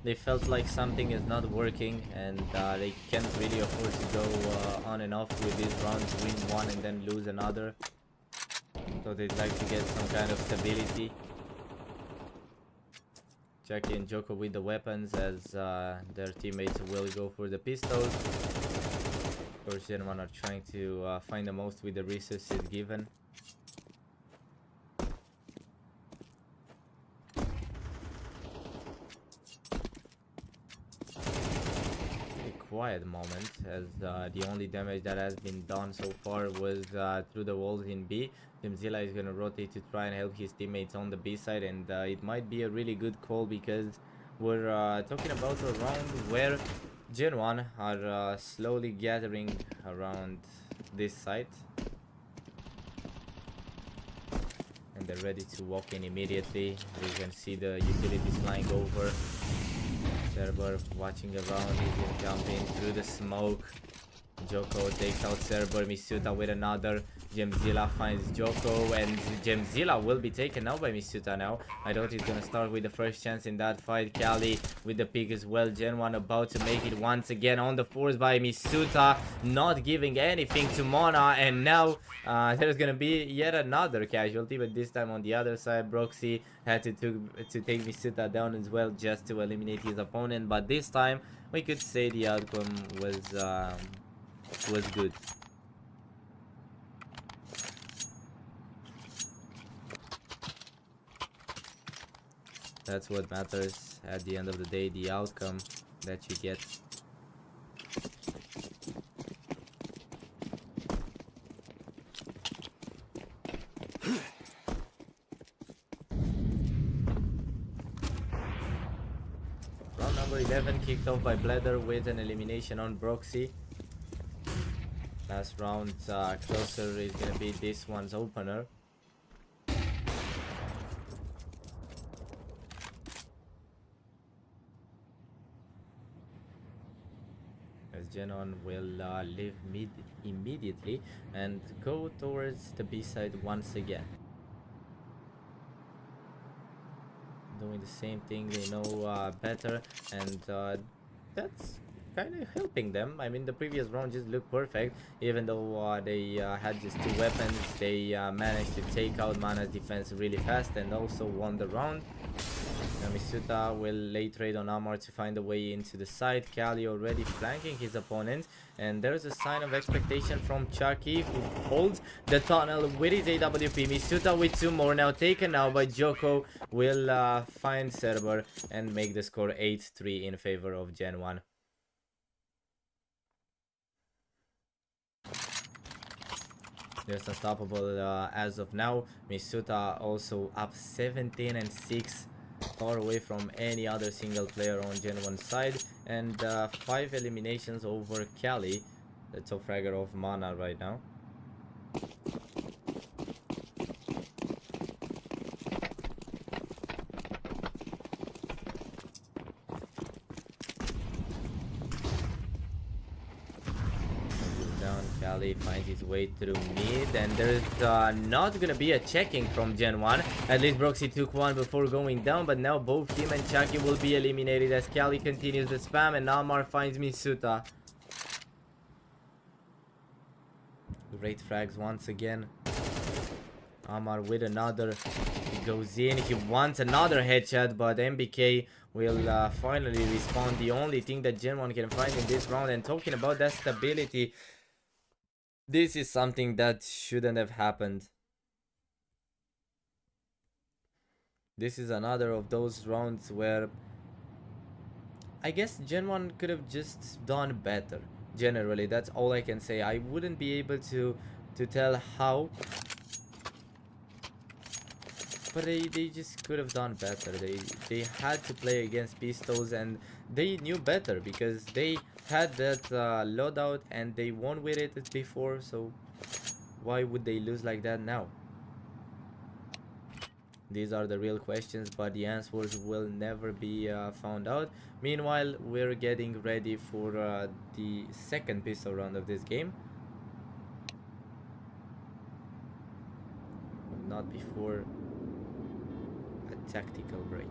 they felt like something is not working, and they can't really afford to go on and off with these rounds, win one and then lose another. So they'd like to get some kind of stability. Jackie and Joko with the weapons, as their teammates will go for the pistols. Of course, Gen 1 are trying to find the most with the resources given. quiet moment, as the only damage that has been done so far was through the walls in B. Gemzilla is gonna rotate to try and help his teammates on the B side, and it might be a really good call because we're talking about a round where Gen 1 are slowly gathering around this site. And they're ready to walk in immediately. We can see the utilities flying over. Cerber watching around, he's gonna jump in through the smoke. Joko takes out Cerber, Misuta with another. Gemzilla finds Joko, and Gemzilla will be taken out by Misuta now. I thought he's gonna start with the first chance in that fight. Kali with the pick as well. Gen 1 about to make it once again on the force by Misuta, not giving anything to Mona, and now there's gonna be yet another casualty, but this time on the other side. Broxy had to take Misuta down as well just to eliminate his opponent, but this time we could say the outcome was good. That's what matters at the end of the day, the outcome that you get. Round number 11 kicked off by Bladder with an elimination on Broxy. Last round closer is gonna be this one's opener. As Genon will leave mid immediately and go towards the B side once again. Doing the same thing, they know better, and that's kind of helping them. I mean, the previous round just looked perfect. Even though they had just 2 weapons, they managed to take out Mana's defense really fast and also won the round. Now Misuta will lay trade on Amar to find a way into the side. Kali already flanking his opponent, and there's a sign of expectation from Chucky, who holds the tunnel with his AWP. Misuta with 2 more, now taken out by Joko, will find Cerber and make the score 8-3 in favor of Gen 1. Just unstoppable as of now. Misuta also up 17-6, far away from any other single player on Gen 1 side, and 5 eliminations over Kali, the top fragger of Mana right now. Kali finds his way through mid, and there's not gonna be a checking from Gen 1. At least Broxy took one before going down, but now both him and Chucky will be eliminated as Kali continues the spam, and Amar finds Misuta. Great frags once again. Amar with another. He goes in, he wants another headshot, but MBK will finally respawn. The only thing that Gen 1 can find in this round, and talking about that stability, this is something that shouldn't have happened. This is another of those rounds where I guess Gen 1 could have just done better. Generally, that's all I can say. I wouldn't be able to tell how, but they just could have done better. They had to play against pistols, and they knew better because they had that loadout and they won with it before, so why would they lose like that now? These are the real questions, but the answers will never be found out. Meanwhile, we're getting ready for the second pistol round of this game. Not before a tactical break.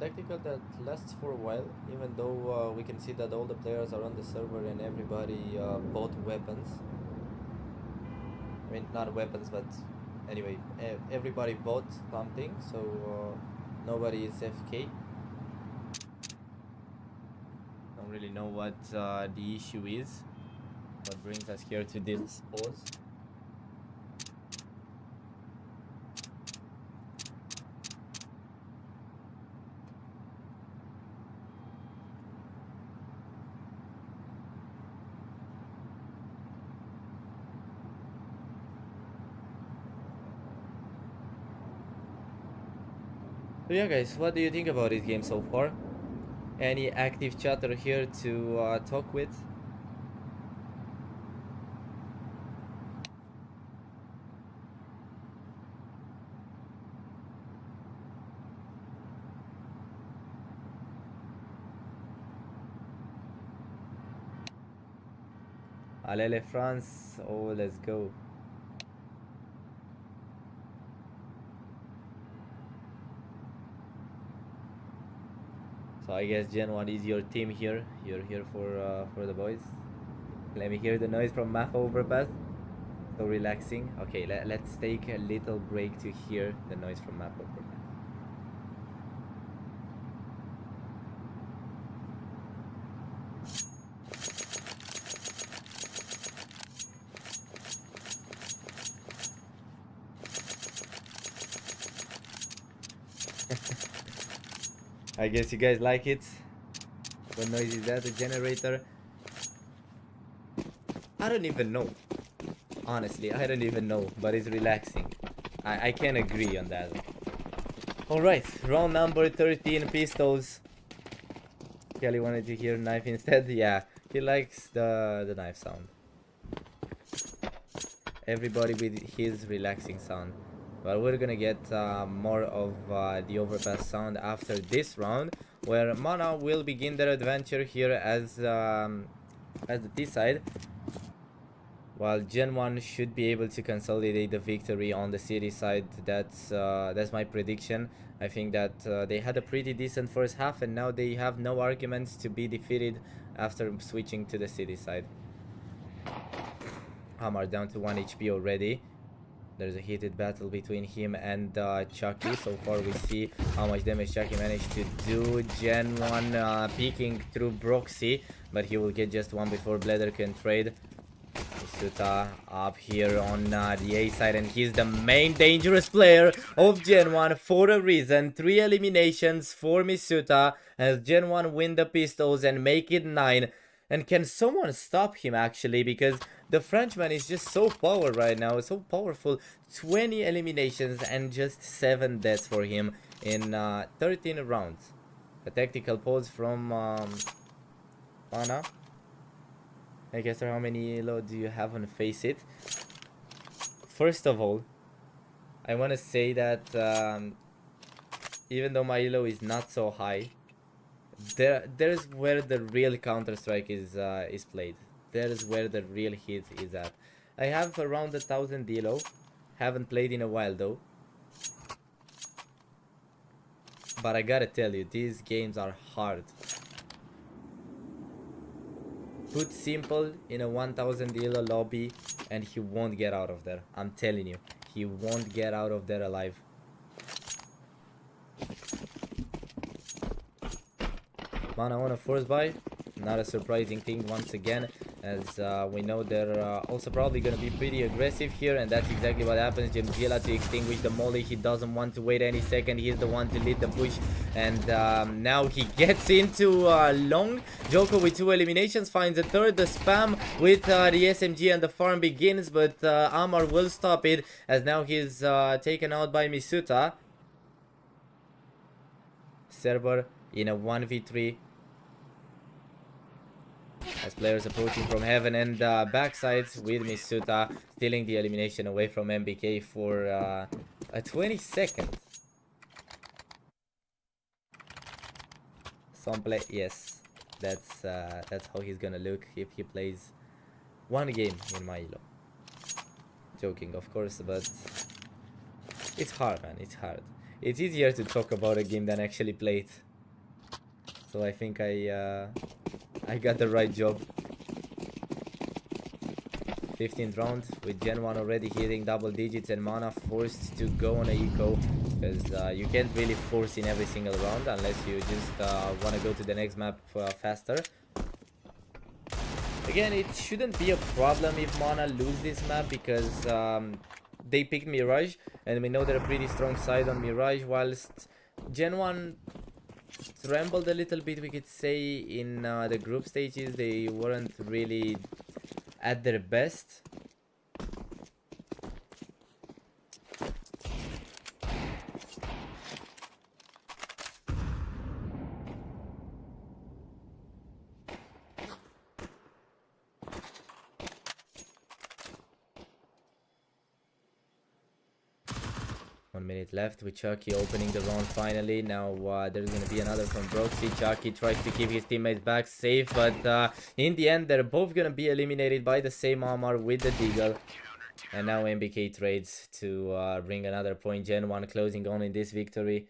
tactical that lasts for a while, even though we can see that all the players are on the server and everybody bought weapons. I mean, not weapons, but anyway, everybody bought something, so nobody is FK. Don't really know what the issue is. What brings us here to this pause. So yeah guys, what do you think about this game so far? Any active chatter here to talk with? Allez France, oh let's go. So I guess Gen 1 is your team here. You're here for the boys. Let me hear the noise from Map Overpass. So relaxing. Okay, let's take a little break to hear the noise from Map Overpass. I guess you guys like it. What noise is that? The generator? I don't even know. Honestly, I don't even know, but it's relaxing. I can agree on that. Alright, round number 13, pistols. Kelly wanted to hear knife instead. Yeah, he likes the knife sound. Everybody with his relaxing sound. But we're gonna get more of the overpass sound after this round, where Mana will begin their adventure here as the T side, while Gen 1 should be able to consolidate the victory on the city side. That's my prediction. I think that they had a pretty decent first half, and now they have no arguments to be defeated after switching to the city side. Hamar down to 1 HP already. There's a heated battle between him and Chucky. So far we see how much damage Chucky managed to do. Gen 1 peeking through Broxy, but he will get just one before Bladder can trade. Misuta up here on the A side, and he's the main dangerous player of Gen 1 for a reason. 3 eliminations for Misuta as Gen 1 win the pistols and make it 9. And can someone stop him actually, because the Frenchman is just so powerful right now, so powerful. 20 eliminations and just 7 deaths for him in 13 rounds. A tactical pause from Ana. I guess how many elo do you have on Face It? First of all, I want to say that even though my elo is not so high, there's where the real Counter-Strike is played. There's where the real hit is at. I have around 1,000 elo. Haven't played in a while though. But I gotta tell you, these games are hard. Put Simple in a 1,000 elo lobby and he won't get out of there. I'm telling you, he won't get out of there alive. Mana on a force buy, not a surprising thing once again, as we know they're also probably going to be pretty aggressive here, and that's exactly what happens. Gemgila to extinguish the molly. He doesn't want to wait any second. He's the one to lead the push, and now he gets into long. Joko with 2 eliminations finds a third. The spam with the SMG and the farm begins, but Amar will stop it, as now he's taken out by Misuta. Server in a 1v3. As players approaching from heaven and backsides, with Misuta stealing the elimination away from MBK for a 20-second. Some play, yes, that's how he's gonna look if he plays one game in my elo. Joking, of course, but it's hard, man. It's hard. It's easier to talk about a game than actually play it. So I think I got the right job. 15th round with Gen 1 already hitting double digits and mana forced to go on a eco, because you can't really force in every single round unless you just want to go to the next map faster. Again, it shouldn't be a problem if Mana lose this map, because they picked Mirage and we know they're a pretty strong side on Mirage, whilst Gen 1 trembled a little bit, we could say, in the group stages. They weren't really at their best. 1 minute left with Chucky opening the round finally. Now there's going to be another from Broxy. Chucky tries to keep his teammates back safe, but in the end they're both going to be eliminated by the same armor with the Deagle. And now MBK trades to bring another point. Gen 1 closing on in this victory.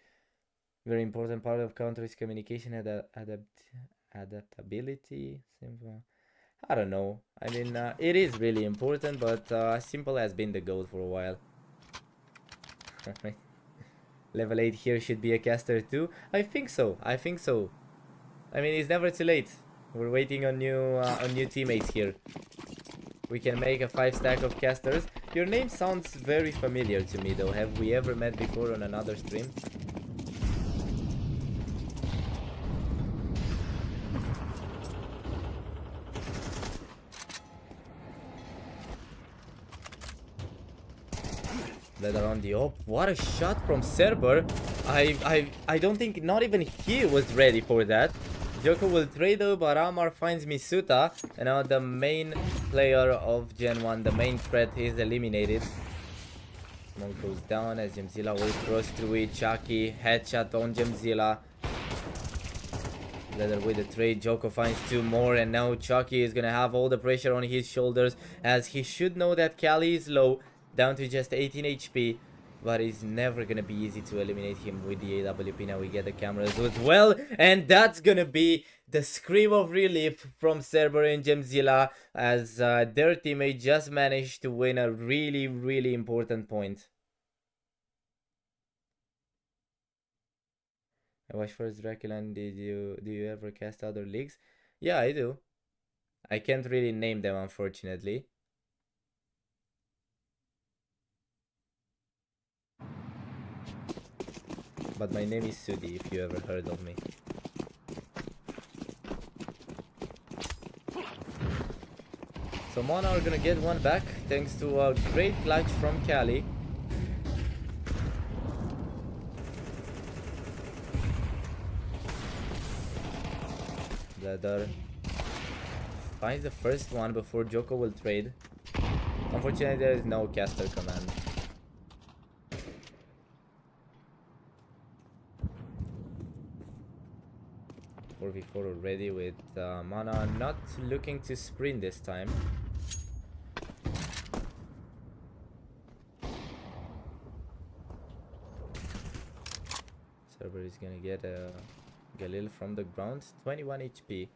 Very important part of counter is communication and adaptability. Simple. I don't know. I mean, it is really important, but Simple has been the GOAT for a while. Level 8 here should be a caster too. I think so. I think so. I mean, it's never too late. We're waiting on new teammates here. We can make a 5 stack of casters. Your name sounds very familiar to me though. Have we ever met before on another stream? Leather on the op. What a shot from Cerber. I don't think not even he was ready for that. Joko will trade though, but Amar finds Misuta. And now the main player of Gen 1, the main threat, is eliminated. Smoke goes down as Gemzilla will cross through it. Chucky headshot on Gemzilla. Leather with the trade. Joko finds 2 more, and now Chucky is gonna have all the pressure on his shoulders, as he should know that Kali is low, down to just 18 HP, but it's never gonna be easy to eliminate him with the AWP. Now we get the cameras as well, and that's gonna be the scream of relief from Cerber and Gemzilla, as their teammate just managed to win a really important point. I watched first Draculan. Do you ever cast other leagues? Yeah, I do. I can't really name them, unfortunately. But my name is Sudi, if you ever heard of me. So Mana are gonna get one back, thanks to a great clutch from Kali. Leather finds the first one before Joko will trade. Unfortunately, there is no caster command. 4v4 already with Mana not looking to sprint this time. Cerber is gonna get a Galil from the ground. 21 HP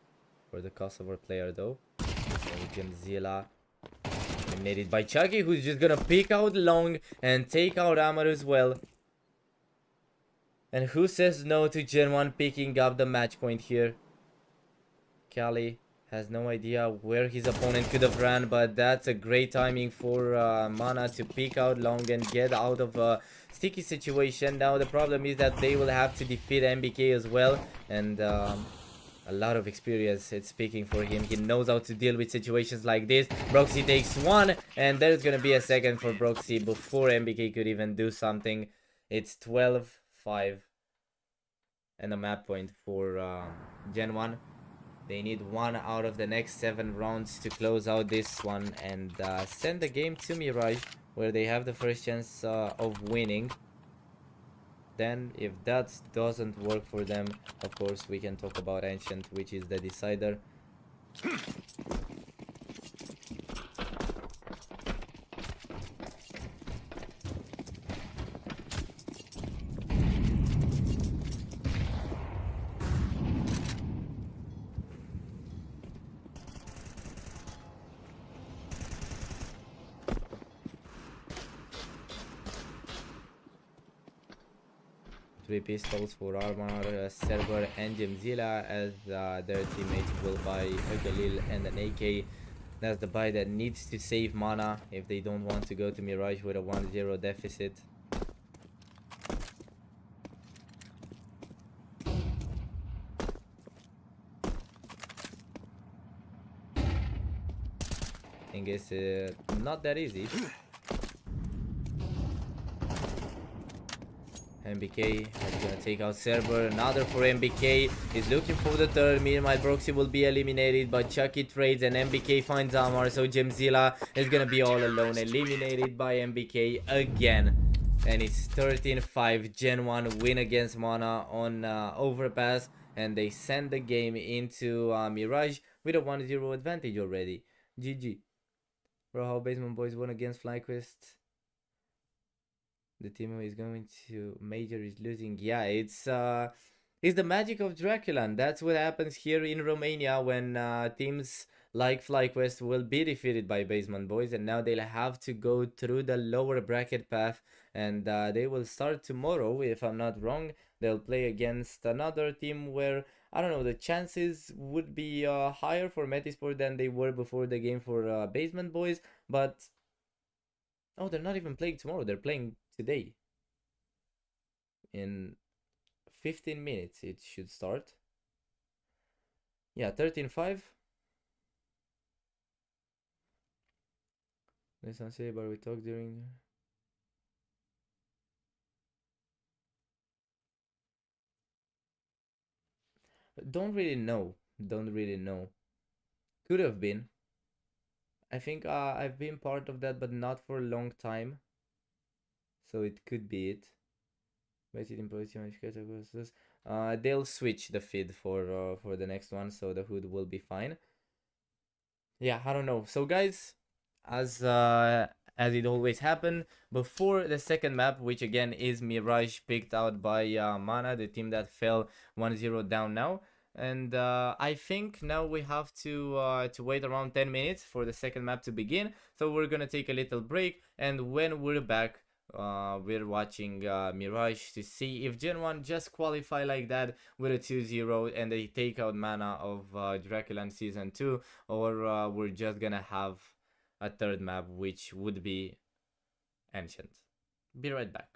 for the Kosovo player though. So Gemzilla eliminated by Chucky, who's just gonna pick out long and take out Amar as well. And who says no to Gen 1 picking up the match point here? Kali has no idea where his opponent could have ran, but that's a great timing for Mana to pick out long and get out of a sticky situation. Now the problem is that they will have to defeat MBK as well, and a lot of experience it's speaking for him. He knows how to deal with situations like this. Broxy takes one, and there's gonna be a second for Broxy before MBK could even do something. It's 12-5 and a map point for Gen 1. They need 1 out of the next 7 rounds to close out this one and send the game to Mirage, where they have the first chance of winning. Then if that doesn't work for them, of course we can talk about Ancient, which is the decider. 3 pistols for Armor, Server, and Gemzilla, as their teammates will buy a Galil and an AK. That's the buy that needs to save mana if they don't want to go to Mirage with a 1-0 deficit. I think it's not that easy. MBK is gonna take out Server. Another for MBK. He's looking for the third. Meanwhile, Broxy will be eliminated, but Chucky trades and MBK finds Amar. So Gemzilla is gonna be all alone, eliminated by MBK again. And it's 13-5. Gen 1 win against Mana on Overpass. And they send the game into Mirage with a 1-0 advantage already. GG. Bro, how Basement Boys won against FlyQuest. The team who is going to major is losing. Yeah, it's the magic of Draculan. That's what happens here in Romania when teams like FlyQuest will be defeated by Basement Boys, and now they'll have to go through the lower bracket path, and they will start tomorrow, if I'm not wrong. They'll play against another team where, I don't know, the chances would be higher for Metisport than they were before the game for Basement Boys, but oh, they're not even playing tomorrow, they're playing today. In 15 minutes it should start. Yeah, 13-5. Let's not say, but we talked during. Don't really know. Don't really know. Could have been. I think I've been part of that, but not for a long time. So it could be it. They'll switch the feed for the next one, so the hood will be fine. Yeah, I don't know. So guys, as it always happened before the second map, which again is Mirage, picked out by Mana, the team that fell 1-0 down now. And I think now we have to wait around 10 minutes for the second map to begin. So we're gonna take a little break, and when we're back, we're watching Mirage to see if Gen 1 just qualify like that with a 2-0 and they take out Mana of Draculan Season 2, or we're just gonna have a third map, which would be Ancient. Be right back.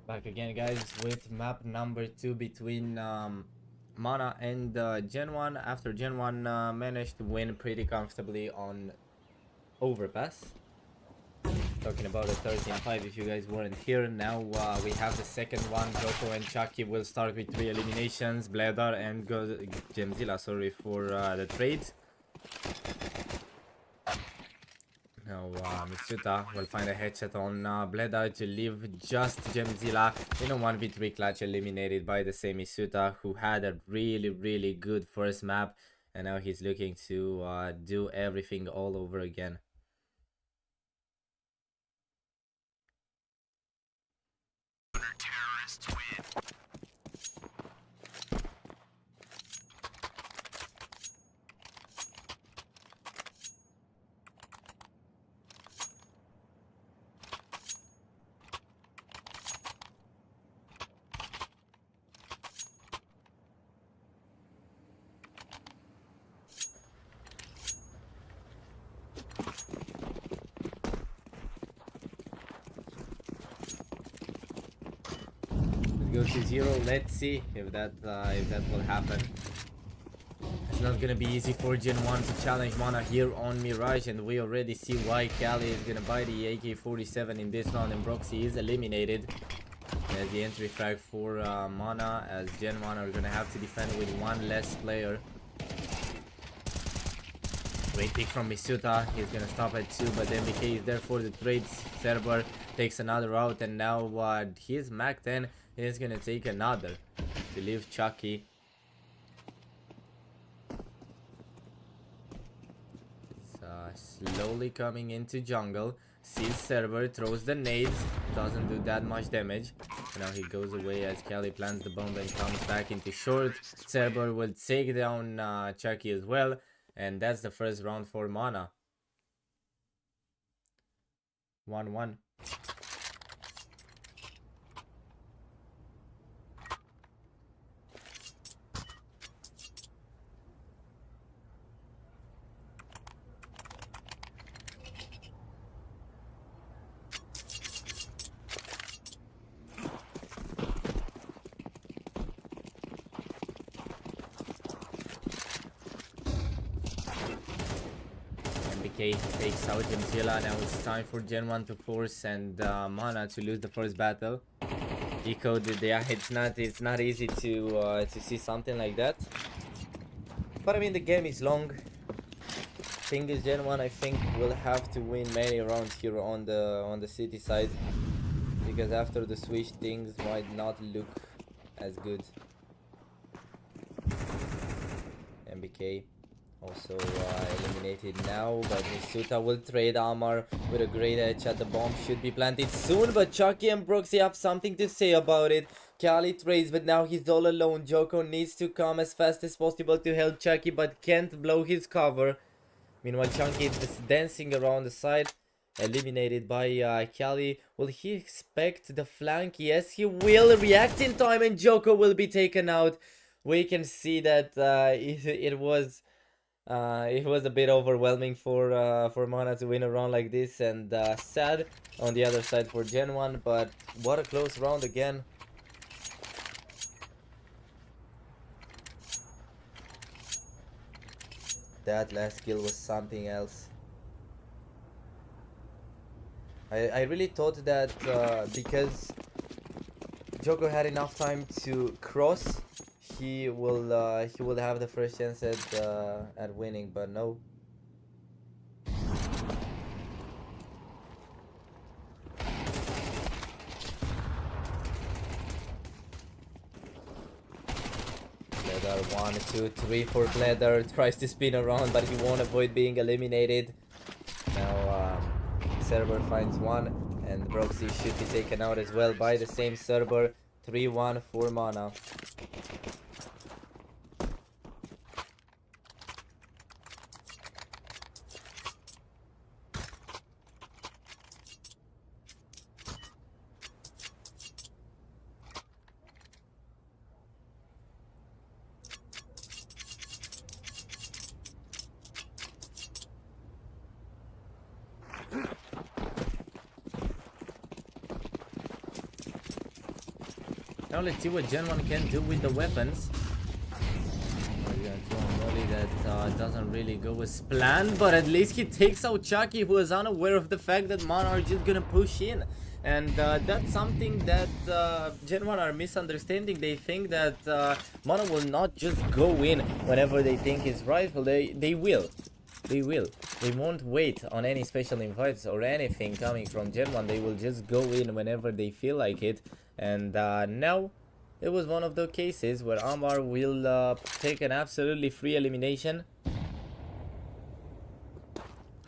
Back again, guys, with map number 2 between Mana and Gen 1. After Gen 1 managed to win pretty comfortably on Overpass. Talking about a 13-5 if you guys weren't here. Now we have the second one. Joko and Chucky will start with 3 eliminations. Bledar and Gemzilla, sorry for the trades. Now Mitsuta will find a headshot on Bledar to leave just Gemzilla in a 1v3 clutch, eliminated by the same Mitsuta, who had a really good first map, and now he's looking to do everything all over again. Terrorists win. go to 0. Let's see if that will happen. It's not gonna be easy for Gen 1 to challenge Mana here on Mirage, and we already see why Cali is gonna buy the AK-47 in this round, and Broxy is eliminated. As the entry frag for Mana, as Gen 1 are gonna have to defend with one less player. Great pick from Misuta. He's gonna stop at 2, but MBK is there for the trades. Server takes another out, and now he's Mac 10. He's gonna take another to leave Chucky. Slowly coming into jungle. Sees Server, throws the nades, doesn't do that much damage. And now he goes away as Kelly plants the bomb and comes back into short. Server will take down Chucky as well. And that's the first round for Mana. 1-1. Takes out Gemzilla. Now it's time for Gen 1 to force and Mana to lose the first battle. Decoded, yeah, it's not easy to see something like that. But I mean, the game is long. Thing is, Gen 1 I think will have to win many rounds here on the city side, because after the switch things might not look as good. MBK also eliminated now, but Misuta will trade Amar with a great edge at the bomb. Should be planted soon, but Chucky and Broxy have something to say about it. Kali trades, but now he's all alone. Joko needs to come as fast as possible to help Chucky, but can't blow his cover. Meanwhile, Chunky is just dancing around the side, eliminated by Kali. Will he expect the flank? Yes, he will. React in time, and Joko will be taken out. We can see that it was a bit overwhelming for Mana to win a round like this, and sad on the other side for Gen 1, but what a close round again. That last kill was something else. I really thought that because Joko had enough time to cross, he will have the first chance at winning, but no. Bledar 1, 2, 3 for Bledar. Tries to spin around, but he won't avoid being eliminated. Now Server finds one, and Broxy should be taken out as well by the same Server. 3-1 for Mana. Now let's see what Gen 1 can do with the weapons. That doesn't really go as planned, but at least he takes out Chucky, who is unaware of the fact that Mana are just gonna push in. And that's something that Gen 1 are misunderstanding. They think that Mana will not just go in whenever they think is right. Well, they will. They will. They won't wait on any special invites or anything coming from Gen 1. They will just go in whenever they feel like it. And now it was one of the cases where Amar will take an absolutely free elimination.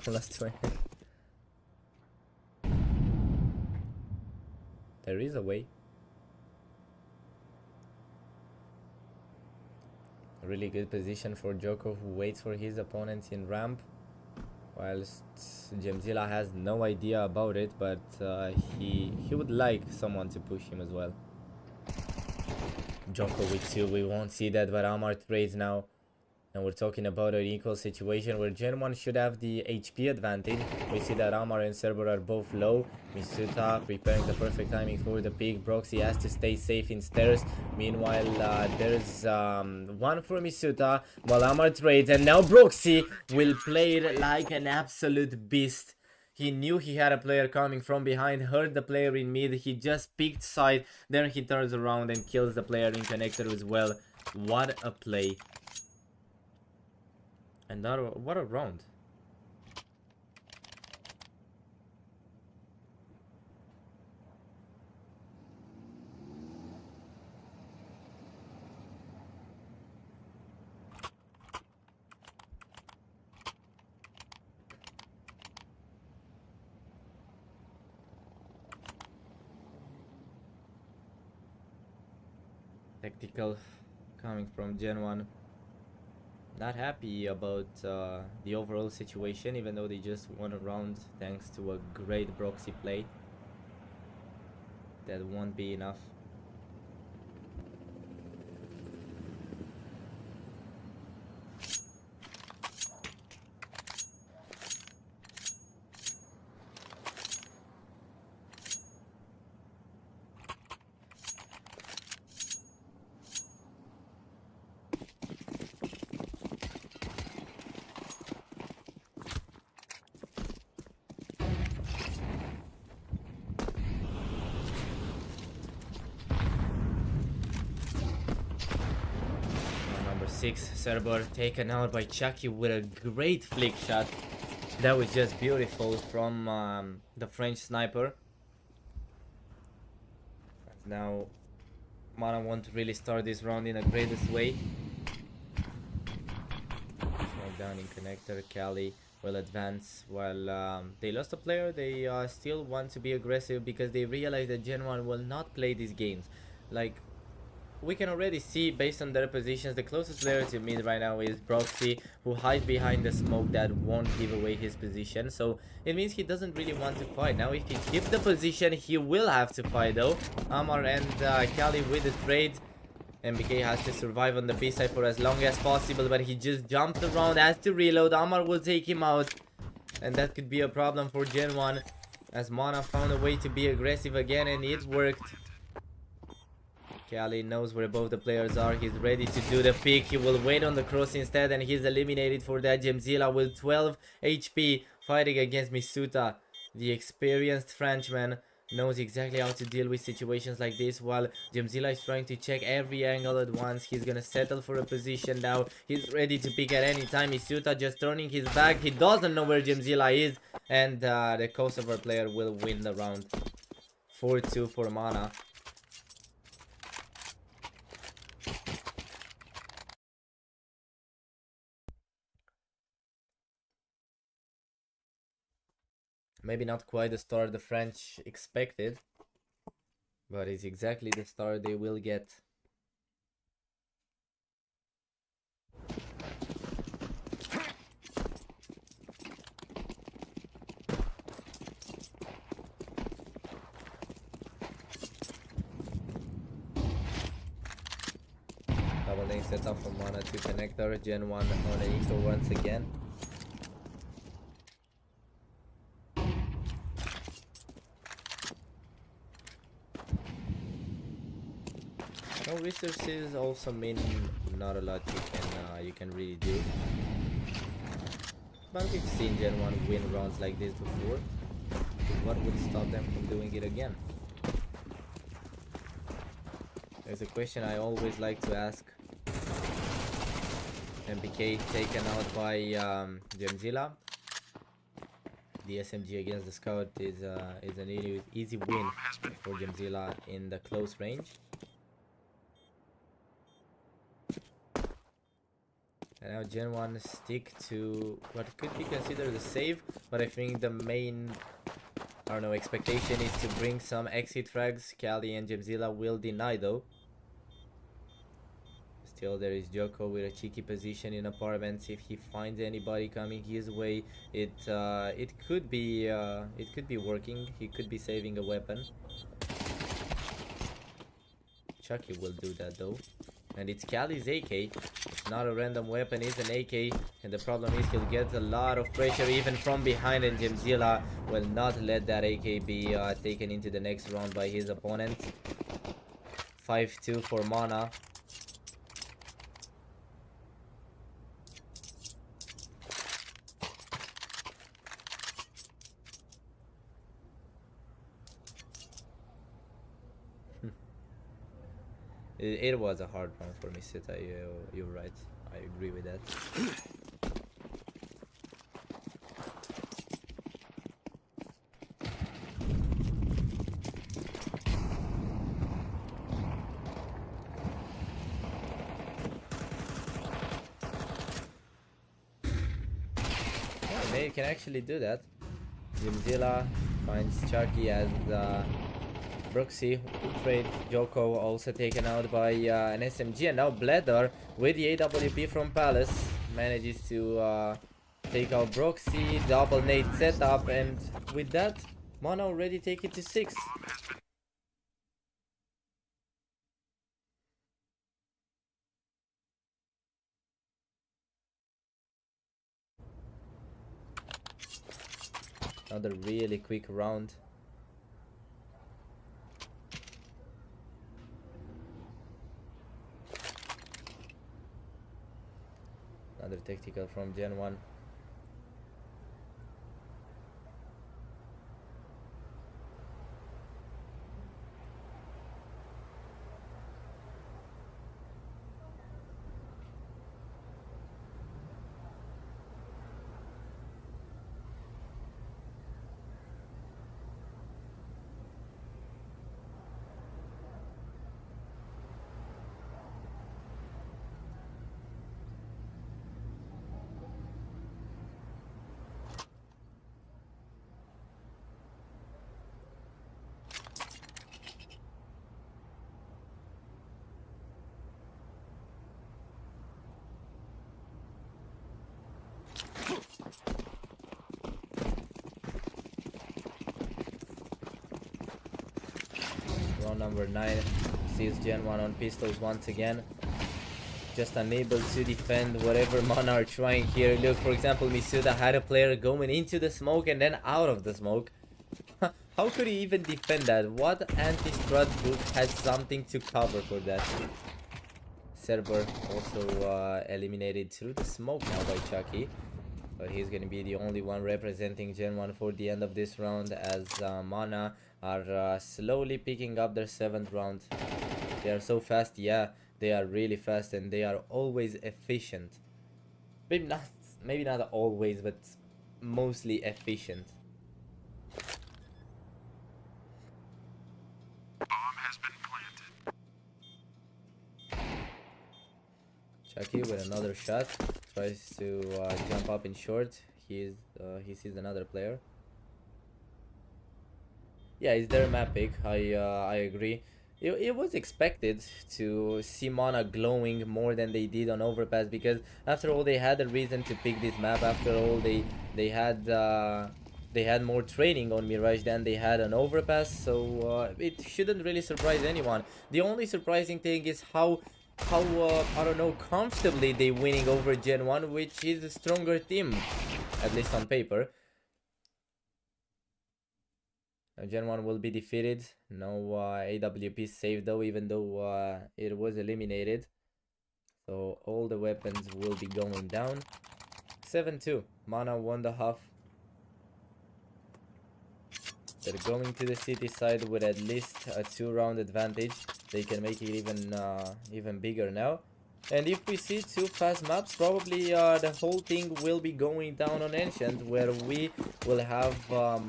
Last 20. There is a way. A really good position for Joko, who waits for his opponents in ramp, whilst Gemzilla has no idea about it, but he would like someone to push him as well. Joko with 2, we won't see that, but Amar trades now. And we're talking about an equal situation where Gen 1 should have the HP advantage. We see that Amar and Cerber are both low. Misuta preparing the perfect timing for the pick. Broxy has to stay safe in stairs. Meanwhile, there's one for Misuta while Amar trades. And now Broxy will play it like an absolute beast. He knew he had a player coming from behind, heard the player in mid, he just picked side, then he turns around and kills the player in connector as well. What a play. And that, what a round. Tactical coming from Gen 1. Not happy about the overall situation, even though they just won a round thanks to a great Broxy play. That won't be enough. Number 6, Cerber taken out by Chucky with a great flick shot. That was just beautiful from the French sniper. Now Mana want to really start this round in the greatest way. Down in connector, Cali will advance. While they lost a player, they still want to be aggressive because they realize that Gen 1 will not play these games. Like, we can already see based on their positions, the closest player to mid right now is Broxy, who hides behind the smoke that won't give away his position. So it means he doesn't really want to fight. Now if he keeps the position, he will have to fight though. Amar and Kali with the trade. MBK has to survive on the B side for as long as possible, but he just jumped around, has to reload. Amar will take him out, and that could be a problem for Gen 1 as Mana found a way to be aggressive again, and it worked. Kali knows where both the players are. He's ready to do the pick. He will wait on the cross instead, and he's eliminated for that. Gemzilla with 12 HP fighting against Misuta. The experienced Frenchman knows exactly how to deal with situations like this, while Gemzilla is trying to check every angle at once. He's gonna settle for a position now. He's ready to pick at any time. Misuta just turning his back. He doesn't know where Gemzilla is, and the Kosovo player will win the round. 4-2 for Mana. Maybe not quite the start the French expected, but it's exactly the start they will get. Double lane setup from Mana to connector. Gen 1 on an eco once again. No resources also mean not a lot you can really do. But we've seen Gen 1 win rounds like this before. What would stop them from doing it again? There's a question I always like to ask. MBK taken out by Gemzilla. The SMG against the Scout is an easy win for Gemzilla in the close range. And now Gen 1 stick to what could be considered a save, but I think the main, I don't know, expectation is to bring some exit frags. Kali and Gemzilla will deny though. Still there is Joko with a cheeky position in apartments. If he finds anybody coming his way, it could be working. He could be saving a weapon. Chucky will do that though. And it's Cali's AK. It's not a random weapon, it's an AK. And the problem is he'll get a lot of pressure even from behind, and Gemzilla will not let that AK be taken into the next round by his opponent. 5-2 for Mana. It was a hard round for Misita, you're right. I agree with that. Yeah, maybe you can actually do that. Zimzilla finds Chucky as Brooksy, trade Joko also taken out by an SMG, and now Bledar with the AWP from Palace manages to take out Brooksy, double nade setup, and with that, Mana already take it to 6. Another really quick round. Another tactical from Gen 1. Round number 9 sees Gen 1 on pistols once again. Just unable to defend whatever Mana are trying here. Look, for example, Misuda had a player going into the smoke and then out of the smoke. How could he even defend that? What anti-strut book has something to cover for that? Cerber also eliminated through the smoke now by Chucky. But he's going to be the only one representing Gen 1 for the end of this round, as Mana are slowly picking up their 7th round. They are so fast, yeah, they are really fast, and they are always efficient. Maybe not always, but mostly efficient. Bomb has been planted. Chucky with another shot, tries to jump up in short. He sees another player. Yeah, it's their map pick. I agree. It was expected to see Mana glowing more than they did on Overpass, because after all they had a reason to pick this map. After all they had more training on Mirage than they had on Overpass, so it shouldn't really surprise anyone. The only surprising thing is how I don't know, comfortably they winning over Gen 1, which is a stronger team, at least on paper. Gen 1 will be defeated. No AWP saved though, even though it was eliminated. So all the weapons will be going down. 7-2. Mana won the half. They're going to the city side with at least a 2-round advantage. They can make it even bigger now. And if we see 2 fast maps, probably the whole thing will be going down on Ancient, where we will have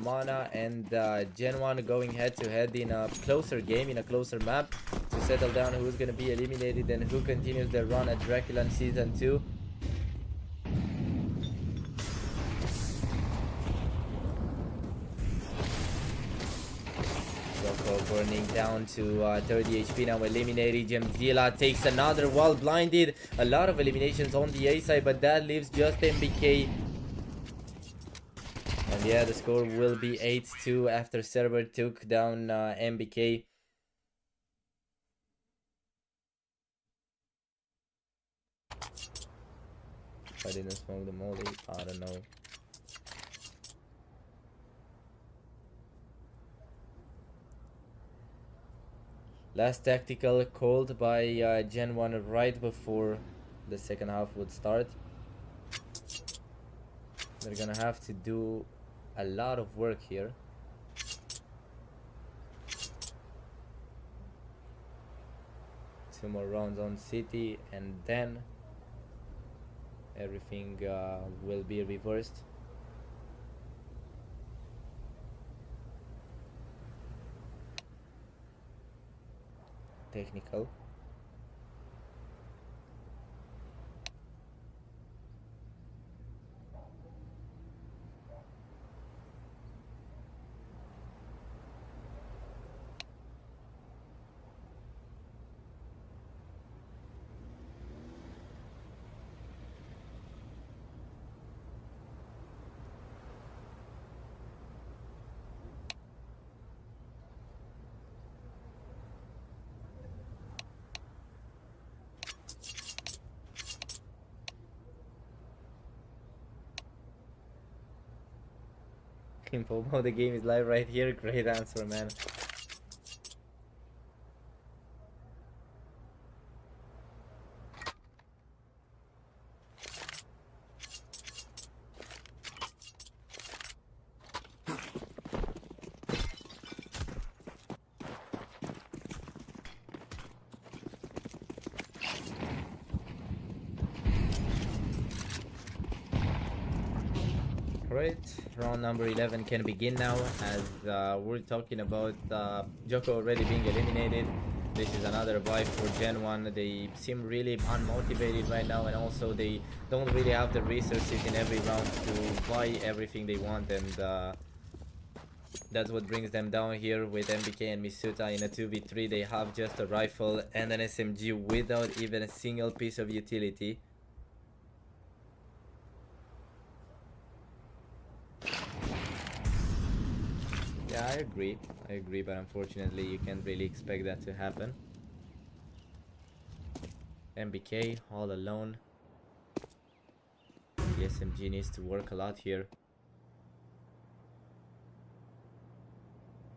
Mana and Gen 1 going head to head in a closer game, in a closer map, to settle down who's going to be eliminated and who continues their run at Draculan Season 2. Burning down to 30 HP now, eliminated. Gemzilla takes another while blinded. A lot of eliminations on the A side, but that leaves just MBK. And yeah, the score will be 8-2 after Cerber took down MBK. If I didn't smoke the molly, I don't know. Last tactical called by Gen 1 right before the second half would start. They're gonna have to do a lot of work here. Two more rounds on City and then everything will be reversed. Technical. Info about the game is live right here. Great answer, man. Right, round number 11 can begin now as we're talking about Joko already being eliminated. This is another buy for Gen 1. They seem really unmotivated right now, and also they don't really have the resources in every round to buy everything they want, and that's what brings them down here with MBK and Misuta in a 2v3. They have just a rifle and an SMG without even a single piece of utility. Yeah, I agree, but unfortunately you can't really expect that to happen. MBK all alone. The SMG needs to work a lot here.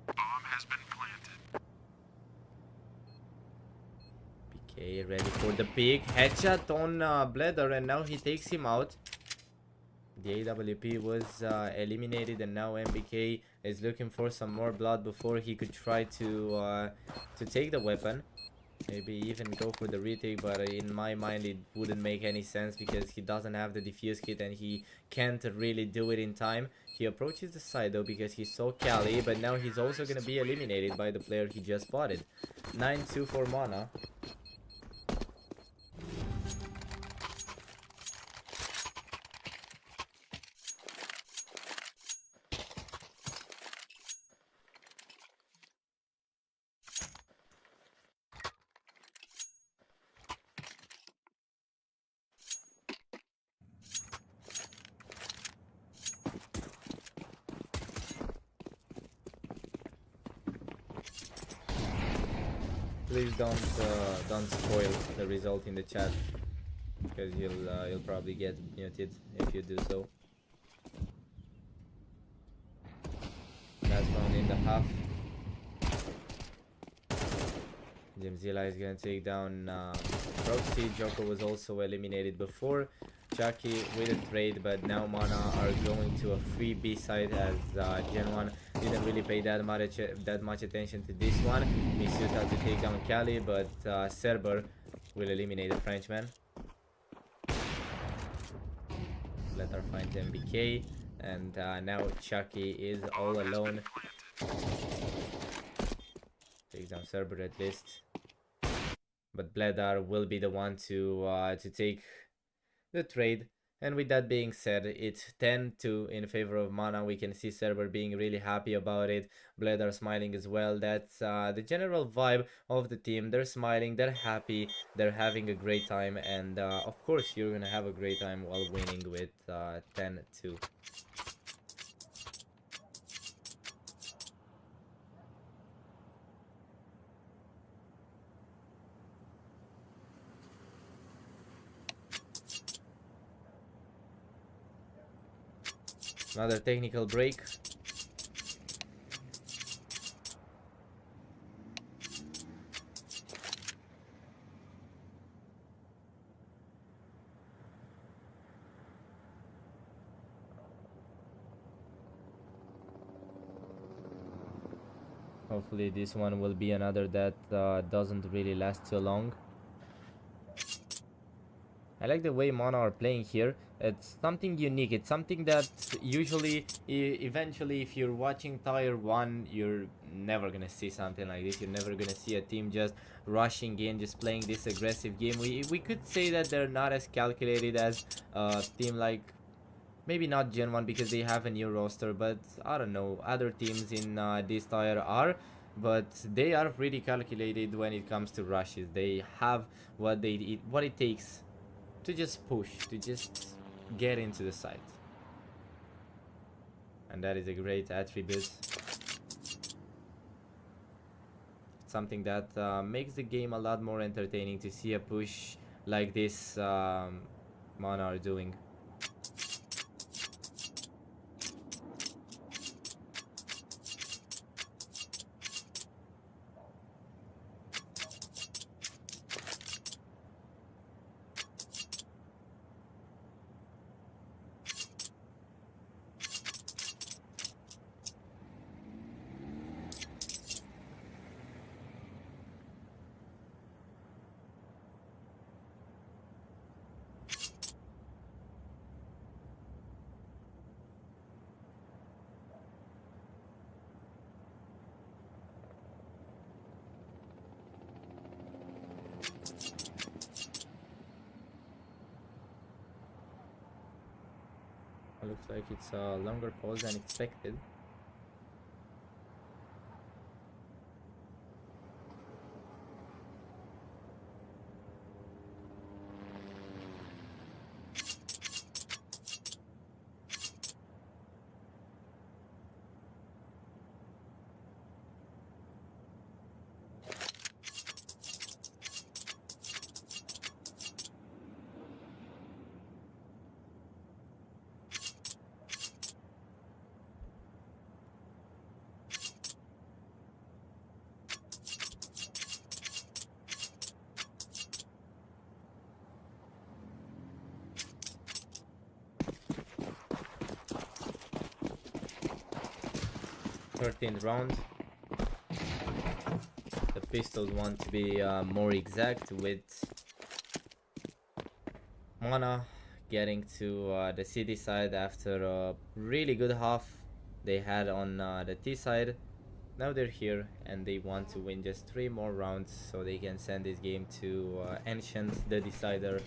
Bomb has been planted. BK ready for the big headshot on Bledder, and now he takes him out. The AWP was eliminated, and now MBK is looking for some more blood before he could try to take the weapon. Maybe even go for the retake, but in my mind it wouldn't make any sense because he doesn't have the defuse kit and he can't really do it in time. He approaches the side though because he saw Cali, but now he's also gonna be eliminated by the player he just spotted. 9-2 for Mana. Please don't spoil the result in the chat because you'll probably get muted if you do so. Last round in the half. Jimzilla is gonna take down Proxy. Joko was also eliminated before. Chucky with a trade, but now Mana are going to a free B side as Gen 1 didn't really pay that much attention to this one. Misuta to take down Cali, but Cerber will eliminate the Frenchman. Let her find MBK, and now Chucky is all alone. Takes down Cerber at least, but Bledar will be the one to take the trade. And with that being said, it's 10-2 in favor of Mana. We can see Cerber being really happy about it. Bledar smiling as well. That's the general vibe of the team. They're smiling, they're happy, they're having a great time, and of course you're gonna have a great time while winning with 10-2. Another technical break. Hopefully this one will be another that doesn't really last too long. I like the way Mana are playing here. It's something unique. It's something that usually, eventually, if you're watching Tier 1, you're never gonna see something like this. You're never gonna see a team just rushing in, just playing this aggressive game. We could say that they're not as calculated as a team like, maybe not Gen 1 because they have a new roster, but I don't know, other teams in this tier are. But they are pretty calculated when it comes to rushes. They have what it takes to just push, to just get into the site. And that is a great attribute. Something that makes the game a lot more entertaining to see a push like this Mana are doing. Looks like it's a longer pause than expected. Thirteenth round. The pistols want to be more exact, with Mana getting to the city side after a really good half they had on the T side. Now they're here and they want to win just 3 more rounds so they can send this game to Ancient, the decider.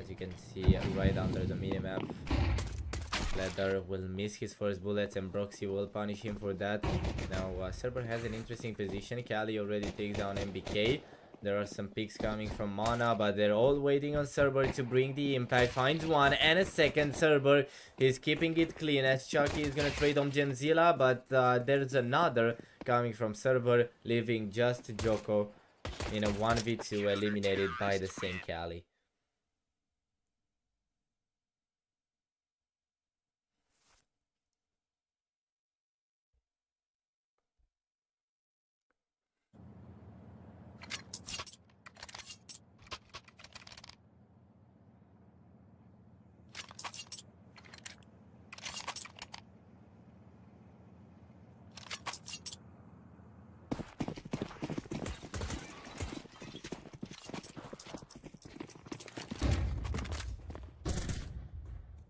As you can see right under the minimap, Leather will miss his first bullets and Broxy will punish him for that. Now Cerber has an interesting position. Kali already takes down MBK. There are some picks coming from Mana, but they're all waiting on Cerber to bring the impact. Finds one and a second. Cerber is keeping it clean as Chucky is gonna trade on Genzilla, but there's another coming from Cerber, leaving just Joko in a 1v2, eliminated by the same Kali.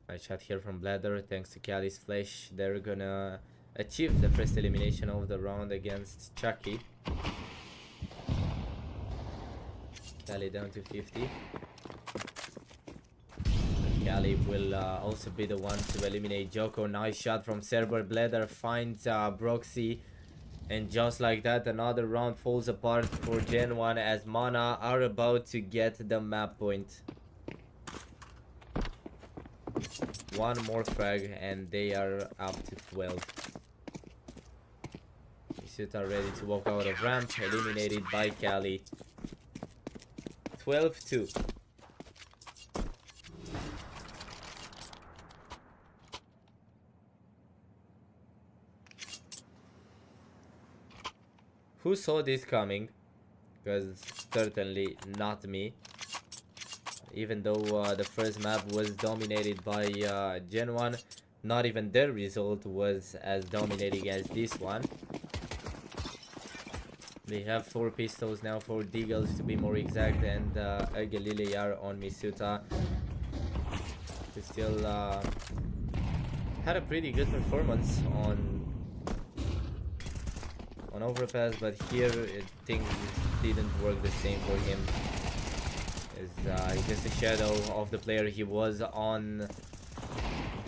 Nice shot here from Bladder. Thanks to Kali's flash, they're gonna achieve the first elimination of the round against Chucky. Kali down to 50. Kali will also be the one to eliminate Joko. Nice shot from Cerber. Bladder finds Broxy. And just like that, another round falls apart for Gen 1 as Mana are about to get the map point. One more frag and they are up to 12. Misut are ready to walk out of ramp, eliminated by Kali. 12-2. Who saw this coming? Because certainly not me. Even though the first map was dominated by Gen 1, not even their result was as dominating as this one. They have 4 pistols now, 4 deagles to be more exact, and a Galileo on Misuta, who still had a pretty good performance on overpass, but here things didn't work the same for him. He's just a shadow of the player he was on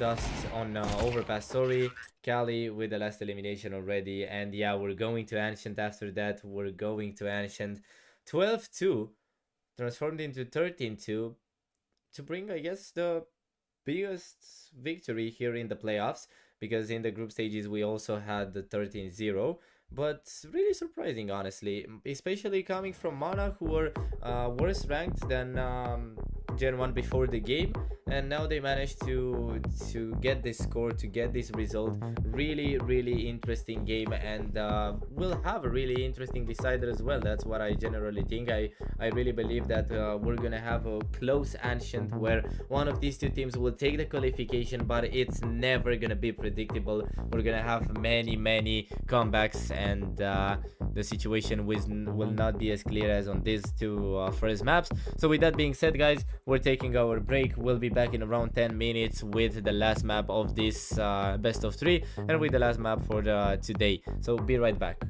overpass. Sorry, Cali with the last elimination already, and yeah, we're going to Ancient after that. We're going to Ancient. 12-2 transformed into 13-2 to bring, I guess, the biggest victory here in the playoffs, because in the group stages we also had the 13-0, but really surprising, honestly, especially coming from Mana, who were worse ranked than Gen 1 before the game, and now they managed to get this score, to get this result. Really interesting game, and we'll have a really interesting decider as well. That's what I generally think. I really believe that we're gonna have a close Ancient where one of these two teams will take the qualification, but it's never gonna be predictable. We're gonna have many comebacks, and the situation will not be as clear as on these two first maps. So with that being said, guys, we're taking our break. We'll be back in around 10 minutes with the last map of this best of 3 and with the last map for today. So be right back.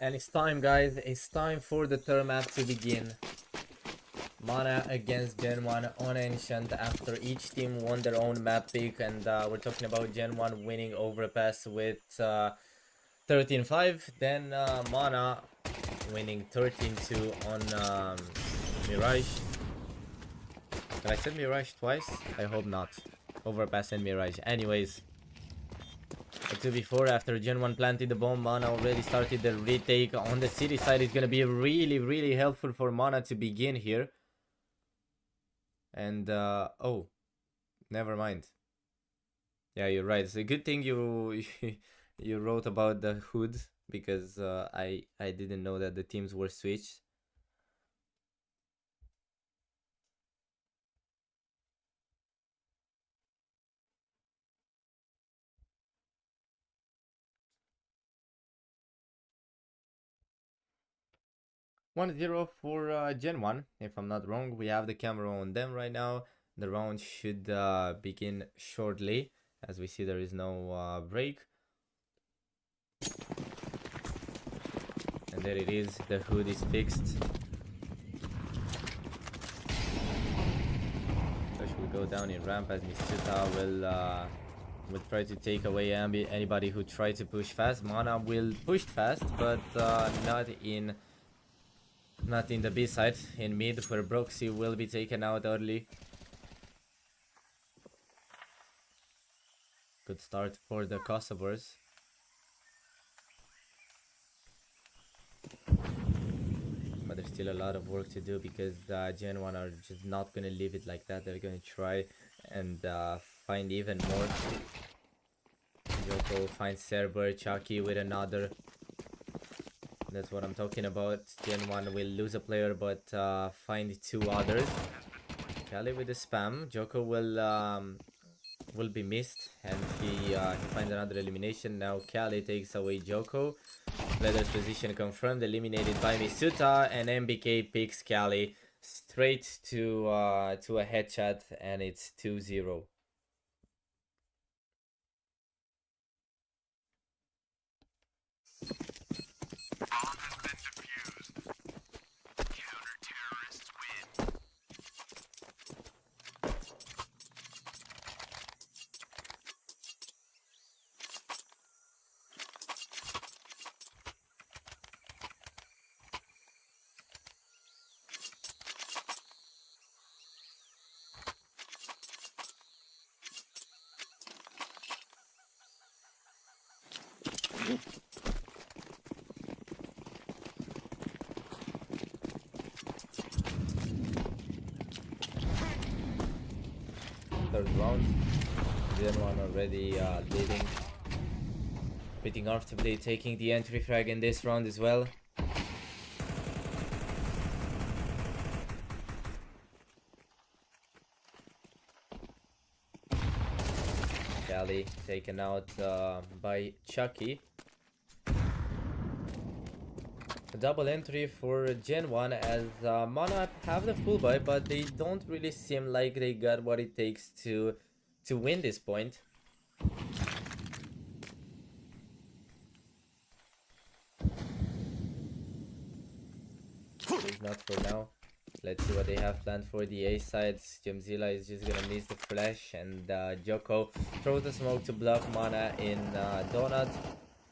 And it's time, guys. It's time for the third map to begin. Mana against Gen 1 on Ancient after each team won their own map pick. And we're talking about Gen 1 winning Overpass with 13-5. Then Mana winning 13-2 on Mirage. Did I say Mirage twice? I hope not. Overpass and Mirage. Anyways. 2v4 after Gen 1 planted the bomb. Mana already started the retake on the city side. Is gonna be really helpful for Mana to begin here. And oh, never mind. Yeah, you're right. It's a good thing you you wrote about the hood, because I didn't know that the teams were switched. One zero for Gen 1, if I'm not wrong. We have the camera on them right now. The round should begin shortly. As we see, there is no break. And there it is. The hood is fixed. Push will go down in ramp as Misuta will try to take away anybody who try to push fast. Mana will push fast, but not in the B side, in mid, where Broxy will be taken out early. Good start for the Kosovars. But there's still a lot of work to do, because Gen 1 are just not gonna leave it like that. They're gonna try and find even more. Joko finds Cerber, Chucky with another. That's what I'm talking about. Gen 1 will lose a player, but find two others. Kali with the spam. Joko will be missed, and he finds another elimination. Now Kali takes away Joko. Leather's position confirmed, eliminated by Misuta, and MBK picks Kali straight to a headshot, and it's 2-0. Third round. Gen 1 already leading pretty comfortably, taking the entry frag in this round as well. Kali taken out by Chucky. A double entry for Gen 1, as Mana have the full buy, but they don't really seem like they got what it takes to win this point. At least not for now. Let's see what they have planned for the A side. Jamzilla is just gonna miss the flash, and Joko throws the smoke to block Mana in Donut.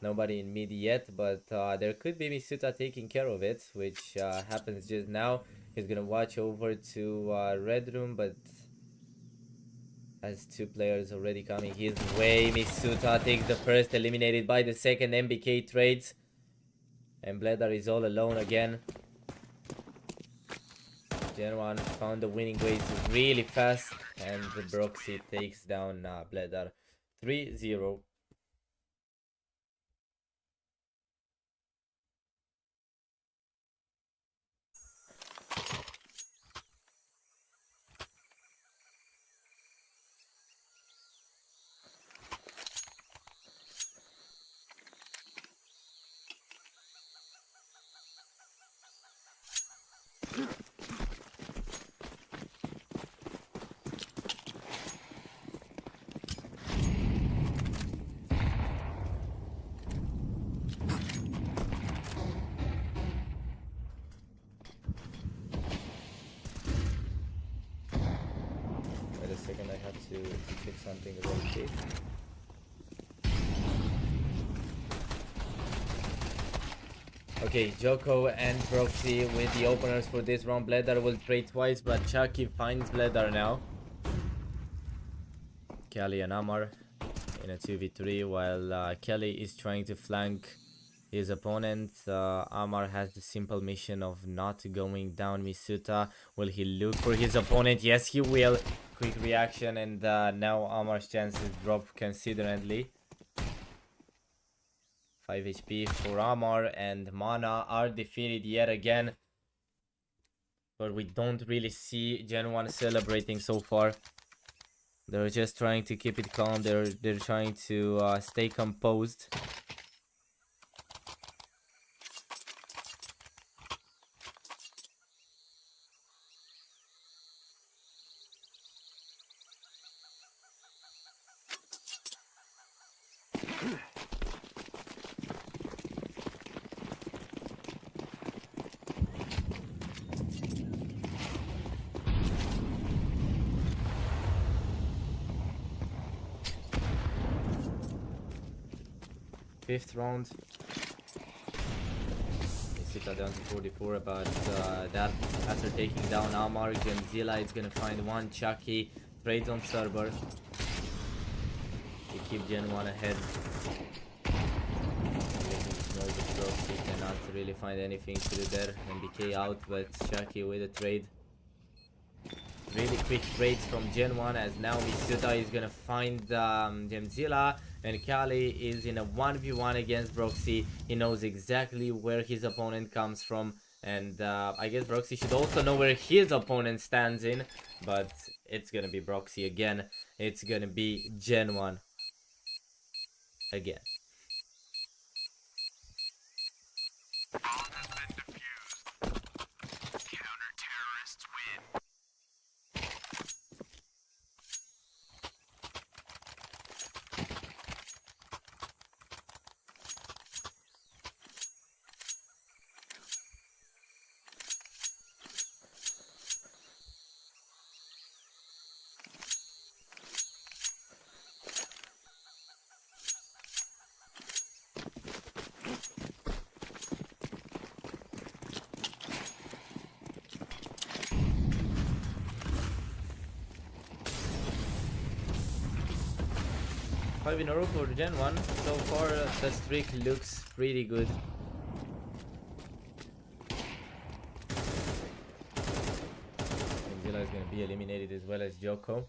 Nobody in mid yet, but there could be Misuta taking care of it, which happens just now. He's gonna watch over to Red Room, but has two players already coming his way. Misuta takes the first, eliminated by the second. MBK trades, and Bledar is all alone again. Gen 1 found the winning ways really fast, and the Broxy takes down Bledar 3-0. second, I have to check something real quick. Okay, Joko and Proxy with the openers for this round. Bledar will trade twice, but Chucky finds Bledar now. Kelly and Amar in a 2v3 while Kelly is trying to flank his opponent. Amar has the simple mission of not going down Misuta. Will he look for his opponent? Yes, he will. Quick reaction, and now Amar's chances drop considerably. 5 HP for Amar, and Mana are defeated yet again. But we don't really see Gen 1 celebrating so far. They're just trying to keep it calm. They're trying to stay composed. Fifth round. Sita down to 44, but that after taking down Amar, Gemzilla is gonna find one Chucky, trades on server to keep Gen 1 ahead. He cannot really find anything to do there. MBK out, but Chucky with a trade. Really quick trades from Gen 1 as now Misuta is gonna find Gemzilla, and Kali is in a 1v1 against Broxy. He knows exactly where his opponent comes from, and I guess Broxy should also know where his opponent stands in, but it's gonna be Broxy again. It's gonna be Gen 1 again. Bomb has been defused. Counter-terrorists win. Five in a row for Gen 1. So far, the streak looks pretty good. Zilla is going to be eliminated as well as Joko.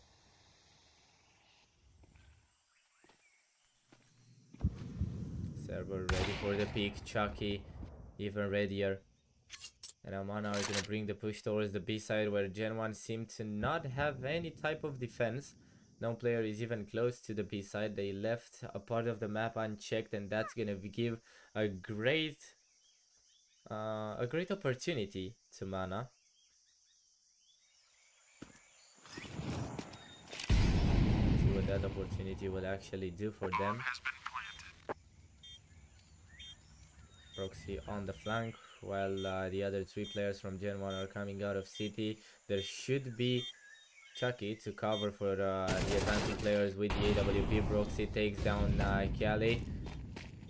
Server ready for the peak. Chucky even readier. And Amana are going to bring the push towards the B side, where Gen 1 seem to not have any type of defense. No player is even close to the B side. They left a part of the map unchecked, and that's going to give a great opportunity to Mana. See what that opportunity will actually do for them. Proxy on the flank, while the other three players from Gen 1 are coming out of city. There should be Chucky to cover for the advancing players with the AWP. Proxy takes down Kali.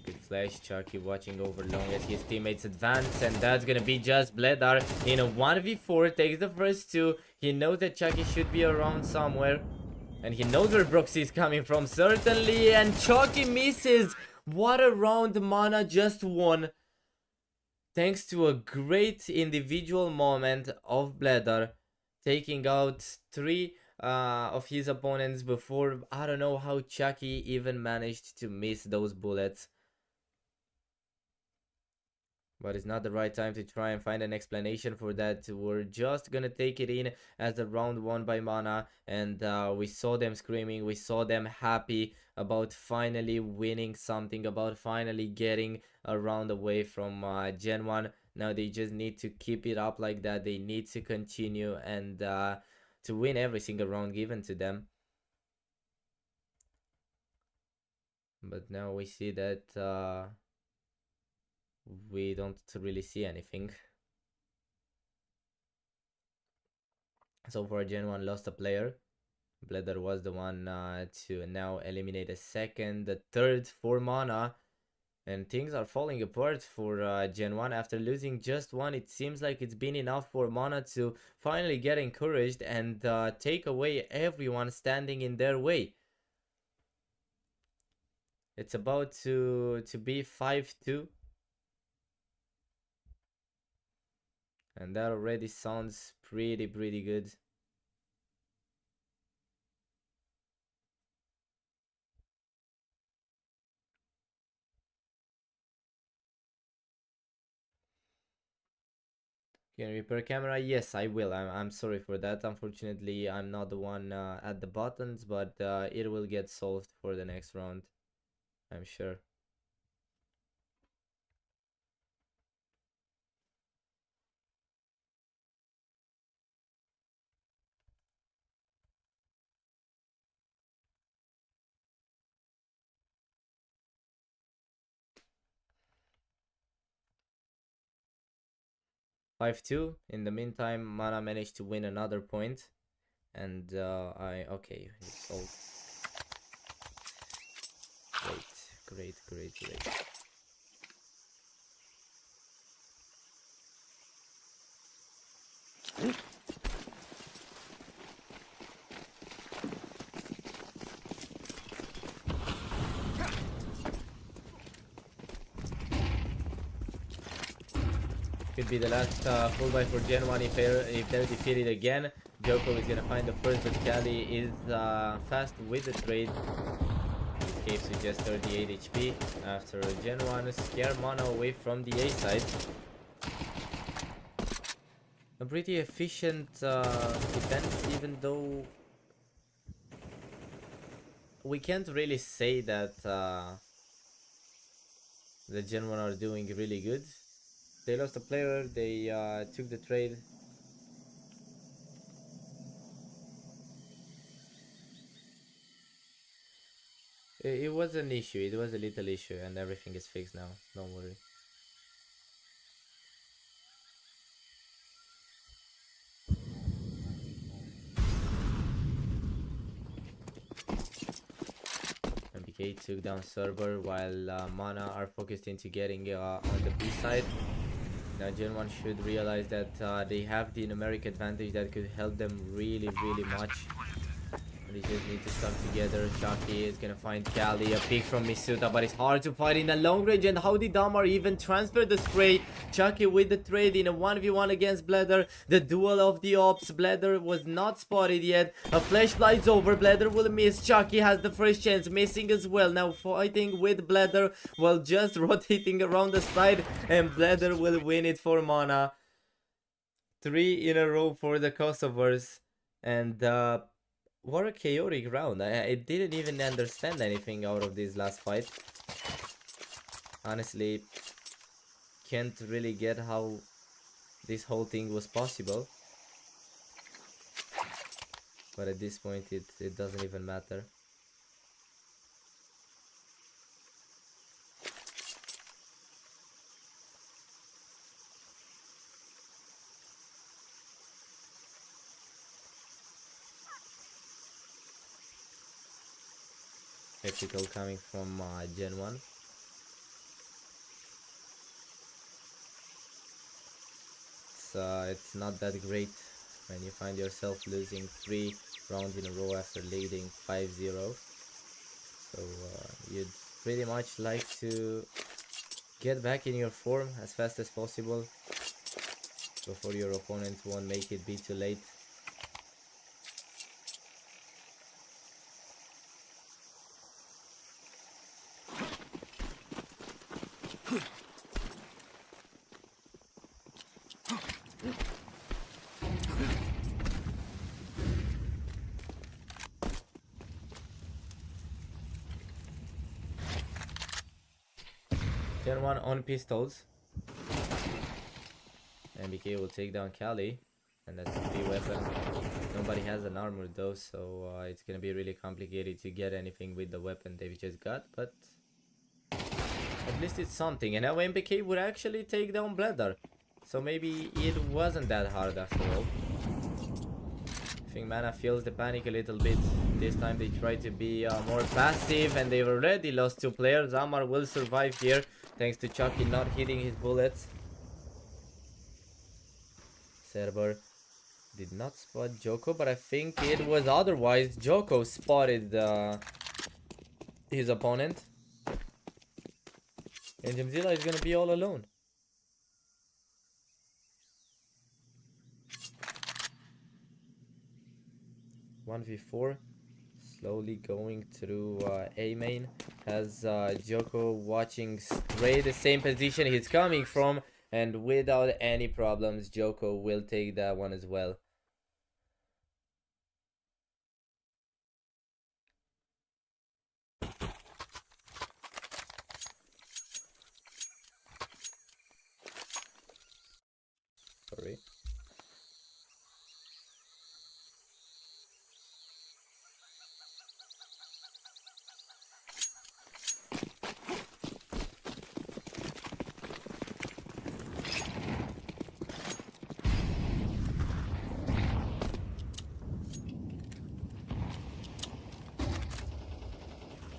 Good flash. Chucky watching over long as his teammates advance, and that's gonna be just Bledar in a 1v4. Takes the first two. He knows that Chucky should be around somewhere, and he knows where Proxy is coming from, certainly, and Chucky misses. What a round Mana just won, thanks to a great individual moment of Bledar, taking out three of his opponents before. I don't know how Chucky even managed to miss those bullets. But it's not the right time to try and find an explanation for that. We're just gonna take it in as a round won by Mana, and we saw them screaming, we saw them happy about finally winning something, about finally getting a round away from Gen 1. Now they just need to keep it up like that. They need to continue and to win every single round given to them. But now we see that we don't really see anything. So far Gen 1 lost a player. Bledder was the one to now eliminate a second, the third for mana. And things are falling apart for Gen 1 after losing just one. It seems like it's been enough for Mana to finally get encouraged and take away everyone standing in their way. It's about to be 5-2. And that already sounds pretty good. Can you repair camera? Yes, I will. I'm sorry for that. Unfortunately, I'm not the one at the buttons, but it will get solved for the next round, I'm sure. (5-2). In the meantime, Mana managed to win another point, and okay, it's all great. Could be the last full buy for Gen 1 if they're defeated again. Joko is gonna find the first, but Kali is fast with the trade. Escapes with just 38 HP after Gen 1 scare Mana away from the A side. A pretty efficient defense, even though we can't really say that the Gen 1 are doing really good. They lost a player, they took the trade. It was an issue, it was a little issue, and everything is fixed now, don't worry. MBK took down server while Mana are focused into getting on the B side. Now Gen 1 should realize that they have the numeric advantage that could help them really much. They just need to come together. Chucky is gonna find Kali, a pick from Misuta, but it's hard to fight in the long range. And how did Damar even transfer the spray? Chucky with the trade in a 1v1 against Bledder. The duel of the ops. Bledder was not spotted yet. A flash flies over. Bledder will miss. Chucky has the first chance, missing as well. Now fighting with Bledder while just rotating around the side. And Bledder will win it for Mana. 3 in a row for the Kosovars. And what a chaotic round. I didn't even understand anything out of this last fight. Honestly, can't really get how this whole thing was possible. But at this point, it doesn't even matter. Critical coming from Gen 1. It's not that great when you find yourself losing 3 rounds in a row after leading 5-0. So you'd pretty much like to get back in your form as fast as possible before your opponent won't make it be too late. Gen 1 on pistols. MBK will take down Kali, and that's a free weapon. Nobody has an armor though, so it's gonna be really complicated to get anything with the weapon they've just got, but at least it's something. And now MBK would actually take down Bledder, so maybe it wasn't that hard after all. think Mana feels the panic a little bit. This time they try to be more passive, and they've already lost 2 players. Amar will survive here thanks to Chucky not hitting his bullets. Cerber did not spot Joko, but I think it was otherwise. Joko spotted his opponent. And Jamzilla is gonna be all alone. 1v4. Slowly going through A main. Has Joko watching straight the same position he's coming from. And without any problems, Joko will take that one as well. Sorry.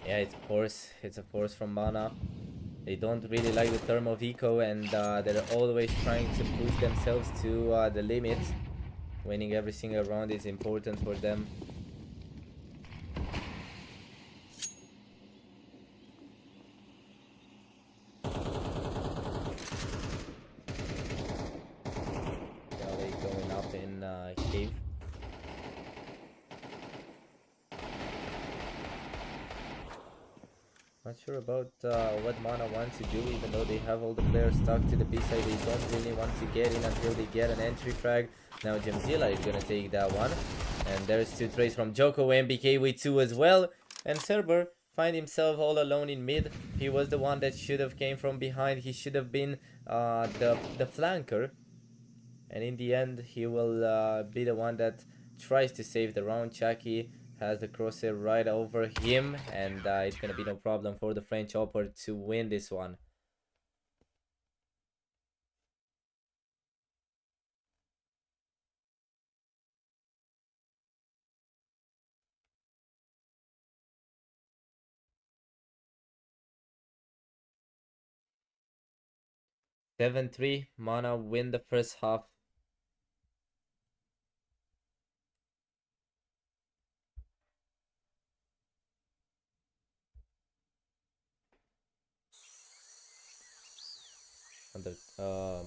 Yeah, it's a force from Mana. They don't really like the term of eco, and they're always trying to push themselves to the limit. Winning every single round is important for them. Now they going up in cave. Not sure about what Mana wants to do, even though they have all the players stuck to the B side. They don't really want to get in until they get an entry frag. Now Jamzilla is gonna take that one. And there's 2 trades from Joko, MBK with 2 as well. And Cerber find himself all alone in mid. He was the one that should have came from behind. He should have been the flanker. And in the end, he will be the one that tries to save the round. Chucky has the crosshair right over him, and it's gonna be no problem for the French Opera to win this one. (7-3) Mana win the first half.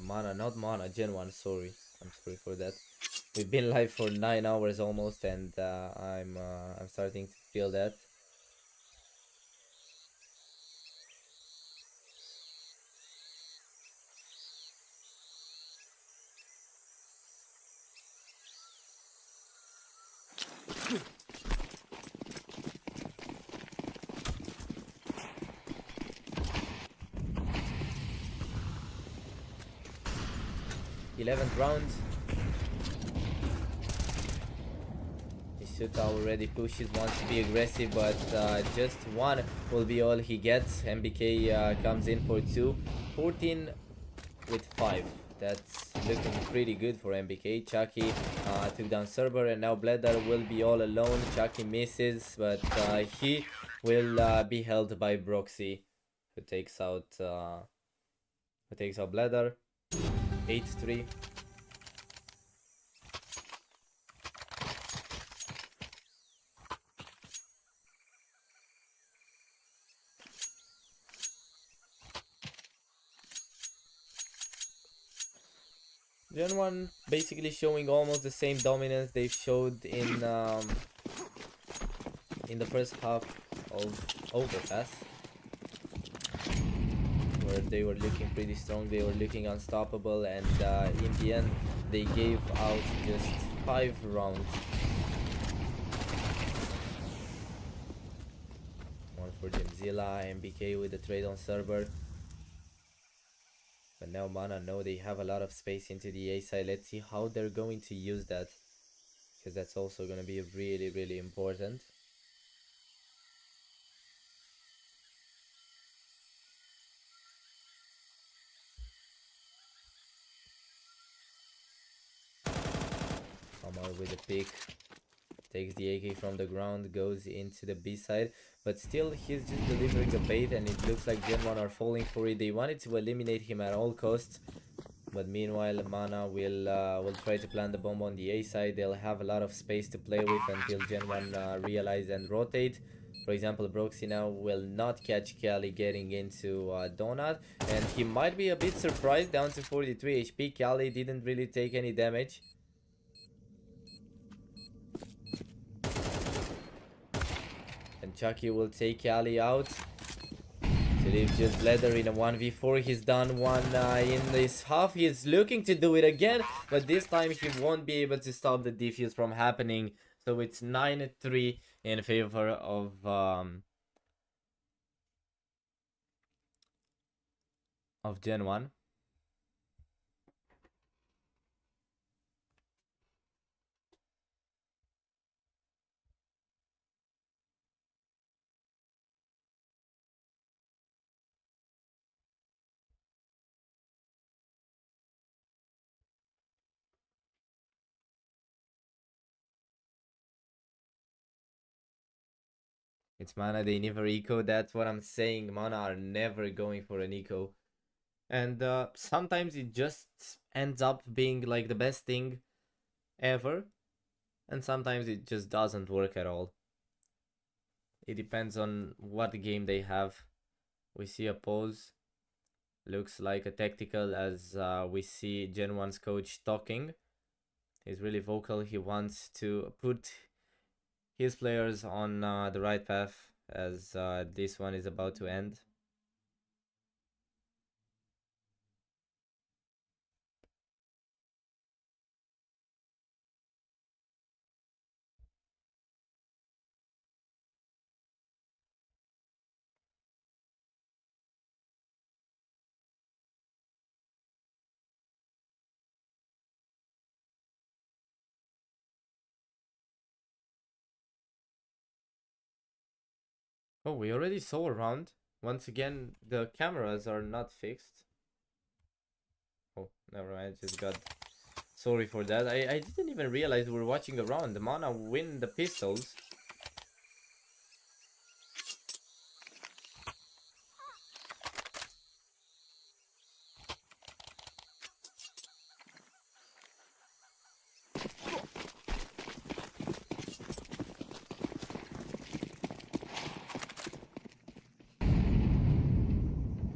Mana, not Mana, Gen 1, sorry. I'm sorry for that. We've been live for 9 hours almost, and I'm starting to feel that. (11th round). Isuta already pushes, wants to be aggressive, but just 1 will be all he gets. MBK comes in for 2. 14 with 5. That's looking pretty good for MBK. Chucky took down Cerber, and now Bledar will be all alone. Chucky misses, but he will be held by Broxy, who takes out Bledar. 8-3. Gen 1 basically showing almost the same dominance they've showed in the first half of Overpass, where they were looking pretty strong, they were looking unstoppable, and in the end they gave out just 5 rounds. 1 for Jamzilla, MBK with the trade on Cerber. But now Mana know they have a lot of space into the A side. Let's see how they're going to use that, because that's also going to be really, really important. Amar with a pick. takes the AK from the ground, goes into the B side, but still he's just delivering a bait, and it looks like Gen 1 are falling for it. They wanted to eliminate him at all costs, but meanwhile Mana will try to plant the bomb on the A side. They'll have a lot of space to play with until Gen 1 realize and rotate. For example, Broxy now will not catch Cali getting into Donut, and he might be a bit surprised, down to 43 HP. Cali didn't really take any damage. And Chucky will take Cali out. To leave just Leather in a 1v4. He's done one in this half. He's looking to do it again, but this time he won't be able to stop the defuse from happening. So it's 9-3 in favor of Gen 1. It's Mana, they never eco. That's what I'm saying. Mana are never going for an eco. And sometimes it just ends up being like the best thing ever. And sometimes it just doesn't work at all. It depends on what game they have. We see a pause. Looks like a tactical, as we see Gen 1's coach talking. He's really vocal. He wants to put his players on the right path, as this one is about to end. Oh, we already saw a round. Once again, the cameras are not fixed. Oh, never mind. Just got sorry for that. I didn't even realize we were watching a round. The Mana win the pistols.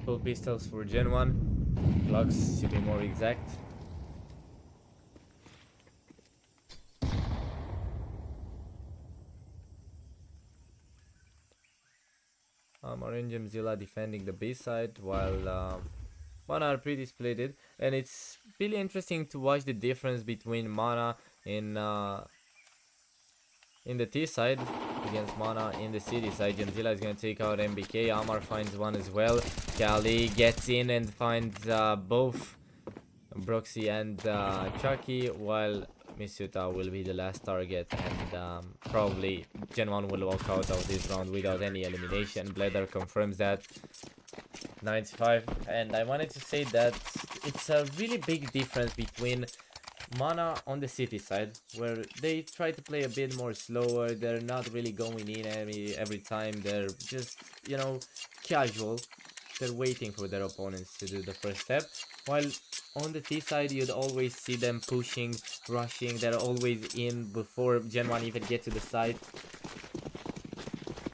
Full pistols for Gen 1. Glocks to be more exact. Orange and Zilla defending the B side, while Mana are pretty splitted, and it's really interesting to watch the difference between Mana in the T side against Mana in the City side. Gemzilla is gonna take out MBK. Amar finds one as well. Kali gets in and finds both Broxy and Chucky, while Misuta will be the last target, and probably Gen 1 will walk out of this round without any elimination. Bladder confirms that. 95. And I wanted to say that it's a really big difference between Mana on the City side, where they try to play a bit more slower. They're not really going in every time. They're just, you know, casual. They're waiting for their opponents to do the first step, while on the T side you'd always see them pushing, rushing. They're always in before Gen 1 even get to the side.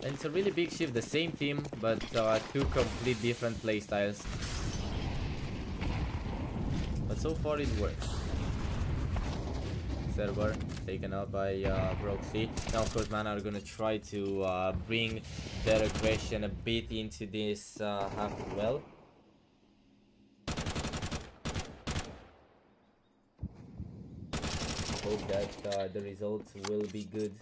And it's a really big shift. The same team, but two complete different playstyles. But so far it works. Server taken out by Broxy. Now of course Mana are gonna try to bring their aggression a bit into this half as well. Hope that the results will be good.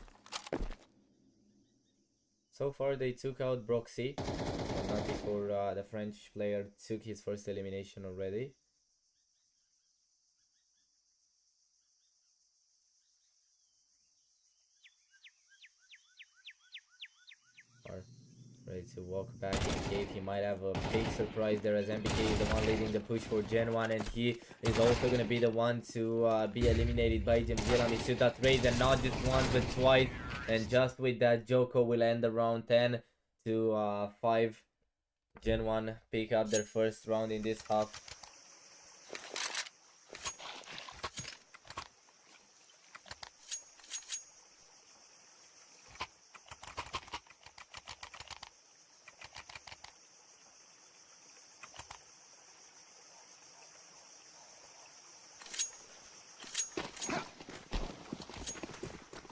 So far they took out Broxy, but not before the French player took his first elimination already. Are ready Ready to walk back in cave. He might have a big surprise there as MBK is the one leading the push for Gen 1, and he is also going to be the one to be eliminated by Gemzilla. Misuta trades, and not just once but twice, and just with that Joko will end the round 10 to 5. Gen 1 pick up their first round in this half.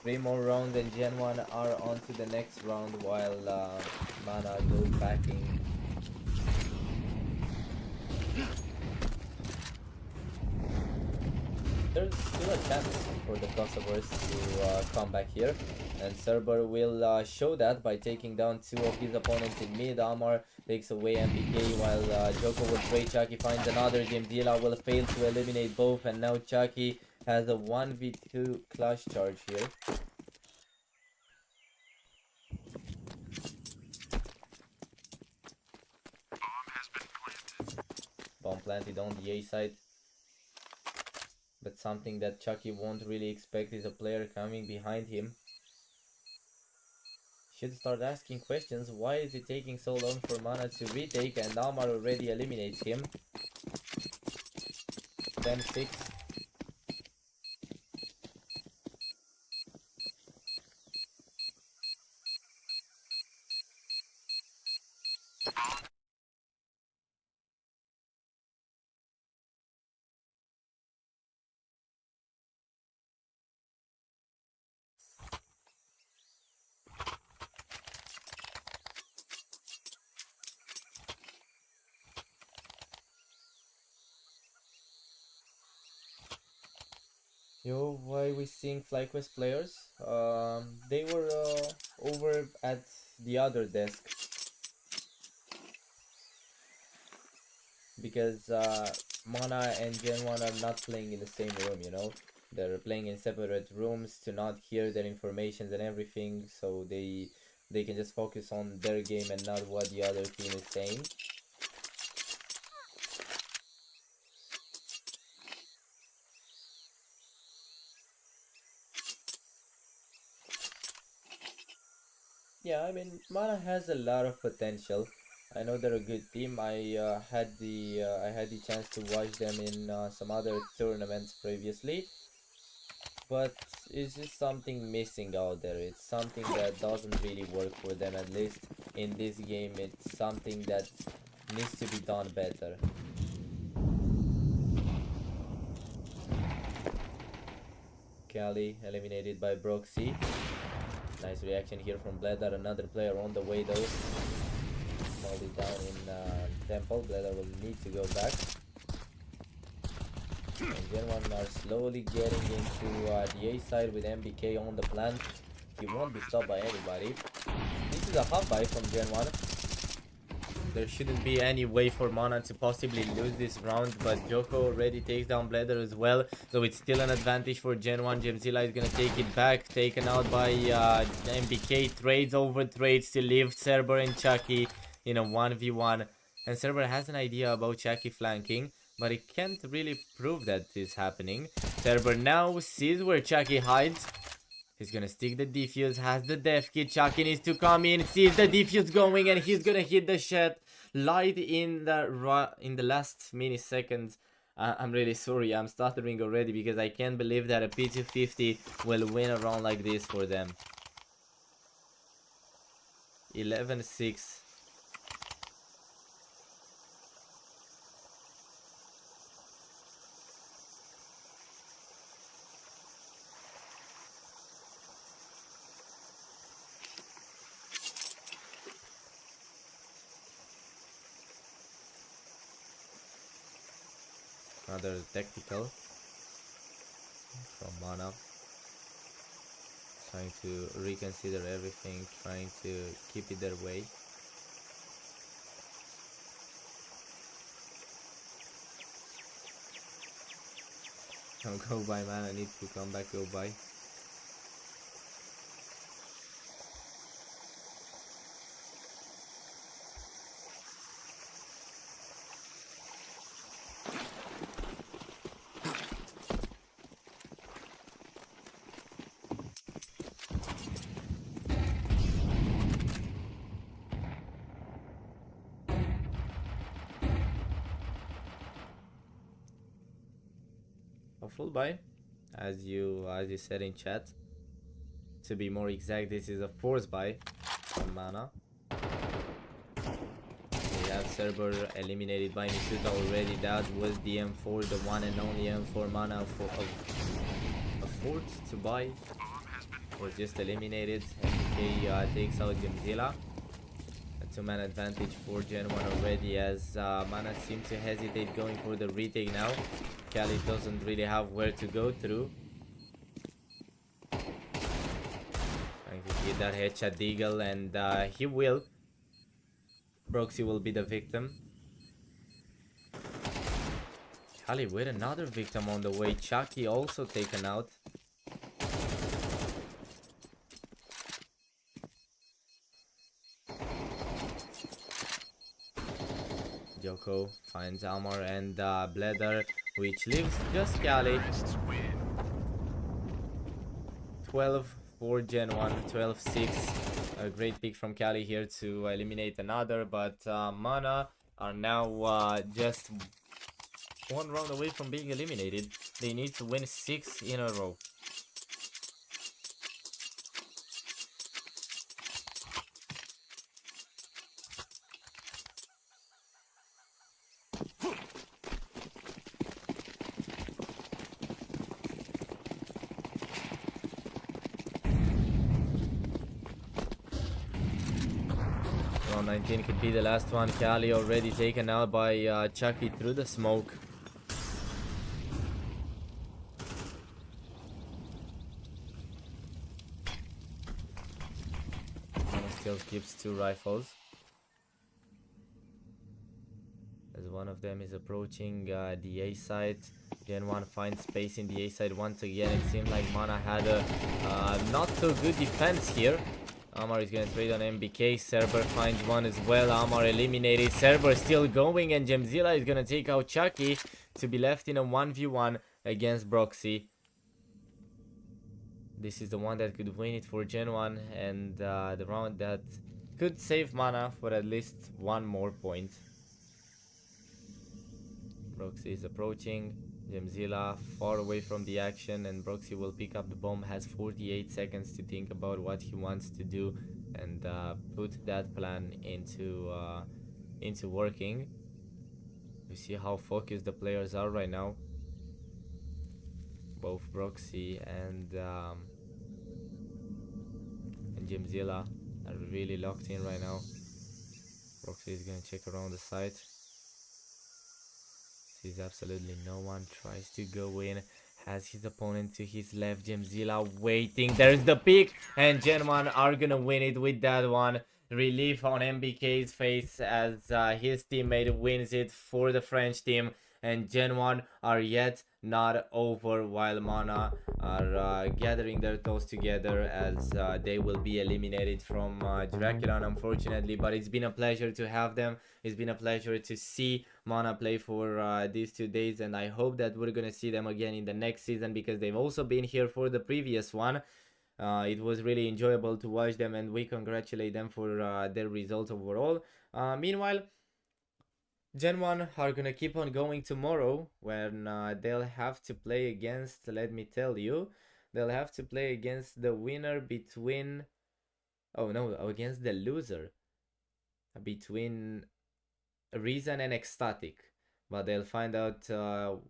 Three more rounds and Gen 1 are on to the next round while Mana goes backing. There's still a chance for the Kosovars to come back here, and Serber will show that by taking down two of his opponents in mid. Amar takes away MPK while Joko will trade. Chucky finds another. Gemdila will fail to eliminate both, and now Chucky has a 1v2 clash charge here. Bomb planted on the A side. But something that Chucky won't really expect is a player coming behind him. Should start asking questions. Why is it taking so long for Mana to retake, and Amar already eliminates him? 10-6. Yo, why we seeing FlyQuest players? They were over at the other desk because Mana and Gen 1 are not playing in the same room, you know? They're playing in separate rooms to not hear their informations and everything, so they can just focus on their game and not what the other team is saying. Yeah, I mean, Mana has a lot of potential. I know they're a good team. I had the chance to watch them in some other tournaments previously, but it's just something missing out there. It's something that doesn't really work for them. At least in this game, it's something that needs to be done better. Kali eliminated by Broxy. Nice reaction here from Bledar. Another player on the way though. Hold it down in Temple. Bledar will need to go back. And Gen 1 are slowly getting into the A side with MBK on the plant. He won't be stopped by anybody. This is a hot buy from Gen 1. There shouldn't be any way for Mana to possibly lose this round, but Joko already takes down Bledar as well, so it's still an advantage for Gen 1. Gemzilla is gonna take it back, taken out by MBK. Trades over trades to leave Serber and Chucky in a 1v1, and Serber has an idea about Chucky flanking, but he can't really prove that is happening. Serber now sees where Chucky hides. He's gonna stick the defuse, has the death kit. Chucky needs to come in, sees the defuse going, and he's gonna hit the shot light in the last milliseconds. I'm really sorry, I'm stuttering already because I can't believe that a P250 will win a round like this for them. 11-6. Another tactical from Mana. Trying to reconsider everything, trying to keep it their way. Don't go by, man. I need to come back, go by. full buy, as you said in chat. To be more exact, this is a force buy from Mana. We have Cerber eliminated by Misuta already. That was the M4, the one and only M4 Mana for a fourth to buy. Was just eliminated. MK takes out Gemzilla. A 2-man advantage for Gen 1 already, as Mana seems to hesitate going for the retake now. Kali doesn't really have where to go through. Trying to hit that headshot Deagle, and he will. Broxy will be the victim. Kali with another victim on the way. Chucky also taken out. Joko finds Amar and Bledder, which leaves just Kali. 12 for Gen 1, 12-6. A great pick from Kali here to eliminate another, but Mana are now just one round away from being eliminated. They need to win 6 in a row. Round 19 could be the last one. Kali already taken out by Chucky through the smoke. Still keeps 2 rifles, as one of them is approaching the A side. Gen 1 finds space in the A side once again. It seemed like Mana had a not so good defense here. Amar is gonna trade on MBK. Cerber finds one as well. Amar eliminated. Cerber still going, and Gemzilla is gonna take out Chucky to be left in a 1v1 against Broxy. This is the one that could win it for Gen 1, and the round that could save Mana for at least one more point. Broxy is approaching. Gemzilla far away from the action, and Broxy will pick up the bomb. Has 48 seconds to think about what he wants to do and put that plan into working. You see how focused the players are right now. Both Broxy and Gemzilla are really locked in right now. Broxy is gonna check around the site. Sees absolutely no one. Tries to go in. Has his opponent to his left. Gemzilla waiting. There's the pick, and Gen 1 are gonna win it with that one. Relief on MBK's face as his teammate wins it for the French team, and Gen 1 are yet not over, while Mana are gathering their thoughts together as they will be eliminated from Draculan, unfortunately. But it's been a pleasure to have them. It's been a pleasure to see Mana play for these 2 days, and I hope that we're gonna see them again in the next season, because they've also been here for the previous one. It was really enjoyable to watch them, and we congratulate them for their results overall. Meanwhile, Gen 1 are gonna keep on going tomorrow, when they'll have to play against, let me tell you, they'll have to play against the winner between, oh no, against the loser between Reason and Ecstatic. But they'll find out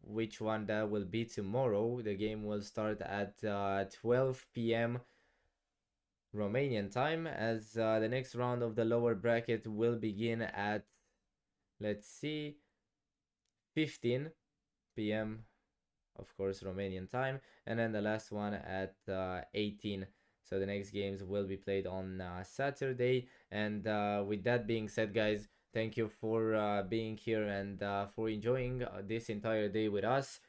which one that will be tomorrow. The game will start at 12 p.m. Romanian time, as the next round of the lower bracket will begin at, let's see, 15 p.m. of course Romanian time, and then the last one at 18. So the next games will be played on Saturday. And with that being said, guys, thank you for being here and for enjoying this entire day with us.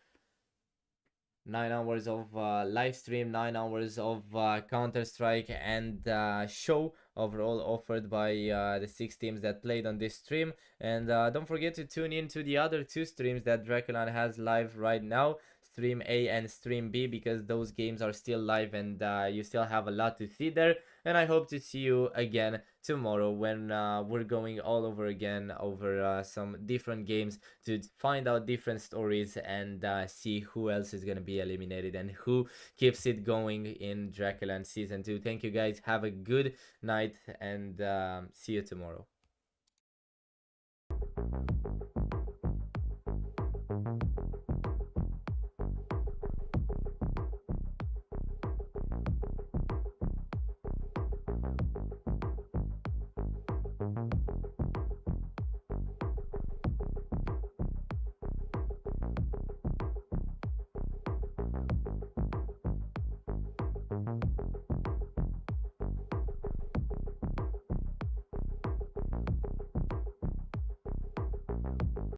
9 hours of live stream, 9 hours of Counter-Strike and show overall offered by the 6 teams that played on this stream. And don't forget to tune in to the other 2 streams that Draculan has live right now. stream A and stream B, because those games are still live and you still have a lot to see there. And I hope to see you again tomorrow when we're going all over again over some different games to find out different stories and see who else is going to be eliminated and who keeps it going in Draculan Season 2. Thank you guys. Have a good night and see you tomorrow.